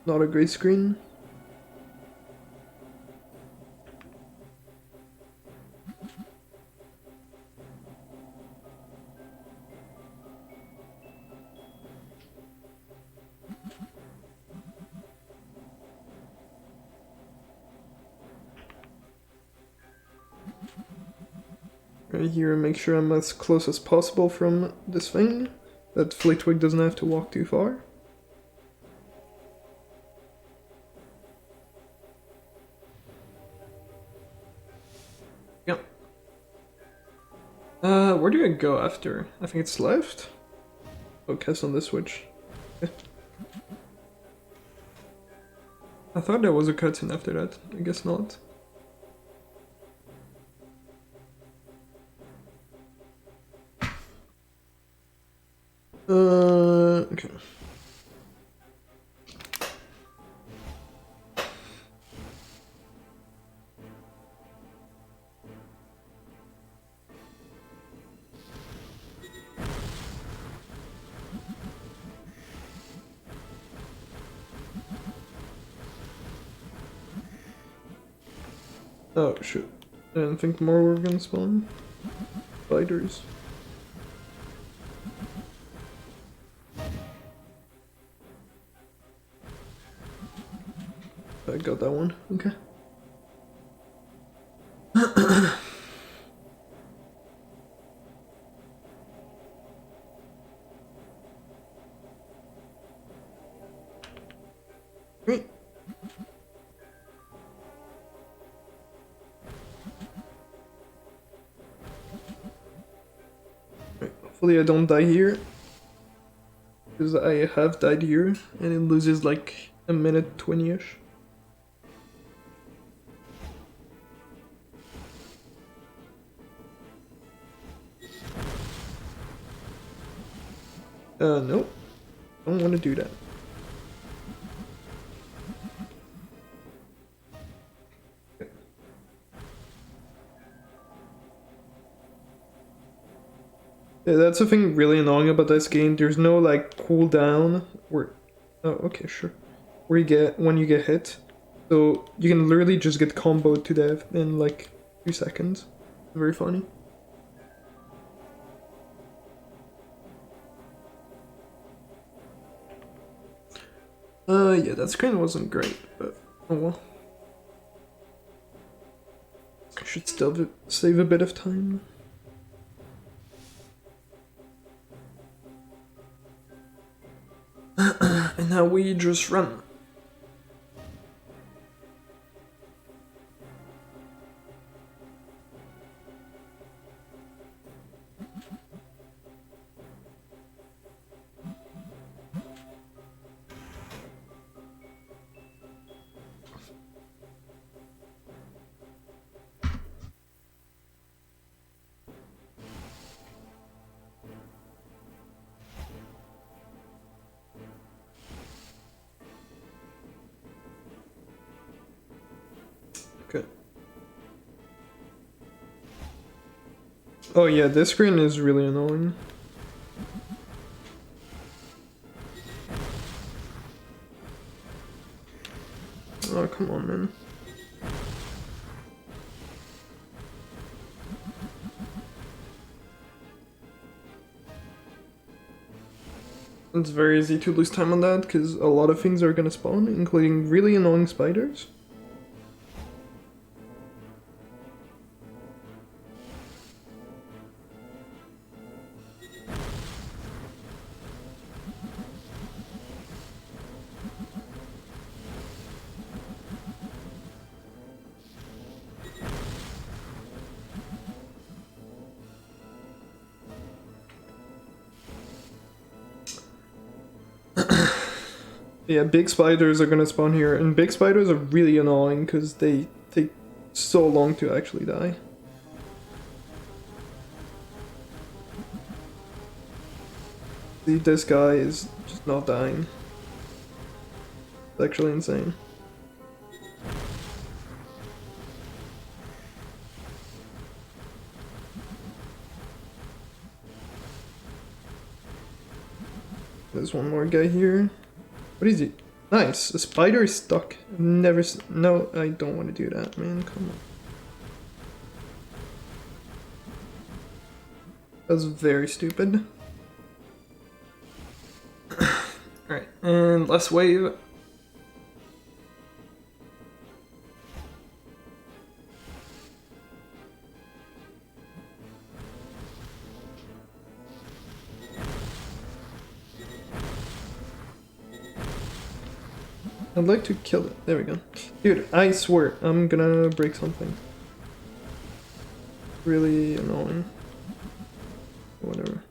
Not a great screen. Right here and make sure I'm as close as possible from this thing. That Flitwick doesn't have to walk too far. Yep. Where do I go after? I think it's left? Oh, cast on this switch. Okay. I thought there was a cutscene after that. I guess not. Okay. Oh shit. I didn't think more were gonna spawn. Spiders. I got that one. Okay. Great. Right, hopefully I don't die here. Because I have died here and it loses like a minute 20-ish. Nope. Don't want to do that. Yeah, that's the thing really annoying about this game. There's no like cooldown where oh okay sure. Where you get when you get hit. So you can literally just get comboed to death in like 2 seconds. Very funny. Yeah, that screen wasn't great, but oh well. I should still save a bit of time. And now we just run. Okay. Oh yeah, this screen is really annoying. Oh, come on, man. It's very easy to lose time on that, because a lot of things are gonna spawn, including really annoying spiders. Yeah, big spiders are gonna spawn here, and big spiders are really annoying because they take so long to actually die. See, this guy is just not dying. It's actually insane. There's one more guy here. What is he? Nice, a spider is stuck. Never no, I don't want to do that, man, come on. That's very stupid. Alright, and last wave. I'd like to kill it. There we go. Dude, I swear, I'm gonna break something. Really annoying. Whatever.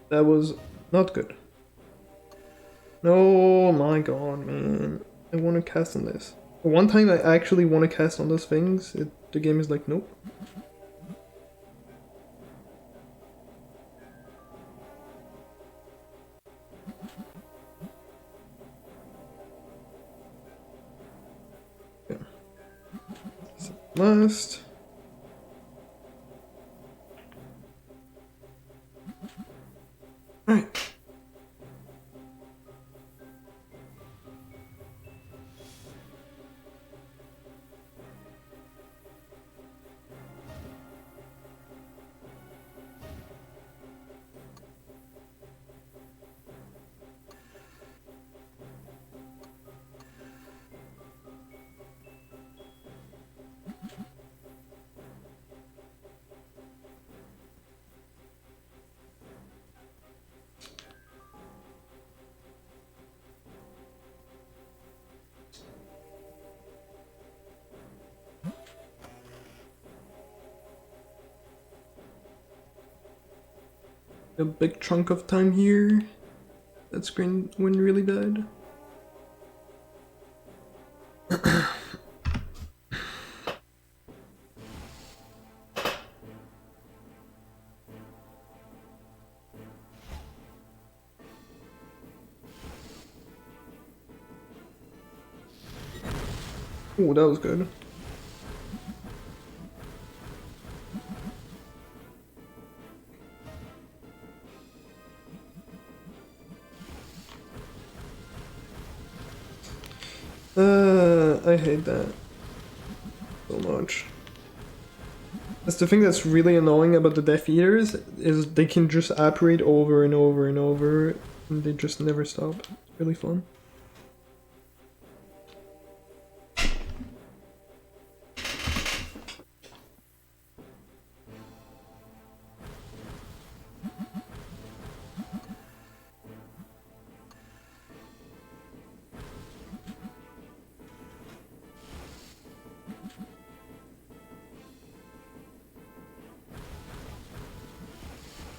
That was not good. No, my god, man. I want to cast on this. One time I actually want to cast on those things, the game is like, nope. Last. Alright. a big chunk of time here. That screen went really bad. Oh, that was good. I hate that so much. That's the thing that's really annoying about the Death Eaters, is they can just apparate over and over and over, and they just never stop. It's really fun.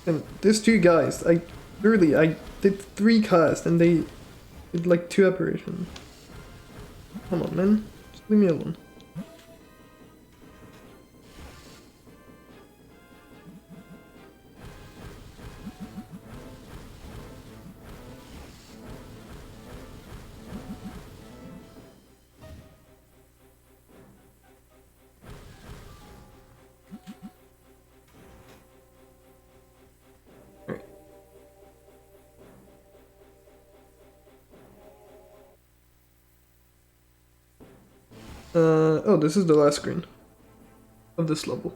And these two guys, I did 3 casts and they did like 2 apparitions. Come on, man. Just leave me alone. Oh, this is the last screen of this level.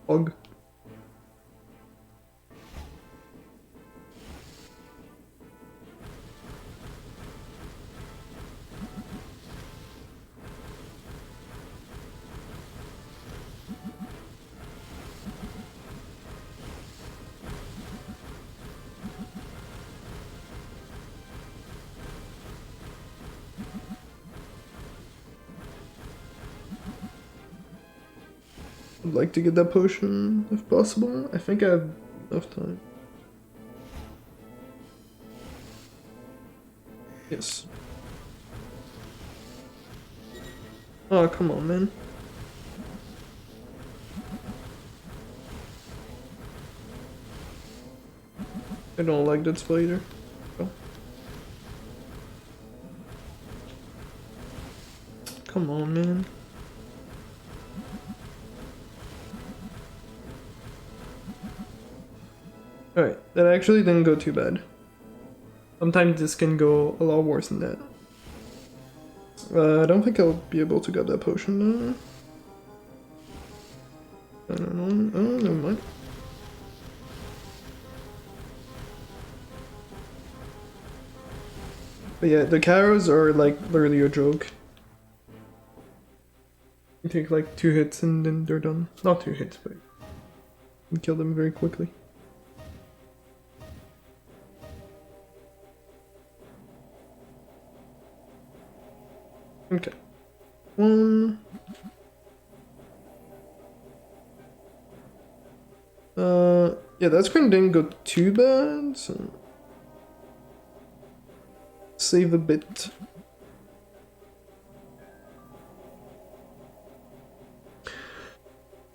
Og. I'd like to get that potion if possible. I think I have enough time. Yes. Oh, come on, man. I don't like that spider. Oh. Come on, man. Alright, that actually didn't go too bad. Sometimes this can go a lot worse than that. I don't think I'll be able to get that potion now. I don't know. Oh, never mind. But yeah, the carrots are like literally a joke. You take like 2 hits and then they're done. Not 2 hits, but you kill them very quickly. Okay. 1. Yeah, that screen didn't go too bad, so save a bit.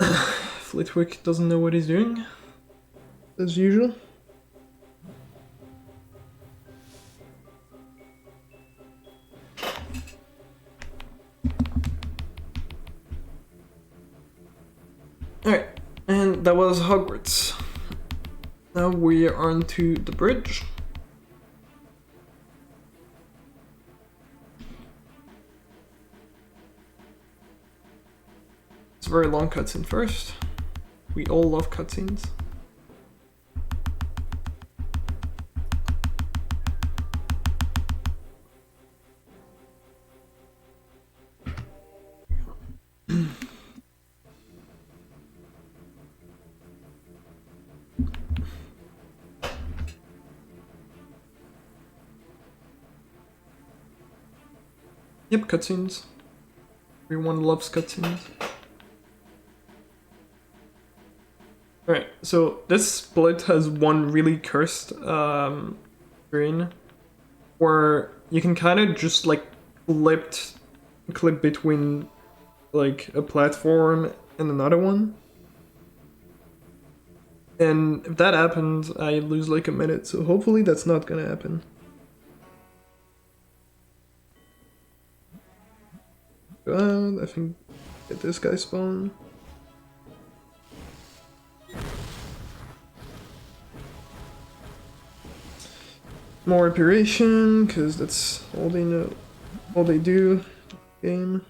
Flitwick doesn't know what he's doing, as usual. Alright, and that was Hogwarts. Now we are on to the bridge. It's a very long cutscene first. We all love cutscenes. Yep, cutscenes. Everyone loves cutscenes. Alright, so this split has one really cursed screen where you can kind of just like clip between like a platform and another one. And if that happens, I lose like a minute, so hopefully that's not gonna happen. I think get this guy spawn. More reparation, because that's all they know, all they do. Game.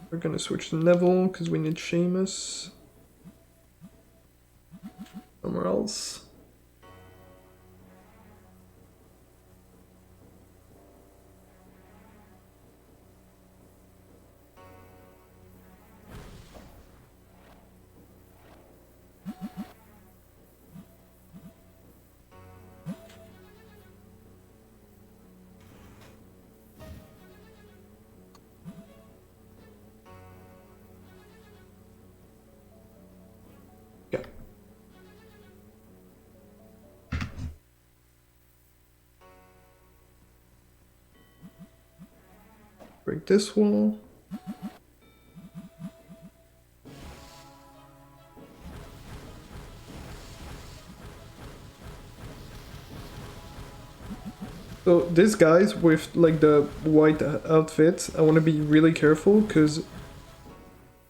We're gonna switch to Neville because we need Seamus somewhere else. Yeah. Break this wall. So these guys with like the white outfits, I want to be really careful because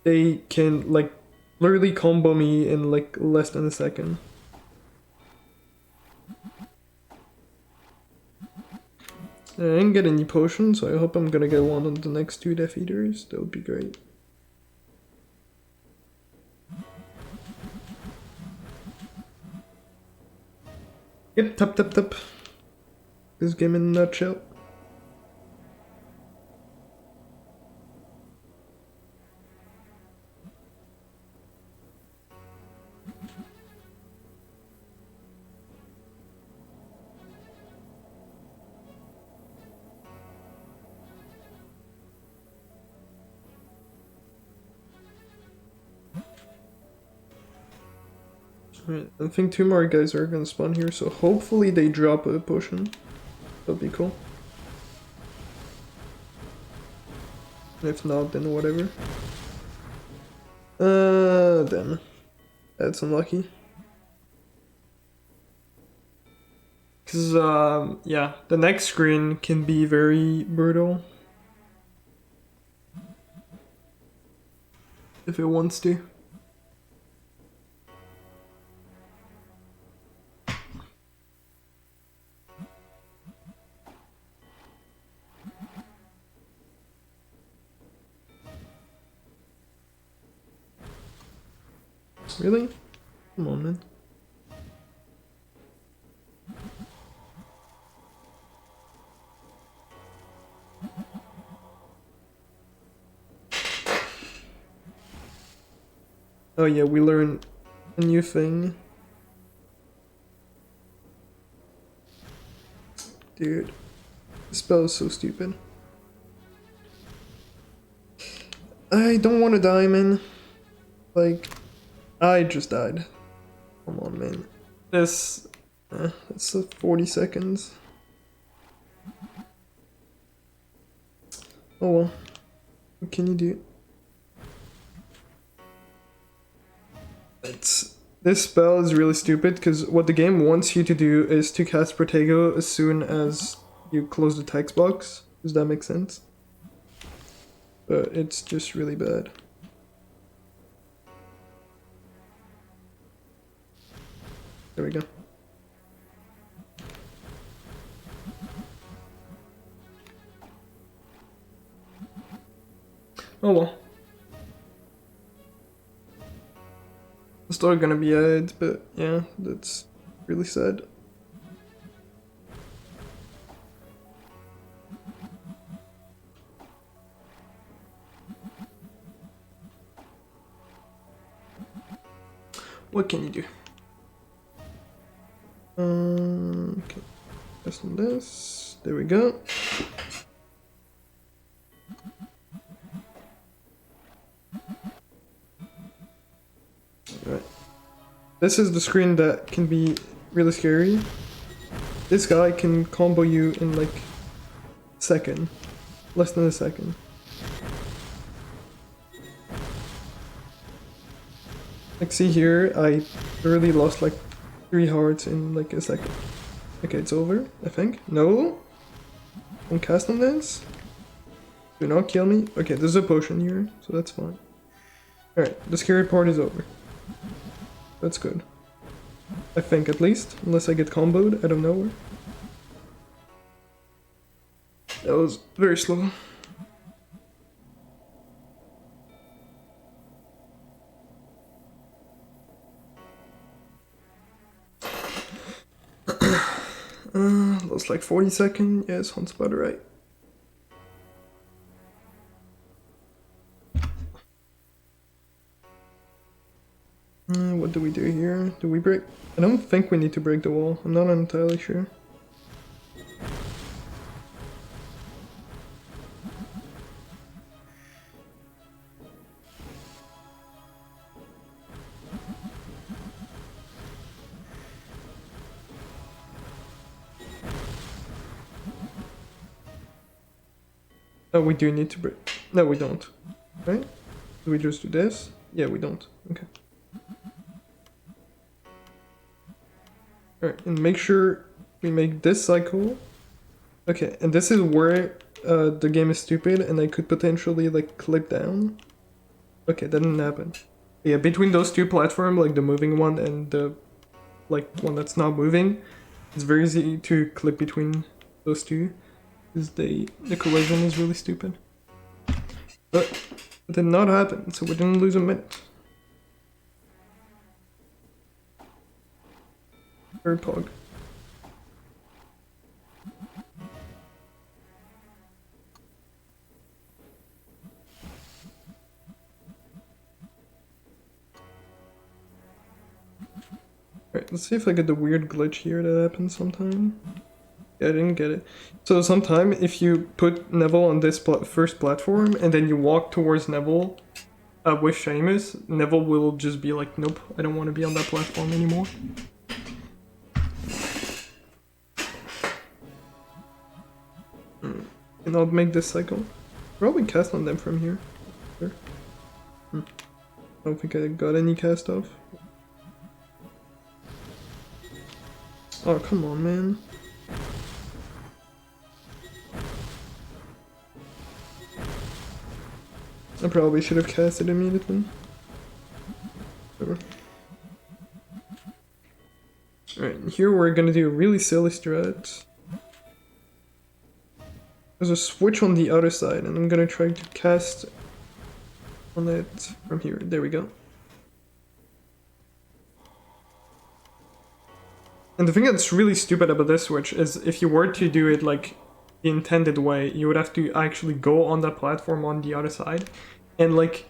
they can like literally combo me in like less than a second. I didn't get any potions, so I hope I'm gonna get one on the next 2 Death Eaters. That would be great. Yep, tap. This game in a nutshell. Alright, I think 2 more guys are gonna spawn here, so hopefully they drop a potion. That'd be cool. If not, then whatever. Damn. That's unlucky. Cause, yeah, the next screen can be very brutal. If it wants to. Really? Come on, man. Oh yeah, we learned a new thing. Dude, this spell is so stupid. I don't want to die, man. Like, I just died. Come on, man. This... that's 40 seconds. Oh well. What can you do? This spell is really stupid because what the game wants you to do is to cast Protego as soon as you close the text box. Does that make sense? But it's just really bad. There we go. Oh well. It's still gonna be added, but yeah, that's really sad. What can you do? Okay, just on this. There we go. Alright. This is the screen that can be really scary. This guy can combo you in like a second. Less than a second. Like see here, I literally lost like 3 hearts in like a second. Okay, it's over, I think. No? Don't cast on this. Do not kill me. Okay, there's a potion here, so that's fine. Alright, the scary part is over. That's good. I think, at least. Unless I get comboed out of nowhere. That was very slow. Lost like 40 seconds. Yeah, sounds about right. What do we do here? Do we break? I don't think we need to break the wall. I'm not entirely sure. Oh, we do need to break. No, we don't. Right? Do we just do this? Yeah, we don't. Okay. Alright, and make sure we make this cycle. Okay, and this is where the game is stupid and I could potentially like click down. Okay, that didn't happen. Yeah, between those two platforms, like the moving one and the like one that's not moving, it's very easy to click between those two. Because the collision is really stupid. But it did not happen, so we didn't lose a minute. Third pog. Alright, let's see if I get the weird glitch here that happens sometime. Yeah, I didn't get it. So sometime if you put Neville on this first platform and then you walk towards Neville with Seamus, Neville will just be like, nope, I don't want to be on that platform anymore. And I'll make this cycle. Probably cast on them from here. Sure. I don't think I got any cast off. Oh, come on, man. I probably should have cast it immediately. Alright, here we're gonna do a really silly strat. There's a switch on the other side, and I'm gonna try to cast on it from here. There we go. And the thing that's really stupid about this switch is if you were to do it like the intended way, you would have to actually go on that platform on the other side. And like,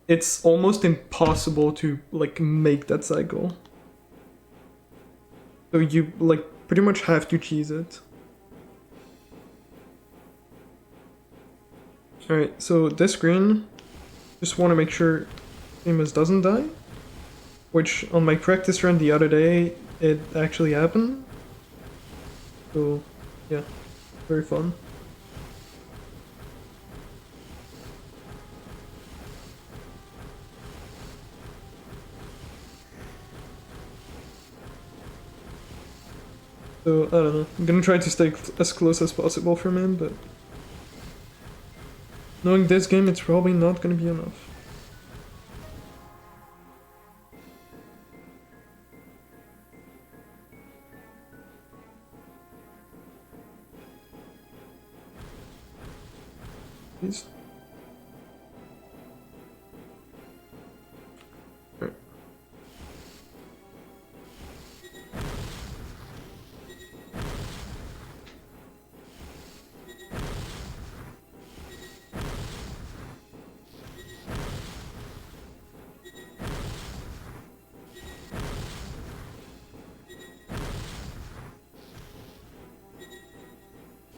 it's almost impossible to like make that cycle. So you like pretty much have to cheese it. Alright, so this screen, just want to make sure Amos doesn't die. Which on my practice run the other day, it actually happened. So yeah, very fun. So, I don't know. I'm gonna try to stay as close as possible from him, but knowing this game, it's probably not gonna be enough. Please. Alright.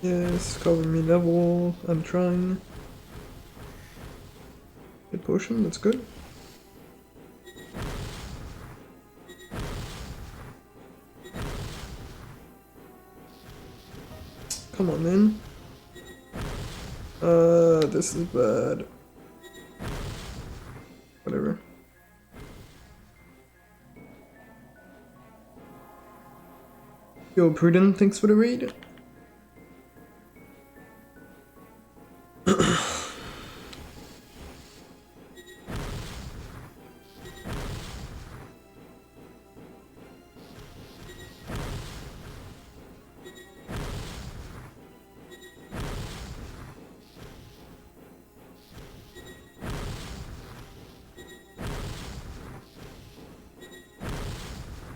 Yes, cover me level. I'm trying. Good potion, that's good. Come on, man. This is bad. Whatever. Yo, Prudent, thanks for the raid.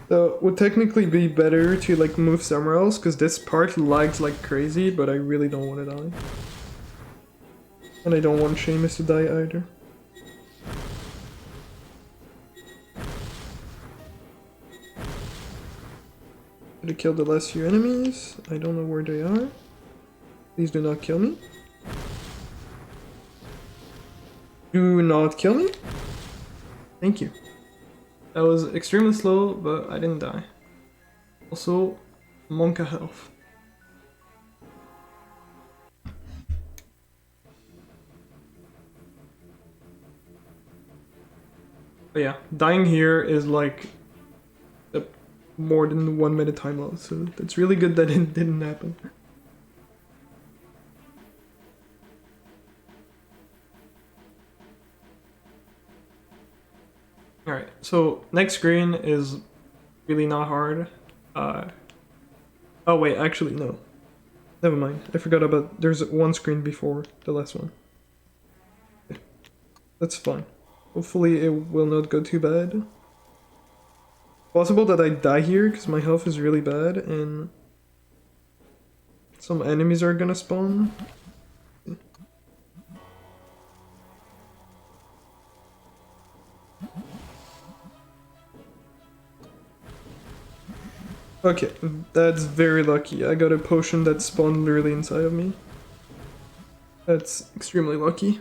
So, it would technically be better to like move somewhere else, because this part lags like crazy, but I really don't want to die. And I don't want Seamus to die either. Gotta kill the last few enemies. I don't know where they are. Please do not kill me. Do not kill me. Thank you. That was extremely slow, but I didn't die. Also, Monka health. But yeah, dying here is like a more than 1 minute time loss, so it's really good that it didn't happen. Alright, so next screen is really not hard. Oh wait, actually no. Never mind, I forgot about, there's one screen before the last one. Okay. That's fine. Hopefully it will not go too bad. Possible that I die here because my health is really bad and some enemies are gonna spawn. Okay, that's very lucky. I got a potion that spawned literally inside of me. That's extremely lucky.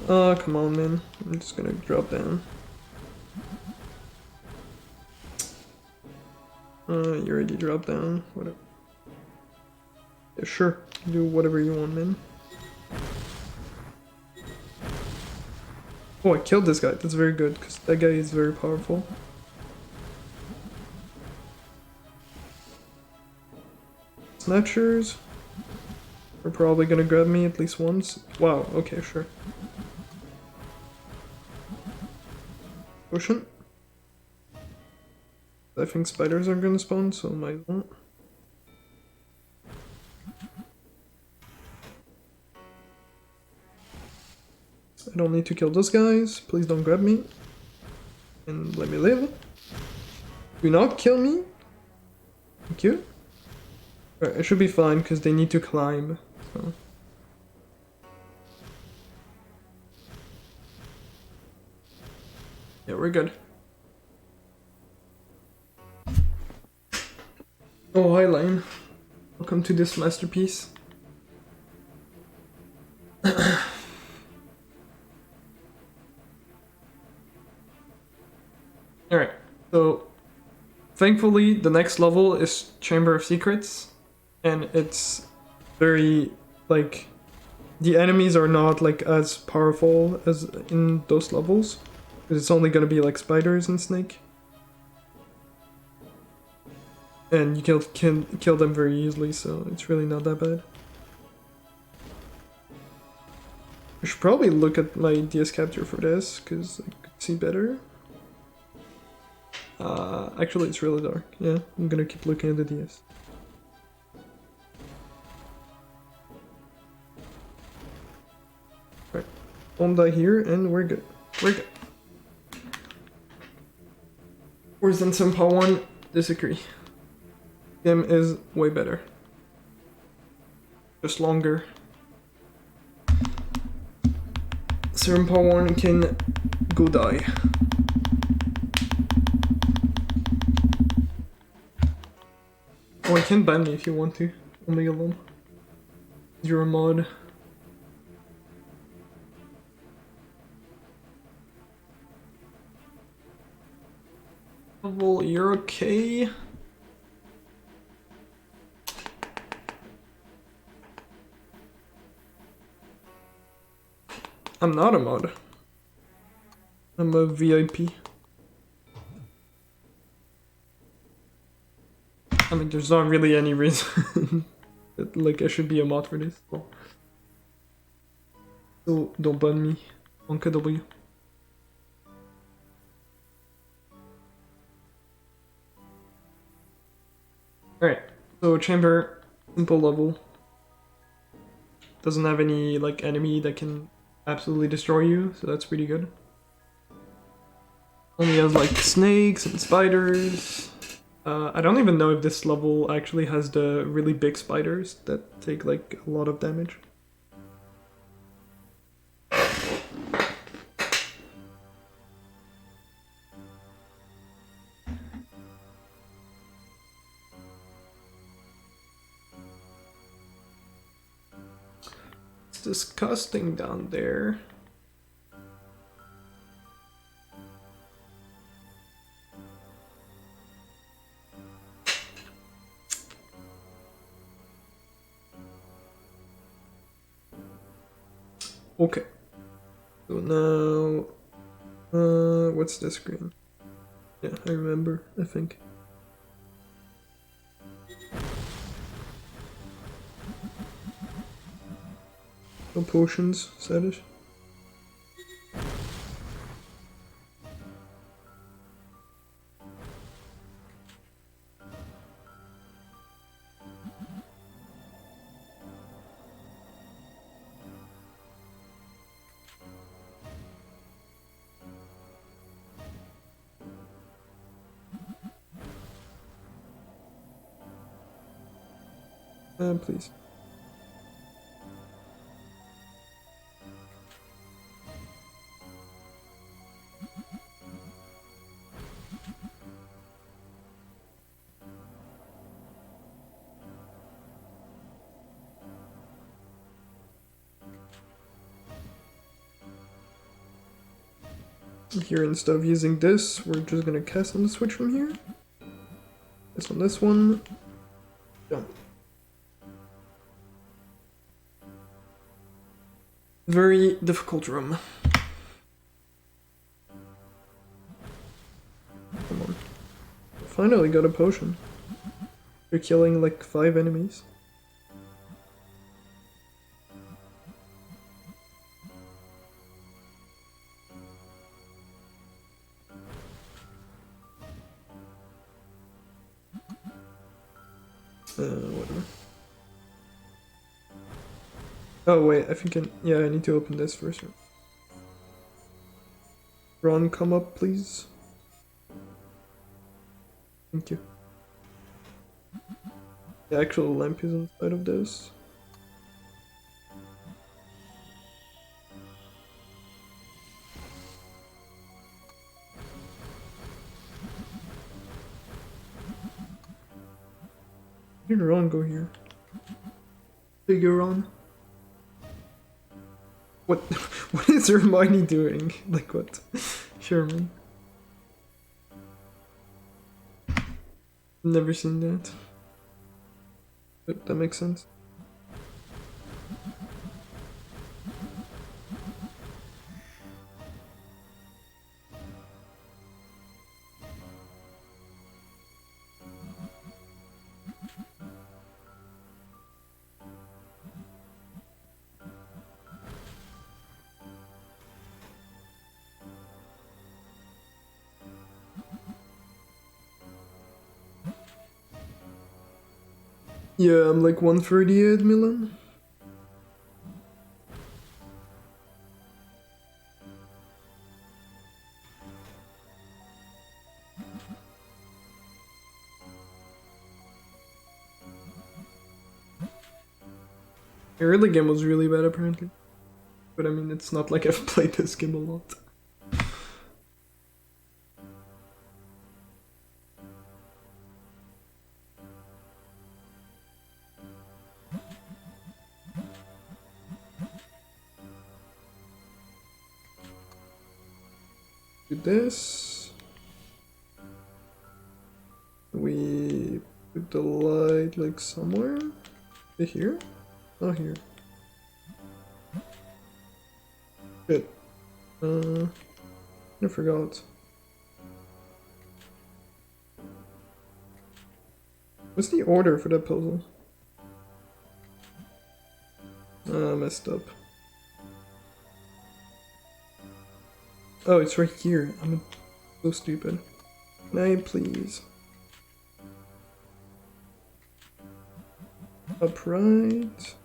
Oh, come on, man. I'm just gonna drop down. You already dropped down. Whatever. Yeah, sure. Do whatever you want, man. Oh, I killed this guy. That's very good, because that guy is very powerful. Snatchers are probably gonna grab me at least once. Wow, okay, sure. Potion. I think spiders are gonna spawn, so might not. I don't need to kill those guys. Please don't grab me. And let me live. Do not kill me. Thank you. Alright, I should be fine because they need to climb. So. Yeah, we're good. Oh, hi Lane. Welcome to this masterpiece. Alright, so thankfully the next level is Chamber of Secrets, and it's very, like, the enemies are not like as powerful as in those levels, because it's only gonna be like spiders and snake. And you can kill them very easily, so it's really not that bad. I should probably look at my DS capture for this, because I could see better. Actually it's really dark. Yeah, I'm gonna keep looking at the DS. Right, don't die here, and we're good. We're good. Worse than Senpai 1, disagree. Him is way better. Just longer. Certain power 1 can go die. Oh, I can ban me if you want to. Omega Lom. You're a mod. Well, you're okay. I'm not a mod. I'm a VIP. I mean, there's not really any reason that, like, I should be a mod for this. So, don't ban me on KW. Alright, so chamber, simple level. Doesn't have any, like, enemy that can absolutely destroy you, so that's pretty good. Only has, like, snakes and spiders. I don't even know if this level actually has the really big spiders that take, like, a lot of damage. It's disgusting down there. Okay. So now, what's this screen? Yeah, I remember, I think. No potions, said it. Please. Here, instead of using this, we're just gonna cast on the switch from here. This on this one. Jump. Very difficult room. Come on. Finally got a potion. You're killing like 5 enemies. Whatever. Oh wait, I think yeah, I need to open this first. Ron, come up, please. Thank you. The actual lamp is inside of this. Where did Ron go here? Figure Ron. What? What is Hermione doing? Like what? Sherman. Never seen that. But that makes sense. Yeah, I'm like 138 million. The early game was really bad apparently. But I mean, it's not like I've played this game a lot. Do this. We put the light like somewhere. Here? Oh, here. Good. I forgot. What's the order for that puzzle? Messed up. Oh, it's right here. I'm so stupid. Can I please? Upright.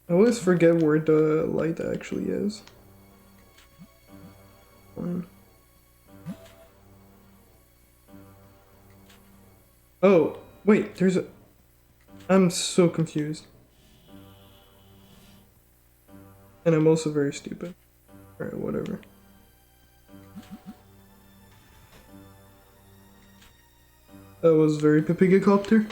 I always forget where the light actually is. Fine. Oh, wait, there's a... I'm so confused. And I'm also very stupid. Alright, whatever. That was very Pipigacopter.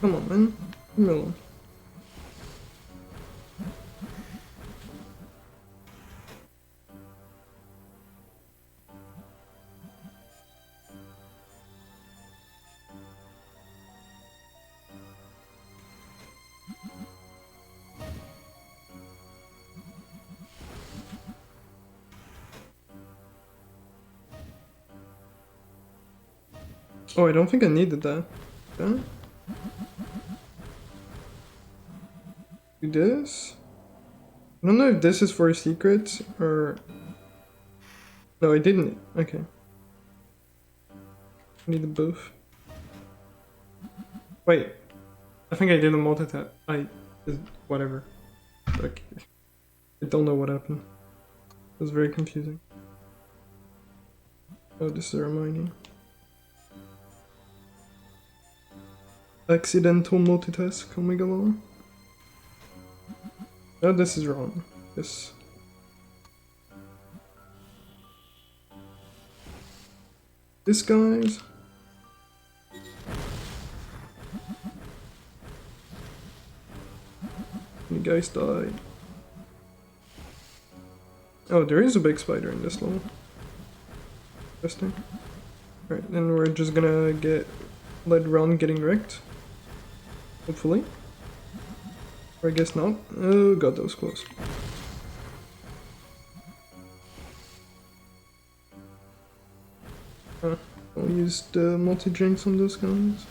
Come on, man. Leave me alone. Oh, I don't think I needed that. Okay. Do this. I don't know if this is for a secret or... No, I didn't. Okay. I need them both. Wait. I think I did a multitask. Whatever. Okay. I don't know what happened. It was very confusing. Oh, this is a reminder. Accidental multitask, Omega Law. Oh, this is wrong. This. This guy's. You guys died. Oh, there is a big spider in this level. Interesting. Alright, then we're just gonna get led around getting wrecked. Hopefully. Or I guess not. Oh god, that was close. I'll use the multi-jinx on those guys.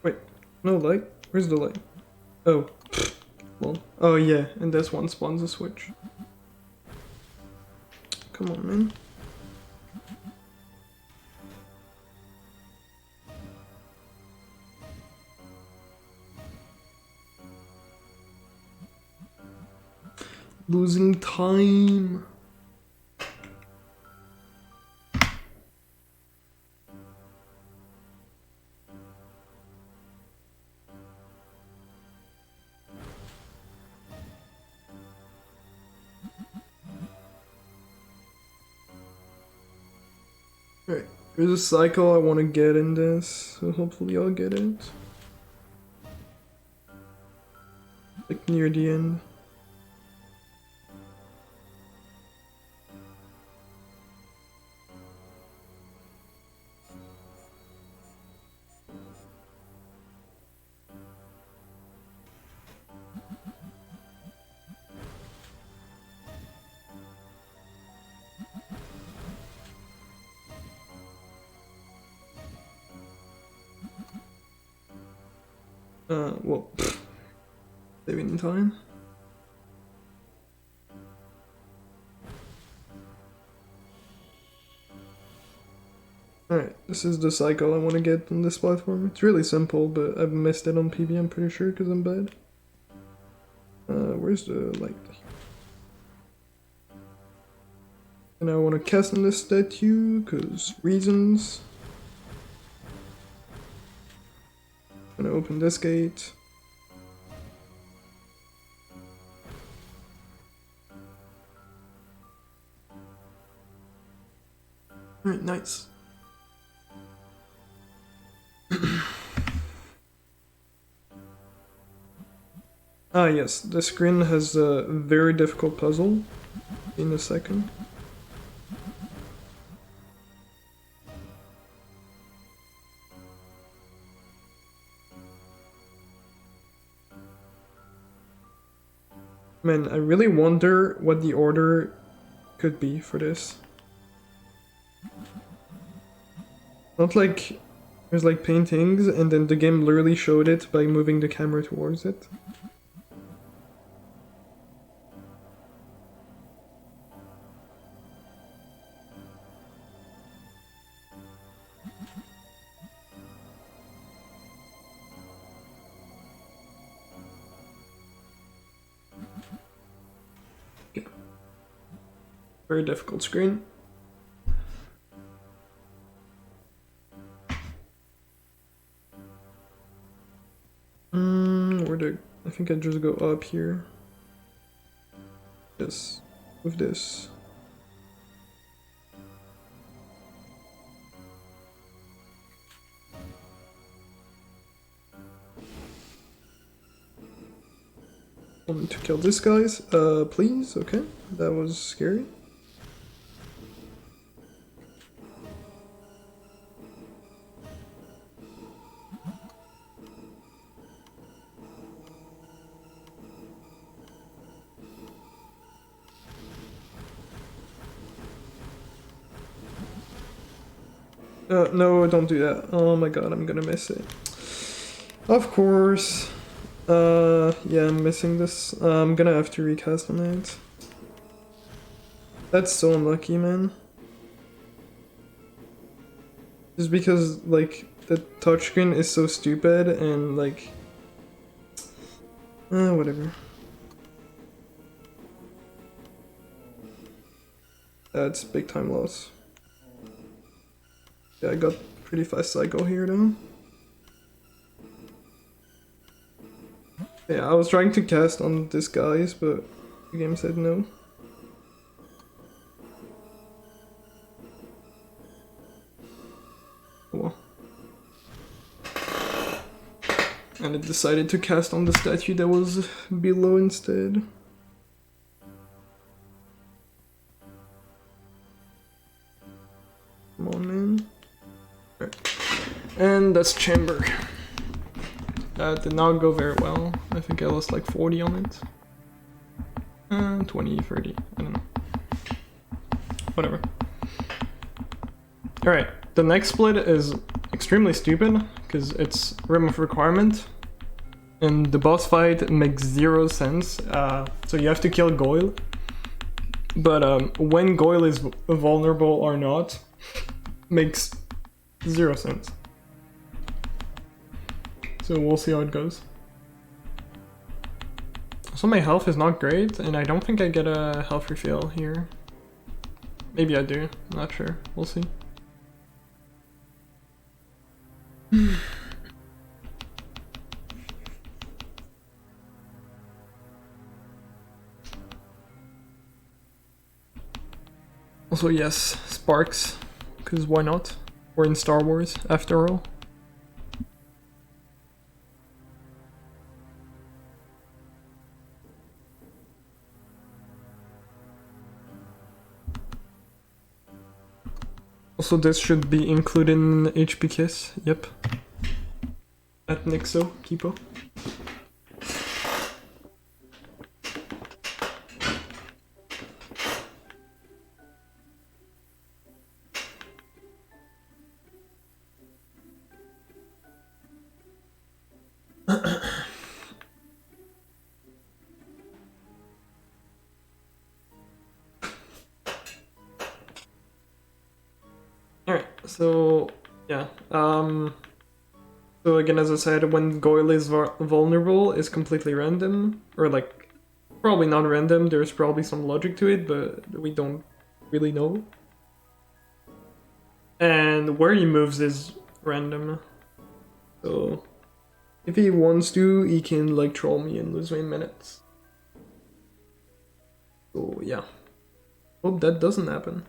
Wait, no light? Where's the light? Oh. Well. Oh yeah, and this one spawns a switch. Come on, man. Losing time. Alright, there's a cycle I want to get in this, so hopefully I'll get it. Like near the end. Well, saving time. Alright, this is the cycle I want to get on this platform. It's really simple, but I've missed it on PB, I'm pretty sure, because I'm bad. Where's the light? And I want to cast on this statue, because reasons. I'm gonna open this gate. Alright, nice. Ah yes, the screen has a very difficult puzzle in a second. Man, I really wonder what the order could be for this. Not like there's like paintings and then the game literally showed it by moving the camera towards it. Yeah. Very difficult screen. Where do I think I just go up here. Yes, with this. I want to kill this guys. Please, okay. That was scary. No, don't do that. Oh my god, I'm gonna miss it. Of course. Yeah, I'm missing this. I'm gonna have to recast on it. That's so unlucky, man. Just because, like, the touchscreen is so stupid and, like... whatever. That's big time loss. Yeah, I got pretty fast cycle here though. Yeah, I was trying to cast on this guys, but the game said no. Well. And it decided to cast on the statue that was below instead. Come on, man. Right. And that's chamber. That did not go very well. I think I lost like 40 on it. 20, 30, I don't know. Whatever. Alright, the next split is extremely stupid, because it's Rim of Requirement. And the boss fight makes zero sense, so you have to kill Goyle. But when Goyle is vulnerable or not, makes zero sense. So we'll see how it goes. So my health is not great, and I don't think I get a health refill here. Maybe I do, I'm not sure. We'll see. Also, yes, Sparks, because why not? We're in Star Wars, after all. Also, this should be included in HP Kiss, yep. At Nixo, Kipo. So yeah. So again, as I said, when Goyle is vulnerable, is completely random, or like probably not random. There's probably some logic to it, but we don't really know. And where he moves is random. So if he wants to, he can like troll me and lose me in minutes. So yeah. Hope that doesn't happen.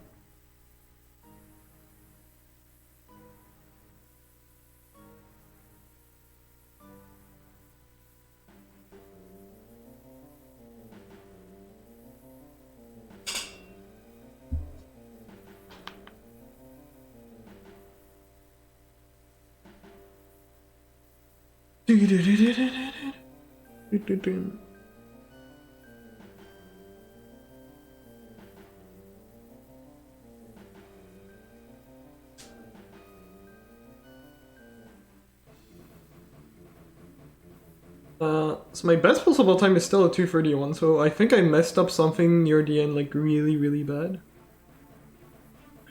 So my best possible time is still a 2:31, so I think I messed up something near the end, like really, really bad.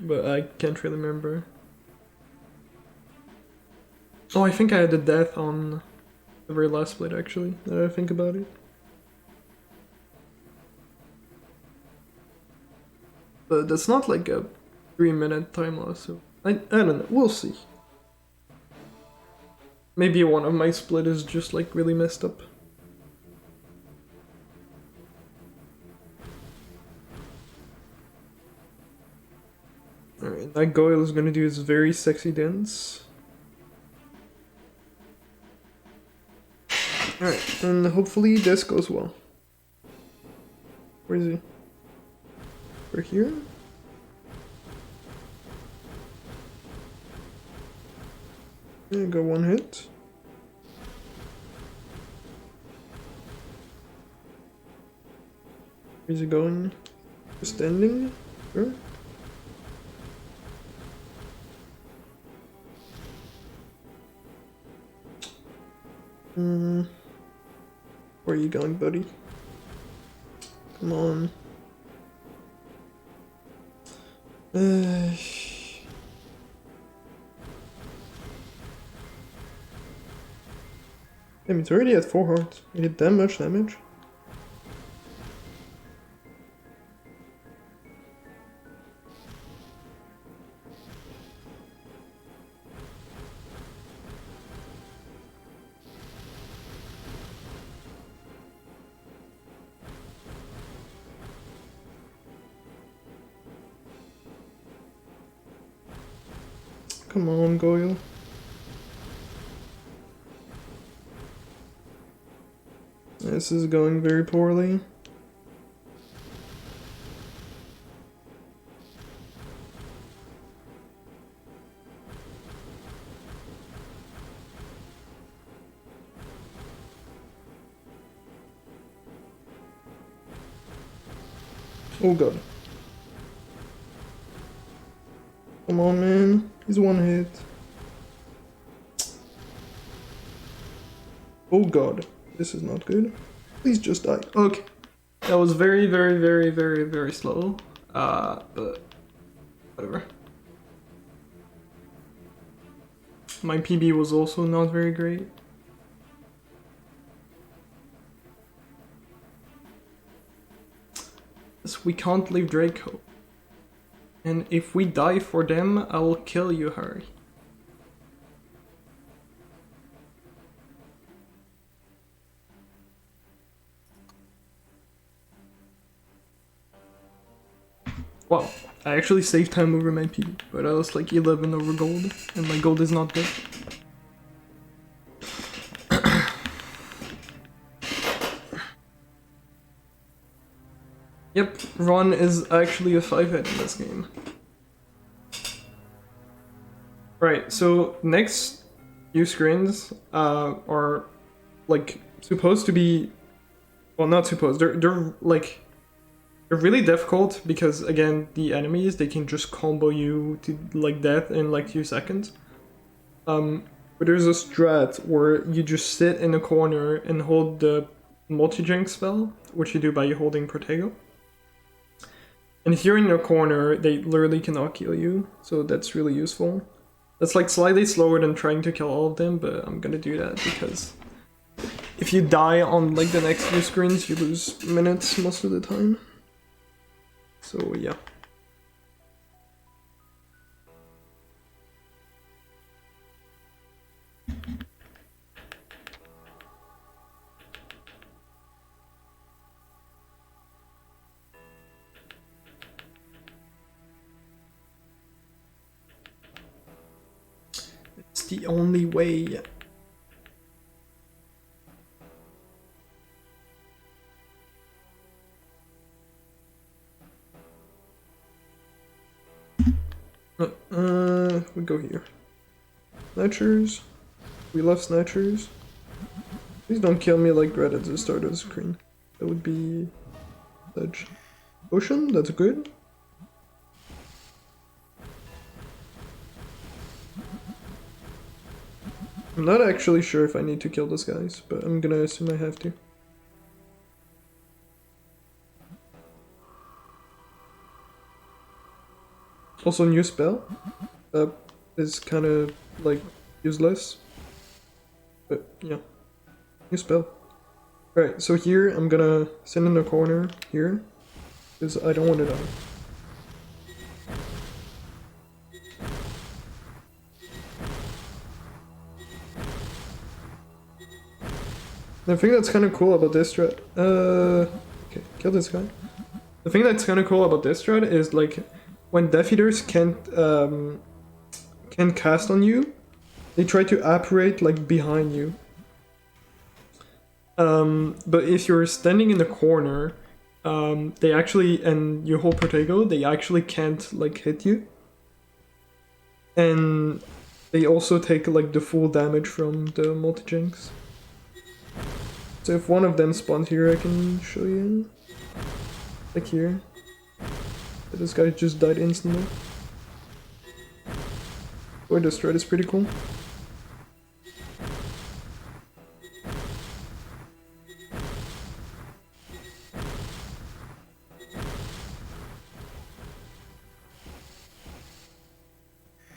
But I can't really remember. Oh, I think I had a death on the very last split, actually, now that I think about it. But that's not like a 3-minute time loss, so I don't know, we'll see. Maybe one of my split is just like really messed up. Alright, that Goyle is gonna do his very sexy dance. Alright, and hopefully this goes well. Where is he? We're here? Yeah, got one hit. Where's he going? Just ending? Sure. Where are you going, buddy? Come on. Damn, it's already at 4 hearts. It did that much damage. Come on, Goyle. This is going very poorly. Oh god. Come on, man. He's one hit. Oh god. This is not good. Please just die. Okay. That was very, very, very, very, very slow. But whatever. My PB was also not very great. Yes, we can't leave Draco. And if we die for them, I will kill you, Harry. Wow, I actually saved time over my PB, but I was like 11 over gold, and my gold is not good. Yep, Ron is actually a 5-hit in this game. Right, so next few screens are like supposed to be, well, not supposed, they're like, they're really difficult because again, the enemies, they can just combo you to like death in like 2 seconds. But there's a strat where you just sit in a corner and hold the multi-drink spell, which you do by holding Protego. And if you're in your corner, they literally cannot kill you, so that's really useful. That's like slightly slower than trying to kill all of them, but I'm gonna do that because if you die on like the next few screens, you lose minutes most of the time. So yeah. It's the only way. We go here. Snatchers. We love Snatchers. Please don't kill me like right at the start of the screen. That would be such. Ocean, that's good. I'm not actually sure if I need to kill these guys, but I'm gonna assume I have to. Also, new spell. Is kind of like useless. But yeah, new spell. Alright, so here I'm gonna sit in the corner here, because I don't want to die. The thing that's kind of cool about this strat, okay, kill this guy. The thing that's kind of cool about this strat is like when Death Eaters can't cast on you, they try to apparate like behind you. But if you're standing in the corner, they actually, and you hold Protego, they actually can't like hit you. And they also take like the full damage from the multi-jinx. So if one of them spawns here, I can show you. Like here. But this guy just died instantly. Boy, this thread is pretty cool.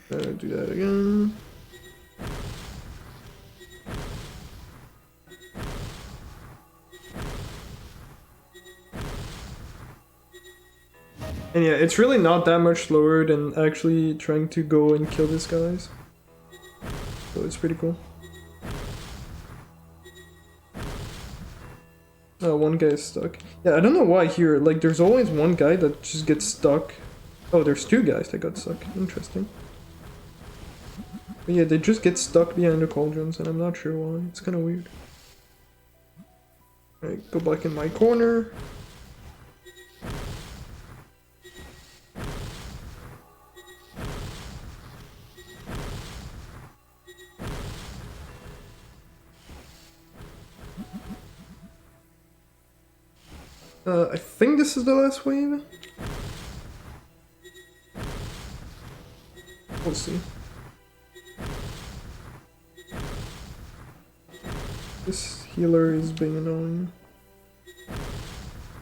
Do that again. And yeah, it's really not that much slower than actually trying to go and kill these guys. So it's pretty cool. Oh, one guy is stuck. Yeah, I don't know why here. Like, there's always one guy that just gets stuck. Oh, there's two guys that got stuck. Interesting. But yeah, they just get stuck behind the cauldrons, and I'm not sure why. It's kind of weird. Alright, go back in my corner. I think this is the last wave. We'll see. This healer is being annoying.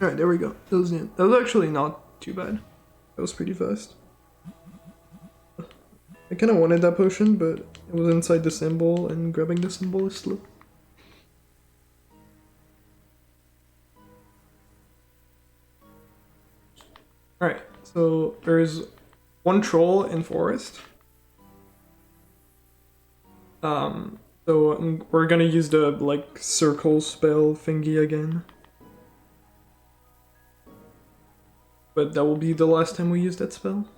Alright, there we go. That was it. That was actually not too bad. That was pretty fast. I kind of wanted that potion, but it was inside the symbol, and grabbing the symbol is slow. Alright, so there's one troll in forest. So we're gonna use the like circle spell thingy again. But that will be the last time we use that spell.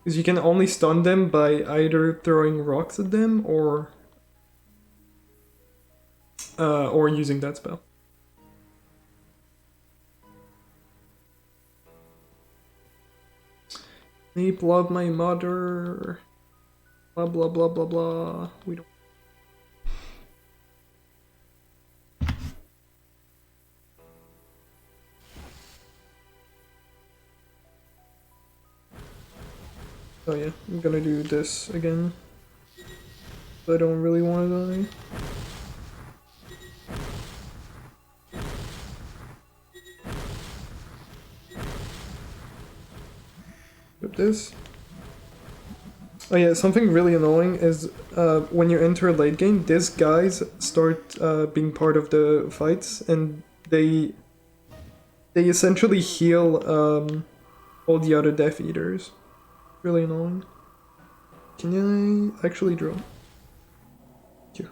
Because you can only stun them by either throwing rocks at them or using that spell. Sleep, love my mother. Blah blah blah blah blah. We don't. Oh yeah, I'm gonna do this again. I don't really want to die. this. Oh yeah, something really annoying is when you enter late game, these guys start being part of the fights, and they essentially heal all the other Death Eaters. Really annoying. Can I actually draw? Here.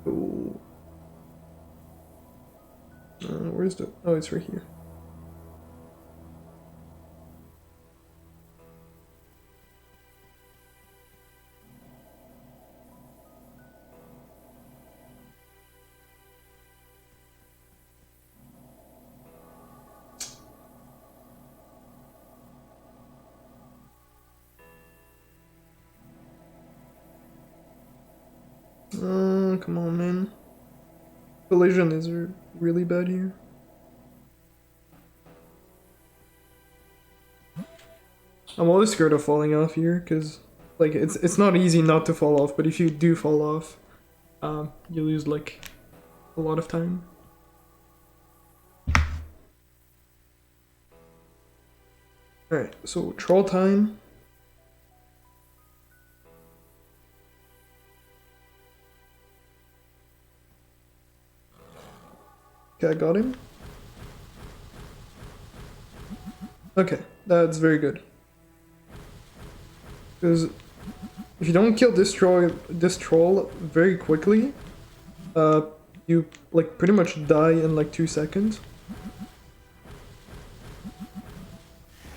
Oh. Where's the... Oh, it's right here. Come on, man. Collision is really bad here. I'm always scared of falling off here, because like it's not easy not to fall off, but if you do fall off, you lose like a lot of time. Alright, so troll time. Okay, I got him. Okay, that's very good. Because if you don't kill this troll very quickly, you like pretty much die in like 2 seconds.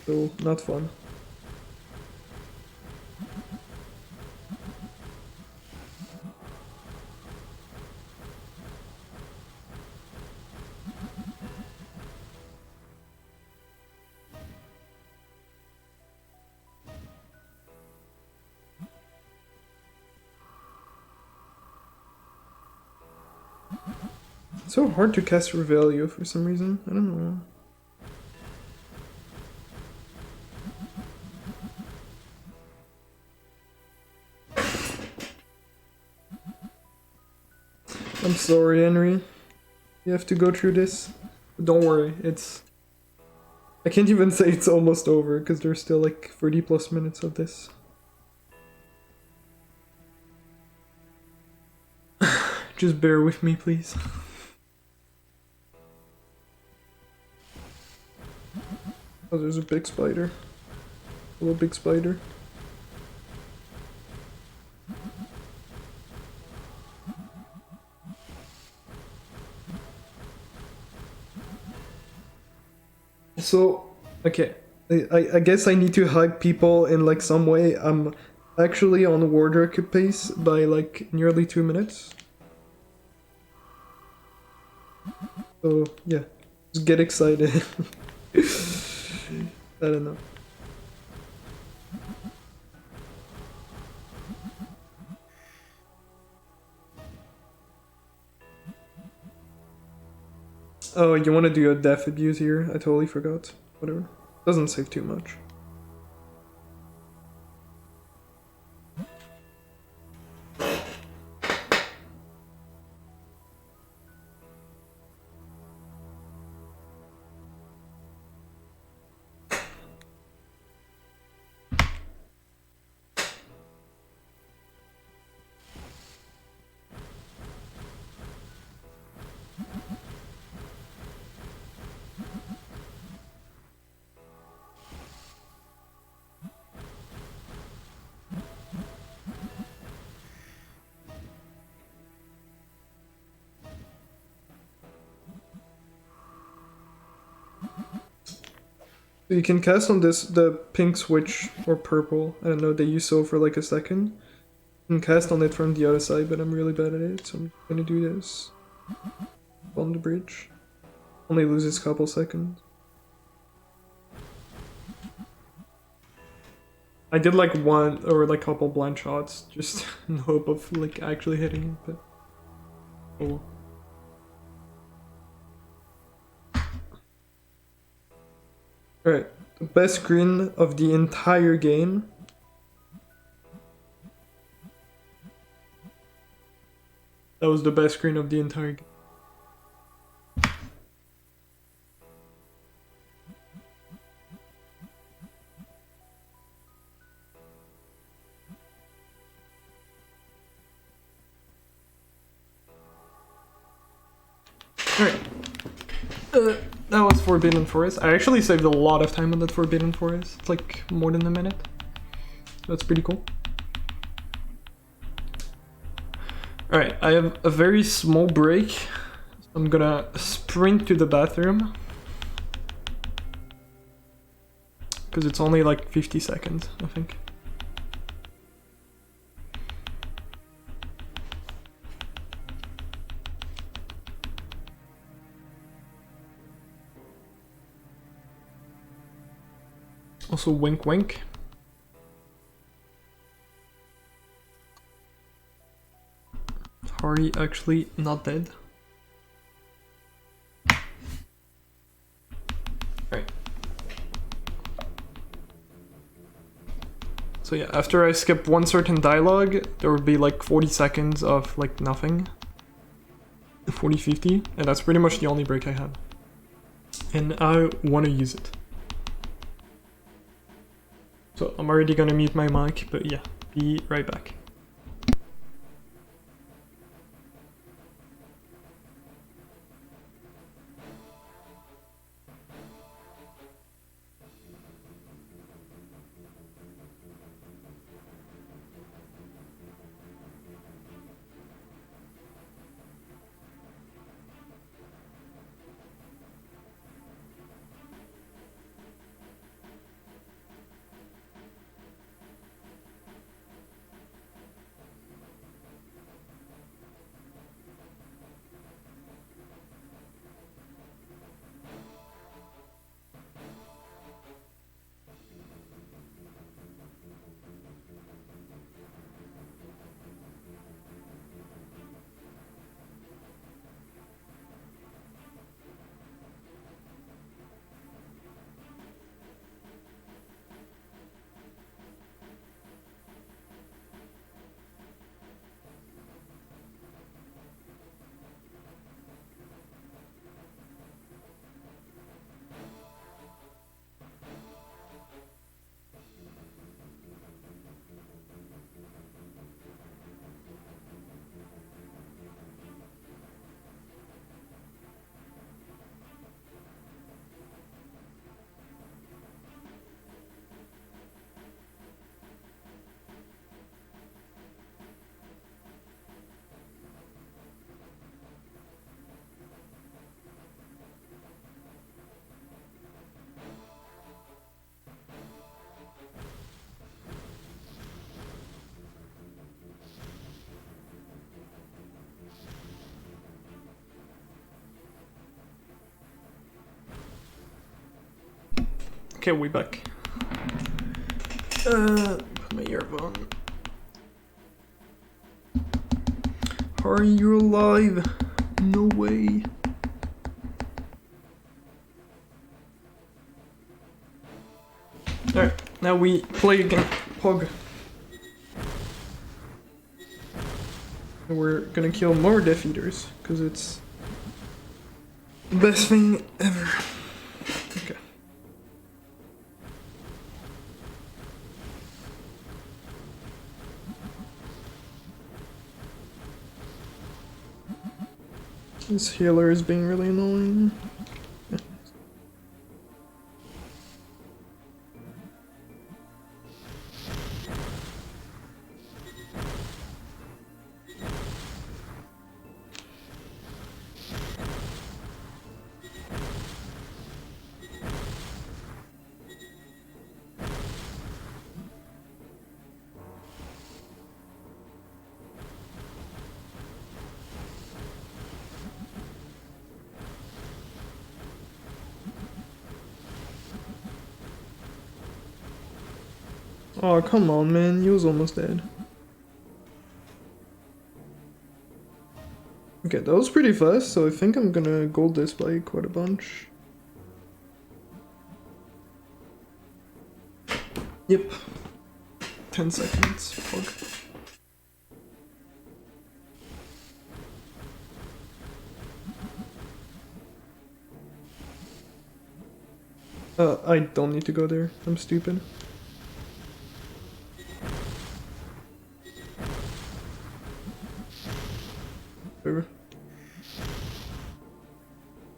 So not fun. It's so hard to cast Revelio for some reason. I don't know. I'm sorry, Henry. You have to go through this. But don't worry, it's... I can't even say it's almost over, because there's still like 30 plus minutes of this. Just bear with me, please. Oh, there's a big spider. A little big spider. So, okay. I guess I need to hype people in like some way. I'm actually on Wardrock pace by like nearly 2 minutes. So, yeah. Just get excited. I don't know. Oh, you want to do a death abuse here? I totally forgot. Whatever. Doesn't save too much. So you can cast on this, the pink switch, or purple, I don't know, they use so for like a second. You can cast on it from the other side, but I'm really bad at it, so I'm gonna do this. On the bridge. Only loses a couple seconds. I did like one, or like couple blind shots, just in hope of like actually hitting it, but... Oh well. Alright, the best screen of the entire game That was the best screen of the entire game. Alright. That was Forbidden Forest. I actually saved a lot of time on that Forbidden Forest. It's like more than a minute. That's pretty cool. Alright, I have a very small break. I'm gonna sprint to the bathroom. Because it's only like 50 seconds, I think. Also, wink wink. Hari actually not dead. Right. So yeah, after I skip one certain dialogue, there would be like 40 seconds of like nothing. 40, 50, and that's pretty much the only break I have. And I want to use it. So I'm already gonna mute my mic, but yeah, be right back. Okay, we back. Put my earbone. Are you alive? No way. Alright, now we play again. Pog. And we're gonna kill more Death Eaters, because it's the best thing ever. Okay. This healer is being really annoying. Oh, come on, man. You was almost dead. Okay, that was pretty fast, so I think I'm gonna gold this by quite a bunch. Yep. 10 seconds. Pog. I don't need to go there. I'm stupid. Whatever.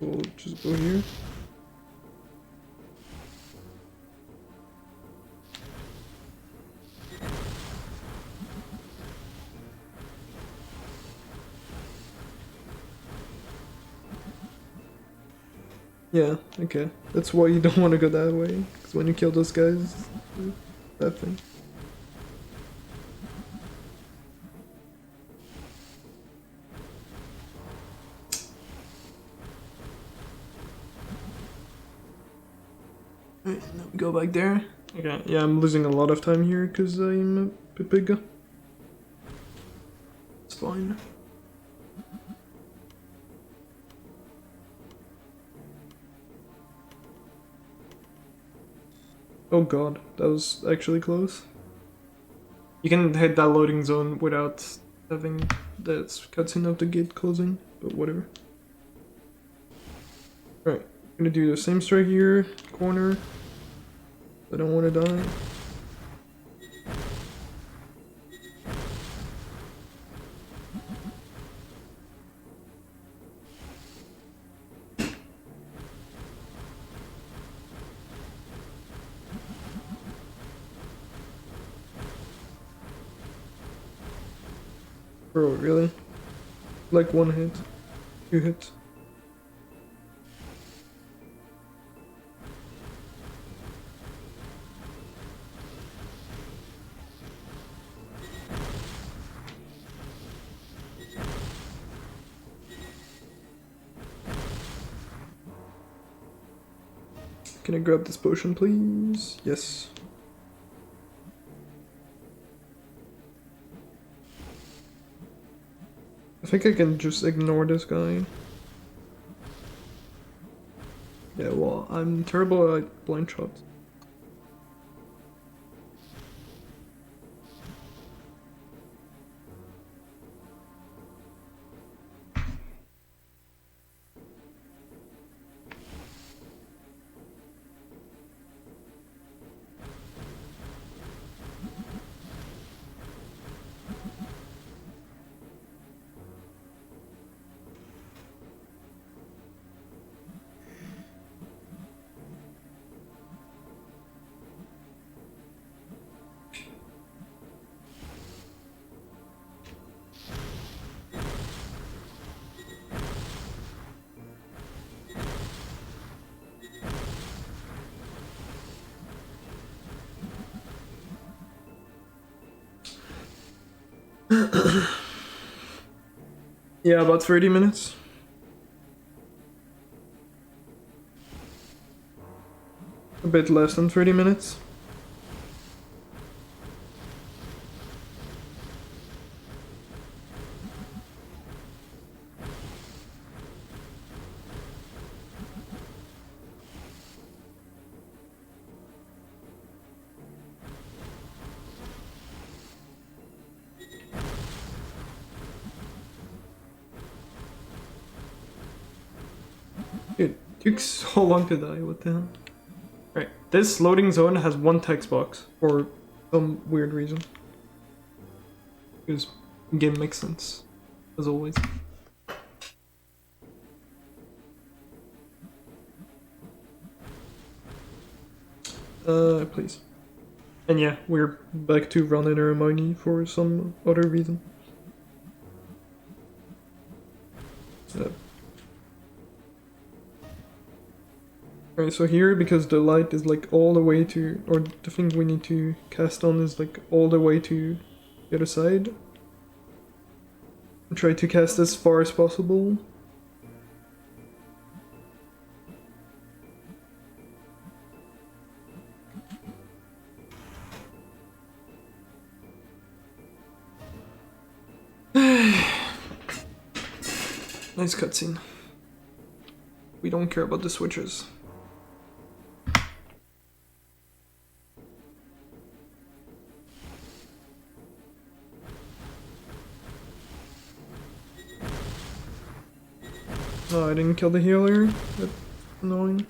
We'll just go here. Yeah, okay. That's why you don't want to go that way. Because when you kill those guys, that thing. Alright, now we go back there. Okay, yeah, I'm losing a lot of time here because I'm a bit bigger. It's fine. Oh god, that was actually close. You can hit that loading zone without having that cutscene of the gate closing, but whatever. Right, gonna do the same strike here, corner. I don't want to die. Bro, really? Like one hit? 2 hits? Can I grab this potion, please? Yes. I think I can just ignore this guy. Yeah, well, I'm terrible at blind shots. Yeah, about 30 minutes. A bit less than 30 minutes. It took so long to die, what the hell? Right, this loading zone has one text box, for some weird reason. Because game makes sense, as always. Please. And yeah, we're back to Ron and Hermione for some other reason. Alright, so here, because the light is like all the way to, or the thing we need to cast on is like all the way to the other side. Try to cast as far as possible. Nice cutscene. We don't care about the switches. Oh, I didn't kill the healer? That's annoying.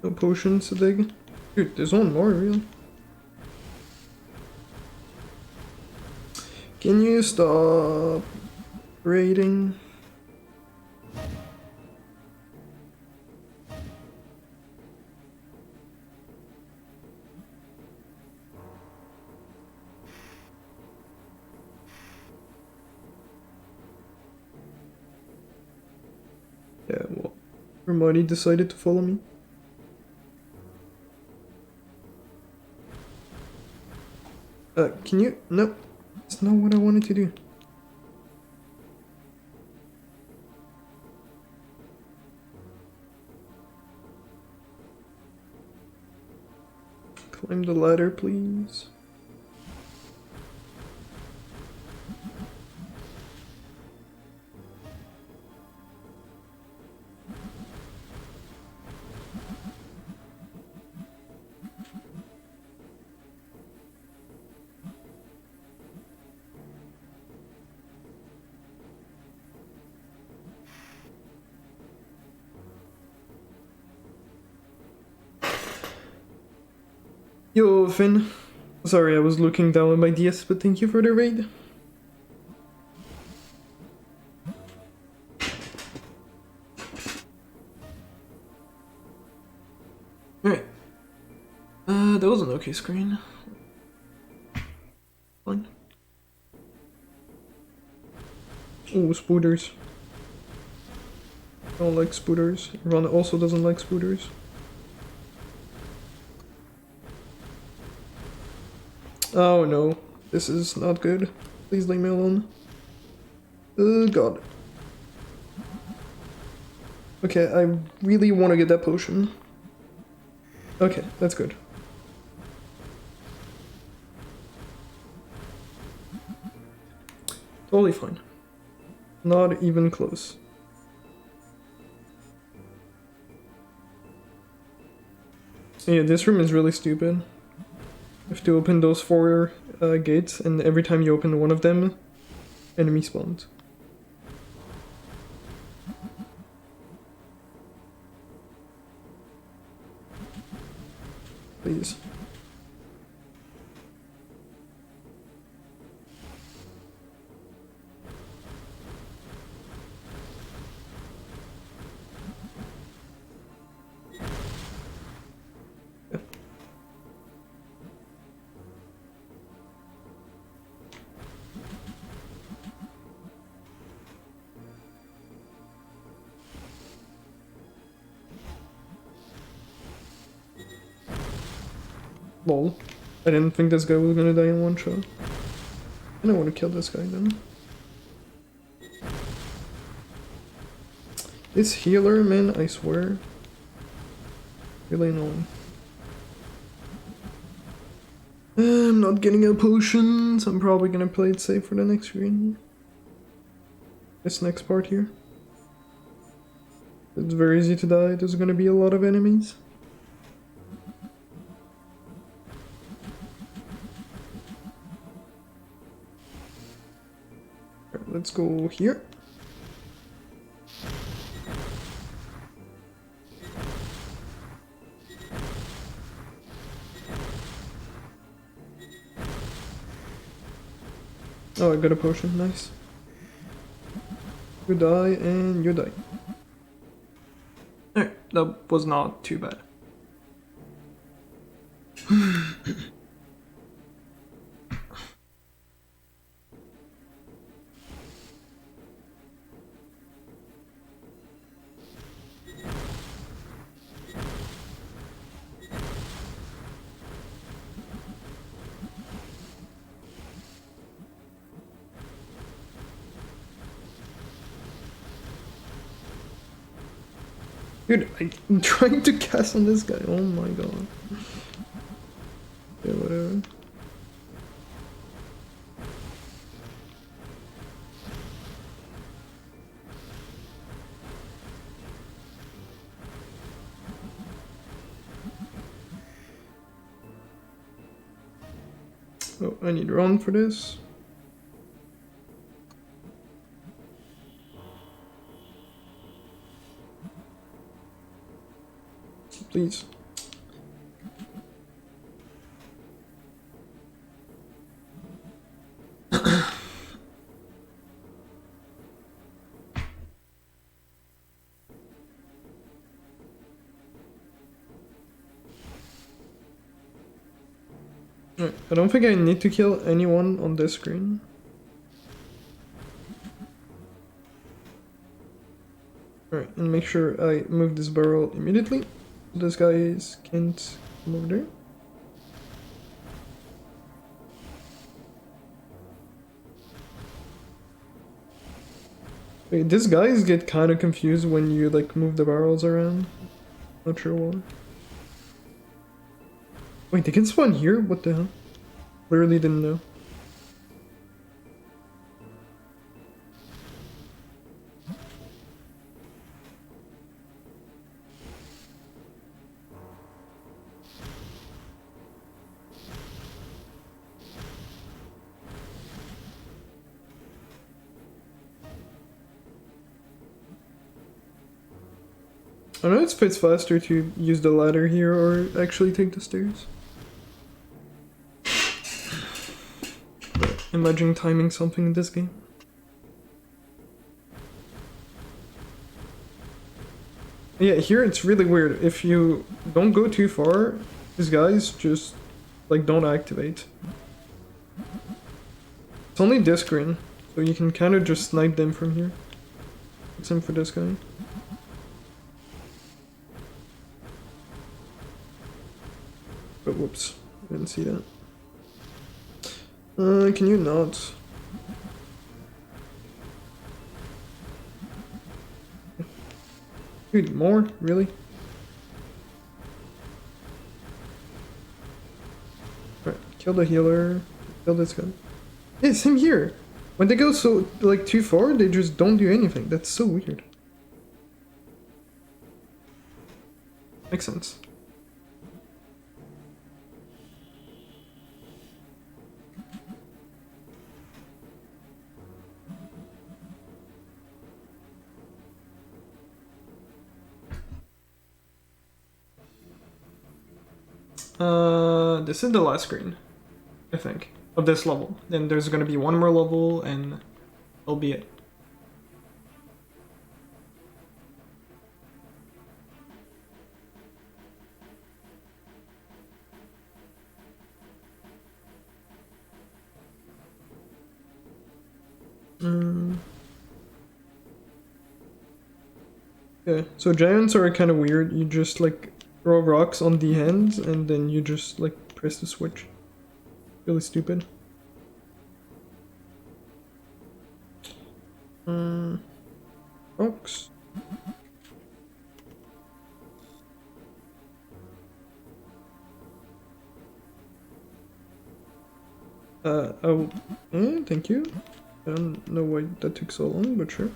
No potions to dig. Dude, there's one more, really. Can you stop raiding? Yeah, well, Hermione decided to follow me. Can you? No, it's not what I wanted to do. Climb the ladder, please. Yo, Finn. Sorry, I was looking down at my DS, but thank you for the raid. Alright. That was an okay screen. Fine. Oh, spooters. I don't like spooters. Ron also doesn't like spooters. Oh no, this is not good. Please leave me alone. Oh god. Okay, I really want to get that potion. Okay, that's good. Totally fine. Not even close. Yeah, this room is really stupid. You have to open those 4 gates, and every time you open one of them, enemy spawns. Please. Lol. I didn't think this guy was gonna die in one shot. And I want to kill this guy then. This healer, man, I swear. Really annoying. I'm not getting a potion, so I'm probably gonna play it safe for the next screen. This next part here. It's very easy to die, there's gonna be a lot of enemies. Alright, let's go here. Oh, I got a potion, nice. You die and you die. Alright, that was not too bad. Dude, I'm trying to cast on this guy. Oh my god. Yeah, whatever. Oh, I need Ron for this. Please. Alright, I don't think I need to kill anyone on this screen. Alright, and make sure I move this barrel immediately. Those guys can't come over there. Wait, these guys get kind of confused when you like move the barrels around. Not sure why. Wait, they can spawn here? What the hell? Literally didn't know. I know it fits faster to use the ladder here or actually take the stairs. But imagine timing something in this game. Yeah, here it's really weird. If you don't go too far, these guys just like don't activate. It's only this screen, so you can kind of just snipe them from here. Except for this guy. But whoops, I didn't see that. Can you not? Dude, more? Really? Alright, kill the healer. Kill this guy. Yeah, same here. When they go so, like, too far, they just don't do anything. That's so weird. Makes sense. This is the last screen, I think, of this level. Then there's gonna be one more level, and that'll be it. Yeah, so giants are kind of weird. You just like throw rocks on the ends and then you just like press the switch. Really stupid. Rocks. Oh, thank you. I don't know why that took so long, but sure.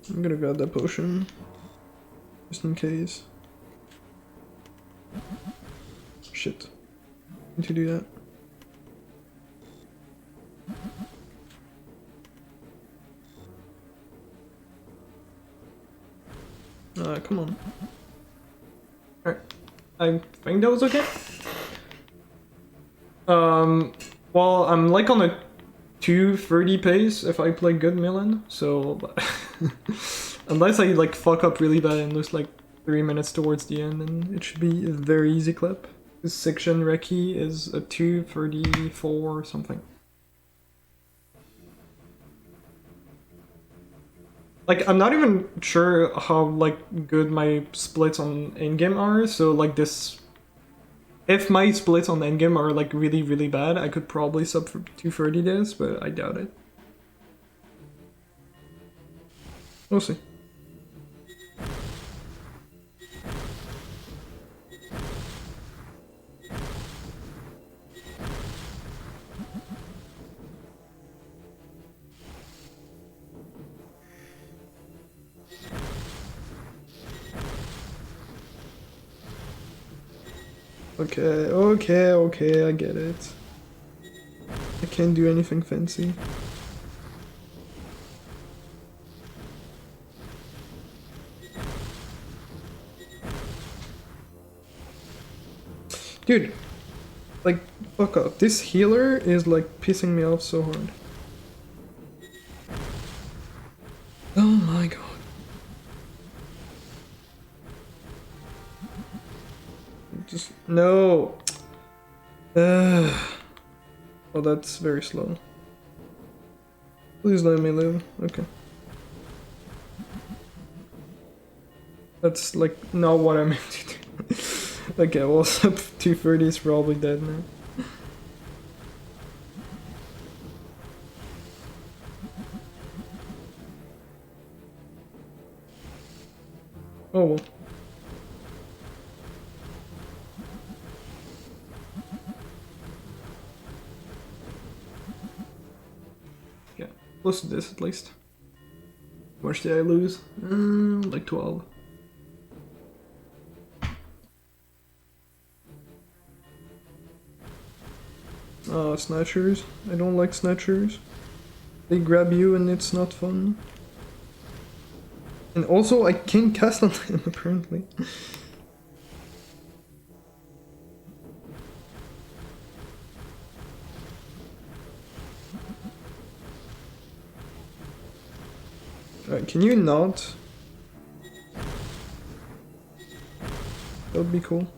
I'm gonna grab that potion, just in case. Shit. Need to do that. Come on. Alright. I think that was okay. Well, I'm like on a 2:30 pace if I play good Milan, so unless I like fuck up really bad and lose like 3 minutes towards the end, then it should be a very easy clip. This section Reki is a 2:34 or something. Like, I'm not even sure how like good my splits on endgame are, so like this... If my splits on endgame are like really, really bad, I could probably sub for 230 this, but I doubt it. We'll see. Okay, I get it. I can't do anything fancy. Dude, Like, fuck up. This healer is like pissing me off so hard. Oh my god. Just no. Oh, that's very slow. Please let me live. Okay. That's like not what I meant to do. Okay, well, sub 230 is probably dead now. Oh well. Yeah, close to this at least. How much did I lose? Like 12. Snatchers. I don't like snatchers. They grab you and it's not fun. And also, I can't cast on them apparently. Alright, can you not? That would be cool.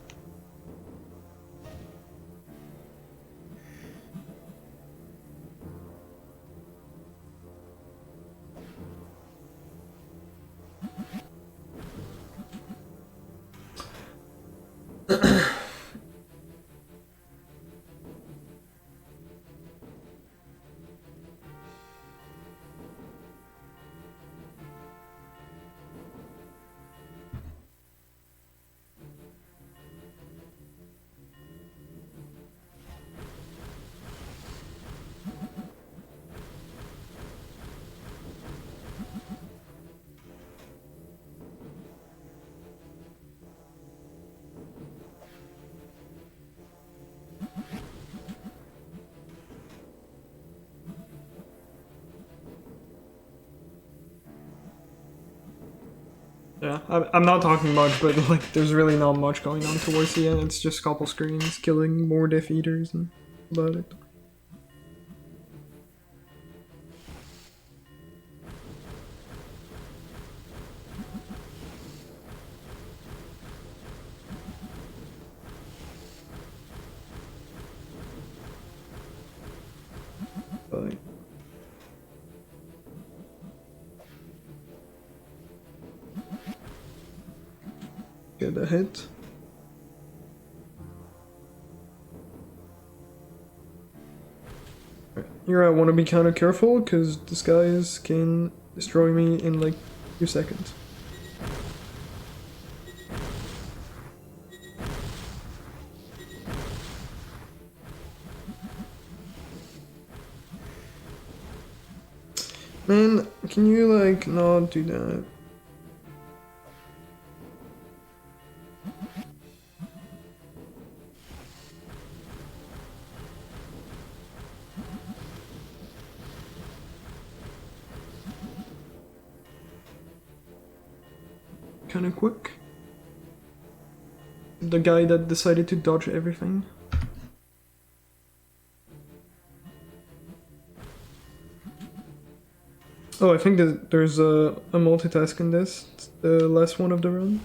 Yeah, I'm not talking much, but like, there's really not much going on towards the end. It's just a couple screens, killing more Death Eaters, and about it. Bye. Get a hit. Here I want to be kind of careful, because this guys can destroy me in like a few seconds. Man, can you like not do that? Kind of quick. The guy that decided to dodge everything. Oh, I think that there's a multitask in this. It's the last one of the run.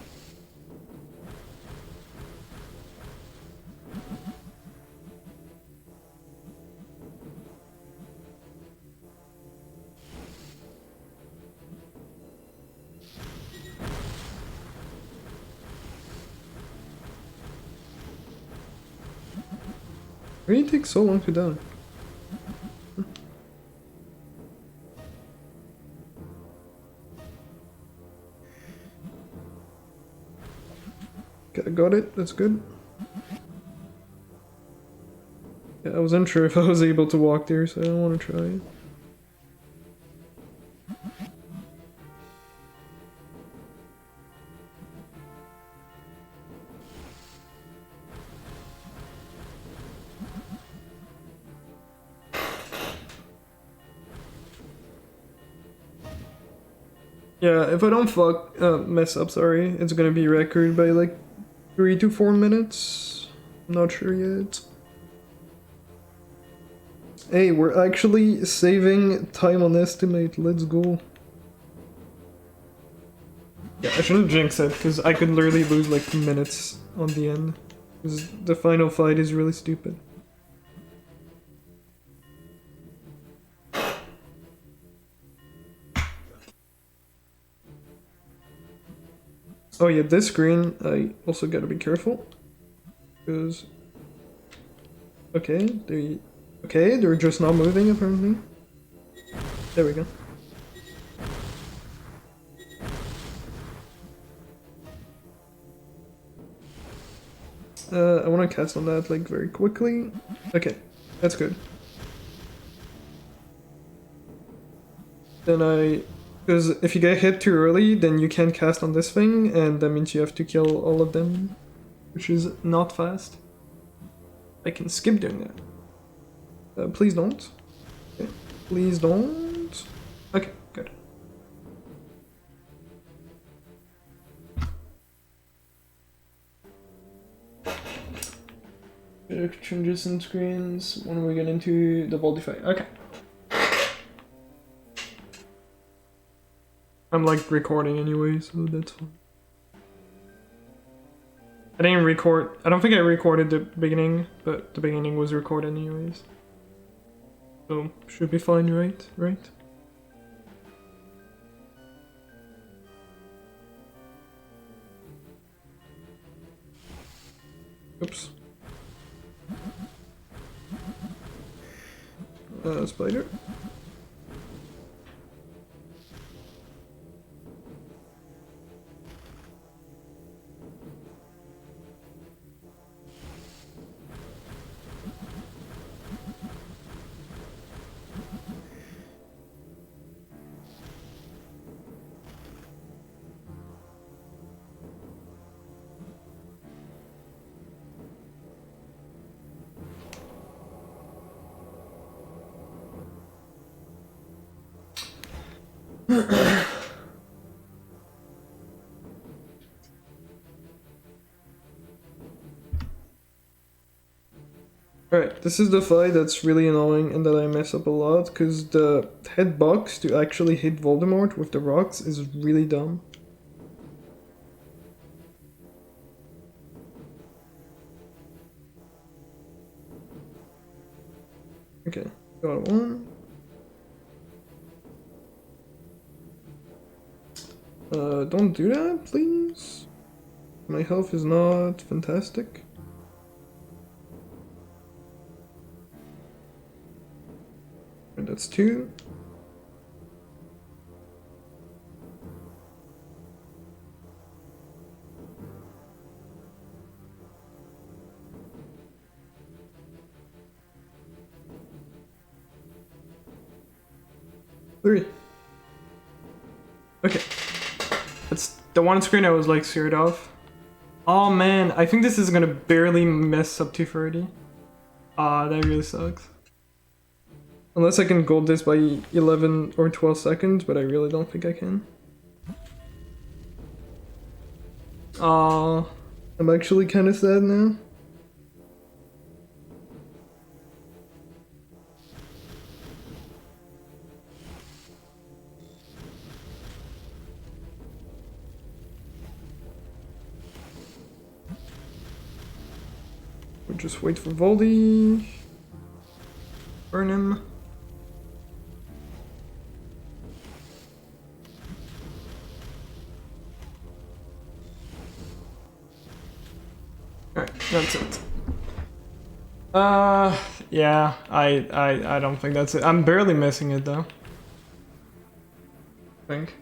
Why do you take so long to die? Okay, I got it, that's good. Yeah, I was unsure if I was able to walk there, so I don't want to try it. Yeah, if I don't mess up, sorry, it's gonna be record by like 3 to 4 minutes. I'm not sure yet. Hey, we're actually saving time on estimate. Let's go. Yeah, I should have jinxed it, because I could literally lose like minutes on the end. Because the final fight is really stupid. Oh yeah, this screen, I also gotta be careful. Because... Okay, they're just not moving apparently. There we go. I want to cast on that like very quickly. Okay, that's good. Then because if you get hit too early, then you can't cast on this thing, and that means you have to kill all of them, which is not fast. I can skip doing that. Please don't. Okay. Please don't. Okay, good. Changes in screens when we get into the Baldi fight. Okay. I'm like recording anyway, so that's fine. I didn't record. I don't think I recorded the beginning, but the beginning was recorded anyways. So should be fine, right? Right? Oops. Spider. Alright, this is the fight that's really annoying and that I mess up a lot, because the hitbox to actually hit Voldemort with the rocks is really dumb. Okay, got one. Don't do that, please. My health is not fantastic. And that's two. Three. Okay. That's the one screen I was like scared off. Oh man, I think this is gonna barely miss up to 30. Ah, that really sucks. Unless I can gold this by 11 or 12 seconds, but I really don't think I can. Ah, I'm actually kind of sad now. We'll just wait for Voldy. Burn him. Alright, that's it. Yeah, I don't think that's it. I'm barely missing it though. I think.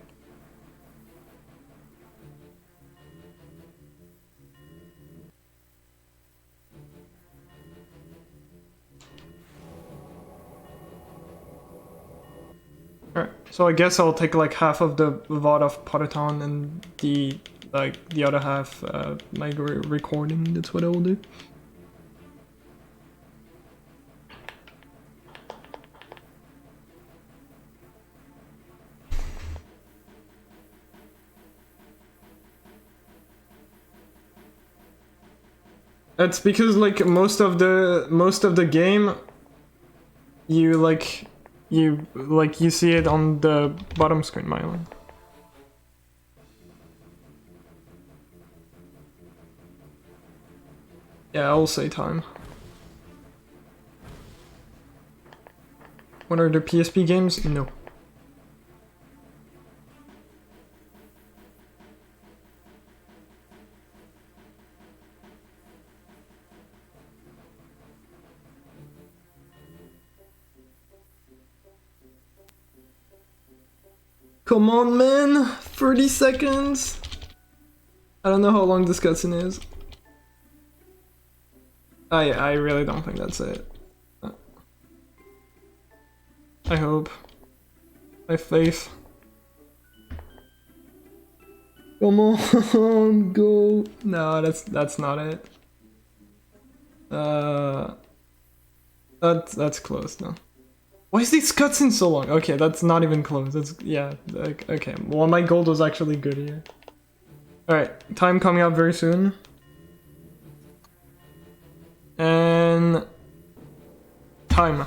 Alright, so I guess I'll take like half of the VOD of Potterthon and the other half like recording. That's what I will do. It's because like most of the game you see it on the bottom screen, Mylon. Yeah, I'll say time. What are the PSP games? No. Come on, man! 30 seconds! I don't know how long this cutscene is. I really don't think that's it. I hope. I have faith. Come on, go! No, that's not it. That's close now. Why is this cutscene so long? Okay, that's not even close. That's yeah. Okay. Well, my gold was actually good here. All right, time coming up very soon. And time.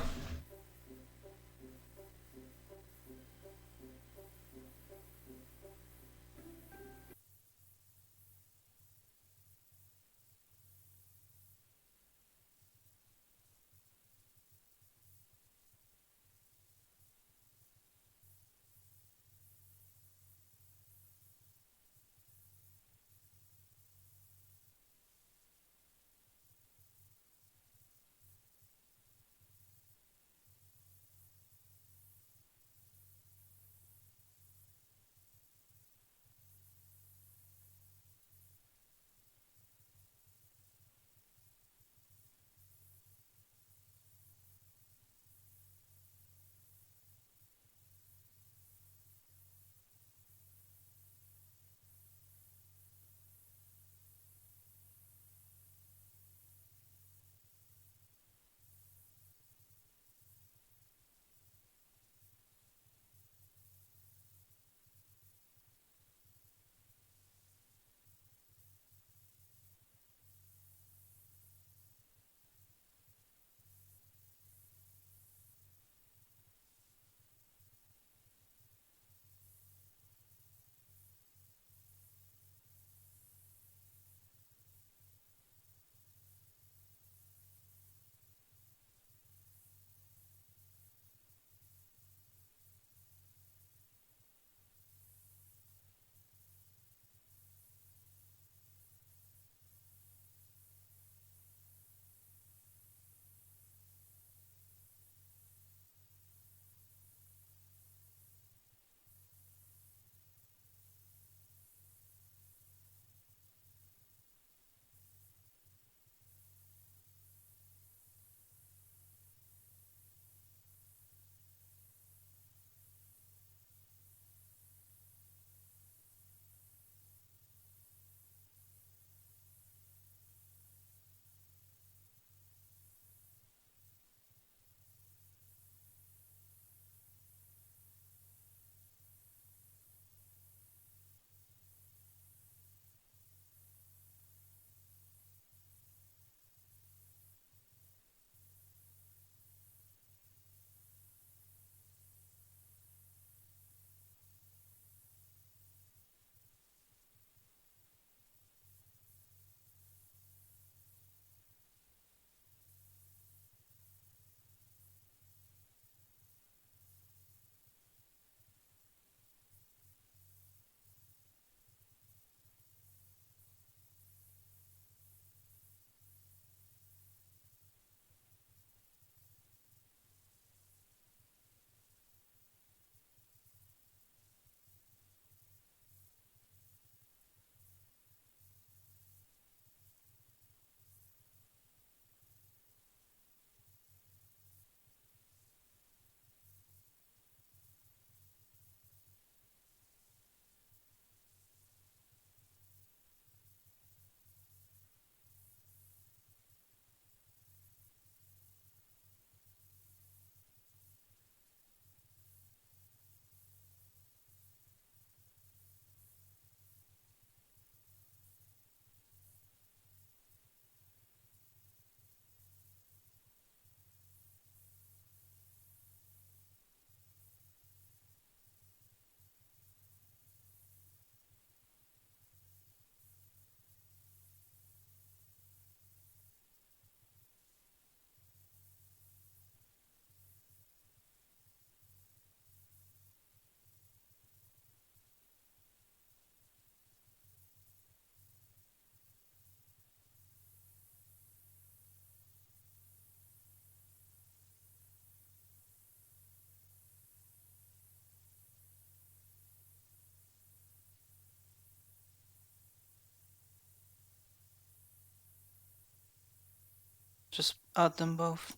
Just add them both.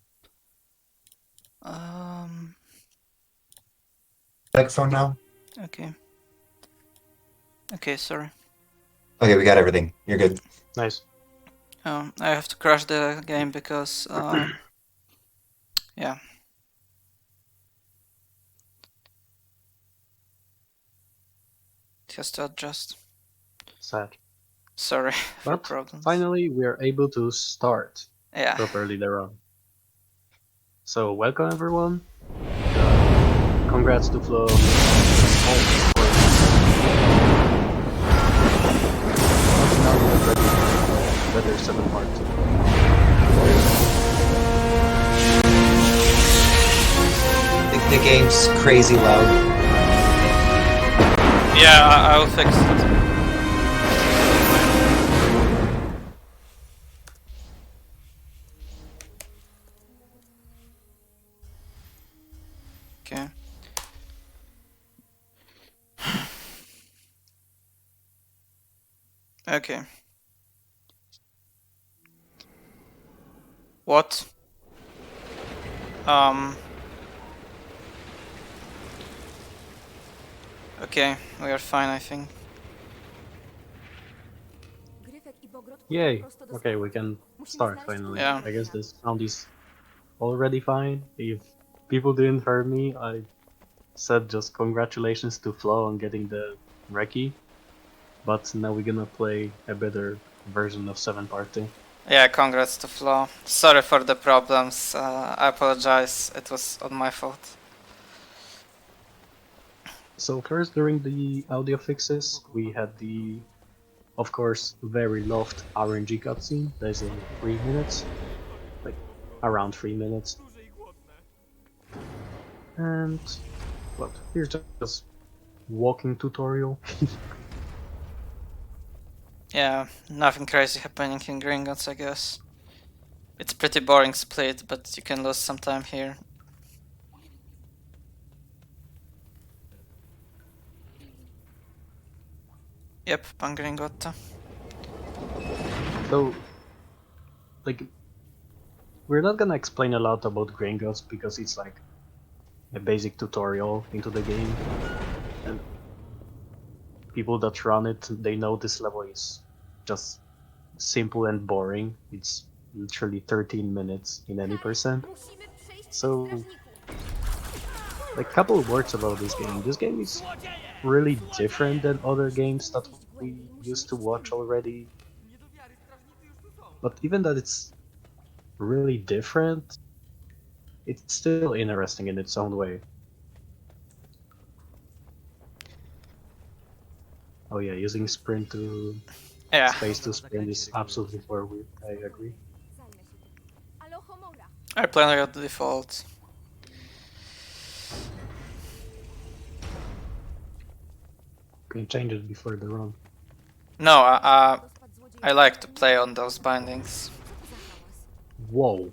Microphone now? Okay. Okay, sorry. Okay, we got everything. You're good. Nice. I have to crash the game because yeah. It has to adjust. Sad. Sorry for But problems. finally, we are able to start Yeah. properly the run. So welcome everyone. Congrats to Flo. Now we are ready for better 7 part 2. The game's crazy loud. Yeah, I will fix it. Okay. Okay. What? Okay, we are fine, I think. Yay! Okay, we can start finally. Yeah. I guess this sound is already fine. If people didn't hear me, I said just congratulations to Flo on getting the Recce. But now we're gonna play a better version of 7 Part 2. Yeah, congrats to Flo. Sorry for the problems. I apologize. It was on my fault. So first, during the audio fixes, we had the, of course, very loved RNG cutscene. There's in 3 minutes, like around 3 minutes. And what? Here's just walking tutorial. Yeah, nothing crazy happening in Gringotts, I guess. It's pretty boring split, but you can lose some time here. Yep, pan Gringotta. So, like, we're not gonna explain a lot about Gringotts because it's like a basic tutorial into the game, and people that run it, they know this level is just simple and boring. It's literally 13 minutes in any percent. So, like, couple of words about this game. This game is really different than other games that we used to watch already. But even that it's really different, it's still interesting in its own way. Oh yeah, using sprint to space to sprint is absolutely for weird. I agree. I plan at the default. Can change it before the run. No, I like to play on those bindings. Whoa.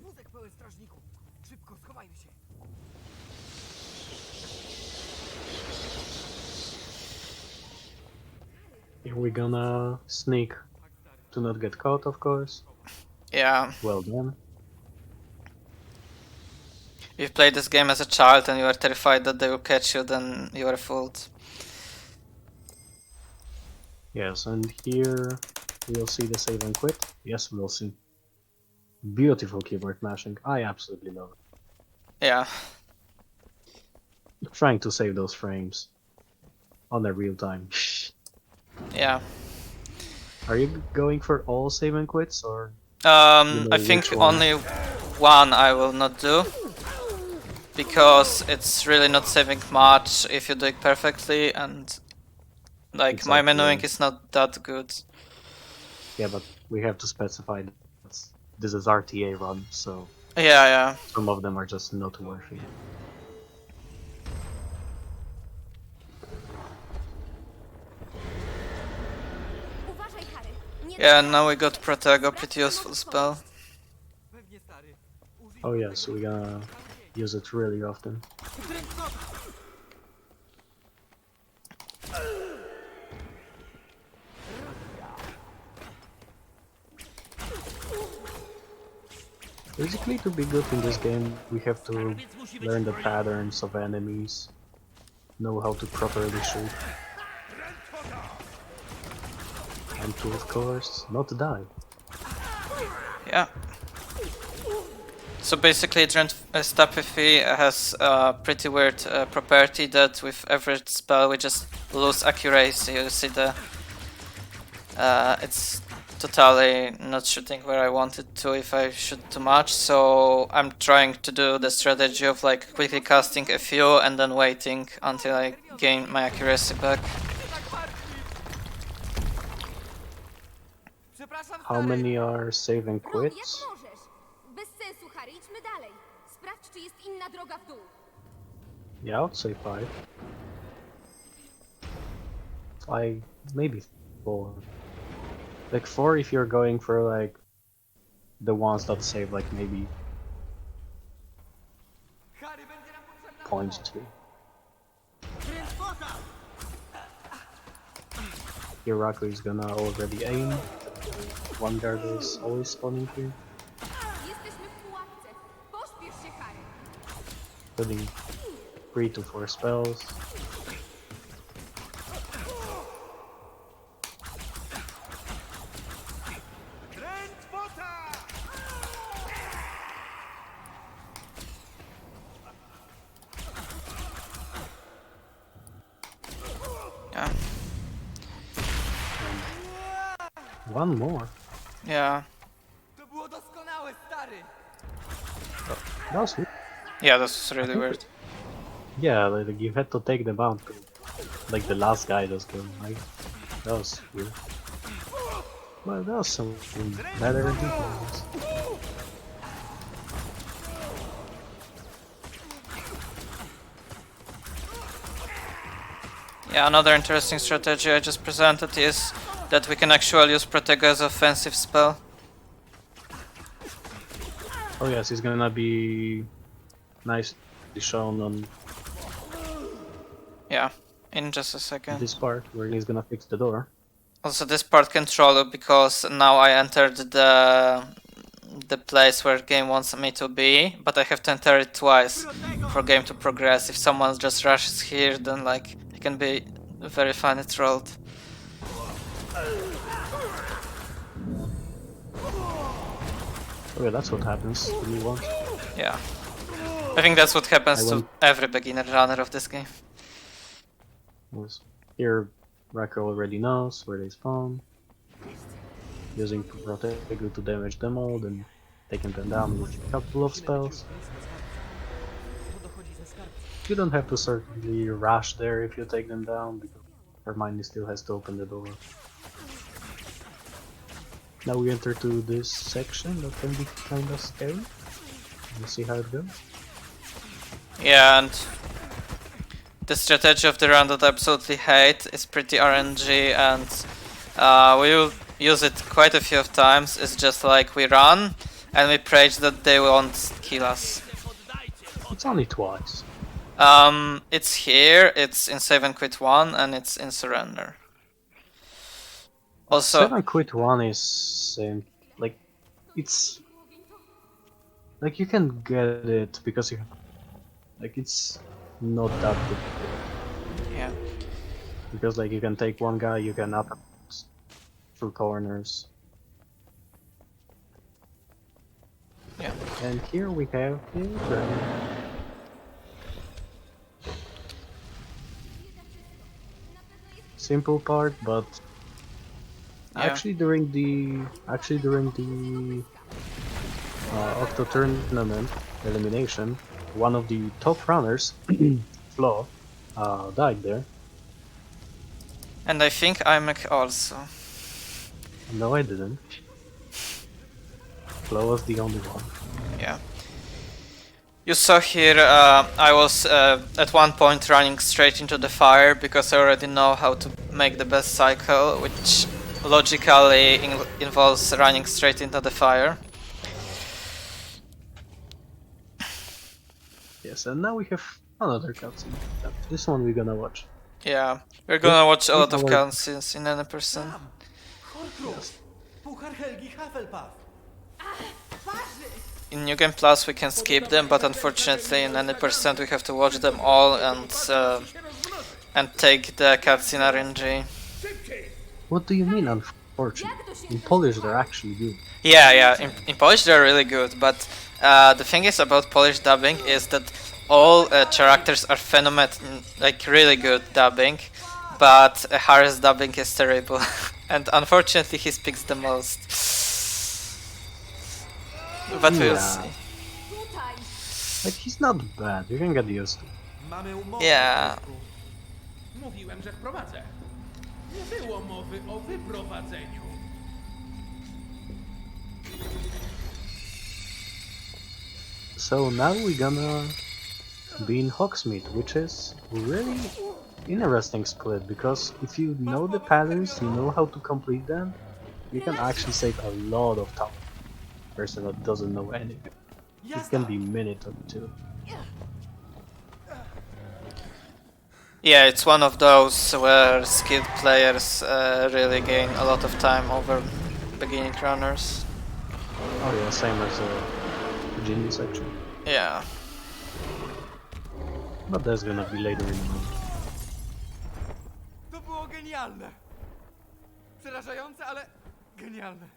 Here we're gonna sneak to not get caught, of course. Yeah. Well done. If you played this game as a child and you are terrified that they will catch you, then you are fooled. Yes, and here we'll see the save and quit. Yes, we'll see. Beautiful keyboard mashing. I absolutely love it. Yeah. Trying to save those frames on a real time. Yeah. Are you going for all save and quits or? I think only one I will not do. Because it's really not saving much if you do it perfectly, and like my menuing is not that good. Yeah, but we have to specify that this is RTA run, so yeah. Some of them are just not worthy. Yeah, now we got Protego, pretty useful spell. Oh yeah, so we're gonna use it really often. Basically, to be good in this game, we have to learn the patterns of enemies, know how to properly shoot, and to, of course, not die. Yeah. So basically, Stapify has a pretty weird property that with every spell we just lose accuracy. You see the... it's totally not shooting where I wanted to if I shoot too much, so I'm trying to do the strategy of like quickly casting a few and then waiting until I gain my accuracy back. How many are save and quits? Bez sensu, Harry, idźmy dalej. Sprawdź, czy jest inna droga w dół. Yeah, I would say 5. Maybe 4. Like 4 if you're going for like the ones that save like maybe 0.2. Hiraku is gonna already aim. One guard is always spawning here. Jesteśmy w pułapce. Pośpiesz się, Harry. Putting 3 to 4 spells. Yeah. One more. Yeah. That was weird. Yeah, that's really weird. Yeah, like you had to take them out. Like the last guy does go, right? That was weird. Well, that was something better than defense. Yeah, another interesting strategy I just presented is that we can actually use Protego as offensive spell. Oh yes, he's gonna be nicely shown on Yeah, in just a second. this part where he's gonna fix the door. Also, this part can troll you because now I entered the place where game wants me to be, but I have to enter it twice for game to progress. If someone just rushes here, then like it can be very funny trolled. Oh yeah, that's what happens when you want. Yeah, I think that's what happens to went- every beginner runner of this game. Here, Wrecker already knows where they spawn. Using Protego to damage them all, then taking them down with a couple of spells. You don't have to certainly rush there if you take them down, because Hermione still has to open the door. Now we enter to this section that can be kinda scary. We'll see how it goes. Yeah, and the strategy of the run that I absolutely hate is pretty RNG, and we will use it quite a few times. It's just like we run and we pray that they won't kill us. It's only twice. It's here, it's in Save and Quit 1, and it's in Surrender. Also, 7 Quit 1 is like it's like you can get it because you like it's not that good. yeah. Because like you can take one guy, you can up through corners. Yeah. And here we have the dragon. Simple part, but Yeah. actually during the Octo tournament elimination, one of the top runners, Flo, died there. And I think I'm also. No, I didn't. Flo was the only one. Yeah. You saw here, I was at one point running straight into the fire because I already know how to make the best cycle, which logically involves running straight into the fire. Yes, and now we have another cutscene. This one we're gonna watch. Yeah, we're gonna watch a lot of our- cutscenes in any person. Yes. Puchar Helgi Hufflepuff. Ważny! in New Game Plus we can skip them, but unfortunately in any percent we have to watch them all and take the cutscene RNG. What do you mean, unfortunately? In Polish, they're actually good. Yeah, in Polish they're really good, but the thing is about Polish dubbing is that all characters are like really good dubbing, but Harry's dubbing is terrible, and unfortunately he speaks the most. But we'll see. Like, he's not bad, you can get used to it. Yeah. Mówiłem, że wprowadzę. Nie było mowy o wyprowadzeniu. So now we're gonna be in Hogsmeade, which is really interesting split, because if you know the patterns, you know how to complete them, you can actually save a lot of time. Person that doesn't know anything. It can be a minute or two. Yeah, it's one of those where skilled players really gain a lot of time over beginning runners. Oh yeah, same as the genie section. Yeah. But that's gonna be later in the month. To było genialne. Przerażające, ale genialne.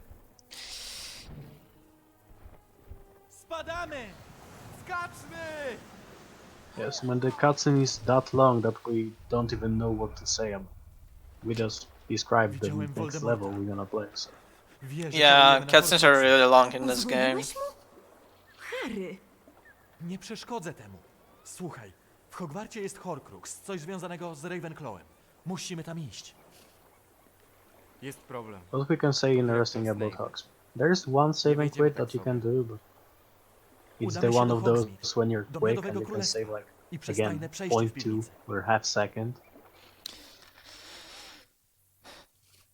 Spadamy! Skaczmy! Yes, when the cutscene is that long that we don't even know what to say about. We just describe the next level we're gonna play. So. Yeah, cutscenes are really long in this game. Harry! Nie przeszkodzę temu. Słuchaj, w Hogwarcie jest Horcrux, coś związanego z Ravenclawem. Musimy tam iść. Jest problem. What we can say interesting about Hogsmeade? There's one save and quit that you can do, but it's the one of those when you're quick and you can save like, again, 0.2 or half second.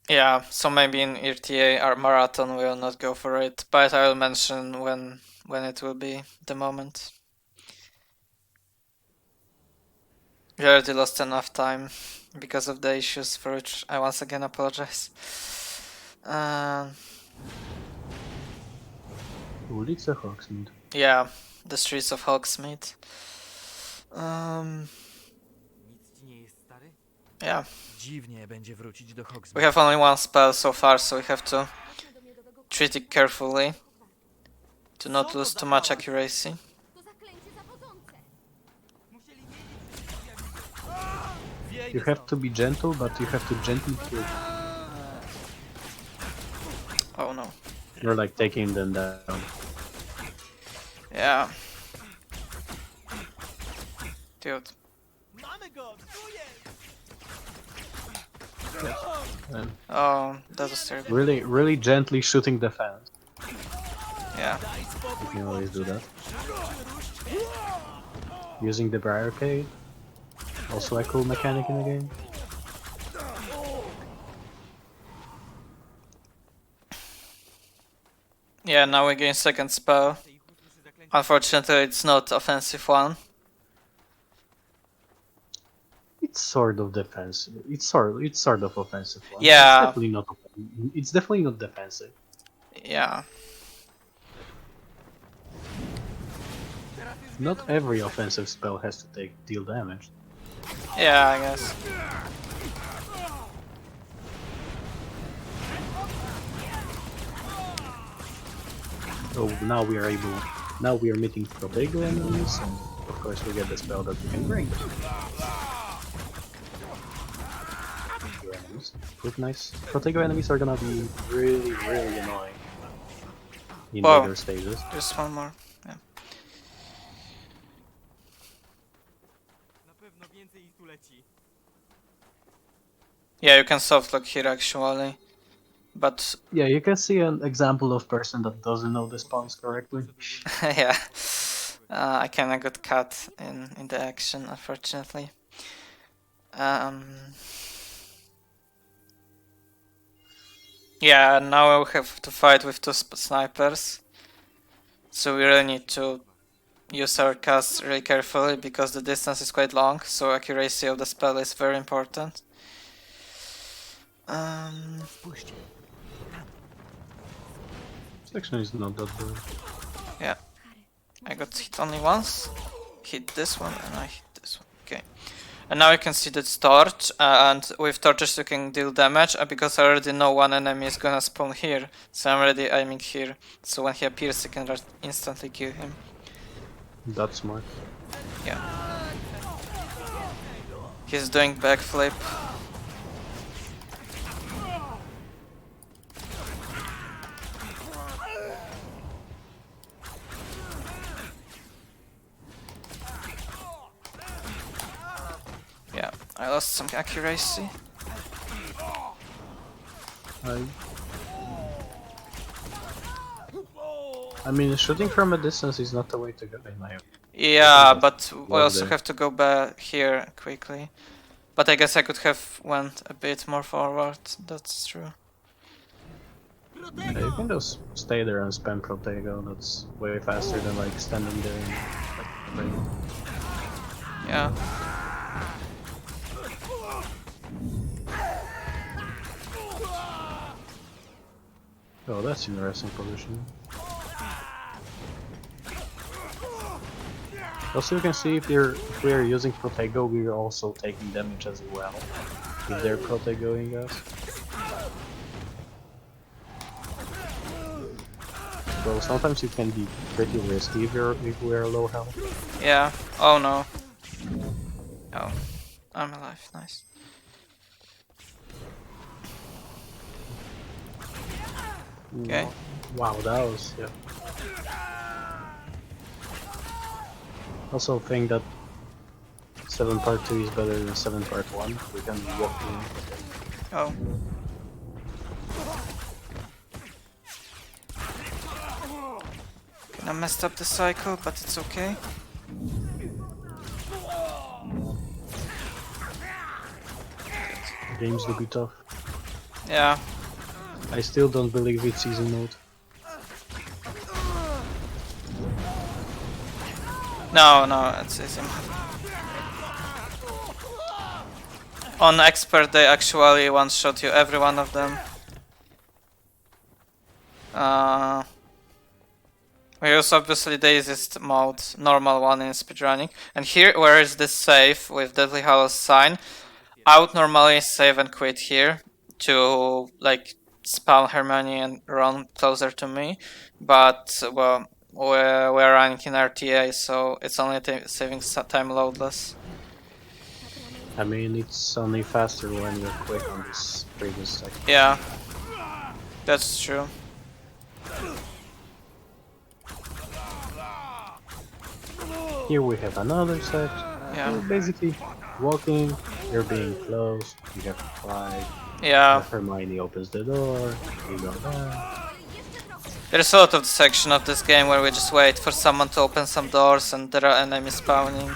Yeah, so maybe in RTA our marathon will not go for it, but I will mention when it will be the moment. We already lost enough time because of the issues, for which I once again apologize. Ulice Hogsmeade. Yeah, the streets of Hogsmeade. Yeah. Dziwnie będzie wrócić do Hogsmeade. We have only one spell so far, so we have to treat it carefully to not lose too much accuracy. You have to be gentle, but you have to gently kill. Oh no. You're like taking them down. Yeah. Dude. And Oh, that was terrible. really gently shooting the fans. Yeah. You can always do that. Using the barricade. Also a cool mechanic in the game. Yeah, now we gain second spell. Unfortunately, it's not offensive one. It's sort of defensive. It's sort of offensive one. Yeah. It's definitely not defensive. Yeah. Not every offensive spell has to deal damage. Yeah, I guess. So now we are meeting Protego enemies, and of course we get the spell that we can bring. Protego enemies. Pretty nice. Protego enemies are gonna be really annoying in later stages. Just one more. Yeah. Yeah, you can softlock here actually, but yeah, you can see an example of person that doesn't know the spawns correctly. yeah, I kinda got cut in the action, unfortunately. Yeah, now we have to fight with two snipers, so we really need to use our cast really carefully because the distance is quite long, so accuracy of the spell is very important. Section is not that bad. Yeah, I got hit only once. Hit this one and I hit this one. Okay. And now you can see this torch, and with torches you can deal damage, because I already know one enemy is gonna spawn here, so I'm already aiming here. So when he appears you can just instantly kill him. That's smart. Yeah. He's doing backflip. Yeah, I lost some accuracy. I mean, shooting from a distance is not the way to go in my opinion. Yeah, but we walk also there. have to go back here quickly. But I guess I could have went a bit more forward, that's true. Yeah, you can just stay there and spam Protego, that's way faster than like standing there and like waiting. Yeah. Oh, that's interesting position. Also, you can see if we're using Protego, we're also taking damage as well. If they're Protegoing us. So sometimes it can be pretty risky if we're low health. Yeah. Oh no. Oh. I'm alive, nice. Okay. Wow, that was yeah. Also think that 7 part 2 is better than 7 part 1. We can walk in. Oh. I messed up the cycle, but it's okay. Games will be tough. Yeah. I still don't believe it's season mode. No, it's easy. On expert they actually one-shot you every one of them. We use obviously the easiest mode, normal one in speedrunning. And here, where is this save with Deadly Hallows sign, I would normally save and quit here to like spawn Hermione and run closer to me. But well, we're running in RTA, so it's only saving time loadless. I mean, it's only faster when you're quick on this previous section. Yeah, that's true. Here we have another set. Yeah. You're basically walking, you're being close, you have to fight. Yeah. Hermione opens the door, you go down. There's a lot of the section of this game where we just wait for someone to open some doors and there are enemies spawning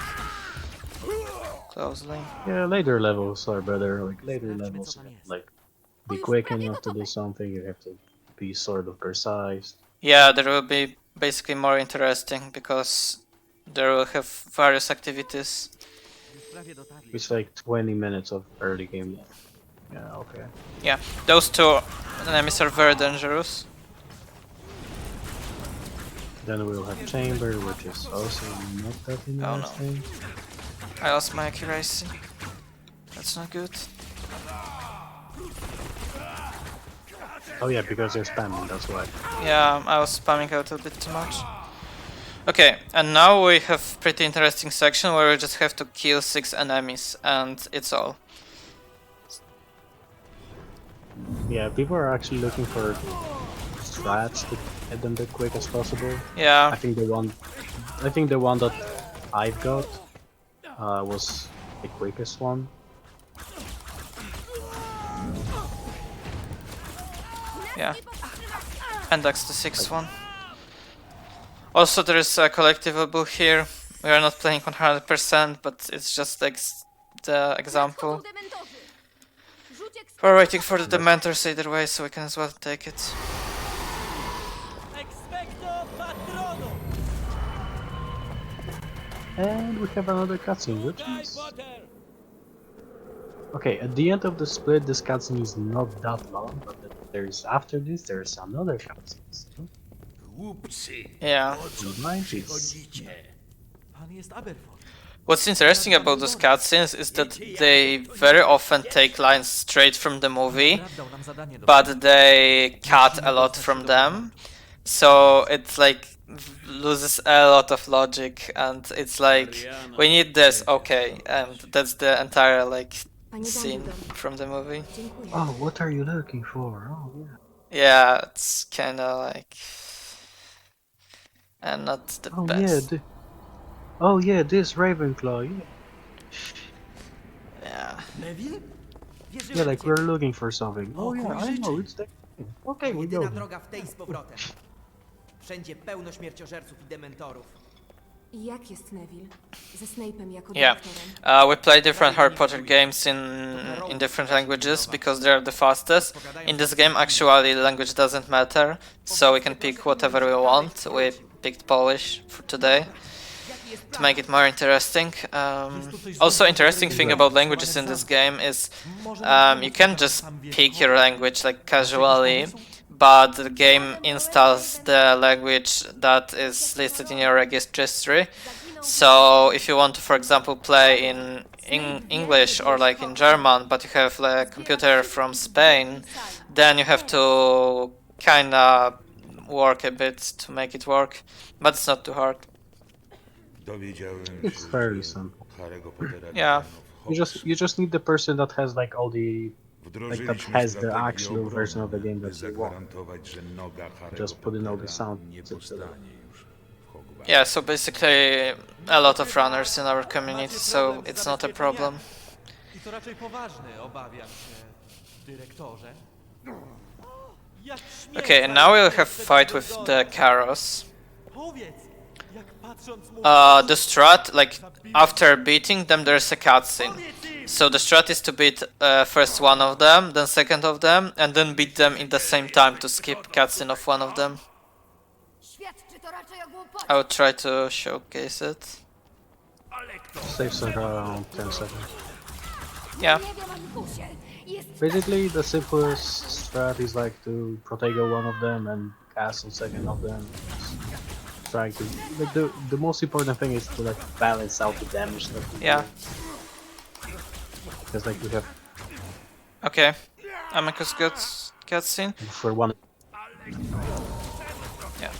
closely. Yeah, later levels are better. Like later levels, you have to, like be quick enough to do something. You have to be sort of precise. Yeah, there will be basically more interesting because there will have various activities. It's like 20 minutes of early game. Yeah, okay. Yeah, those two enemies are very dangerous. Then we'll have chamber, which is also not that interesting. Oh no. I lost my accuracy. That's not good. Oh yeah, because you're spamming, that's why. Yeah, I was spamming a little bit too much. Okay, and now we have pretty interesting section where we just have to kill 6 enemies and it's all. Yeah, people are actually looking for strats to get them the quick as possible. Yeah. I think the one that I've got was the quickest one. Yeah. And that's the 6th one. Also there is a collectible here. We are not playing 100%, but it's just like the example. We're waiting for the Dementors either way, so we can as well take it. And we have another cutscene, which is... Okay, at the end of the split, this cutscene is not that long, but there's after this, there's another cutscene. Yeah. Pan jest Aberford. What's interesting about those cutscenes is that they very often take lines straight from the movie, but they cut a lot from them. So it's like loses a lot of logic, and it's like we need this, okay, and that's the entire like scene from the movie. Oh, what are you looking for? Oh, yeah. Yeah, it's kind of like and not the Oh, best. yeah. Oh, yeah, this Ravenclaw, yeah. Yeah. Neville? Yeah, like we're looking for something. Oh, yeah, I know, it's there. Okay, we go. Jedyna droga w tej z powrotem. Wszędzie pełno śmierciożerców i dementorów. Jak jest Neville? Ze Snape'em jako Yeah, dyrektorem? we play different Harry Potter games in different languages because they're the fastest. In this game, actually, the language doesn't matter, so we can pick whatever we want. We picked Polish for today to make it more interesting. Also, interesting thing about languages in this game is you can just pick your language like casually, but the game installs the language that is listed in your registry. So if you want to, for example, play in English or like in German, but you have like, a computer from Spain, then you have to kinda work a bit to make it work, but it's not too hard. It's fairly simple. Yeah. You just need the person that has like all the that has the actual version of the game that you want. Just put in all the sound. Yeah, so basically a lot of runners in our community, so it's not a problem. I to raczej poważny, obawiam się, dyrektorze. Okay, and now we'll have fight with the Karos. Powiedz, jak patrząc mu... The strat, like, after beating them, there's a cutscene. So the strat is to beat first one of them, then second of them, and then beat them in the same time to skip cutscene of one of them. I will try to showcase it. Saves around 10 seconds. Yeah. Basically, the simplest strat is like to Protego one of them and castle second of them. Trying to like the most important thing is to like balance out the damage that we Yeah. do. Because like we have Okay. Amicus got cutscene. for one. Yeah.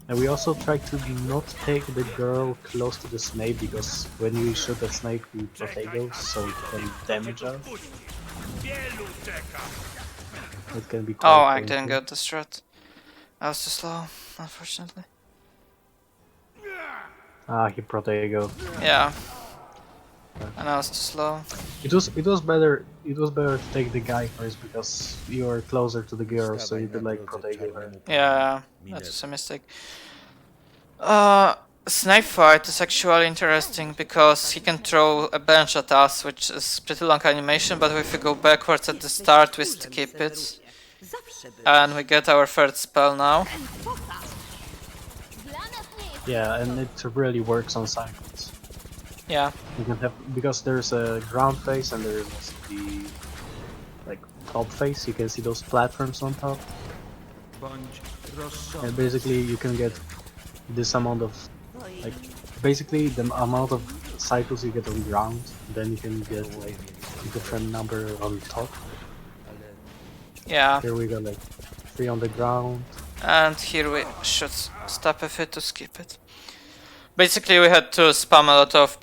And we also try to not take the girl close to the snake because when you shoot the snake we Protego, so it can damage us. It can be quite Oh, I painful. didn't get the strat. I was too slow, unfortunately. Ah, he Protego. Yeah. And I was too slow. It was better to take the guy first because you were closer to the girl, so you could like Protego her. Yeah, that was a mistake. Snipe fight is actually interesting because he can throw a bench at us, which is pretty long animation, but if we go backwards at the start, we skip it. And we get our third spell now. Yeah, and it really works on cycles. Yeah. You can have because there's a ground phase and there's the like top phase. You can see those platforms on top. And basically you can get this amount of like basically the amount of cycles you get on ground, then you can get like a different number on top. Yeah. Here we got like 3 on the ground. And here we should Stapefy to skip it. Basically we had to spam a lot of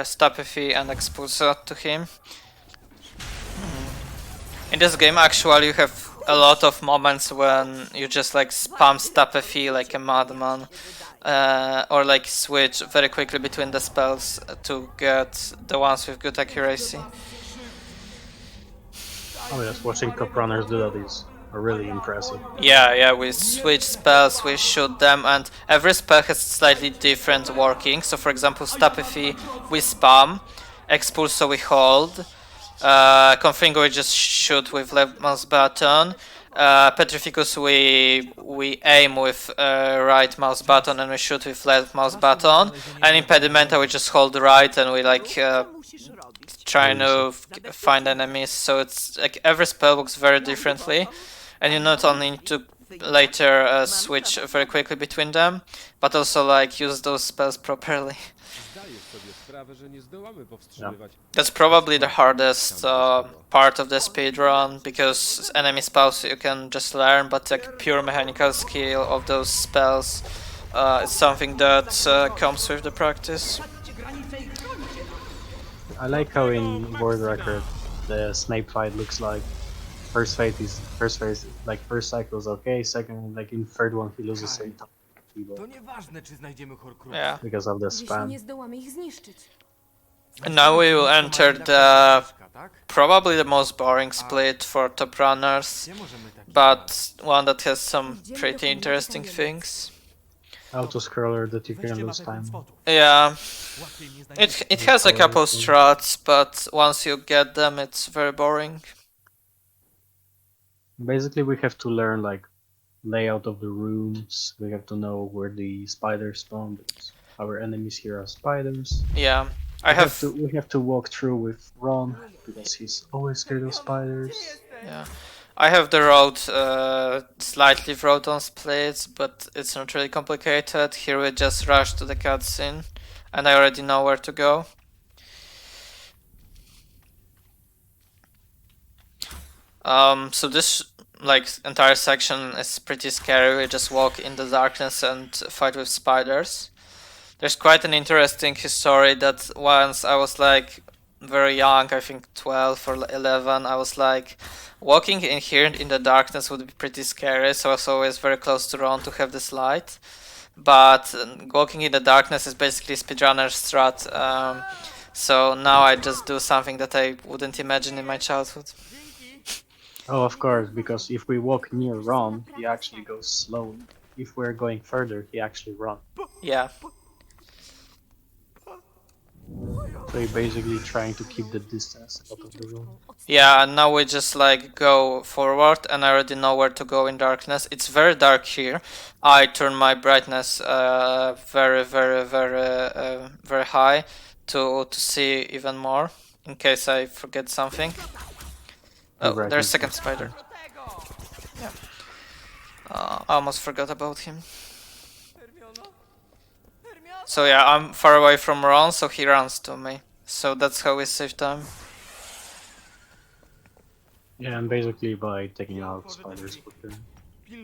Stapefy and Expulsor to him. In this game actually you have a lot of moments when you just like spam Stapefy like a madman. Or like switch very quickly between the spells to get the ones with good accuracy. Oh yes, watching top runners do that is really impressive. Yeah, we switch spells, we shoot them, and every spell has slightly different working. So for example, Stapefy we spam, Expulso we hold, Confringo we just shoot with left mouse button, Petrificus we aim with right mouse button and we shoot with left mouse button, and Impedimenta we just hold right and we like trying to find enemies. So it's like every spell works very differently, and you not only need to later switch very quickly between them, but also like use those spells properly. That's probably the hardest part of the speedrun, because enemy spells you can just learn, but like pure mechanical skill of those spells is something that comes with the practice. I like how in World Record the Snape fight looks like. First phase, like first cycle is okay, second, like in third one he loses some time. Yeah. Because of the Jeśli spam. nie zdołamy ich zniszczyć. And now we will enter the probably the most boring split for top runners, but one that has some pretty interesting things. Auto scroller that you can lose time. Yeah, it has a couple strats, but once you get them, it's very boring. Basically, we have to learn like layout of the rooms. We have to know where the spiders spawn, because our enemies here are spiders. Yeah, We have to walk through with Ron because he's always scared of spiders. Yeah, I have the road slightly wrote on splits, but it's not really complicated. Here we just rush to the cutscene, and I already know where to go. So this like entire section is pretty scary. We just walk in the darkness and fight with spiders. There's quite an interesting history that once I was like very young, I think 12 or 11, I was like, walking in here in the darkness would be pretty scary, so I was always very close to Ron to have this light. But walking in the darkness is basically speedrunner strat, so now I just do something that I wouldn't imagine in my childhood. Oh, of course, because if we walk near Ron, he actually goes slowly. If we're going further, he actually runs. Yeah. So you're basically trying to keep the distance out of the room. Yeah, and now we just like go forward, and I already know where to go in darkness. It's very dark here. I turn my brightness very high to see even more in case I forget something. Oh, there's a second spider. Yeah. I almost forgot about him. So yeah, I'm far away from Ron, so he runs to me. So that's how we save time. Yeah, and basically by taking out spiders quicker.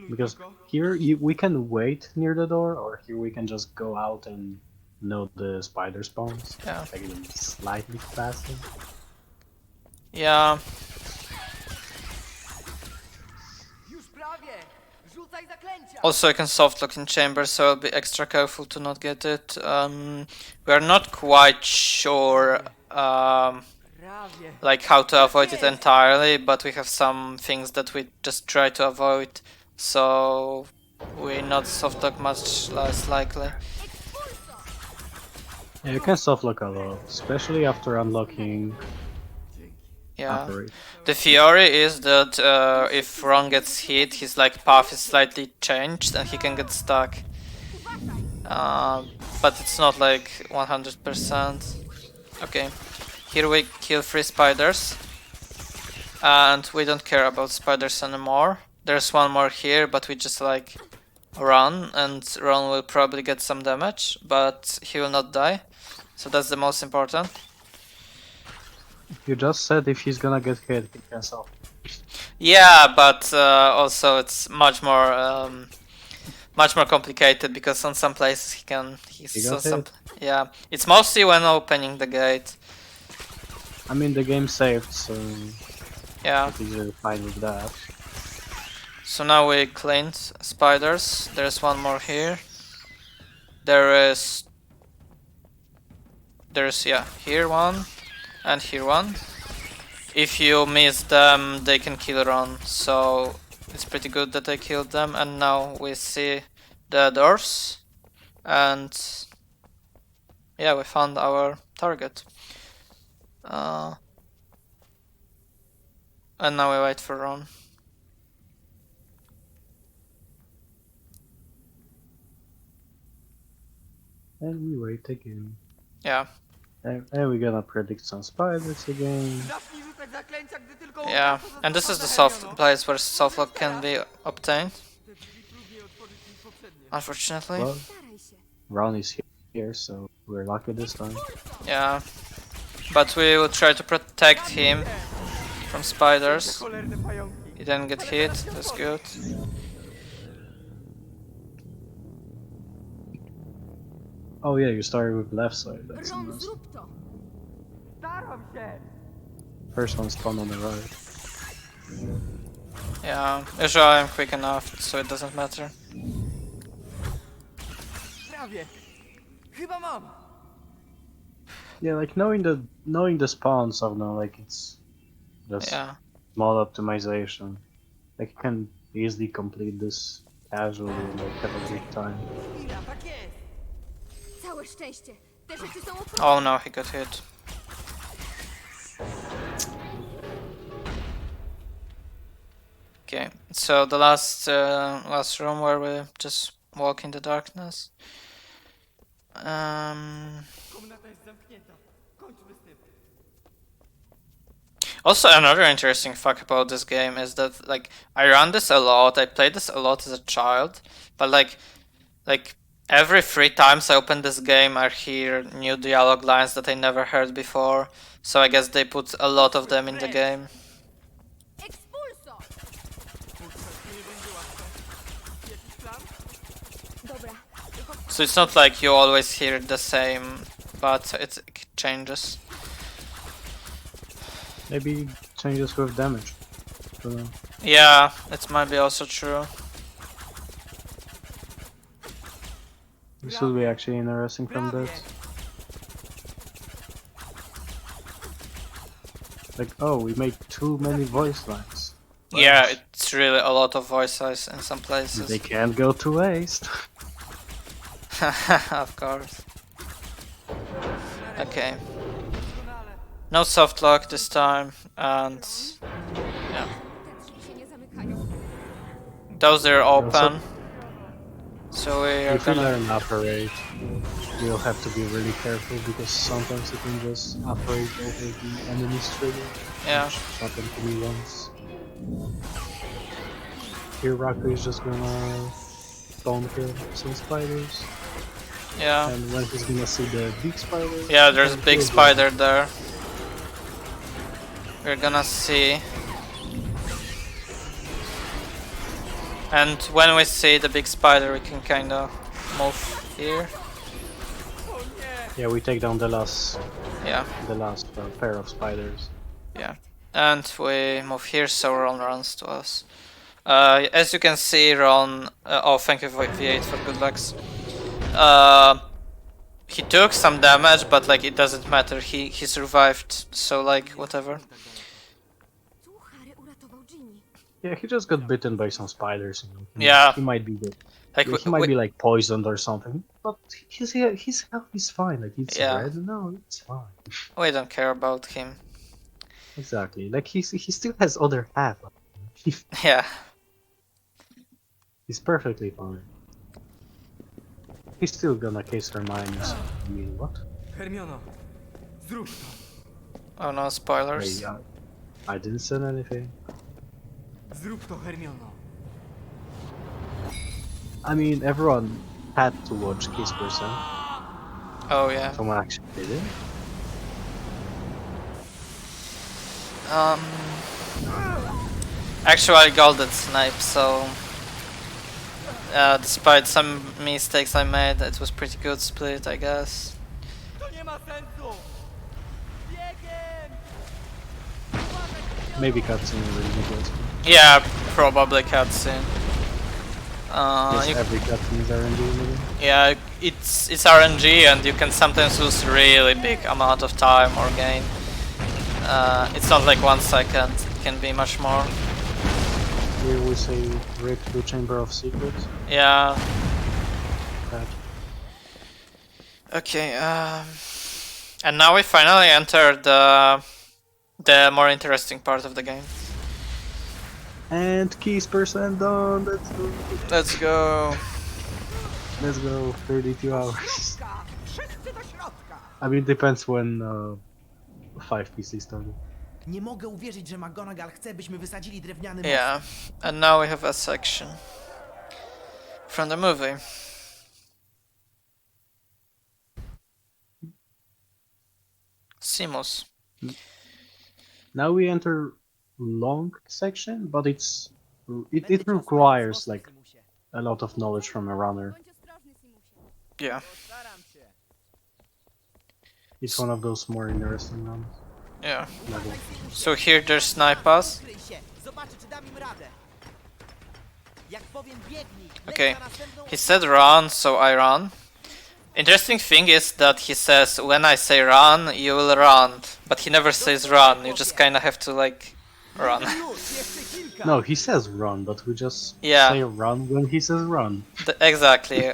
Because here we can wait near the door, or here we can just go out and know the spider spawns. Yeah. Take them slightly faster. Yeah. Also, I can soft lock in chambers, so I'll be extra careful to not get it. We are not quite sure like how to avoid it entirely, but we have some things that we just try to avoid, so we not soft lock much less likely. Yeah, you can soft lock a lot, especially after unlocking. Yeah. The theory is that if Ron gets hit, his like path is slightly changed and he can get stuck. But it's not like 100%. Okay, here we kill 3 spiders. And we don't care about spiders anymore. There's one more here, but we just like run, and Ron will probably get some damage, but he will not die. So that's the most important. You just said if he's gonna get hit, he can soft. Yeah, but also it's much more complicated, because on some places he can. Yeah, it's mostly when opening the gate. I mean, the game saved, so yeah, it's fine with that. So now we cleaned spiders. There's one more here. There's yeah, here one and here one. If you miss them, they can kill Ron, so it's pretty good that I killed them. And now we see the doors, and yeah, we found our target. And now we wait for Ron. And we wait again. Yeah. And we're gonna predict some spiders again. Yeah, and this is the soft place where softlock can be obtained. Unfortunately. Well, Ron is here, so we're lucky this time. Yeah, but we will try to protect him from spiders. He didn't get hit, that's good. Oh yeah, you started with left side, that's nice. First one spawned on the right. Yeah, usually I'm quick enough, so it doesn't matter. Yeah, like knowing the spawns of now, like it's just small optimization. Like you can easily complete this casually and like have a good time. Oh no, he got hit. Okay, so the last room where we just walk in the darkness. Also, another interesting fact about this game is that like I ran this a lot. I played this a lot as a child, but like every 3 times I open this game, I hear new dialogue lines that I never heard before. So I guess they put a lot of them in the game. So it's not like you always hear the same, but it changes. Maybe changes with damage. Yeah, it might be also true. This will be actually interesting from that. Like, oh, we made too many voice lines. Yeah, it's really a lot of voice lines in some places. They can't go to waste. Of course. Okay. No soft lock this time, and yeah. Those are open. So we are if we gonna learn operate, we'll have to be really careful because sometimes you can just operate over the enemy's trigger. Yeah. Which happened to me once. Here Raku is just gonna spawn kill some spiders. Yeah. And when he's gonna see the big spider. Yeah, there's a big spider there. We're gonna see. And when we see the big spider, we can kinda move here. Yeah, we take down the last. Yeah. The last pair of spiders. Yeah. And we move here, so Ron runs to us. As you can see, Ron. Oh, thank you for V8 for good lucks. He took some damage, but like it doesn't matter. He survived, so like whatever. Yeah, he just got bitten by some spiders. You know. Yeah. He might be good. Like he might be like poisoned or something, but his health is fine. Like it's red, no, it's fine. We don't care about him. Exactly. Like he still has other half. Yeah. He's perfectly fine. He's still gonna case Hermione. I mean, what? Hermiono, zrób to. Oh no, spoilers. Hey, I didn't say anything. Zrób to, Hermiono. I mean, everyone had to watch Kiss Person. Oh yeah. Someone actually did it. Actually, I got that snipe, so despite some mistakes I made, it was pretty good split, I guess. Maybe cutscene really good. Yeah, probably cutscene. Yes, every cutscene is RNG maybe? Yeah, it's RNG, and you can sometimes lose really big amount of time or gain. It's not like 1 second; it can be much more. Here we say rip to Chamber of Secrets. Yeah. Bad. Okay. And now we finally enter the more interesting part of the game. And Keys percent done. Let's go. Let's go. 32 hours. I mean, depends when 5PC started. Nie mogę uwierzyć, że McGonagall chce, byśmy wysadzili drewniany most. Yeah, and now we have a section from the movie. Simus. Now we enter long section, but it requires like a lot of knowledge from a runner. Yeah. It's one of those more interesting ones. Yeah. So here there's snipers. Kryj się, zobaczę, czy dam im radę. Jak powiem biegnij, leć Okay, na następną he said run, so I run. Interesting thing is that he says when I say run, you will run, but he never says run. You just kind of have to like run. No, he says run, but we just Yeah. say run when he says run. Exactly.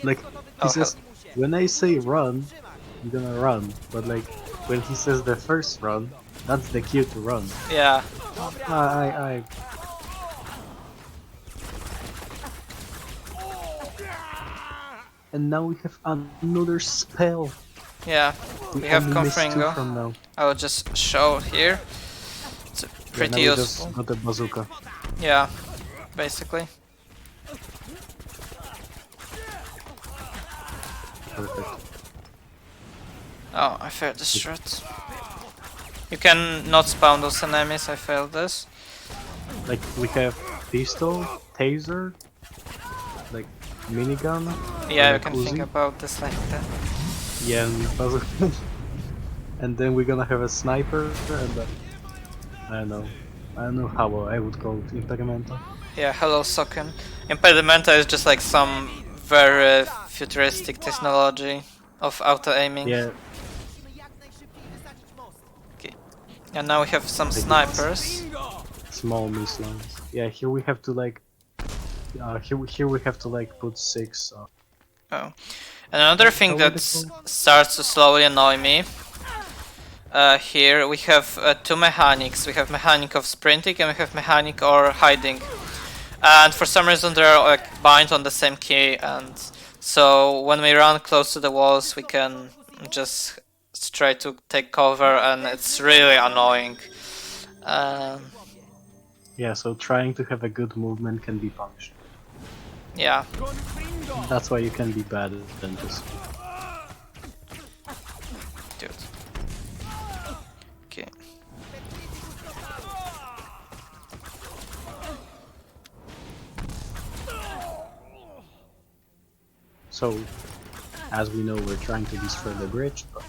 Like he says, when I say run, you're gonna run. But like when he says the first run, that's the cue to run. Yeah. I. And now we have another spell. Yeah. We have only missed two Confringo. from now. I will just show here. It's pretty yeah, now we useful. just got the bazooka. Yeah, basically. Perfect. Oh, I failed this shot. You can not spawn those enemies, I failed this. Like we have pistol, taser, like minigun. Yeah, you like can Uzi. think about this like that. Yeah, and bazooka. And then we're gonna have a sniper and I don't know how I would call it Impedimenta. Yeah, hello Socken. Impedimenta is just like some very futuristic technology of auto-aiming. Yeah. Okay. And now we have some snipers. Small missiles. Yeah, here we have to like here we have to like put 6 Oh. And another thing How that would it go? starts to slowly annoy me. Here we have two mechanics. We have mechanic of sprinting and we have mechanic or hiding. And for some reason they're like bind on the same key, and so when we run close to the walls we can just try to take cover, and it's really annoying. Yeah, so trying to have a good movement can be punished. Yeah. That's why you can be bad than just. Dude. Okay. So, as we know, we're trying to destroy the bridge, but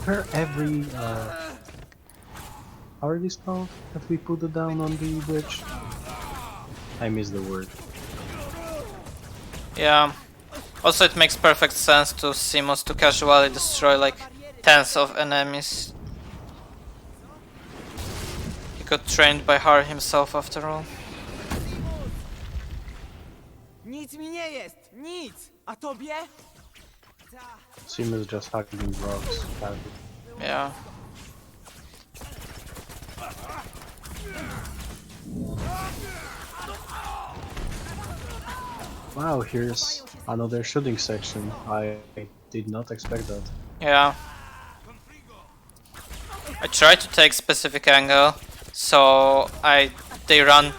per every how are these called? Have we put it down on the bridge? I missed the word. Yeah. Also it makes perfect sense to Simus to casually destroy like tens of enemies. He got trained by Har himself after all. Nic mi nie jest, nic. A tobie? Simus just hacking rocks. Yeah. Wow, here's another shooting section. I did not expect that. Yeah. I try to take specific angle, so they run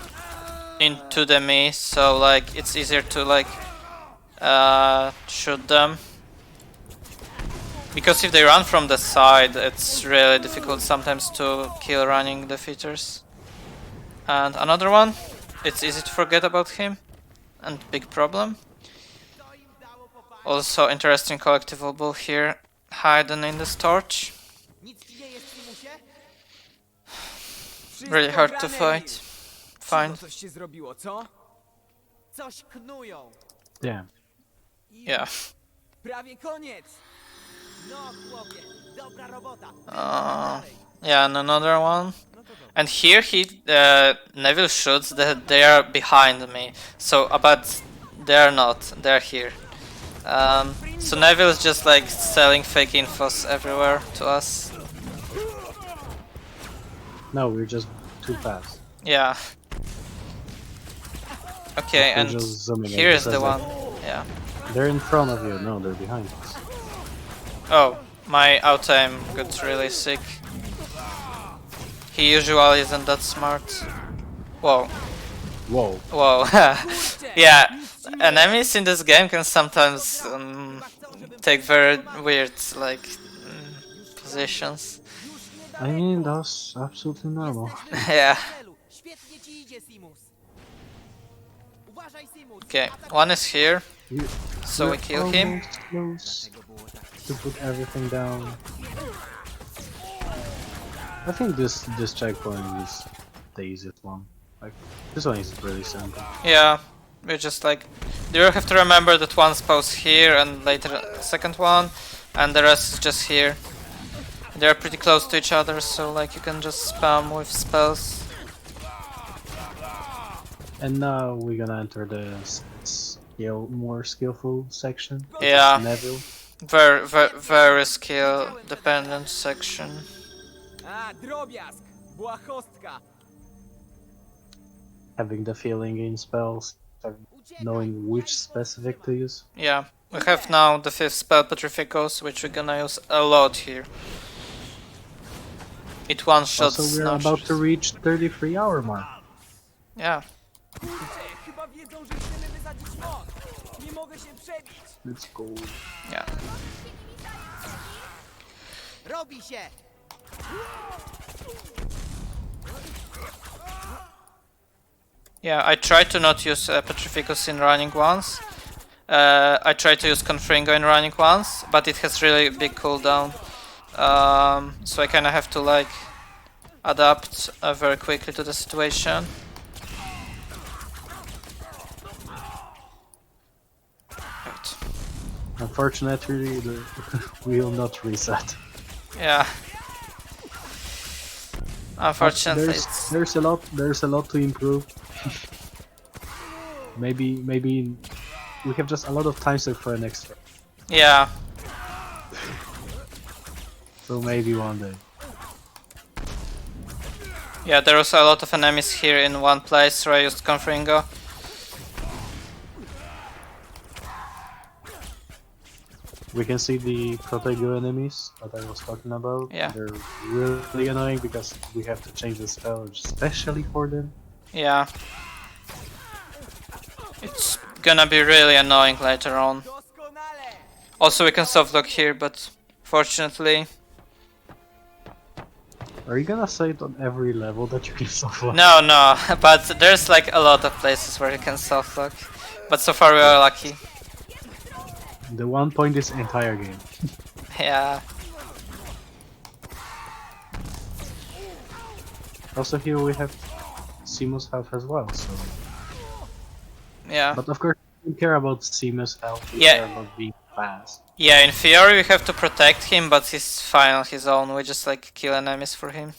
into me, so like it's easier to like shoot them. Because if they run from the side, it's really difficult sometimes to kill running defeaters. And another one, it's easy to forget about him, and big problem. Also interesting collectible here, hidden in this torch. Really hard to find. Coś się zrobiło, co? Coś knują. Yeah. Yeah. Prawie koniec. No, chłopie, dobra robota. Yeah, and another one. And here Neville shoots that they are behind me. So, but they're not. They're here. So Neville is just like selling fake infos everywhere to us. No, we're just too fast. Yeah. Okay, We're and just zooming in. here is It the says, one. like, Yeah. They're in front of you. No, they're behind us. Oh, my auto aim got really sick. He usually isn't that smart. Whoa. Whoa. Whoa. Yeah, enemies in this game can sometimes take very weird, like, positions. I mean, that's absolutely normal. Yeah. Okay, one is here, so we kill him. Close to put everything down. I think this checkpoint is the easiest one. Like, this one is really simple. Yeah, we just like, you have to remember that one spawns here and later a second one, and the rest is just here. They're pretty close to each other, so like you can just spam with spells. And now we're gonna enter the more skillful section. Yeah, Neville. very skill dependent section. Having the feeling in spells, knowing which specific to use. Yeah, we have now the 5th spell, Petrificos, which we're gonna use a lot here. It one-shots. Also, we're about to reach 33-hour mark. Yeah. Let's go. Yeah. Yeah, I tried to not use Petrificus in running ones. I tried to use Confringo in running ones, but it has really big cooldown. So I kinda have to like adapt very quickly to the situation. Right. Unfortunately, the will not reset. Yeah. Unfortunately, there's a lot to improve. maybe we have just a lot of time saved for an extra. Yeah. So maybe one day. Yeah, there was a lot of enemies here in one place, so I used Confringo. We can see the Protego enemies that I was talking about. Yeah. They're really annoying because we have to change the spell especially for them. Yeah. It's gonna be really annoying later on. Also, we can softlock here, but fortunately... Are you gonna say it on every level that you can softlock? No, but there's like a lot of places where you can softlock. But so far we are lucky. The one point is entire game. Yeah. Also here we have Seamus health as well, so... Yeah. But of course we don't care about Seamus health, we Yeah. care about being fast. Yeah, in theory we have to protect him, but he's fine on his own. We just like kill enemies for him.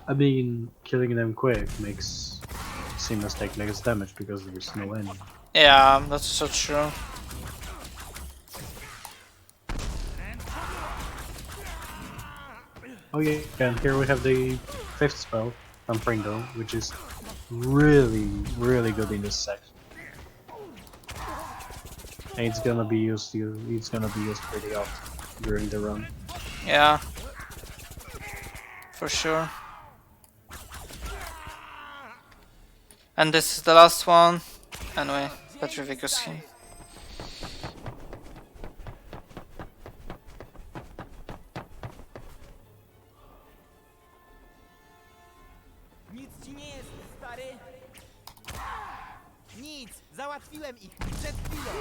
I mean, killing them quick makes Seamus take less damage because there's no enemy. Yeah, that's so true. Oh yeah, and here we have the 5th spell from Pringo, which is really good in this section. And it's gonna be used pretty often during the run. Yeah. For sure. And this is the last one. Anyway, Petrificus him. Nic ci nie jest, stary. Nic, załatwiłem ich przed chwilą.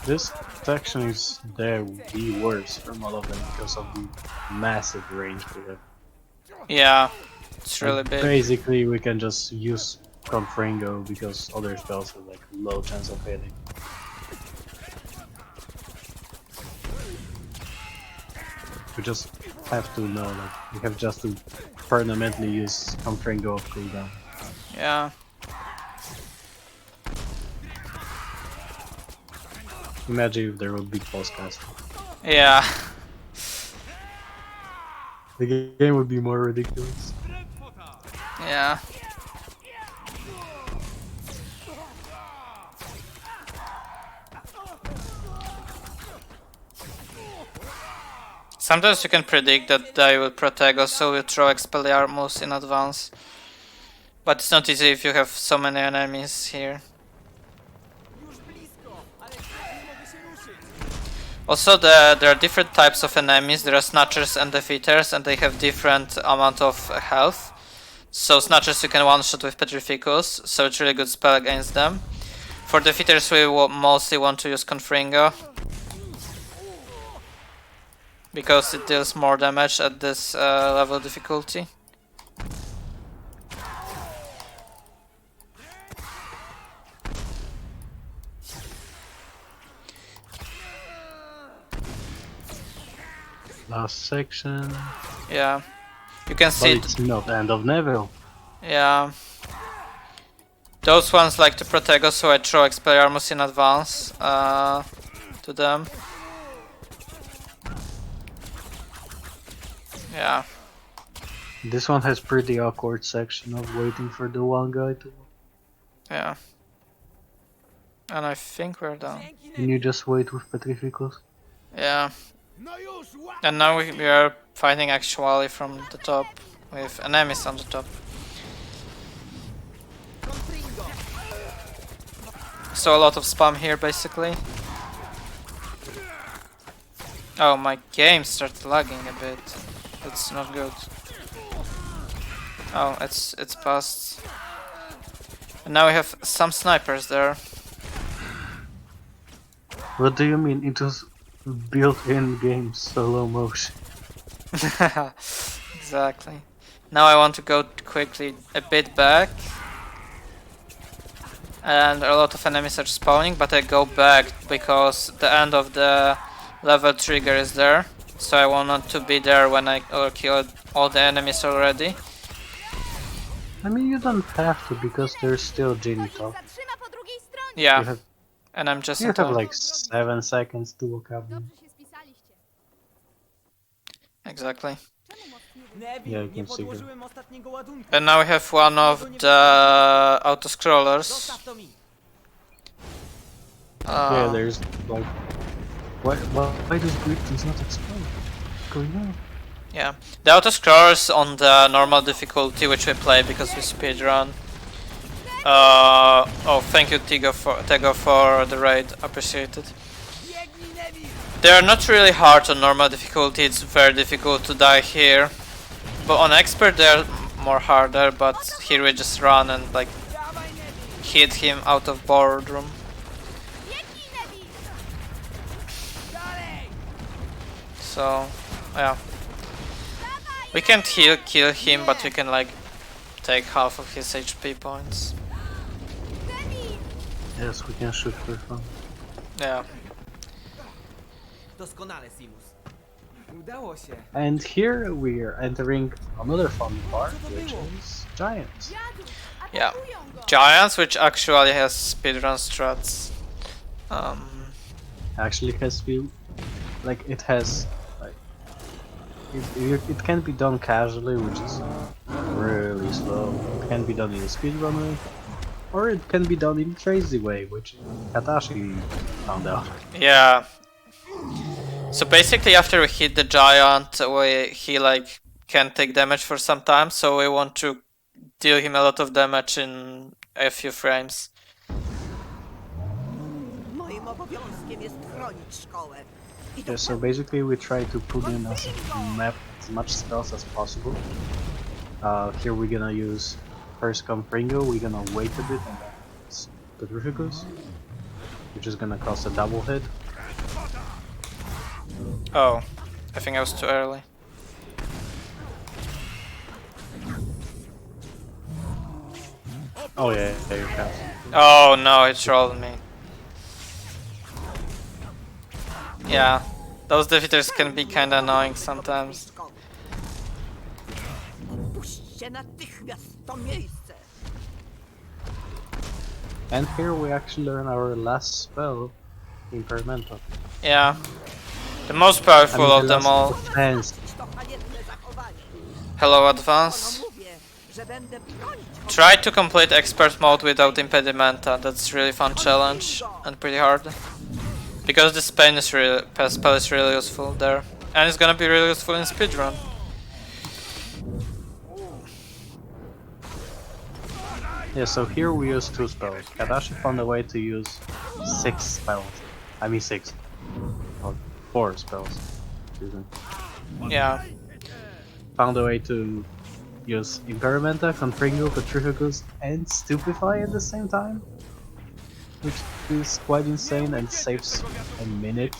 This section is the worst from all of them because of the massive range we have. Yeah, it's really big. Basically, we can just use Confringo because other spells have like low chance of hitting. We just have to know, like, we have just to permanently use Confringo of cooldown. Yeah. Imagine if there would be boss cast. Yeah. The game would be more ridiculous. Yeah. Sometimes you can predict that they will Protego, so you throw Expelliarmus in advance. But it's not easy if you have so many enemies here. Also, there are different types of enemies. There are Snatchers and Defeaters, and they have different amount of health. So Snatchers you can one-shot with Petrificus, so it's really good spell against them. For Defeaters we mostly want to use Confringo, because it deals more damage at this level of difficulty. Last section. Yeah, you can see. But it's not end of Neville. Yeah. Those ones like to protect us, so I throw Expelliarmus in advance to them. Yeah. This one has pretty awkward section of waiting for the one guy to. Yeah. And I think we're done. Can you just wait with Petrificus? Yeah. And now we are fighting actually from the top, with enemies on the top. So a lot of spam here basically. Oh, my game started lagging a bit. That's not good. Oh, it's past. And now we have some snipers there. What do you mean? It was built-in game slow motion. Exactly. Now I want to go quickly a bit back. And a lot of enemies are spawning, but I go back because the end of the level trigger is there. So I want not to be there when I kill all the enemies already. I mean, you don't have to because there's still Ginny top. Yeah, and I'm just. You have like 7 seconds to walk up. Exactly. Yeah, you can see that. And now we have one of the auto-scrollers. Yeah, there's like... Why does Greetings not explode? What's going on? Yeah, the auto-scrollers on the normal difficulty, which we play because we speedrun. Oh, thank you Tego for the raid, appreciated. They are not really hard on normal difficulty, it's very difficult to die here. But on expert they are more harder, but here we just run and like hit him out of boardroom. So, yeah. We can't kill him, but we can like take half of his HP points. Yes, we can shoot for fun. Yeah. Doskonale, Simus. Udało się. And here we are entering another fun part, which is Giants. Yeah. Giants, which actually has speedrun strats. Actually has few, like it has, like it can be done casually, which is really slow. It can be done in a speedrun way, or it can be done in crazy way, which Katashi found out. Yeah. So basically after we hit the giant, he like can't take damage for some time, so we want to deal him a lot of damage in a few frames. Moim obowiązkiem jest chronić szkołę. Yeah, so basically we try to put in as much spells as possible. Here we're gonna use first Confringo, we're gonna wait a bit and then use Petrificus, which is gonna cost a double hit. Oh, I think I was too early. Oh yeah, there you go. Oh no, it trolled me. Yeah, those defeaters can be kinda annoying sometimes. Opuśćcie natychmiast to miejsce. And here we actually learn our last spell, Impermental. Yeah, the most powerful of them all. Defense. Hello, Advance. Try to complete expert mode without impedimenta. That's really fun challenge and pretty hard. Because this spell is really useful there. And it's gonna be really useful in speedrun. Yeah, so here we use 2 spells. Kadashi found a way to use 6 spells. I mean 6. Or 4 spells. Excuse me. Yeah. Found a way to use Imperimenta, Confringo, Petrificus, and Stupefy at the same time. Which is quite insane and saves a minute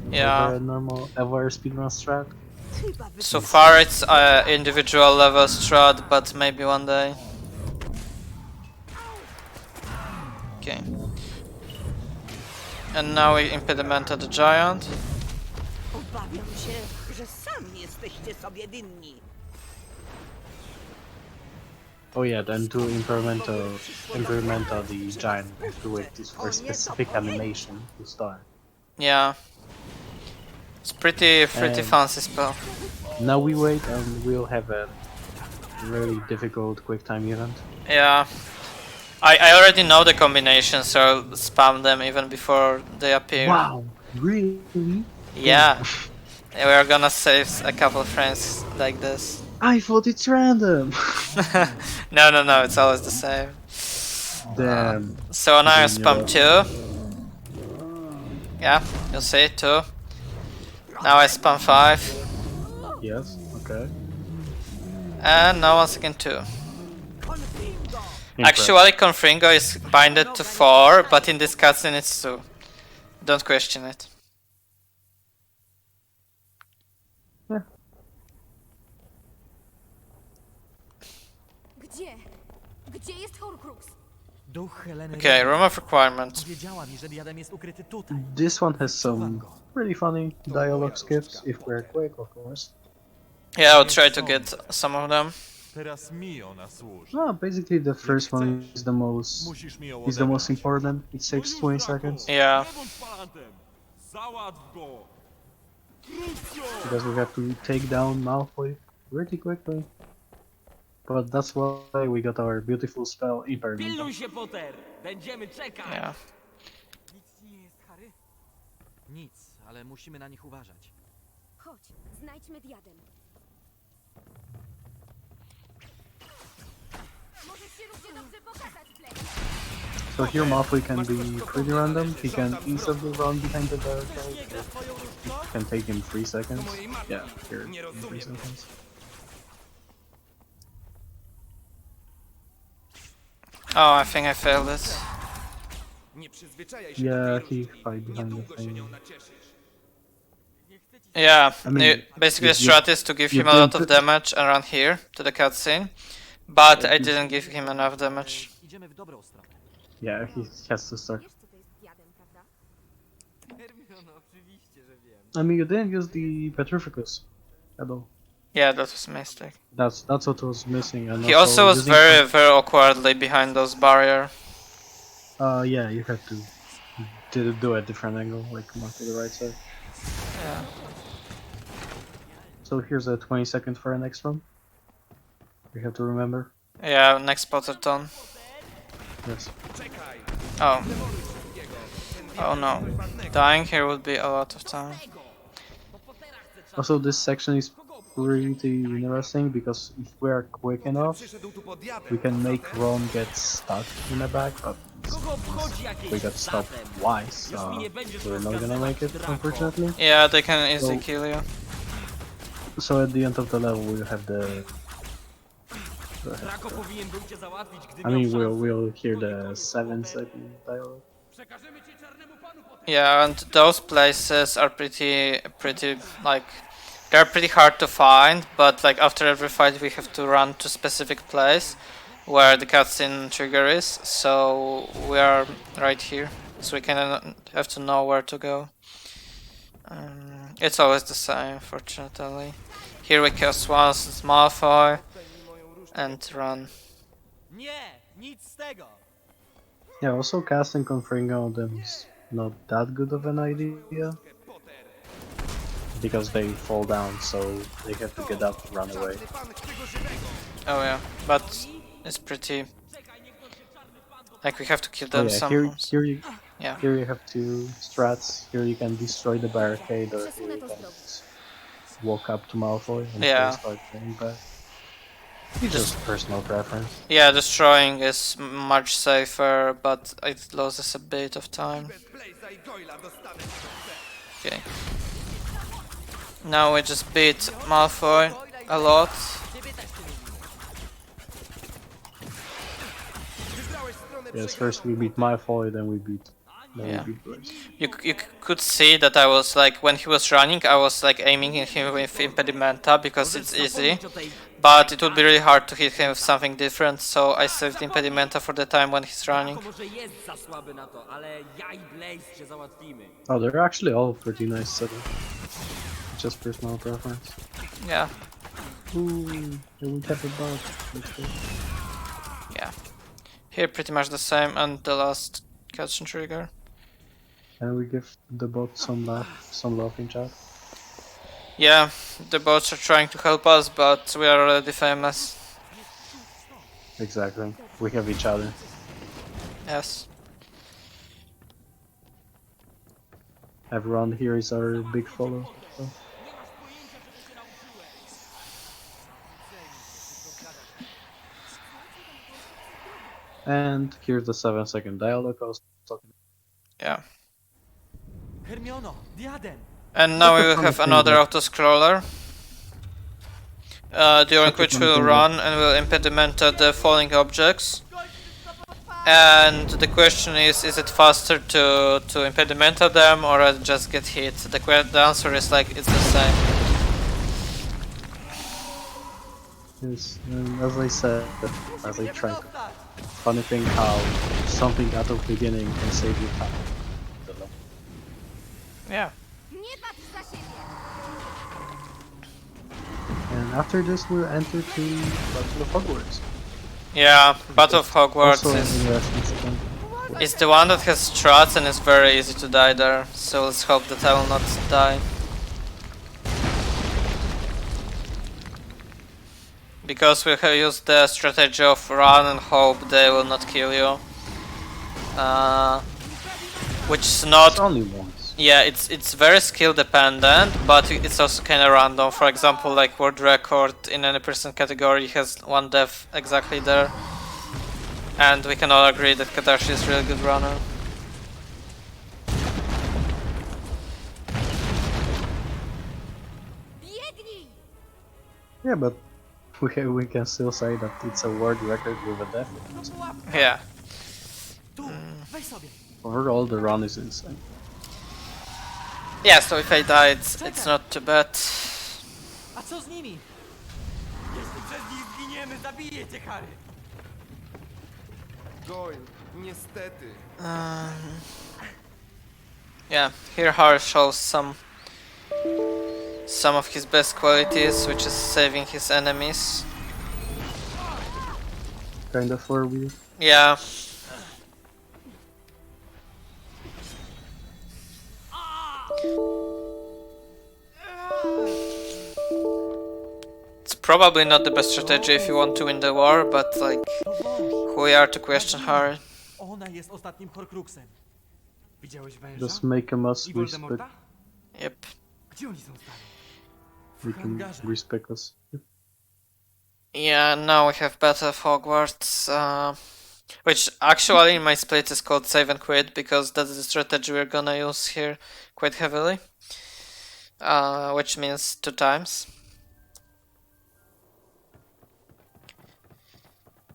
over a normal speedrun strat. So far it's individual level strat, but maybe one day. Okay. And now we impedimenta the giant. Obawiam się, że sami jesteście sobie winni. Oh yeah, then to Imperimenta the giant, you have to wait this for a specific animation to start. Yeah. It's pretty And fancy spell. now we wait and we'll have a really difficult quick time event. Yeah. I already know the combinations, so I'll spam them even before they appear. Wow, really? Yeah. We're gonna save a couple frames like this. I thought it's random! No, it's always the same. Damn. So now I spam 2. Yeah, you'll see, 2. Now I spam 5. Yes, okay. And now once again 2. Actually, Confringo is binded to 4, but in this cutscene it's 2. Don't question it. Yeah. Gdzie? Gdzie jest Horcrux? Duch Heleny Okay, room of requirements. powiedziała mi, że diadem jest ukryty tutaj. This one has some really funny dialogue skips, if we're quick, of course. Yeah, I'll try to get some of them. Teraz mi ona służy. No, basically the first one is the most important. It saves 20 seconds. Yeah. Załatw go! Because we have to take down Malfoy pretty quickly. But that's why we got our beautiful spell Imperimenta. Pilnuj się, Potter! Będziemy czekać! Yeah. Nic ci nie jest, Harry? Nic, ale musimy na nich uważać. Chodź, znajdźmy diadem. Możesz się równie dobrze pokazać, Blake. So here Malfoy can be pretty random. He can easily run behind the barricade. It can take him 3 seconds. Yeah, here, 3 seconds. Oh, I think I failed it. Yeah, he hide behind the thing. Yeah, I mean, basically the you- strat is to give you him a lot can of put- damage and run here to the cutscene, but I didn't give him enough damage. Idziemy w dobrą stronę. Yeah, he has to start. Wiesz, co to jest diadem, prawda? Hermiono, oczywiście, że wiem. I mean, you didn't use the Petrificus at all. Yeah, that was a mistake. That's what was missing. And He also was using- very awkwardly behind those barrier. Yeah, you have to do a different angle, like more to the right side. Yeah. So here's a 20 second for our next one. We have to remember. Yeah, next Potterthon. Yes. Oh. Oh no. Dying here would be a lot of time. Also, this section is pretty interesting because if we are quick enough, we can make Ron get stuck in the back, but we got stopped twice, we're not gonna make it, unfortunately. Yeah, they can easily kill you. So at the end of the level, we'll have the... Draco powinien był cię załatwić, gdy I miał mean, szansę. we'll hear the 7-second dialogue. Yeah, and those places are pretty like they're pretty hard to find, but like after every fight we have to run to a specific place where the cutscene trigger is, so we are right here, so we can have to know where to go. It's always the same, fortunately. Here we cast once, it's Malfoy, and run. Nie, nic z tego! Yeah, also casting Confringo on them is not that good of an idea. Because they fall down, so they have to get up, run away. Oh yeah, but it's pretty... like we have to kill Oh them yeah, somehow. here you have two strats. Here you can destroy the barricade, or here you can walk up to Malfoy and Yeah. start playing back. It's just personal preference. Yeah, destroying is much safer, but it loses a bit of time. Okay. Now we just beat Malfoy a lot. Yes, first we beat Malfoy, then we beat Blaze. You could see that I was like, when he was running, I was like aiming at him with Impedimenta because it's easy. But it would be really hard to hit him with something different, so I saved Impedimenta for the time when he's running. Oh, they're actually all pretty nice setup. Just personal preference. Yeah. Ooh, here we have a bug. Let's go. Yeah. Here pretty much the same, and the last catch and trigger. And we give the bot some love in chat. Yeah, the bots are trying to help us, but we are already famous. Exactly. We have each other. Yes. Everyone here is our big follower. So. And here's the 7-second dialogue I was talking about. Yeah. Hermiono, Diadem. And now we will have another auto-scroller, during which we'll run and we'll impedimenta the falling objects. And the question is it faster to impedimenta them or just get hit? The answer is like, it's the same. Yes, and as I said, as I tried, funny thing how something at the beginning can save you time. Yeah. And after this we'll enter to Battle of Hogwarts. Yeah, Battle of Hogwarts Also is the one that has struts and it's very easy to die there, so let's hope that I will not die. Because we have used the strategy of run and hope they will not kill you. Which is not... only once. Yeah, it's very skill dependent, but it's also kinda random. For example, like world record in any person category has one death exactly there. And we can all agree that Katashi is a really good runner. Yeah, but we can still say that it's a world record with a death. Yeah. Overall, the run is insane. Yeah, so if I die, it's not too bad. A co z nimi? Jeśli przez nich zginiemy, zabijecie Harry. Goyle, niestety. Yeah, here Harry shows some of his best qualities, which is saving his enemies. Kind of for wheel. Yeah. It's probably not the best strategy if you want to win the war, but like, who we are to question Harry? Ona jest ostatnim Horcruxem. Widziałeś węża? Just make a must I respect. Voldemorta? Yep. Gdzie oni są stali? We can respect us. Yeah, now we have Battle of Hogwarts, which actually in my split is called Save and Quit, because that's the strategy we're gonna use here quite heavily. Which means 2 times.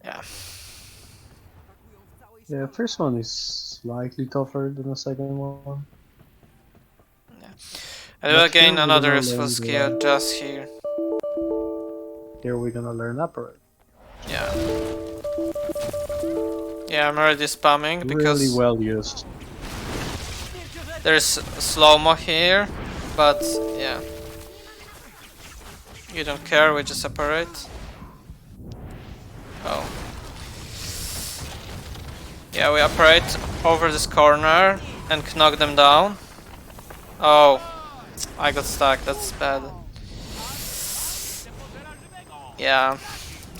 Yeah. Yeah, first one is slightly tougher than the second one. And we'll But here gain we're another gonna useful learn skill the- just here. Here we're gonna learn Apparate. Yeah. Yeah, I'm already spamming because Really well used. there's slow-mo here, but yeah. You don't care, we just separate. Oh. Yeah, we operate over this corner and knock them down. Oh, I got stuck, that's bad. Yeah,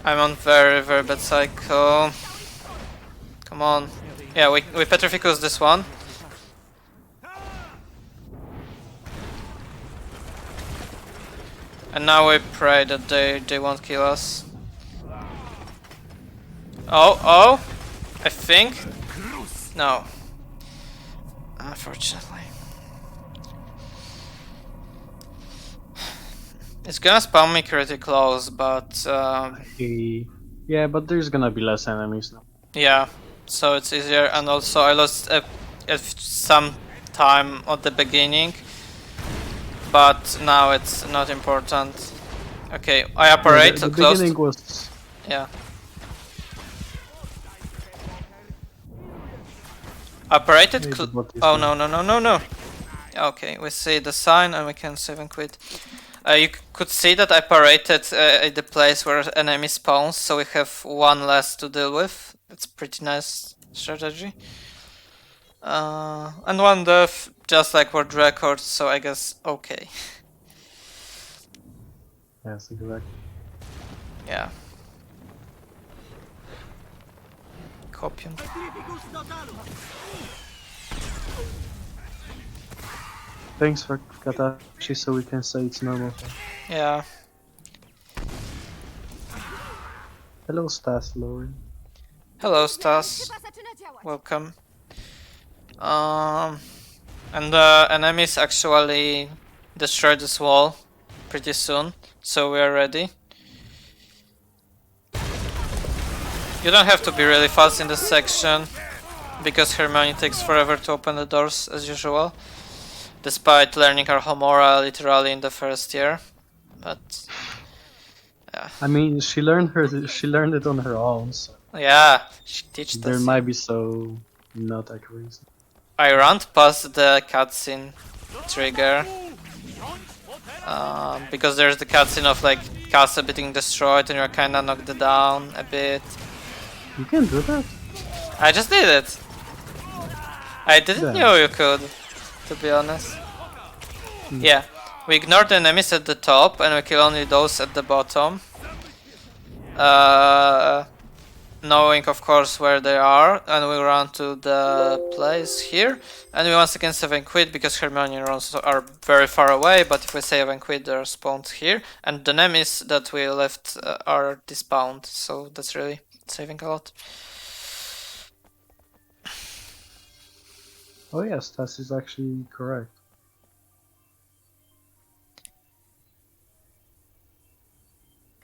I'm on very, very bad cycle. Come on. Yeah, we Petrificus this one. And now we pray that they won't kill us. Oh, I think. No. Unfortunately. It's gonna spawn me pretty close, but Yeah, but there's gonna be less enemies now. yeah, so it's easier, and also I lost some time at the beginning, but now it's not important. Okay, I operate the close. beginning was... Yeah. Operated. Oh no. Okay, we see the sign and we can save and quit. You could see that I paraded at the place where enemy spawns, so we have one less to deal with. It's pretty nice strategy. And one death, just like world record, so I guess okay. Yes, exactly. Yeah. Copium. Thanks for Katashi, so we can say it's normal. Yeah. Hello, Stas, Lauren. Hello, Stas. Welcome. And the enemies actually destroy this wall pretty soon, so we are ready. You don't have to be really fast in this section, because Hermione takes forever to open the doors as usual, despite learning Arhomora literally in the first year. But yeah. I mean, she learned it on her own. So yeah, she teaches us. There might be so not accurate. I ran past the cutscene trigger because there's the cutscene of like castle being destroyed and you're kinda knocked down a bit. You can do that? I just did it. I didn't know you could, to be honest. Yeah, we ignore the enemies at the top and we kill only those at the bottom. Knowing of course where they are, and we run to the place here, and we once again save and quit because Hermione runs are very far away, but if we save and quit they're spawned here, and the enemies that we left are despawned, so that's really saving a lot. Oh yes, that is actually correct.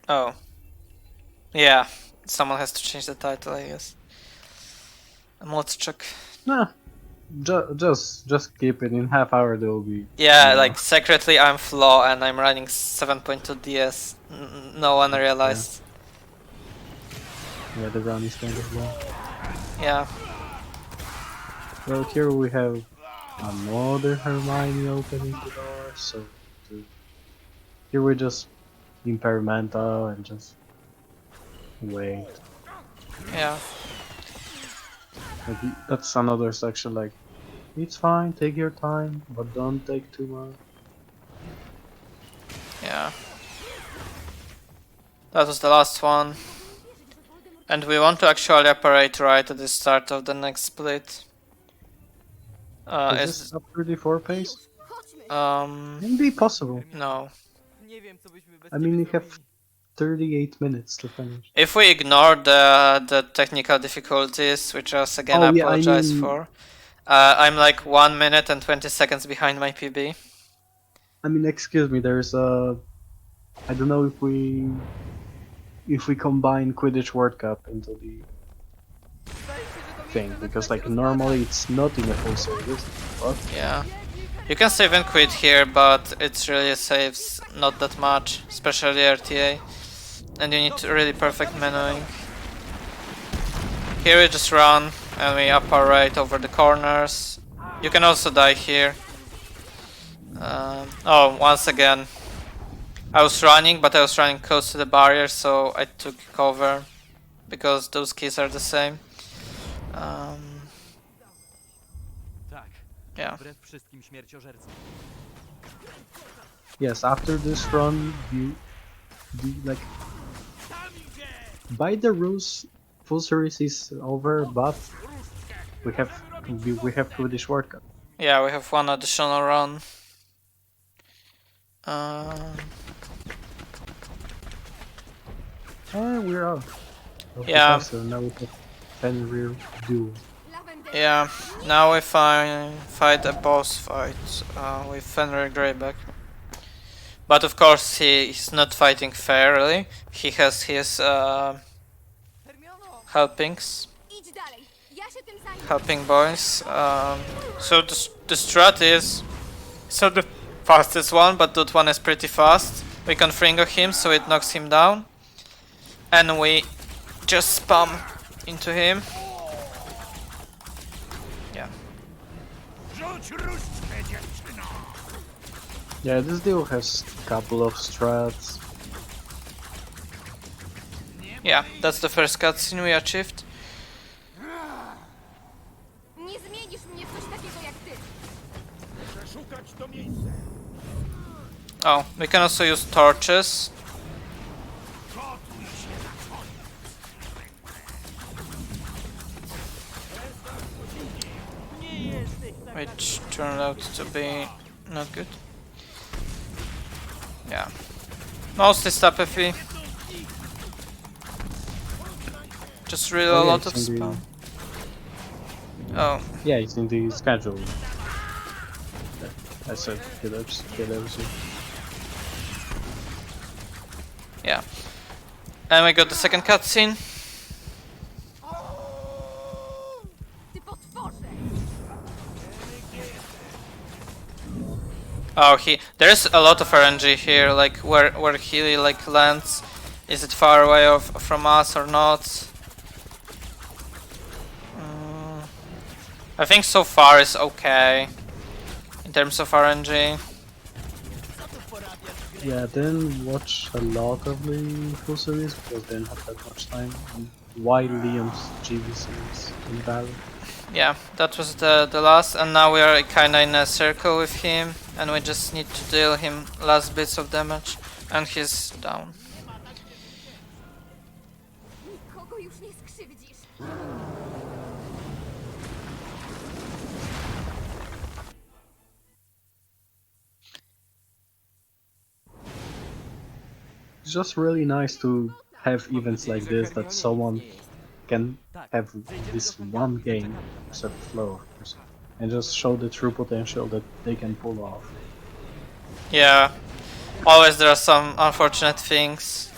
Oh. Yeah. Someone has to change the title, I guess. Młodczak. Nah, just keep it. In half hour there will be. Yeah, like secretly I'm Flaw and I'm running 7.2 DS. No one realized. Yeah, the run is kind of long. Yeah. Well, here we have another Hermione opening the door. So here we're just imperimental and just wait. Yeah. Like, that's another section. Like, it's fine, take your time, but don't take too much. Yeah. That was the last one. And we want to actually operate right at the start of the next split. Is this up 34 pace? Can be possible. No. I mean, you have 38 minutes to finish. If we ignore the technical difficulties, which again I apologize for, I'm like 1 minute and 20 seconds behind my PB. I mean, excuse me, there's I don't know if we combine Quidditch World Cup into the thing, because like normally it's not in a full service. But yeah. You can save and quit here, but it really saves not that much, especially RTA. And you need really perfect menuing. Here we just run and we operate over the corners. You can also die here. Oh, once again. I was running, but I was running close to the barrier, so I took cover. Because those keys are the same. Yeah. yes, after this run, you like by the rules, full series is over, but we have Quidditch World Cup. Yeah, we have one additional run. We're out of the Yeah. castle. Now we have Fenrir duel. Yeah, now we fight a boss fight with Fenrir Greyback. But of course he's not fighting fairly. He has his helpings. Helping boys. So the strat is it's not the fastest one, but that one is pretty fast. We can Fringo him so it knocks him down. And we just spam into him. Yeah. Yeah, this duel has a couple of strats. Yeah, that's the first cutscene we achieved. Nie zmienisz mnie w coś takiego jak ty. Przeszukać to miejsce. Oh, we can also use torches. Which turned out to be not good. Yeah. Mostly stapefy. Just really a lot of spam. Oh. Yeah, it's in the schedule. I said killers. Yeah. And we got the second cutscene. Oh, there's a lot of RNG here, like where he like lands. Is it far away from us or not? I think so far is okay in terms of RNG. Yeah, didn't watch a lot of the full series because I didn't have that much time. And why Liam's GV series invalid? Yeah, that was the last, and now we are kinda in a circle with him, and we just need to deal him last bits of damage, and he's down. Nikogo już nie skrzywdzisz. It's just really nice to have events like this that someone can have this one game set flow and just show the true potential that they can pull off. Yeah, always there are some unfortunate things.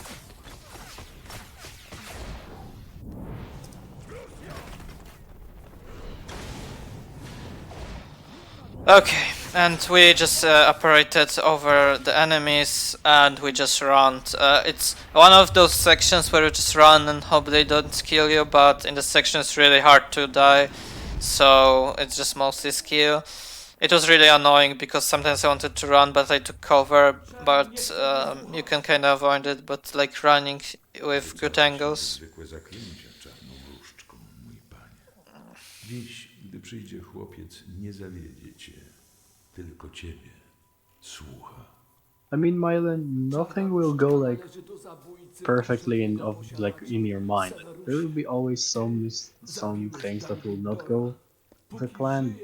Okay, and we just operated over the enemies and we just run. It's one of those sections where you just run and hope they don't kill you, but in the section it's really hard to die, so it's just mostly skill. It was really annoying because sometimes I wanted to run but I took cover, but you can kind of avoid it, but like running with good angles. Dziś, gdy przyjdzie chłopiec, nie zawiedzie cię, tylko ciebie słucha. I mean, Mylan, nothing will go like perfectly in your mind. There will be always some things that will not go with the plan.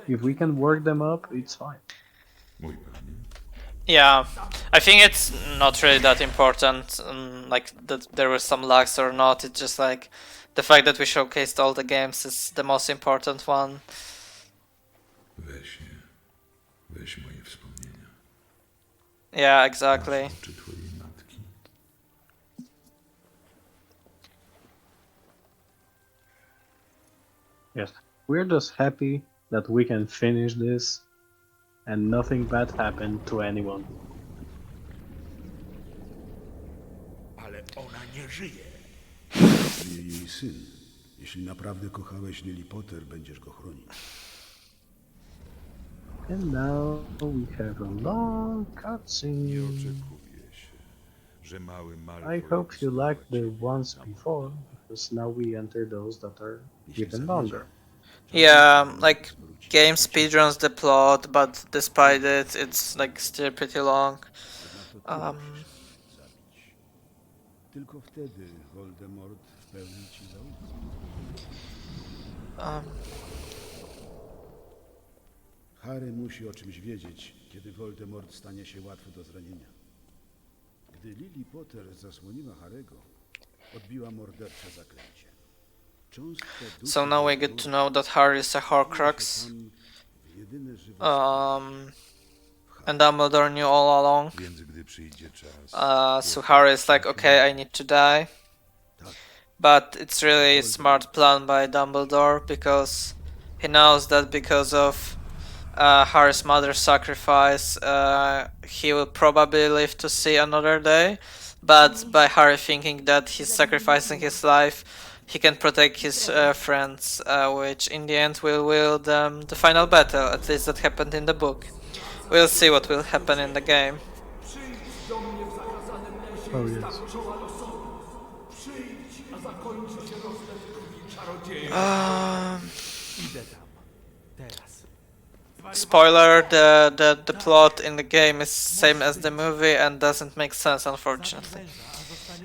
If we can work them up, it's fine. Yeah, I think it's not really that important, like that there were some lags or not. It's just like the fact that we showcased all the games is the most important one. Weź moje wspomnienia. Yeah, exactly. Yes, we're just happy that we can finish this and nothing bad happened to anyone. Ale ona nie żyje. Jej syn. Jeśli naprawdę kochałeś Lily Potter, będziesz go chronić. And now we have a long cutscene. I hope you liked the ones before, because now we enter those that are even longer. Yeah, like game speedruns the plot, but despite it, it's like still pretty long. Tylko wtedy Voldemort w pełni ci zaufa. Harry musi o czymś wiedzieć, kiedy Voldemort stanie się łatwy do zranienia. Gdy Lily Potter zasłoniła Harego, odbiła mordercze zaklęcie. Cząstka duszy So now we get to know that Harry is a Horcrux. w jedyne żywe And Dumbledore knew all along. Więc gdy przyjdzie czas, So Harry is like, okay, I need to die. But it's really a smart plan by Dumbledore because he knows that because of Harry's mother's sacrifice, he will probably live to see another day. But by Harry thinking that he's sacrificing his life, he can protect his friends, which in the end will wield the final battle. At least that happened in the book. We'll see what will happen in the game. Oh yes. Spoiler, the plot in the game is same as the movie and doesn't make sense, unfortunately.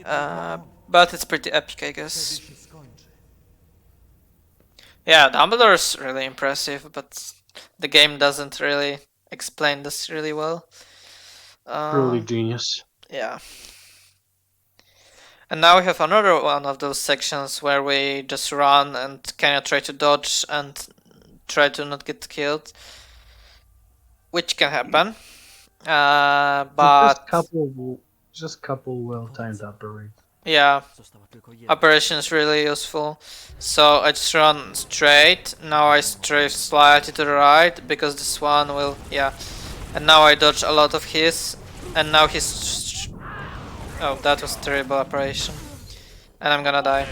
But it's pretty epic, I guess. Yeah, Dumbledore's really impressive, but the game doesn't really explain this really well. Truly genius. Yeah. And now we have another one of those sections where we just run and kind of try to dodge and try to not get killed, which can happen. But just couple well-timed operations. yeah, operation is really useful. So I just run straight. Now I strafe slightly to the right because this one will, yeah. And now I dodge a lot of his, and now he's. Oh, that was a terrible operation, and I'm gonna die.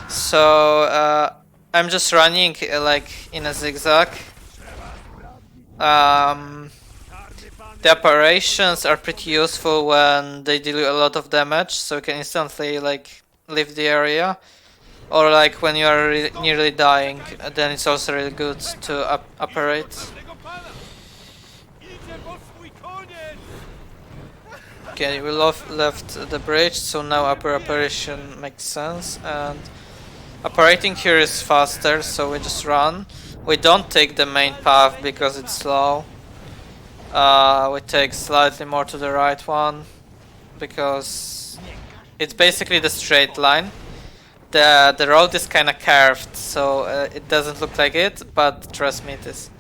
So I'm just running like in a zigzag. The operations are pretty useful when they deal a lot of damage, so you can instantly like leave the area, or like when you are nearly dying, then it's also really good to operate. Okay, we left the bridge, so now upper operation makes sense, and operating here is faster, so we just run. We don't take the main path because it's slow. We take slightly more to the right one because it's basically the straight line. The road is kind of curved, so it doesn't look like it, but trust me, it is.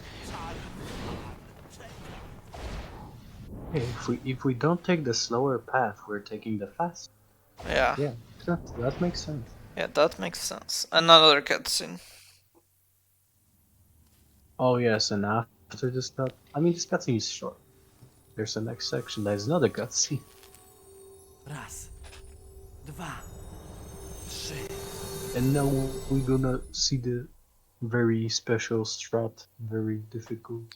If we don't take the slower path, we're taking the fast. Yeah. Yeah, that makes sense. Yeah, that makes sense. Another cutscene. Oh yes, and after this cut, I mean this cutscene is short. There's the next section that is not a cutscene. Raz, dwa, trzy. And now we're gonna see the very special strat, very difficult.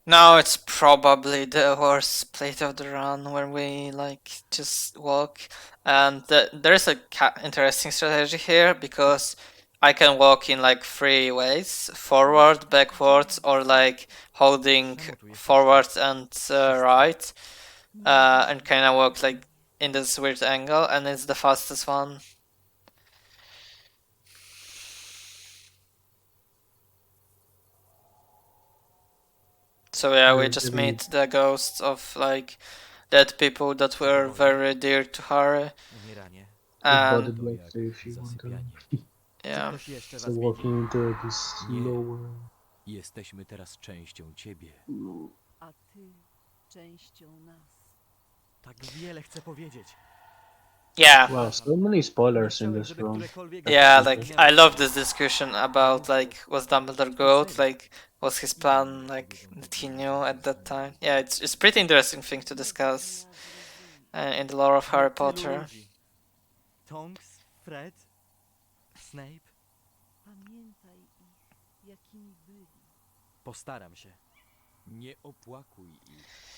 Now it's probably the worst plate of the run where we like just walk, and there's a interesting strategy here because I can walk in like 3 ways: forward, backwards, or like holding forward and right, and kind of walk like in this weird angle, and it's the fastest one. So yeah, we just meet the ghosts of like dead people that were very dear to Harry. And yeah. So walking into this lower. Jesteśmy teraz częścią ciebie. A ty częścią nas. Tak wiele chcę powiedzieć. Yeah. Wow, so many spoilers in this room. Yeah, like I love this discussion about like was Dumbledore good? Like was his plan like that he knew at that time? Yeah, it's pretty interesting thing to discuss in the lore of Harry Potter. Tonks, Fred, Snape. Pamiętaj ich, jakimi byli. Postaram się. Nie opłakuj ich.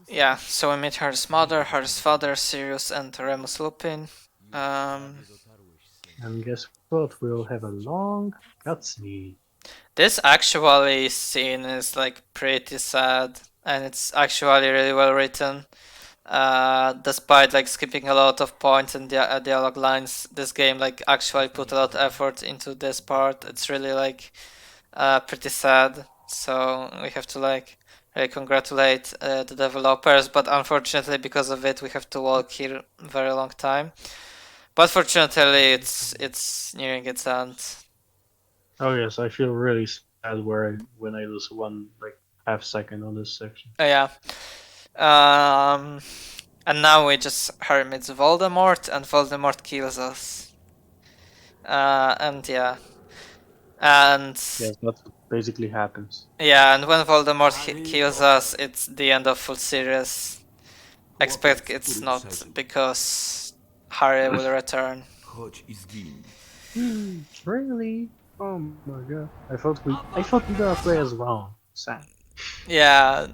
Yeah, so we meet Harry's mother, Harry's father, Sirius, and Remus Lupin. And guess what? We'll have a long cutscene. This actually scene is like pretty sad, and it's actually really well written. Despite like skipping a lot of points and dialogue lines, this game like actually put a lot of effort into this part. It's really like pretty sad. So we have to like really congratulate the developers, but unfortunately because of it we have to walk here a very long time. But fortunately it's nearing its end. Oh yes, I feel really sad when I lose one like half second on this section. Yeah. And now we just Harry meets Voldemort and Voldemort kills us. And yeah. And yes, that's what basically happens. Yeah, and when Voldemort kills us, it's the end of full series. Expect it's not, because Harry will return. Really? Oh my god! I thought we gonna play as Ron. Sad. Yeah,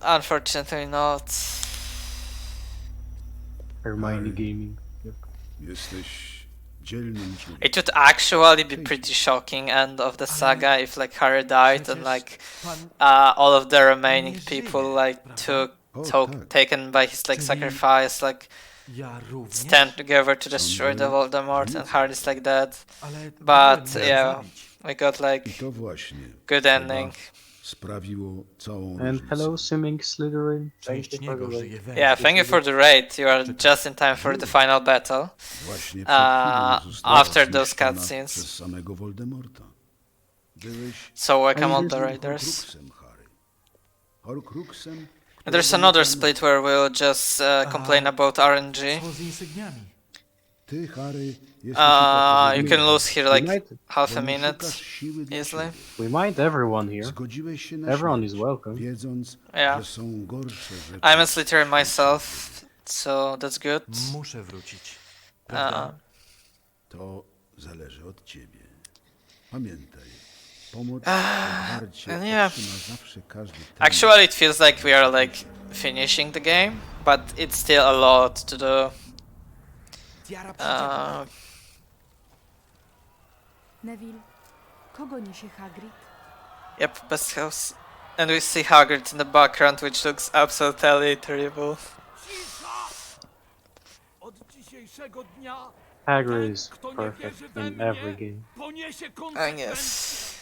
unfortunately not. Hermione gaming. Jesteś dzielnym człowiekiem. It would actually be pretty shocking end of the saga if like Harry died and like all of the remaining people like taken by his like sacrifice like stand together to destroy the Voldemort and Harry's like dead. But yeah, we got like good ending. Sprawiło całą And hello, Swimming Slytherin. Thank you for the raid. Yeah, thank you for the raid. You are just in time for the final battle. After those cutscenes. So welcome all the raiders. And there's another split where we'll just complain about RNG. You can lose here like half a minute easily. We might everyone here. Everyone is welcome. Yeah. I'm a Slytherin myself, so that's good. Muszę wrócić. Prawda? To zależy od ciebie. Pamiętaj, pomoc, and yeah. Actually, it feels like we are like finishing the game, but it's still a lot to do. Neville, kogo niesie Hagrid? Yep, best house. And we see Hagrid in the background, which looks absolutely terrible. Hagrid is perfect in every game. I guess.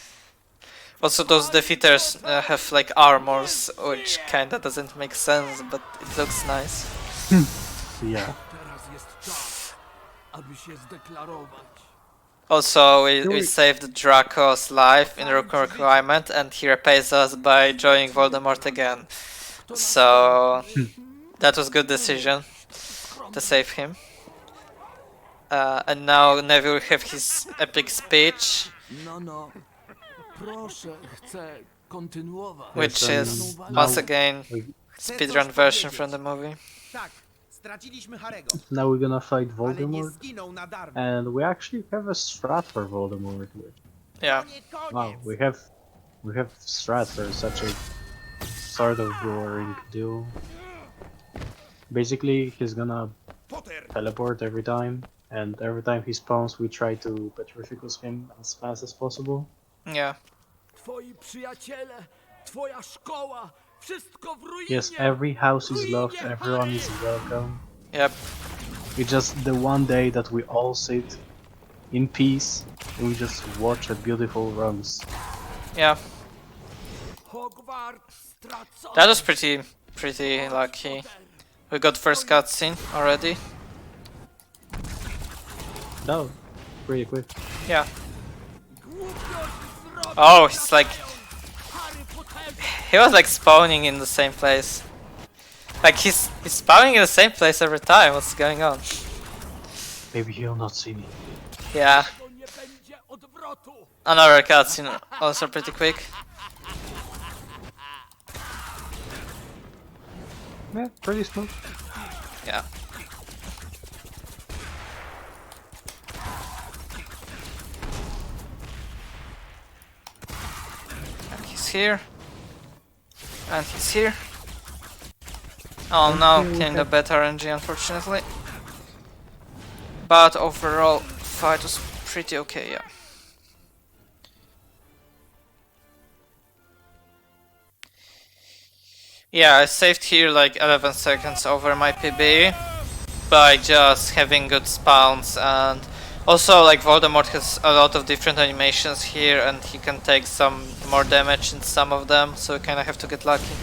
Also, those defeaters have like armors, which kinda doesn't make sense, but it looks nice. Yeah. Also, we saved Draco's life in Rook Requirement, and he repays us by joining Voldemort again. So that was good decision to save him. And now Neville will have his epic speech, which is once again speedrun version from the movie. Now we're gonna fight Voldemort, and we actually have a strat for Voldemort. Yeah. Wow, we have strat for such a sort of boring duel. Basically, he's gonna teleport every time, and every time he spawns, we try to petrificus him as fast as possible. Yeah. Yes, every house is loved, everyone is welcome. Yep. It's just the one day that we all sit in peace and we just watch at beautiful runs. Yeah. That was pretty lucky. We got first cutscene already. No, pretty quick. Yeah. Oh, it's like he was like spawning in the same place. Like he's spawning in the same place every time. What's going on? Maybe he'll not see me. Yeah. Another cutscene, also pretty quick. Yeah, pretty smooth. Yeah. And he's here. And he's here. Oh no, killing the beta RNG unfortunately. But overall, fight was pretty okay, yeah. Yeah, I saved here like 11 seconds over my PB by just having good spawns and Also, like Voldemort has a lot of different animations here, and he can take some more damage in some of them, so you kind of have to get lucky.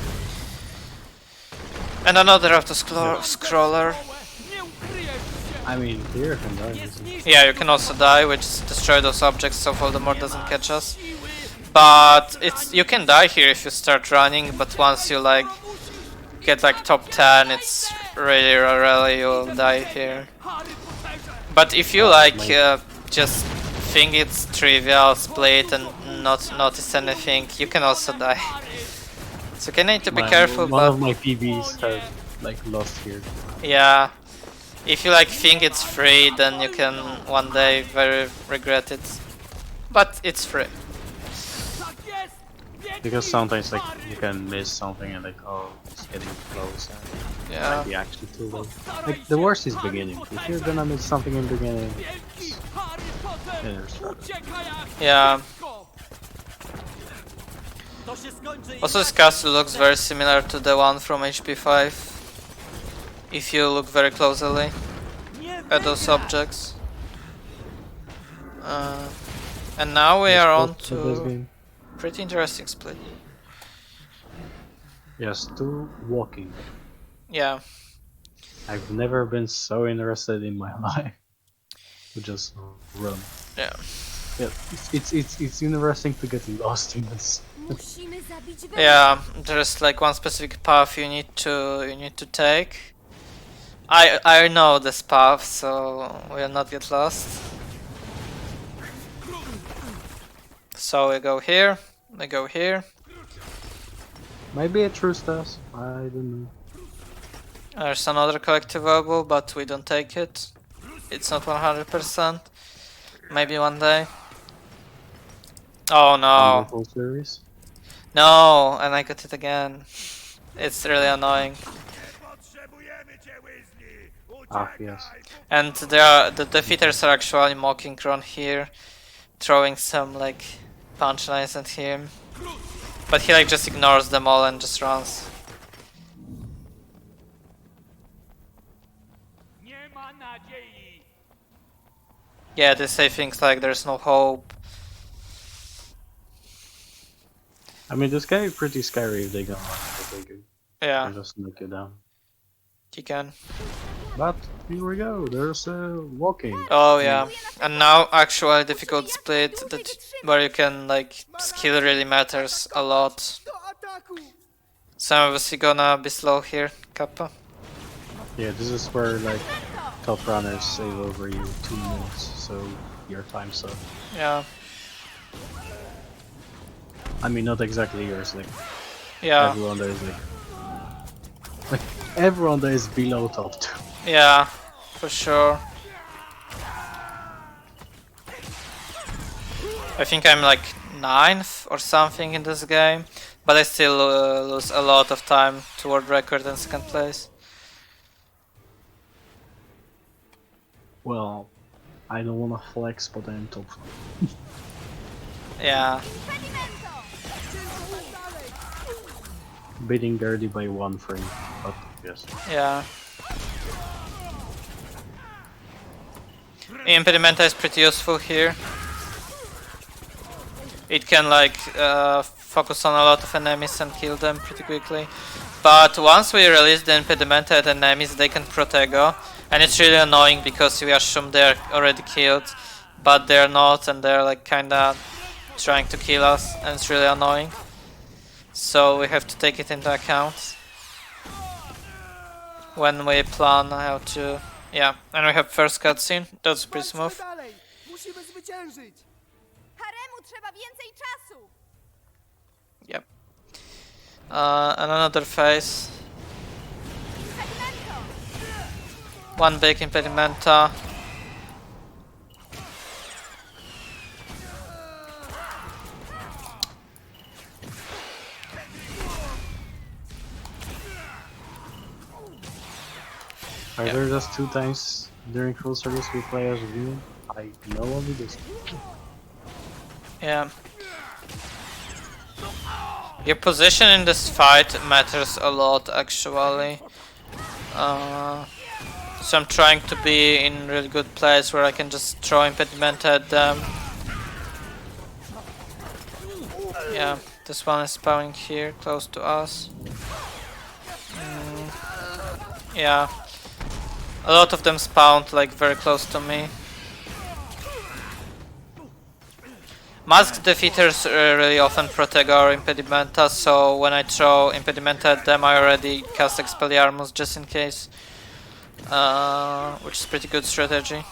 And another auto-scroller. I mean, here can die. Yeah, you can also die, which destroy those objects so Voldemort doesn't catch us. But you can die here if you start running, but once you like get like top 10, it's really rarely you'll die here. But if you like just think it's trivial, split and not notice anything, you can also die. So you can need to be careful. One of my PBs have like lost here. Yeah. If you like think it's free, then you can one day very regret it. But it's free. Because sometimes like you can miss something and like, oh, it's getting close. And yeah. Might be actually too late. Like the worst is beginning. If you're gonna miss something in the beginning, yeah. Also, this castle looks very similar to the one from HP5. If you look very closely at those objects. And now we are on to pretty interesting split. Yes, to walking. Yeah. I've never been so interested in my life to just run. Yeah. Yeah, it's interesting to get lost in this. Yeah, there's like one specific path you need to take. I know this path, so we'll not get lost. So we go here, we go here. Maybe it trusts us, I don't know. There's another collectible, but we don't take it. It's not 100%. Maybe one day. Oh no. No, and I got it again. It's really annoying. Ah, yes. And the defeaters are actually mocking Ron here, throwing some like punchlines at him. But he like just ignores them all and just runs. Yeah, they say things like there's no hope. I mean, this guy is pretty scary if they go on, but they could just knock you down. You can. But here we go, there's walking. Oh yeah, and now actually difficult split where you can like skill really matters a lot. So I'm obviously gonna be slow here, Kappa. Yeah, this is where like top runners save over you 2 minutes, so your time's up. Yeah. I mean, not exactly yours, like yeah. Everyone there is like everyone there is below top 2. Yeah, for sure. I think I'm like 9th or something in this game, but I still lose a lot of time toward record and 2nd place. Well, I don't wanna flex, but I'm top 5. Yeah. Beating Dirty by 1 frame, but yes. Yeah. Impedimenta is pretty useful here. It can like focus on a lot of enemies and kill them pretty quickly. But once we release the Impedimenta at enemies, they can protego. And it's really annoying because we assume they're already killed, but they're not, and they're like kinda trying to kill us, and it's really annoying. So we have to take it into account when we plan how to... Yeah, and we have first cutscene, that's pretty smooth. Yep. And another phase. One big impedimenta. Are there just 2 times during full service we play as View? I know only this. Yeah. Your position in this fight matters a lot, actually. So I'm trying to be in really good place where I can just throw impedimenta at them. Yeah, this one is spawning here, close to us. Yeah, a lot of them spawned like very close to me. Masked defeaters really often protect our impedimenta, so when I throw impedimenta at them I already cast Expelliarmus just in case. Which is pretty good strategy.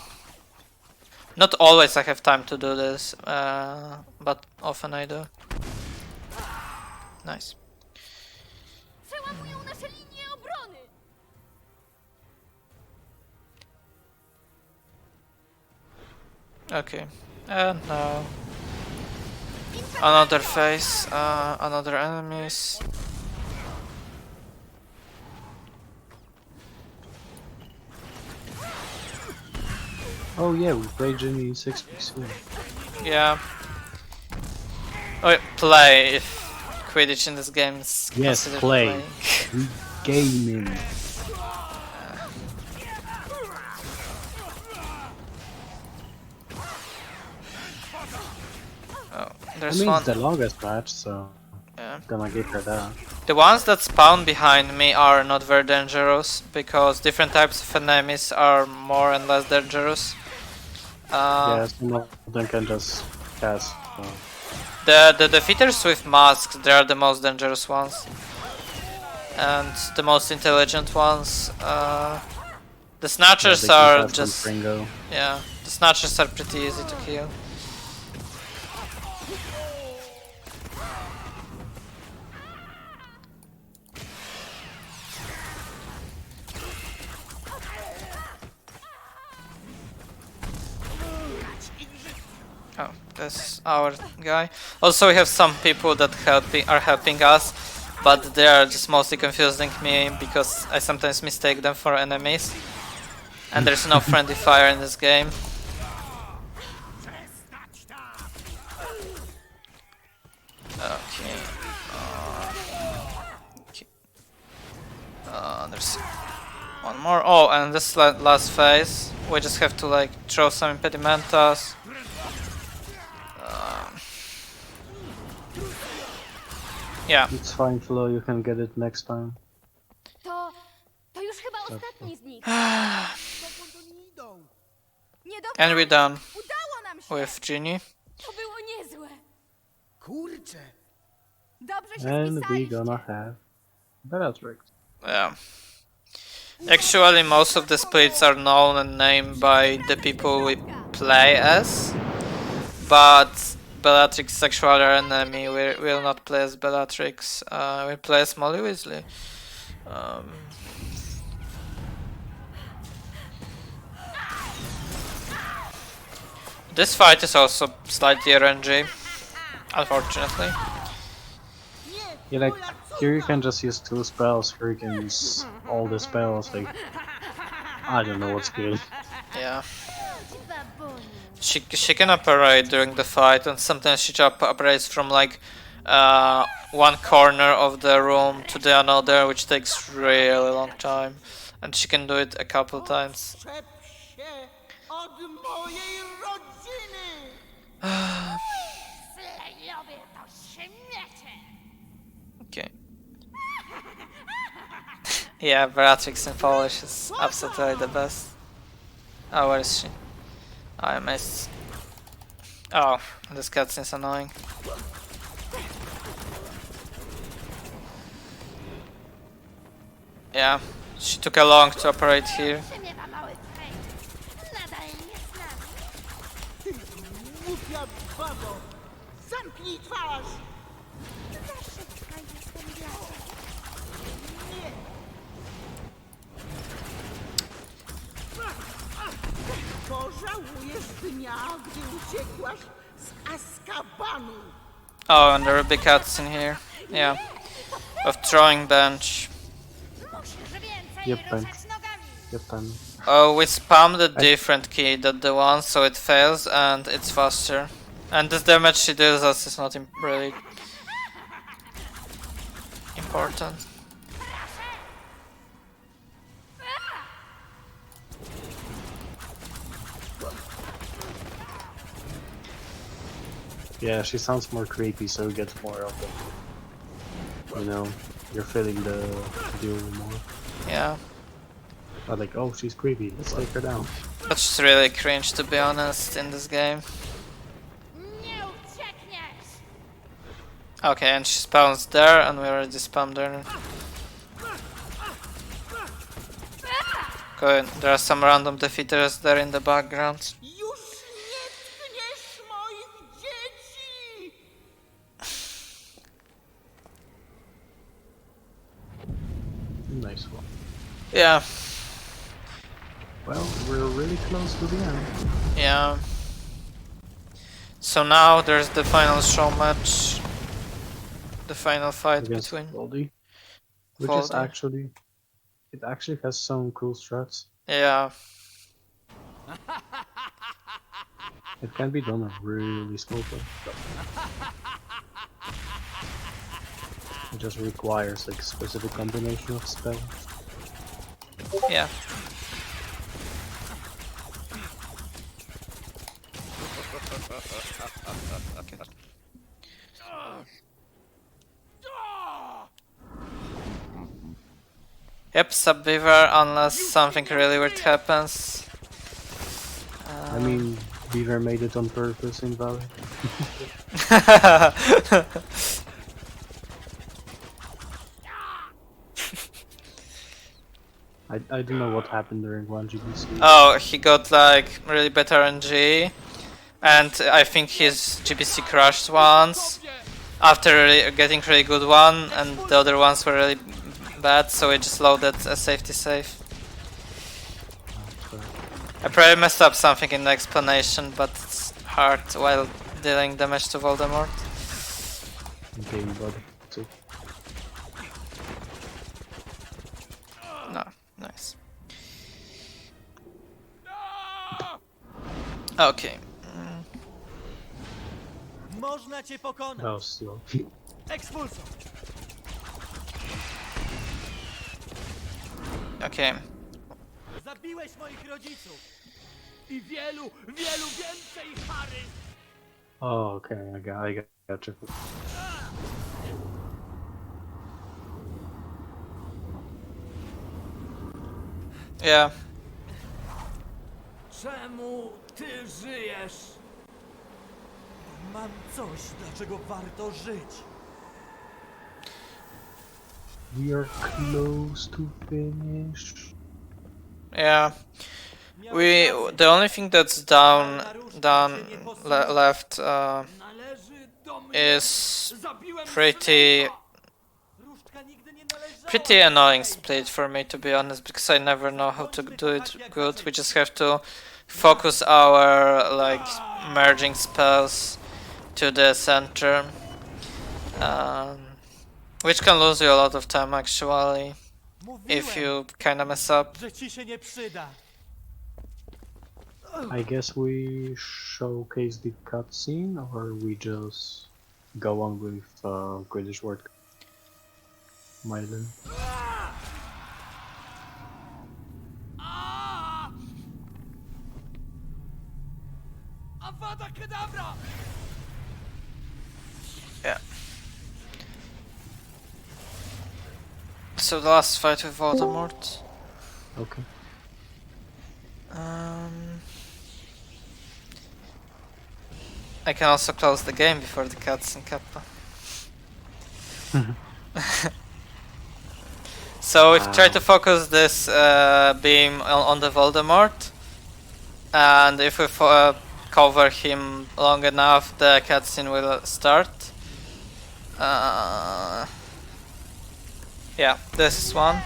Not always I have time to do this, but often I do. Nice. Przełamują nasze linie obrony! Okay, and now another phase, another enemies. Oh yeah, we played Jimmy 6v6. Yeah. Oh, play if Quidditch in this game is Yes, considered play. playing. Gaming. Oh, I there's mean, one. it's the longest match, so Yeah. gonna give her that. The ones that spawn behind me are not very dangerous because different types of enemies are more and less dangerous. Yeah, some of them can just cast. The defeaters with masks, they are the most dangerous ones. And the most intelligent ones. The snatchers are just... Yeah, the snatchers are pretty easy to kill. Oh, that's our guy. Also, we have some people that are helping us, but they are just mostly confusing me because I sometimes mistake them for enemies. And there's no friendly fire in this game. Okay. Okay. There's one more. Oh, and this last phase, we just have to like throw some impedimentas. Yeah. It's fine, Flo, you can get it next time. To już chyba ostatni z nich. Nie do And we're done Udało nam się. with Ginny. To było niezłe. Kurczę. Dobrze się And we spisaliście. gonna have Bellatrix. Yeah. Actually, most of the splits are known and named by the people we play as, but Bellatrix is actually our enemy. We will not play as Bellatrix. We play as Molly Weasley. This fight is also slightly RNG, unfortunately. Yeah, like, here you can just use 2 spells, here you can use all the spells, like... I don't know what's good. Yeah. She can operate during the fight, and sometimes she operates from like one corner of the room to the another, which takes really long time, and she can do it a couple times. Okay. Yeah, Bellatrix in Polish is absolutely the best. Oh, where is she? I missed. Oh, this cutscene is annoying. Yeah, she took a long to operate here. Głupia babo! Zamknij twarz! Nie! Pożałujesz dnia, gdy uciekłaś z Azkabanu! Oh, and there will be cutscene here. Yeah, of throwing bench. Yep, time. Oh, we spammed a different key than the one, so it fails and it's faster. And this damage she deals us is not really important. Yeah, she sounds more creepy, so you get more of it. You know, you're feeling the duel more. Yeah. But like, oh, she's creepy, let's take her down. But she's really cringe, to be honest, in this game. Okay, and she spawns there, and we already spammed her. Good, there are some random defeaters there in the background. Nice one. Yeah. Well, we're really close to the end. Yeah. So now there's the final show match. The final fight against between Voldy, which is actually, it actually has some cool strats. Yeah. It can be done really smoothly. It just requires like specific combination of spells. Yeah. Yep, sub-beaver, unless something really weird happens. I mean, Beaver made it on purpose in Valley. I don't know what happened during 1GBC. Oh, he got like really bad RNG, and I think his GBC crashed once after getting really good one, and the other ones were really bad, so he just loaded a safety save. I probably messed up something in the explanation, but it's hard while dealing damage to Voldemort. Okay, buddy. So. No, nice. Okay. Można cię pokonać. Oh, still. Expulso. Okay. Zabiłeś moich rodziców. I wielu, wielu więcej, Harry. Oh, okay, I got you. Yeah. Czemu ty żyjesz? Mam coś, dlaczego warto żyć. We are close to finish. Yeah. The only thing that's left is pretty annoying split for me, to be honest, because I never know how to do it good. We just have to focus our like merging spells to the center, which can lose you a lot of time actually if you kind of mess up. I guess we showcase the cutscene, or we just go on with Quidditch World Cup. Mylan. Yeah. So the last fight with Voldemort. Okay. I can also close the game before the cutscene, Kappa. So if you try to focus this beam on the Voldemort, and if we cover him long enough, the cutscene will start. Yeah, this one.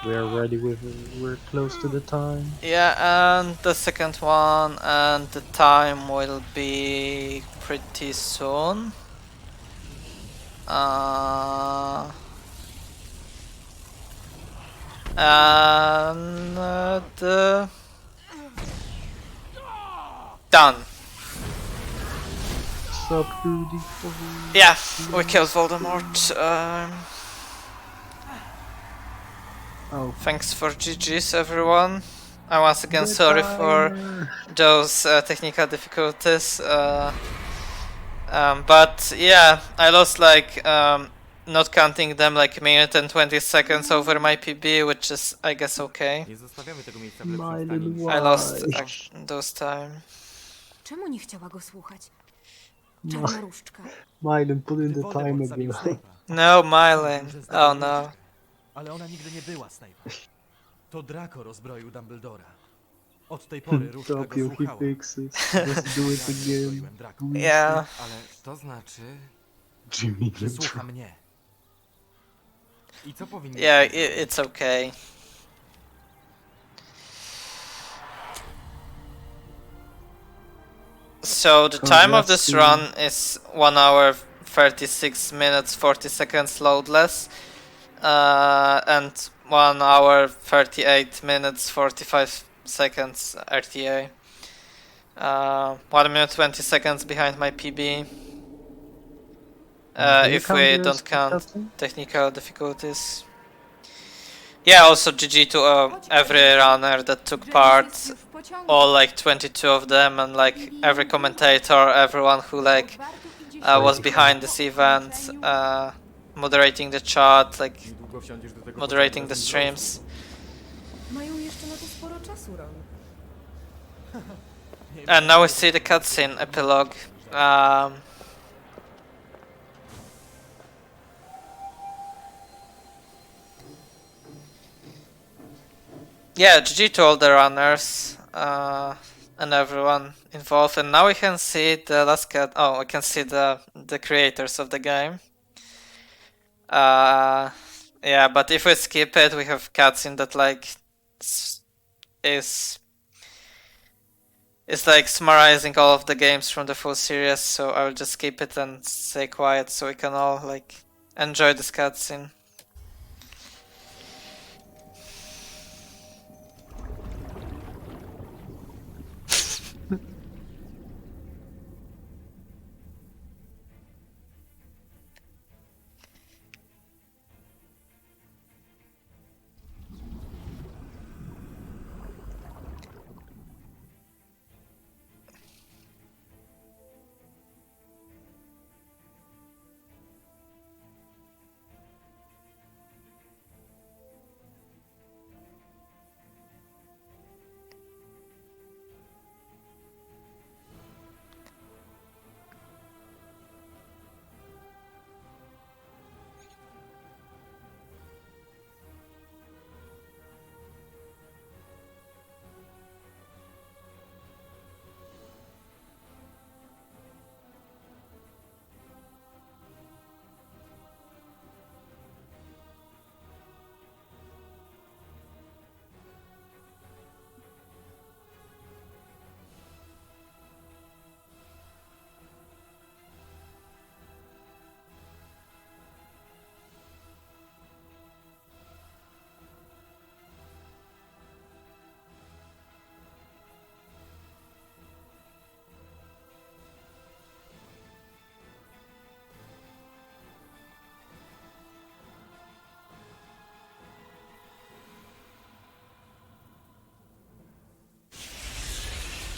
We're ready we're close to the time. Yeah, and the second one, and the time will be pretty soon. And done. So beautiful. Yeah, we killed Voldemort. Oh. Thanks for GG's, everyone. once again sorry for those technical difficulties. But yeah, I lost like not counting them like a minute and 20 seconds over my PB, which is I guess okay. I lost those time. Czemu nie chciała go słuchać? Czarna różdżka. Mylan, put in the time again. No, Mylan. Oh no. Ale ona nigdy nie była Snape'a. To Draco rozbroił Dumbledora. Od tej pory różdżka go Topio, he słuchała. fixes. Let's do it again. Yeah. Ale to znaczy, Jimmy że słucha mnie. I co powinien Yeah, it's okay. So the time of this run is 1 hour 36 minutes 40 seconds loadless, and 1 hour 38 minutes 45 seconds RTA. 1 minute 20 seconds behind my PB. If we don't count technical difficulties. Yeah, also GG to every runner that took part, all like 22 of them, and like every commentator, everyone who like was behind this event, moderating the chat, like moderating the streams. Mają jeszcze na to sporo czasu, Ron. And now we see the cutscene epilogue. Yeah, GG to all the runners and everyone involved. And now we can see the last cut. Oh, we can see the creators of the game. Yeah, but if we skip it, we have cutscene that like is like summarizing all of the games from the full series. So I will just skip it and stay quiet so we can all like enjoy this cutscene.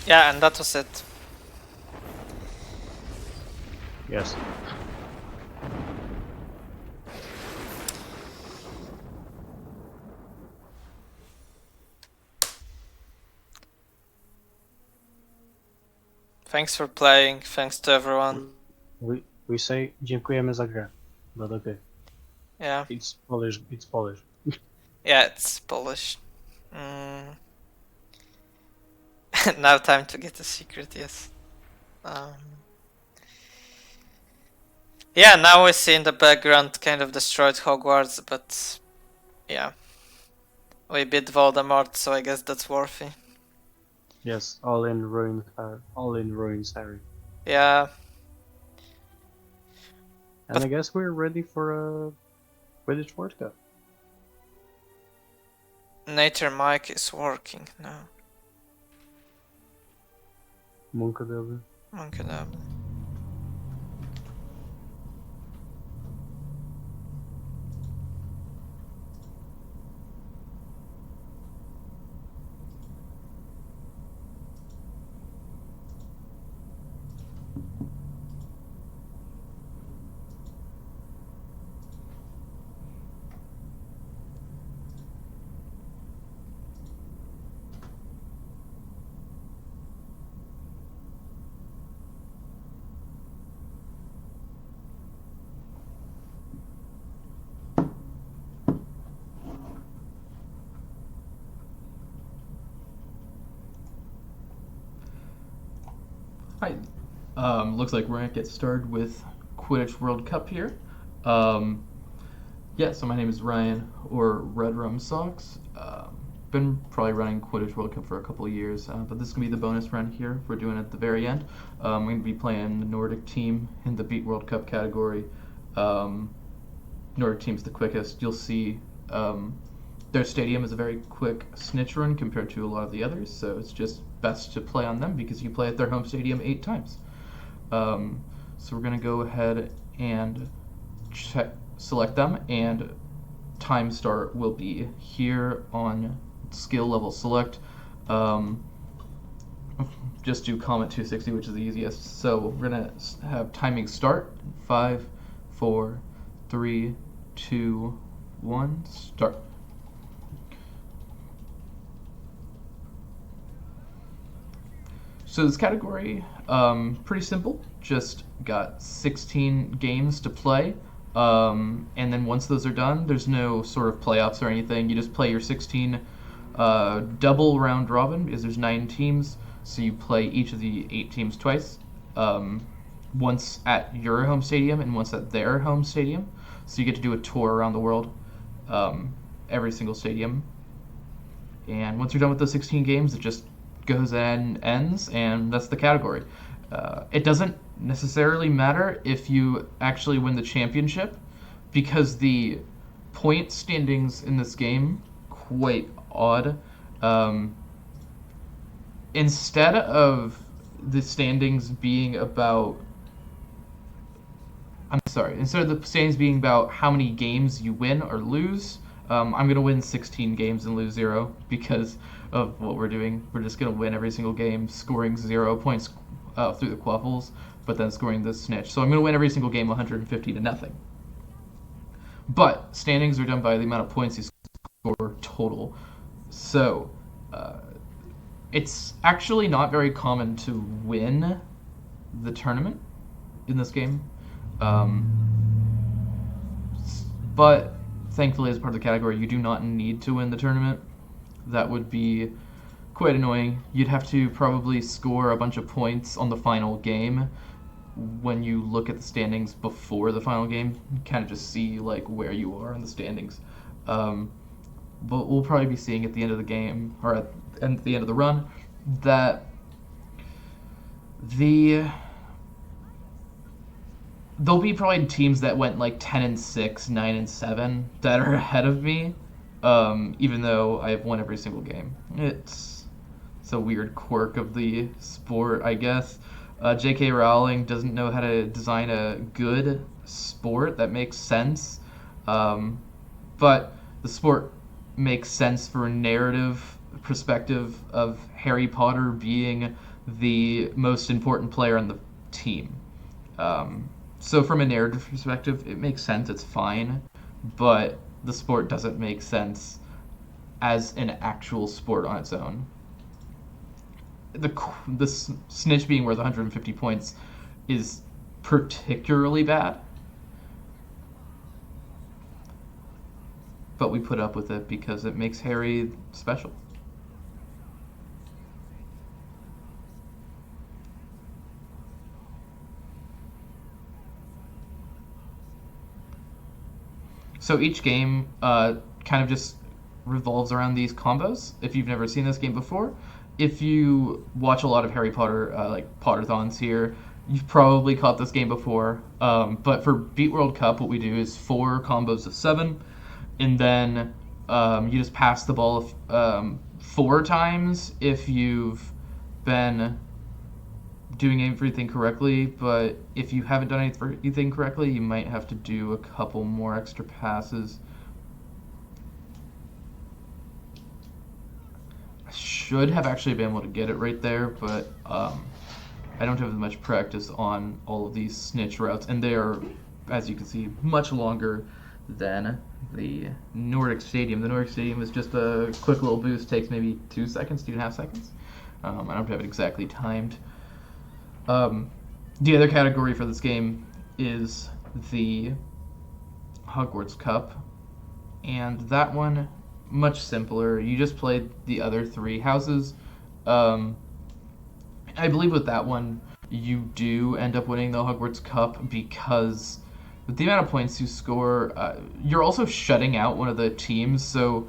Yeah, and that was it. Yes. Thanks for playing, thanks to everyone. We say dziękujemy za grę, but okay. Yeah. It's Polish. It's Polish. Yeah, it's Polish. Now time to get a secret, yes. Yeah, now we see in the background kind of destroyed Hogwarts, but yeah. We beat Voldemort, so I guess that's worthy. Yes, all in ruins, Harry. Yeah. And I guess we're ready for a Quidditch World Cup. Nature Mike is working now. Monkadabra. Monkadabra. Hi. Looks like we're gonna get started with Quidditch World Cup here. Um, so my name is Ryan, or Red Rum Socks. Been probably running Quidditch World Cup for a couple of years, but this is gonna be the bonus run here. We're doing it at the very end. I'm gonna be playing the Nordic team in the Beat World Cup category. Nordic team's the quickest. You'll see their stadium is a very quick snitch run compared to a lot of the others, so it's just best to play on them because you play at their home stadium 8 times. So we're going to go ahead and select them, and time start will be here on skill level select. Just do comment 260, which is the easiest. So we're going to have timing start. 5, 4, 3, 2, 1, start. So this category, pretty simple. Just got 16 games to play, and then once those are done, there's no sort of playoffs or anything. You just play your 16 double round robin because there's 9 teams, so you play each of the 8 teams twice. Once at your home stadium and once at their home stadium. So you get to do a tour around the world, every single stadium. And once you're done with those 16 games, it just goes and ends, and that's the category. It doesn't necessarily matter if you actually win the championship, because the point standings in this game quite odd. Instead of the standings being about instead of the standings being about how many games you win or lose, I'm going to win 16 games and lose 0 because of what we're doing. We're just going to win every single game, scoring 0 points through the quaffles, but then scoring the snitch. So I'm going to win every single game 150 to nothing. But standings are done by the amount of points you score total. So it's actually not very common to win the tournament in this game. But thankfully, as part of the category, you do not need to win the tournament. That would be quite annoying. You'd have to probably score a bunch of points on the final game. When you look at the standings before the final game, you kind of just see like where you are in the standings. But we'll probably be seeing at the end of the game, or at the end of the run, that there'll be probably teams that went like 10-6, 9-7 that are ahead of me, even though I have won every single game. It's a weird quirk of the sport, I guess. J.K. Rowling doesn't know how to design a good sport that makes sense, but the sport makes sense for a narrative perspective of Harry Potter being the most important player on the team. So from a narrative perspective, it makes sense, it's fine, but the sport doesn't make sense as an actual sport on its own. The snitch being worth 150 points is particularly bad, but we put up with it because it makes Harry special. So each game kind of just revolves around these combos. If you've never seen this game before, if you watch a lot of Harry Potter, like Potterthons here, you've probably caught this game before. But for Beat World Cup, what we do is 4 combos of 7, and then you just pass the ball 4 times if you've been doing everything correctly, but if you haven't done anything correctly, you might have to do a couple more extra passes. I should have actually been able to get it right there, but I don't have as much practice on all of these snitch routes, and they are, as you can see, much longer than the Nordic Stadium. The Nordic Stadium is just a quick little boost, takes maybe 2 seconds, 2.5 seconds. I don't have it exactly timed. The other category for this game is the Hogwarts Cup, and that one, much simpler. You just played the other 3 houses. I believe with that one, you do end up winning the Hogwarts Cup because with the amount of points you score, you're also shutting out one of the teams. So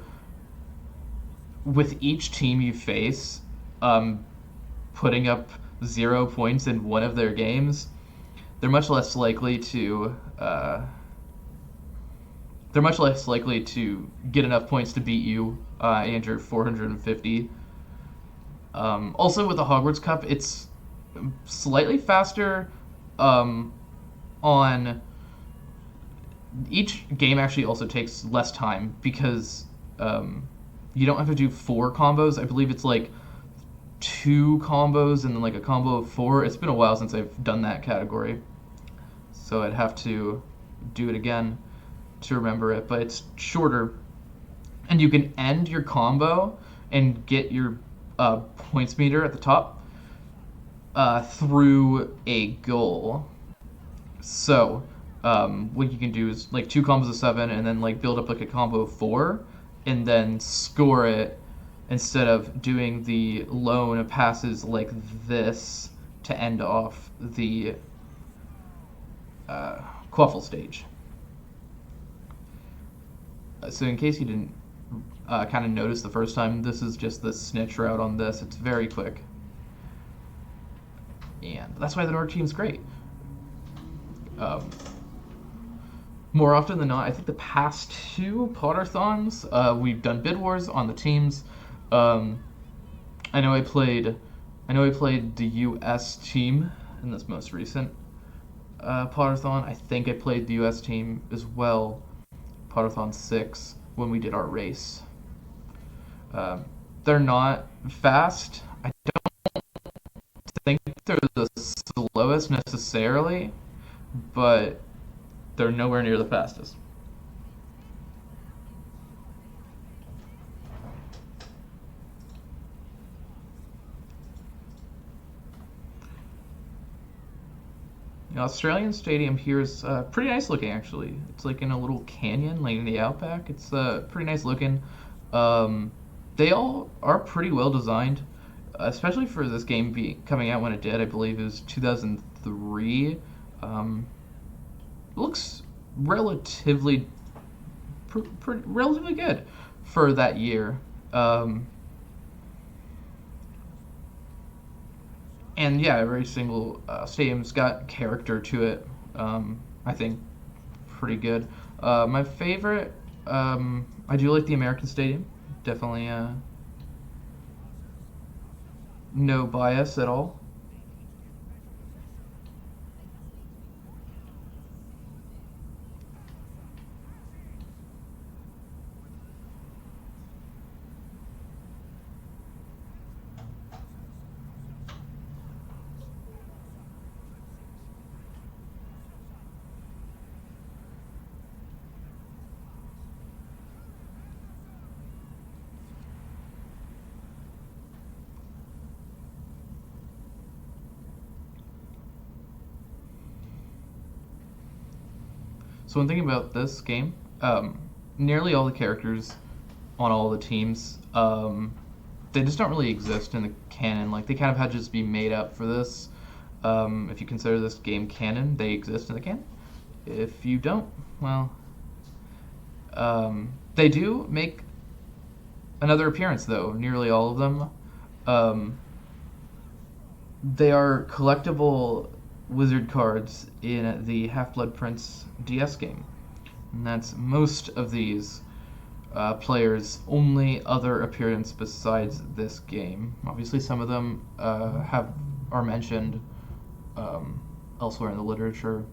with each team you face, putting up 0 points in one of their games, they're much less likely to get enough points to beat you and your 450. Also with the Hogwarts Cup, it's slightly faster on each game. Actually also takes less time because you don't have to do 4 combos. I believe it's like 2 combos and then like a combo of 4. It's been a while since I've done that category, so I'd have to do it again to remember it, but it's shorter and you can end your combo and get your points meter at the top through a goal. So what you can do is like 2 combos of 7 and then like build up like a combo of 4 and then score it instead of doing the lone passes like this to end off the Quaffle stage. So in case you didn't kind of notice the first time, this is just the snitch route on this. It's very quick. And that's why the Nordic team's great. More often than not, I think the past 2 Potterthons, we've done bid wars on the teams. I know I played the US team in this most recent Potterthon. I think I played the US team as well, Potterthon 6, when we did our race. They're not fast. I don't think they're the slowest necessarily, but they're nowhere near the fastest. The Australian stadium here is pretty nice looking, actually. It's like in a little canyon, like in the outback. It's pretty nice looking. They all are pretty well designed, especially for this game coming out when it did. I believe it was 2003. Looks relatively good for that year. And yeah, every single stadium's got character to it. I think pretty good. My favorite, I do like the American Stadium. Definitely no bias at all. So one thing about this game, nearly all the characters on all the teams, they just don't really exist in the canon. Like, they kind of had to just be made up for this. If you consider this game canon, they exist in the canon. If you don't, well, they do make another appearance, though, nearly all of them. They are collectible wizard cards in the Half-Blood Prince DS game. And that's most of these players' only other appearance besides this game. Obviously, some of them are mentioned elsewhere in the literature.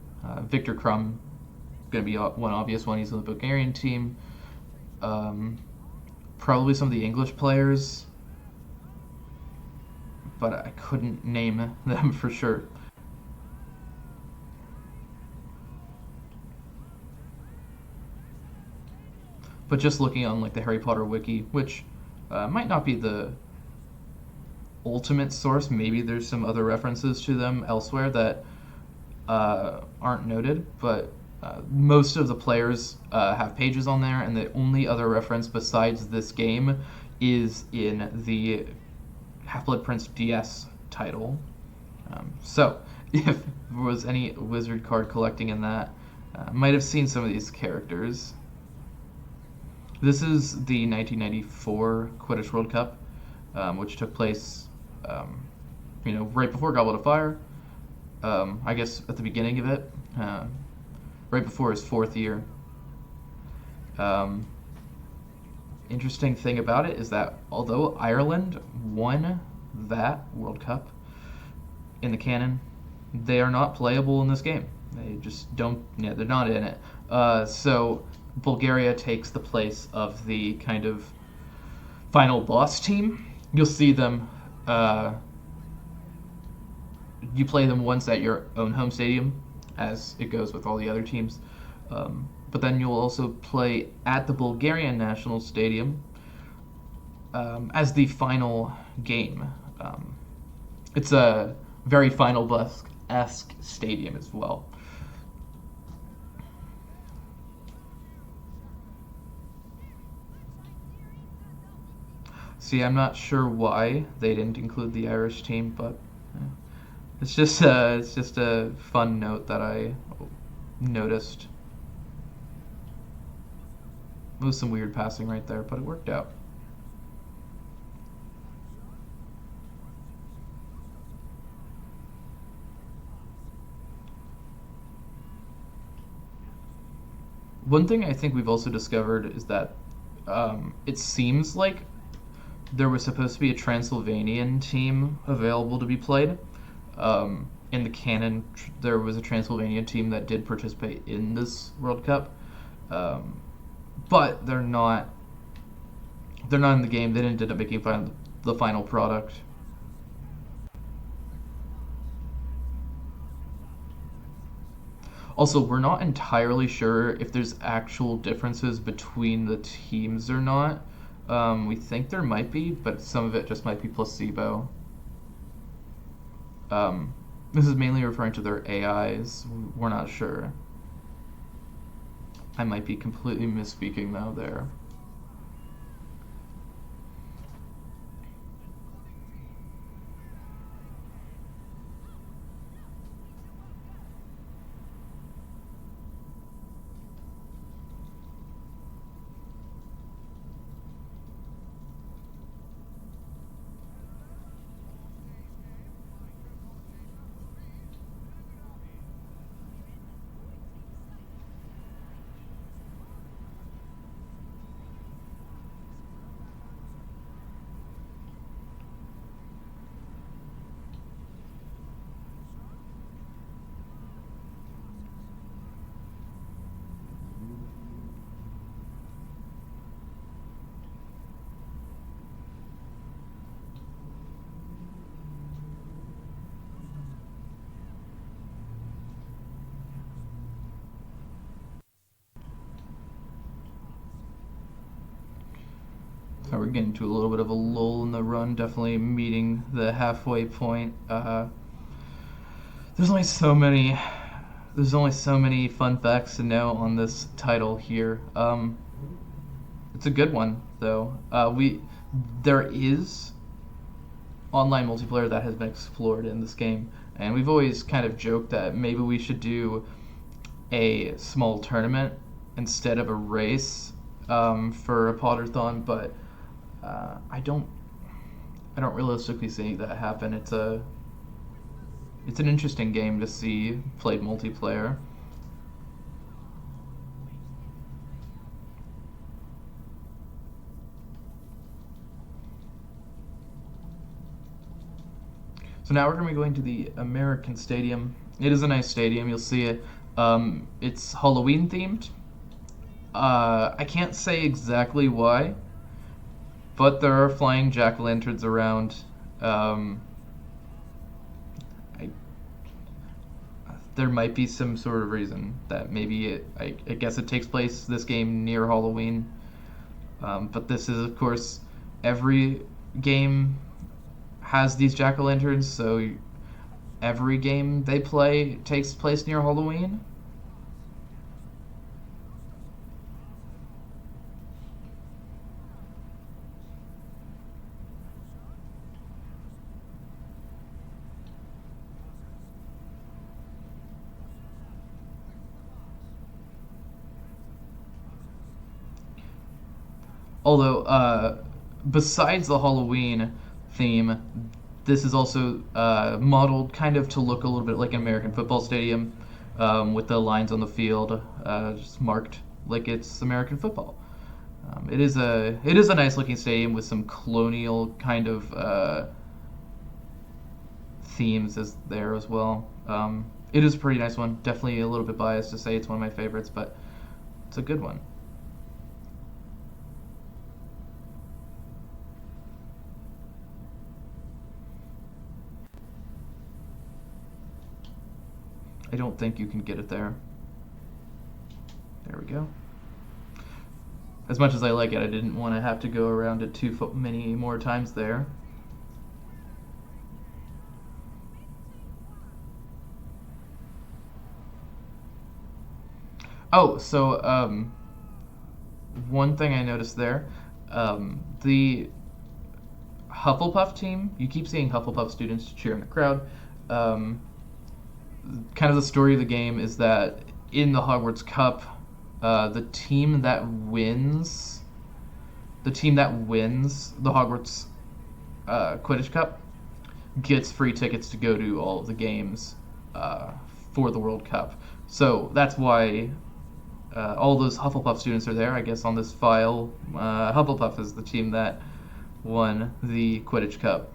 Victor Crumb, going to be one obvious one. He's on the Bulgarian team. Probably some of the English players, but I couldn't name them for sure. But just looking on like the Harry Potter wiki, which might not be the ultimate source, maybe there's some other references to them elsewhere that aren't noted, but most of the players have pages on there, and the only other reference besides this game is in the Half-Blood Prince DS title. So, if there was any wizard card collecting in that, might have seen some of these characters. This is the 1994 Quidditch World Cup, which took place, right before Goblet of Fire. I guess at the beginning of it, right before his 4th year. Interesting thing about it is that although Ireland won that World Cup in the canon, they are not playable in this game. They just don't. Yeah, they're not in it. So Bulgaria takes the place of the kind of final boss team. You'll see them. You play them once at your own home stadium, as it goes with all the other teams. But then you'll also play at the Bulgarian National Stadium as the final game. It's a very Final Boss-esque stadium as well. See, I'm not sure why they didn't include the Irish team, but it's just a fun note that I noticed. It was some weird passing right there, but it worked out. One thing I think we've also discovered is that it seems like there was supposed to be a Transylvanian team available to be played. In the canon, there was a Transylvania team that did participate in this World Cup, but they're not in the game. They didn't end up making the final product. Also, we're not entirely sure if there's actual differences between the teams or not. We think there might be, but some of it just might be placebo. This is mainly referring to their AIs. We're not sure. I might be completely misspeaking though there. So we're getting to a little bit of a lull in the run, definitely meeting the halfway point. There's only so many fun facts to know on this title here. It's a good one though. There is online multiplayer that has been explored in this game, and we've always kind of joked that maybe we should do a small tournament instead of a race for a Potterthon, but I don't realistically see that happen. It's an interesting game to see played multiplayer. So now we're going to be going to the American Stadium. It is a nice stadium. You'll see it. It's Halloween themed. I can't say exactly why, but there are flying jack-o'-lanterns around. There might be some sort of reason that maybe I guess it takes place, this game, near Halloween. But this is, of course, every game has these jack-o'-lanterns, so every game they play takes place near Halloween. Although, besides the Halloween theme, this is also modeled kind of to look a little bit like an American football stadium, with the lines on the field just marked like it's American football. It is a nice looking stadium with some colonial kind of themes as there as well. It is a pretty nice one. Definitely a little bit biased to say it's one of my favorites, but it's a good one. I don't think you can get it there. There we go. As much as I like it, I didn't want to have to go around it too many more times there. Oh, so one thing I noticed there, the Hufflepuff team, you keep seeing Hufflepuff students cheer in the crowd. Kind of the story of the game is that in the Hogwarts Cup, the team that wins the Hogwarts Quidditch Cup gets free tickets to go to all of the games for the World Cup. So that's why all those Hufflepuff students are there. I guess on this file, Hufflepuff is the team that won the Quidditch Cup.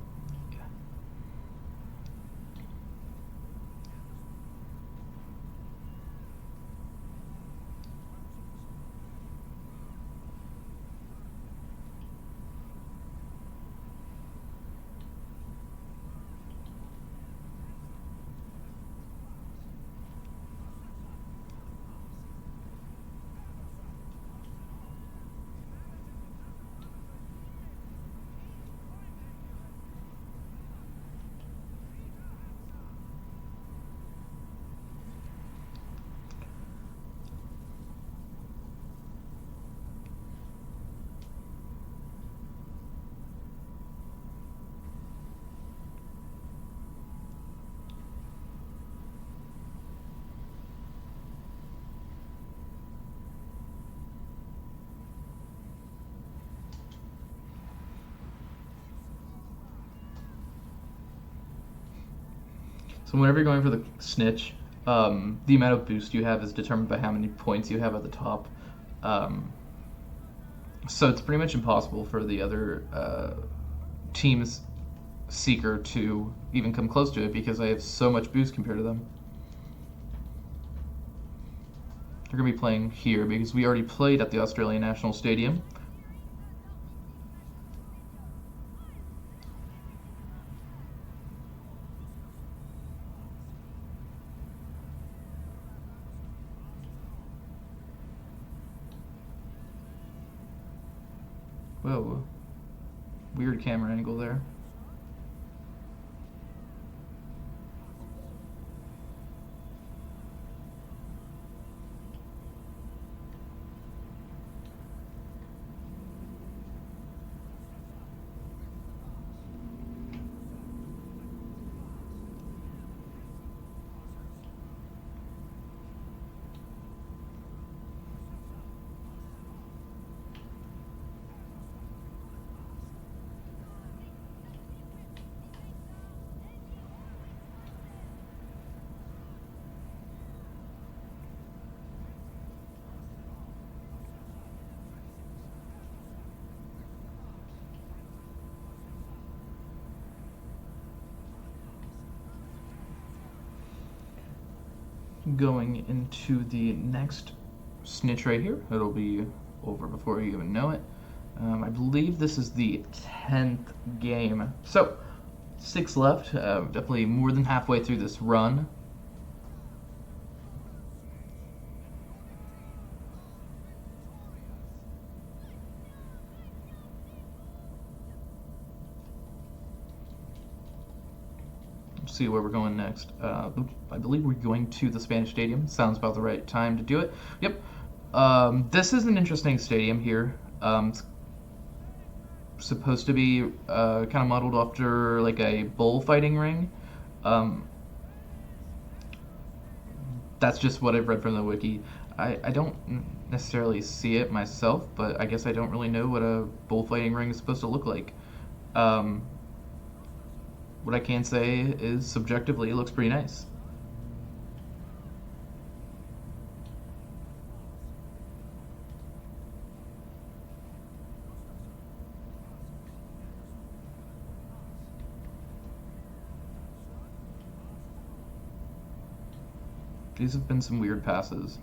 So whenever you're going for the snitch, the amount of boost you have is determined by how many points you have at the top. So it's pretty much impossible for the other team's Seeker to even come close to it because I have so much boost compared to them. They're going to be playing here because we already played at the Australian National Stadium. Whoa. Weird camera angle there. Going into the next snitch right here. It'll be over before you even know it. I believe this is the 10th game. So, 6 left. Definitely more than halfway through this run. See where we're going next. I believe we're going to the Spanish Stadium. Sounds about the right time to do it. Yep. This is an interesting stadium here. It's supposed to be kind of modeled after like a bullfighting ring. That's just what I've read from the wiki. I don't necessarily see it myself, but I guess I don't really know what a bullfighting ring is supposed to look like. Um, what I can say is subjectively it looks pretty nice. These have been some weird passes.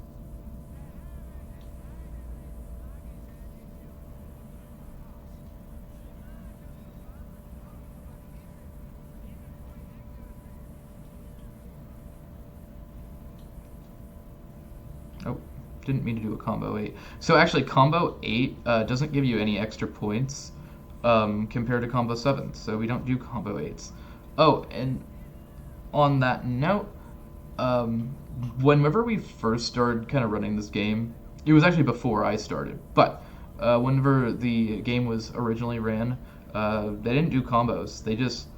Oh, didn't mean to do a combo 8. So actually, combo 8 doesn't give you any extra points compared to combo 7, so we don't do combo 8s. Oh, and on that note, whenever we first started kind of running this game, it was actually before I started, but whenever the game was originally ran, they didn't do combos. They just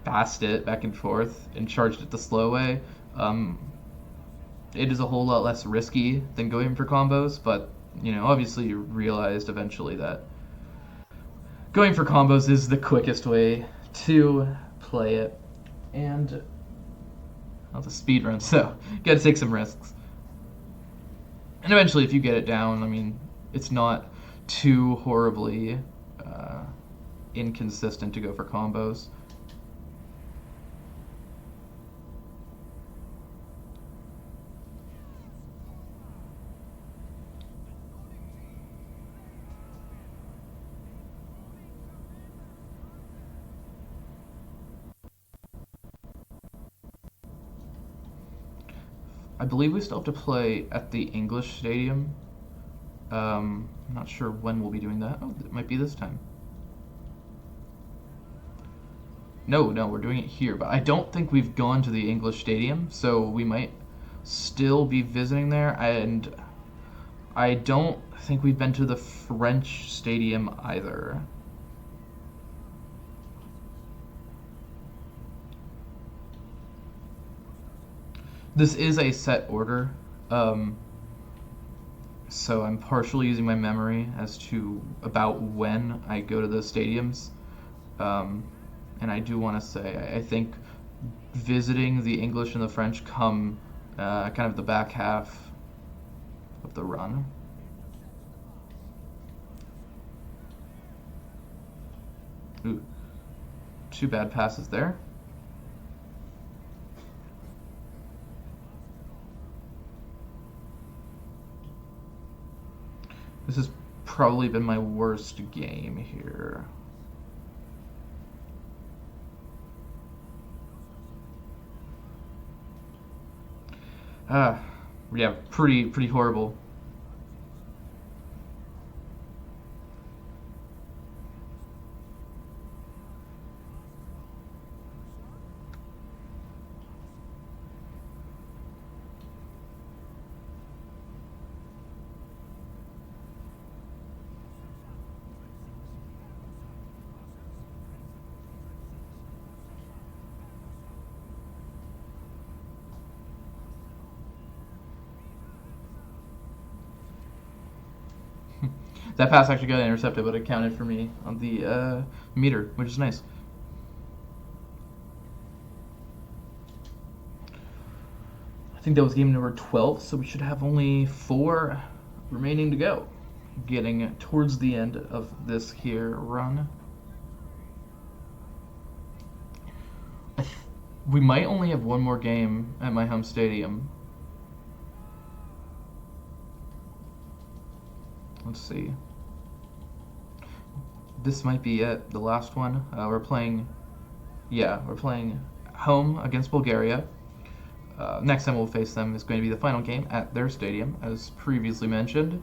passed it back and forth and charged it the slow way. It is a whole lot less risky than going for combos, but you know, obviously you realized eventually that going for combos is the quickest way to play it. And well, it's a speed run, so you gotta take some risks. And eventually, if you get it down, I mean, it's not too horribly inconsistent to go for combos. I believe we still have to play at the English Stadium. I'm not sure when we'll be doing that. Oh, it might be this time. No, we're doing it here, but I don't think we've gone to the English Stadium, so we might still be visiting there, and I don't think we've been to the French Stadium either. This is a set order, so I'm partially using my memory as to about when I go to those stadiums. And I do want to say, I think visiting the English and the French come kind of the back half of the run. Ooh, 2 bad passes there. This has probably been my worst game here. Yeah, pretty horrible. That pass actually got intercepted, but it counted for me on the meter, which is nice. I think that was game number 12, so we should have only 4 remaining to go. Getting towards the end of this here run. We might only have one more game at my home stadium. Let's see. This might be it, the last one. We're playing home against Bulgaria. Next time we'll face them is going to be the final game at their stadium, as previously mentioned.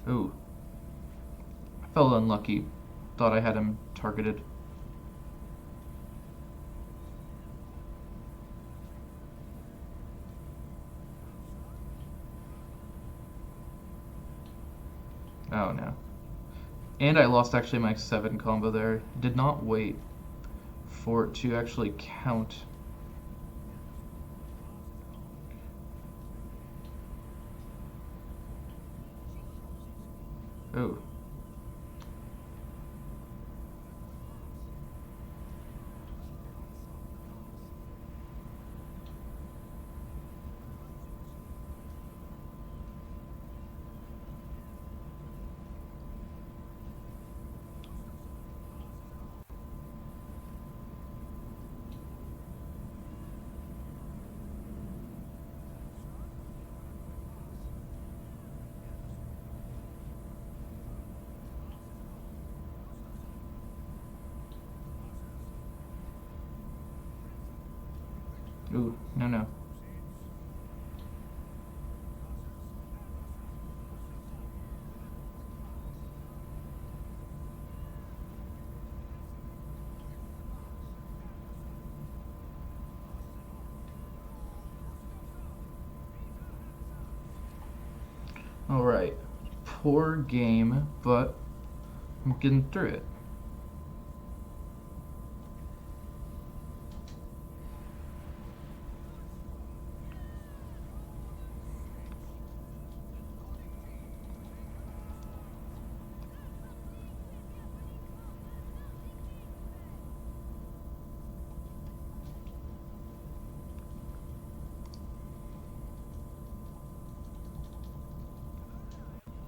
Ooh. I felt unlucky. Thought I had him targeted. Oh no. And I lost actually my 7 combo there. Did not wait for it to actually count. Oh. Ooh, no, no. Alright. Poor game, but I'm getting through it.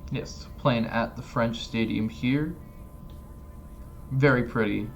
Yes, playing at the French Stadium here. Very pretty.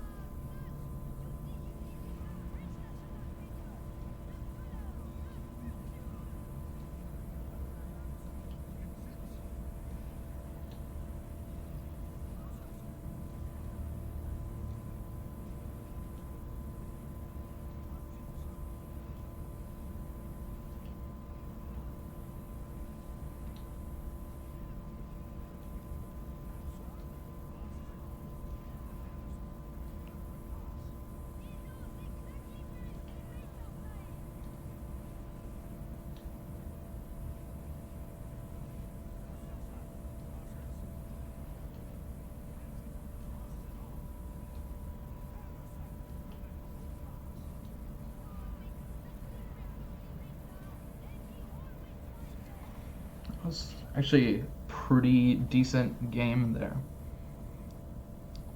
That was actually a pretty decent game there.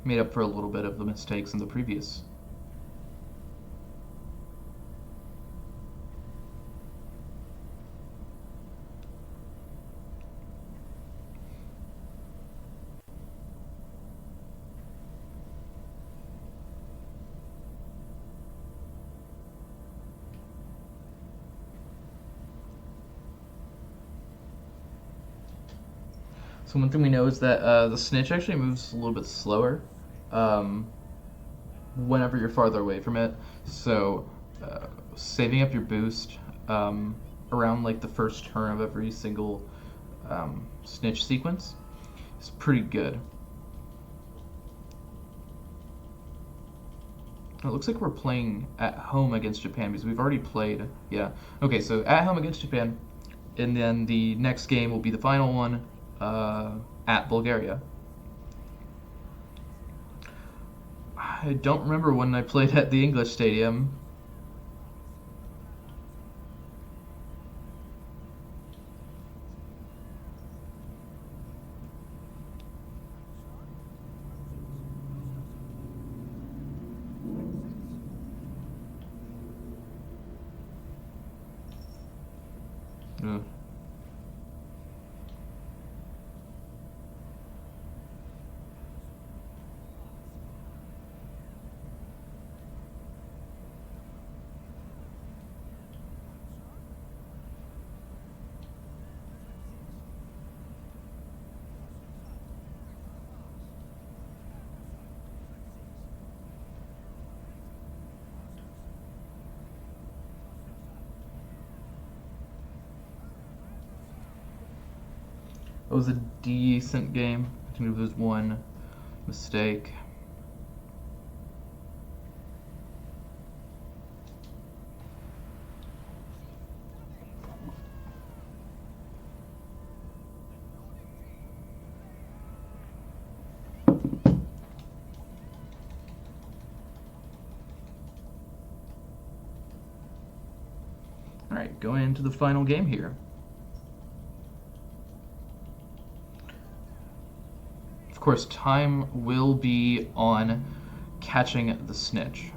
Made up for a little bit of the mistakes in the previous. So one thing we know is that the snitch actually moves a little bit slower whenever you're farther away from it. So saving up your boost around like the first turn of every single snitch sequence is pretty good. It looks like we're playing at home against Japan because we've already played. Yeah. Okay, so at home against Japan, and then the next game will be the final one at Bulgaria. I don't remember when I played at the English Stadium. Ugh. It was a decent game. I think it was one mistake. Alright, going into the final game here. Of course, time will be on catching the snitch.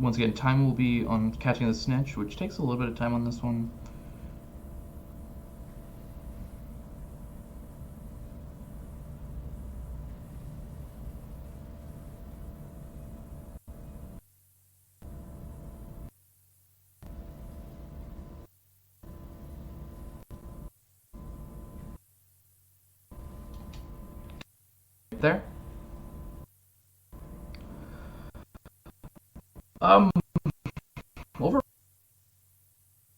Once again, time will be on catching the snitch, which takes a little bit of time on this one. There. Over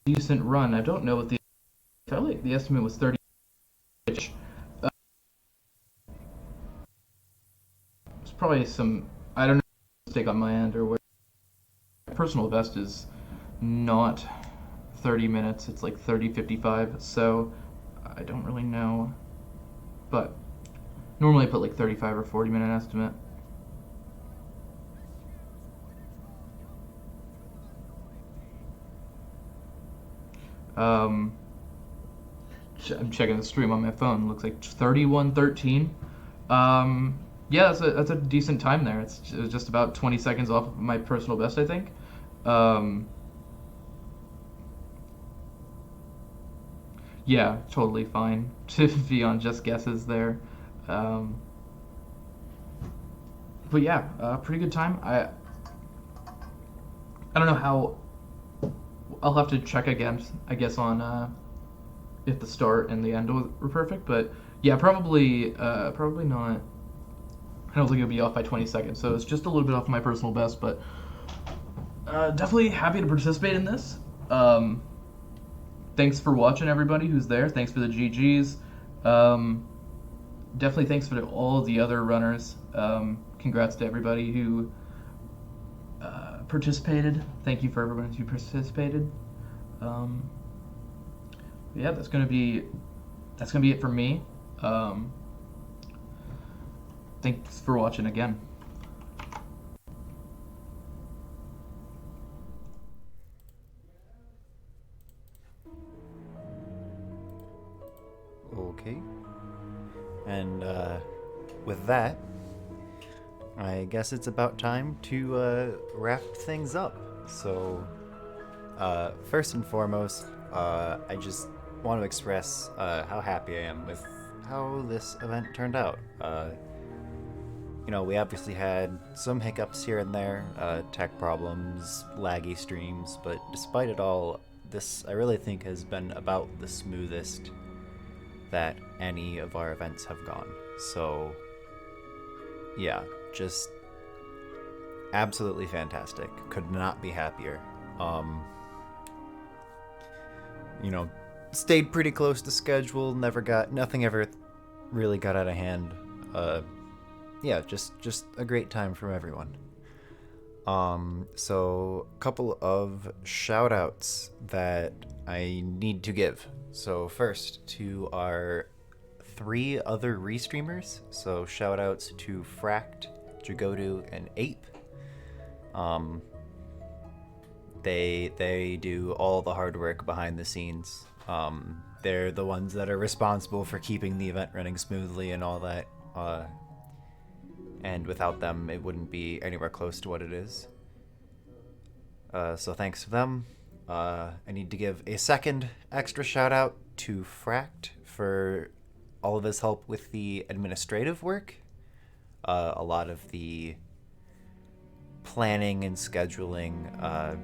decent run. I don't know what the I felt like the estimate was 30. It's probably some I don't know mistake on my end or where my personal best is not 30 minutes. It's like 30:55. So I don't really know, but normally I put like 35 or 40-minute estimate. I'm checking the stream on my phone. Looks like 31:13. Yeah, that's a decent time there. It was just about 20 seconds off of my personal best, I think. Yeah, totally fine to be on just guesses there. But yeah, pretty good time. I don't know how. I'll have to check again, I guess, on if the start and the end were perfect. But yeah, probably not. I don't think it'll be off by 20 seconds, so it's just a little bit off my personal best, but definitely happy to participate in this. Thanks for watching, everybody who's there. Thanks for the GGs. Definitely thanks for all the other runners. Congrats to everybody who participated. Thank you for everyone who participated. Yeah, that's gonna be it for me. Thanks for watching again. Okay. And with that, I guess it's about time to wrap things up. So, first and foremost, I just want to express how happy I am with how this event turned out. You know, we obviously had some hiccups here and there, tech problems, laggy streams, but despite it all, this I really think has been about the smoothest that any of our events have gone. So, yeah, just absolutely fantastic. Could not be happier. You know, stayed pretty close to schedule, nothing ever really got out of hand. Yeah, just a great time from everyone. So a couple of shout outs that I need to give. So first to our 3 other restreamers. So shout outs to Fract, Jagodu, and Ape. They do all the hard work behind the scenes. They're the ones that are responsible for keeping the event running smoothly and all that. and without them, it wouldn't be anywhere close to what it is. So thanks to them. I need to give a second extra shout out to Fract for all of his help with the administrative work. A lot of the planning and scheduling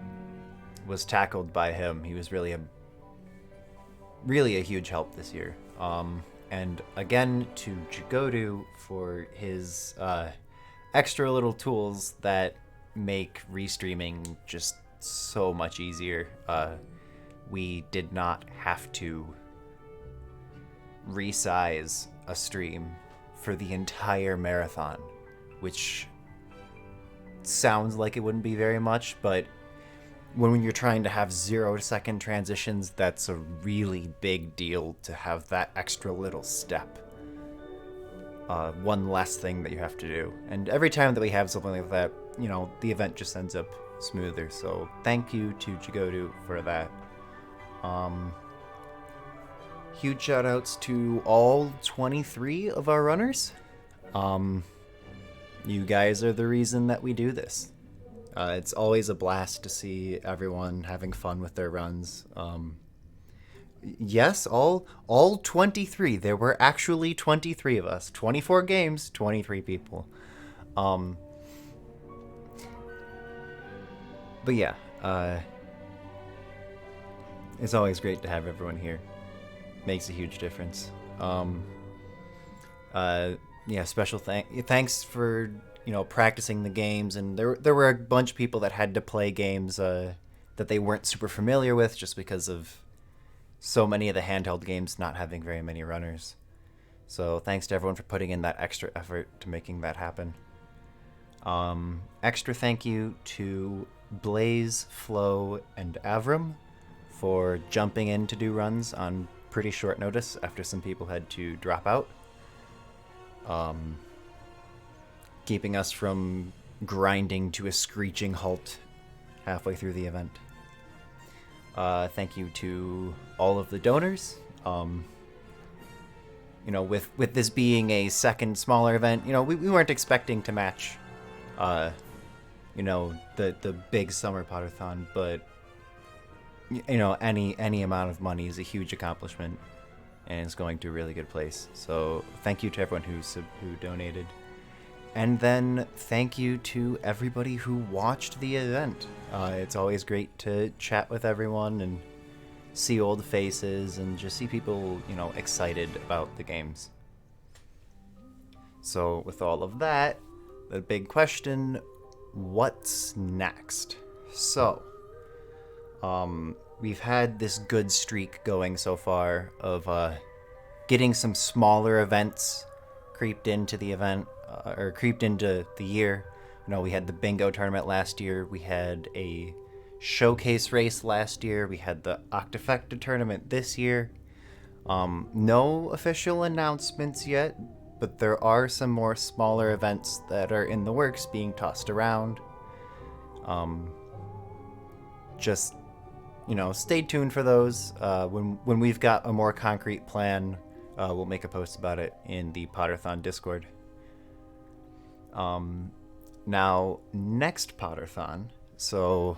was tackled by him. He was really a huge help this year. And again to Jagodu for his extra little tools that make restreaming just so much easier. We did not have to resize a stream for the entire marathon, which sounds like it wouldn't be very much, but when you're trying to have 0-second transitions, that's a really big deal to have that extra little step. One less thing that you have to do. And every time that we have something like that, you know, the event just ends up smoother. So thank you to Jagodu for that. Huge shout outs to all 23 of our runners. You guys are the reason that we do this. It's always a blast to see everyone having fun with their runs. Yes, all 23. There were actually 23 of us. 24 games, 23 people. But yeah, it's always great to have everyone here. Makes a huge difference. Yeah, special thanks for, you know, practicing the games, and there were a bunch of people that had to play games that they weren't super familiar with just because of so many of the handheld games not having very many runners. So thanks to everyone for putting in that extra effort to making that happen. Extra thank you to Blaze, Flo, and Avram for jumping in to do runs on pretty short notice after some people had to drop out. Keeping us from grinding to a screeching halt halfway through the event. Thank you to all of the donors. You know, with this being a second smaller event, you know, we weren't expecting to match, you know, the big summer Potterthon, but you know, any amount of money is a huge accomplishment, and it's going to a really good place. So thank you to everyone who donated. And then thank you to everybody who watched the event. It's always great to chat with everyone and see old faces and just see people, you know, excited about the games. So with all of that, the big question, what's next? So, we've had this good streak going so far of getting some smaller events creeped into the event, or creeped into the year. You know, we had the bingo tournament last year, we had a showcase race last year, we had the Octafecta tournament this year. No official announcements yet, but there are some more smaller events that are in the works being tossed around. Just, you know, stay tuned for those. When we've got a more concrete plan, we'll make a post about it in the Potterthon Discord. Now, next Potterthon, so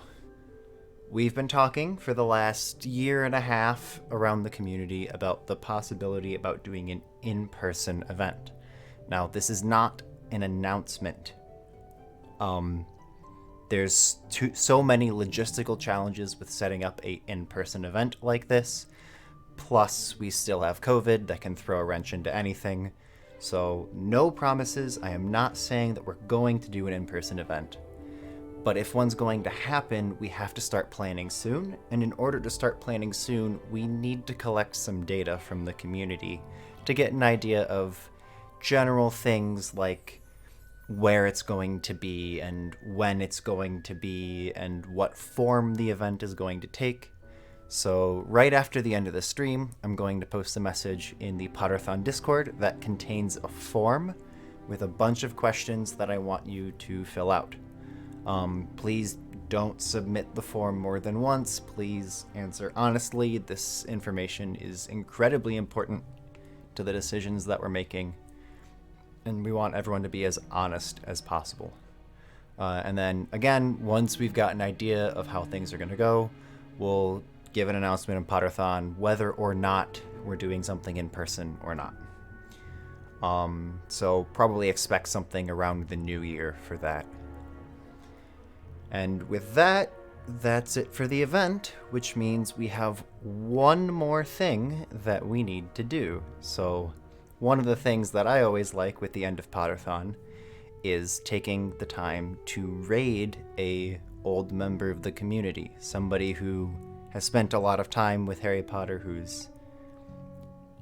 we've been talking for the last year and a half around the community about the possibility about doing an in-person event. Now, this is not an announcement. There's so many logistical challenges with setting up a in-person event like this. Plus, we still have COVID that can throw a wrench into anything. So, no promises. I am not saying that we're going to do an in-person event. But if one's going to happen, we have to start planning soon. And in order to start planning soon, we need to collect some data from the community to get an idea of general things like where it's going to be and when it's going to be and what form the event is going to take. So right after the end of the stream, I'm going to post a message in the Potterthon Discord that contains a form with a bunch of questions that I want you to fill out. Please don't submit the form more than once. Please answer honestly. This information is incredibly important to the decisions that we're making. and we want everyone to be as honest as possible. And then, again, once we've got an idea of how things are going to go, we'll give an announcement in Potterthon whether or not we're doing something in person or not. So probably expect something around the new year for that. And with that, that's it for the event, which means we have one more thing that we need to do. So one of the things that I always like with the end of Potterthon is taking the time to raid a old member of the community, somebody who has spent a lot of time with Harry Potter, who's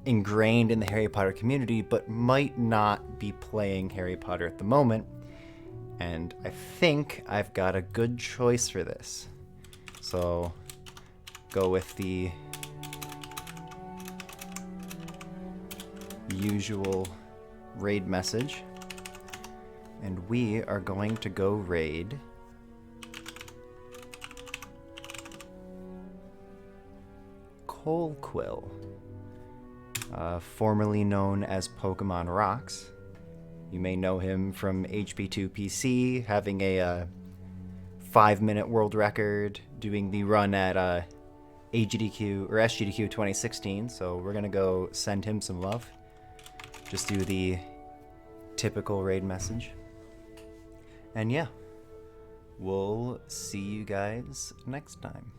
ingrained in the Harry Potter community, but might not be playing Harry Potter at the moment. And I think I've got a good choice for this. So, go with the usual raid message. And we are going to go raid Colequill, formerly known as Pokemon Rocks. You may know him from HP2 PC, having a 5-minute world record, doing the run at AGDQ or SGDQ 2016. So we're gonna go send him some love. Just do the typical raid message. And yeah, we'll see you guys next time.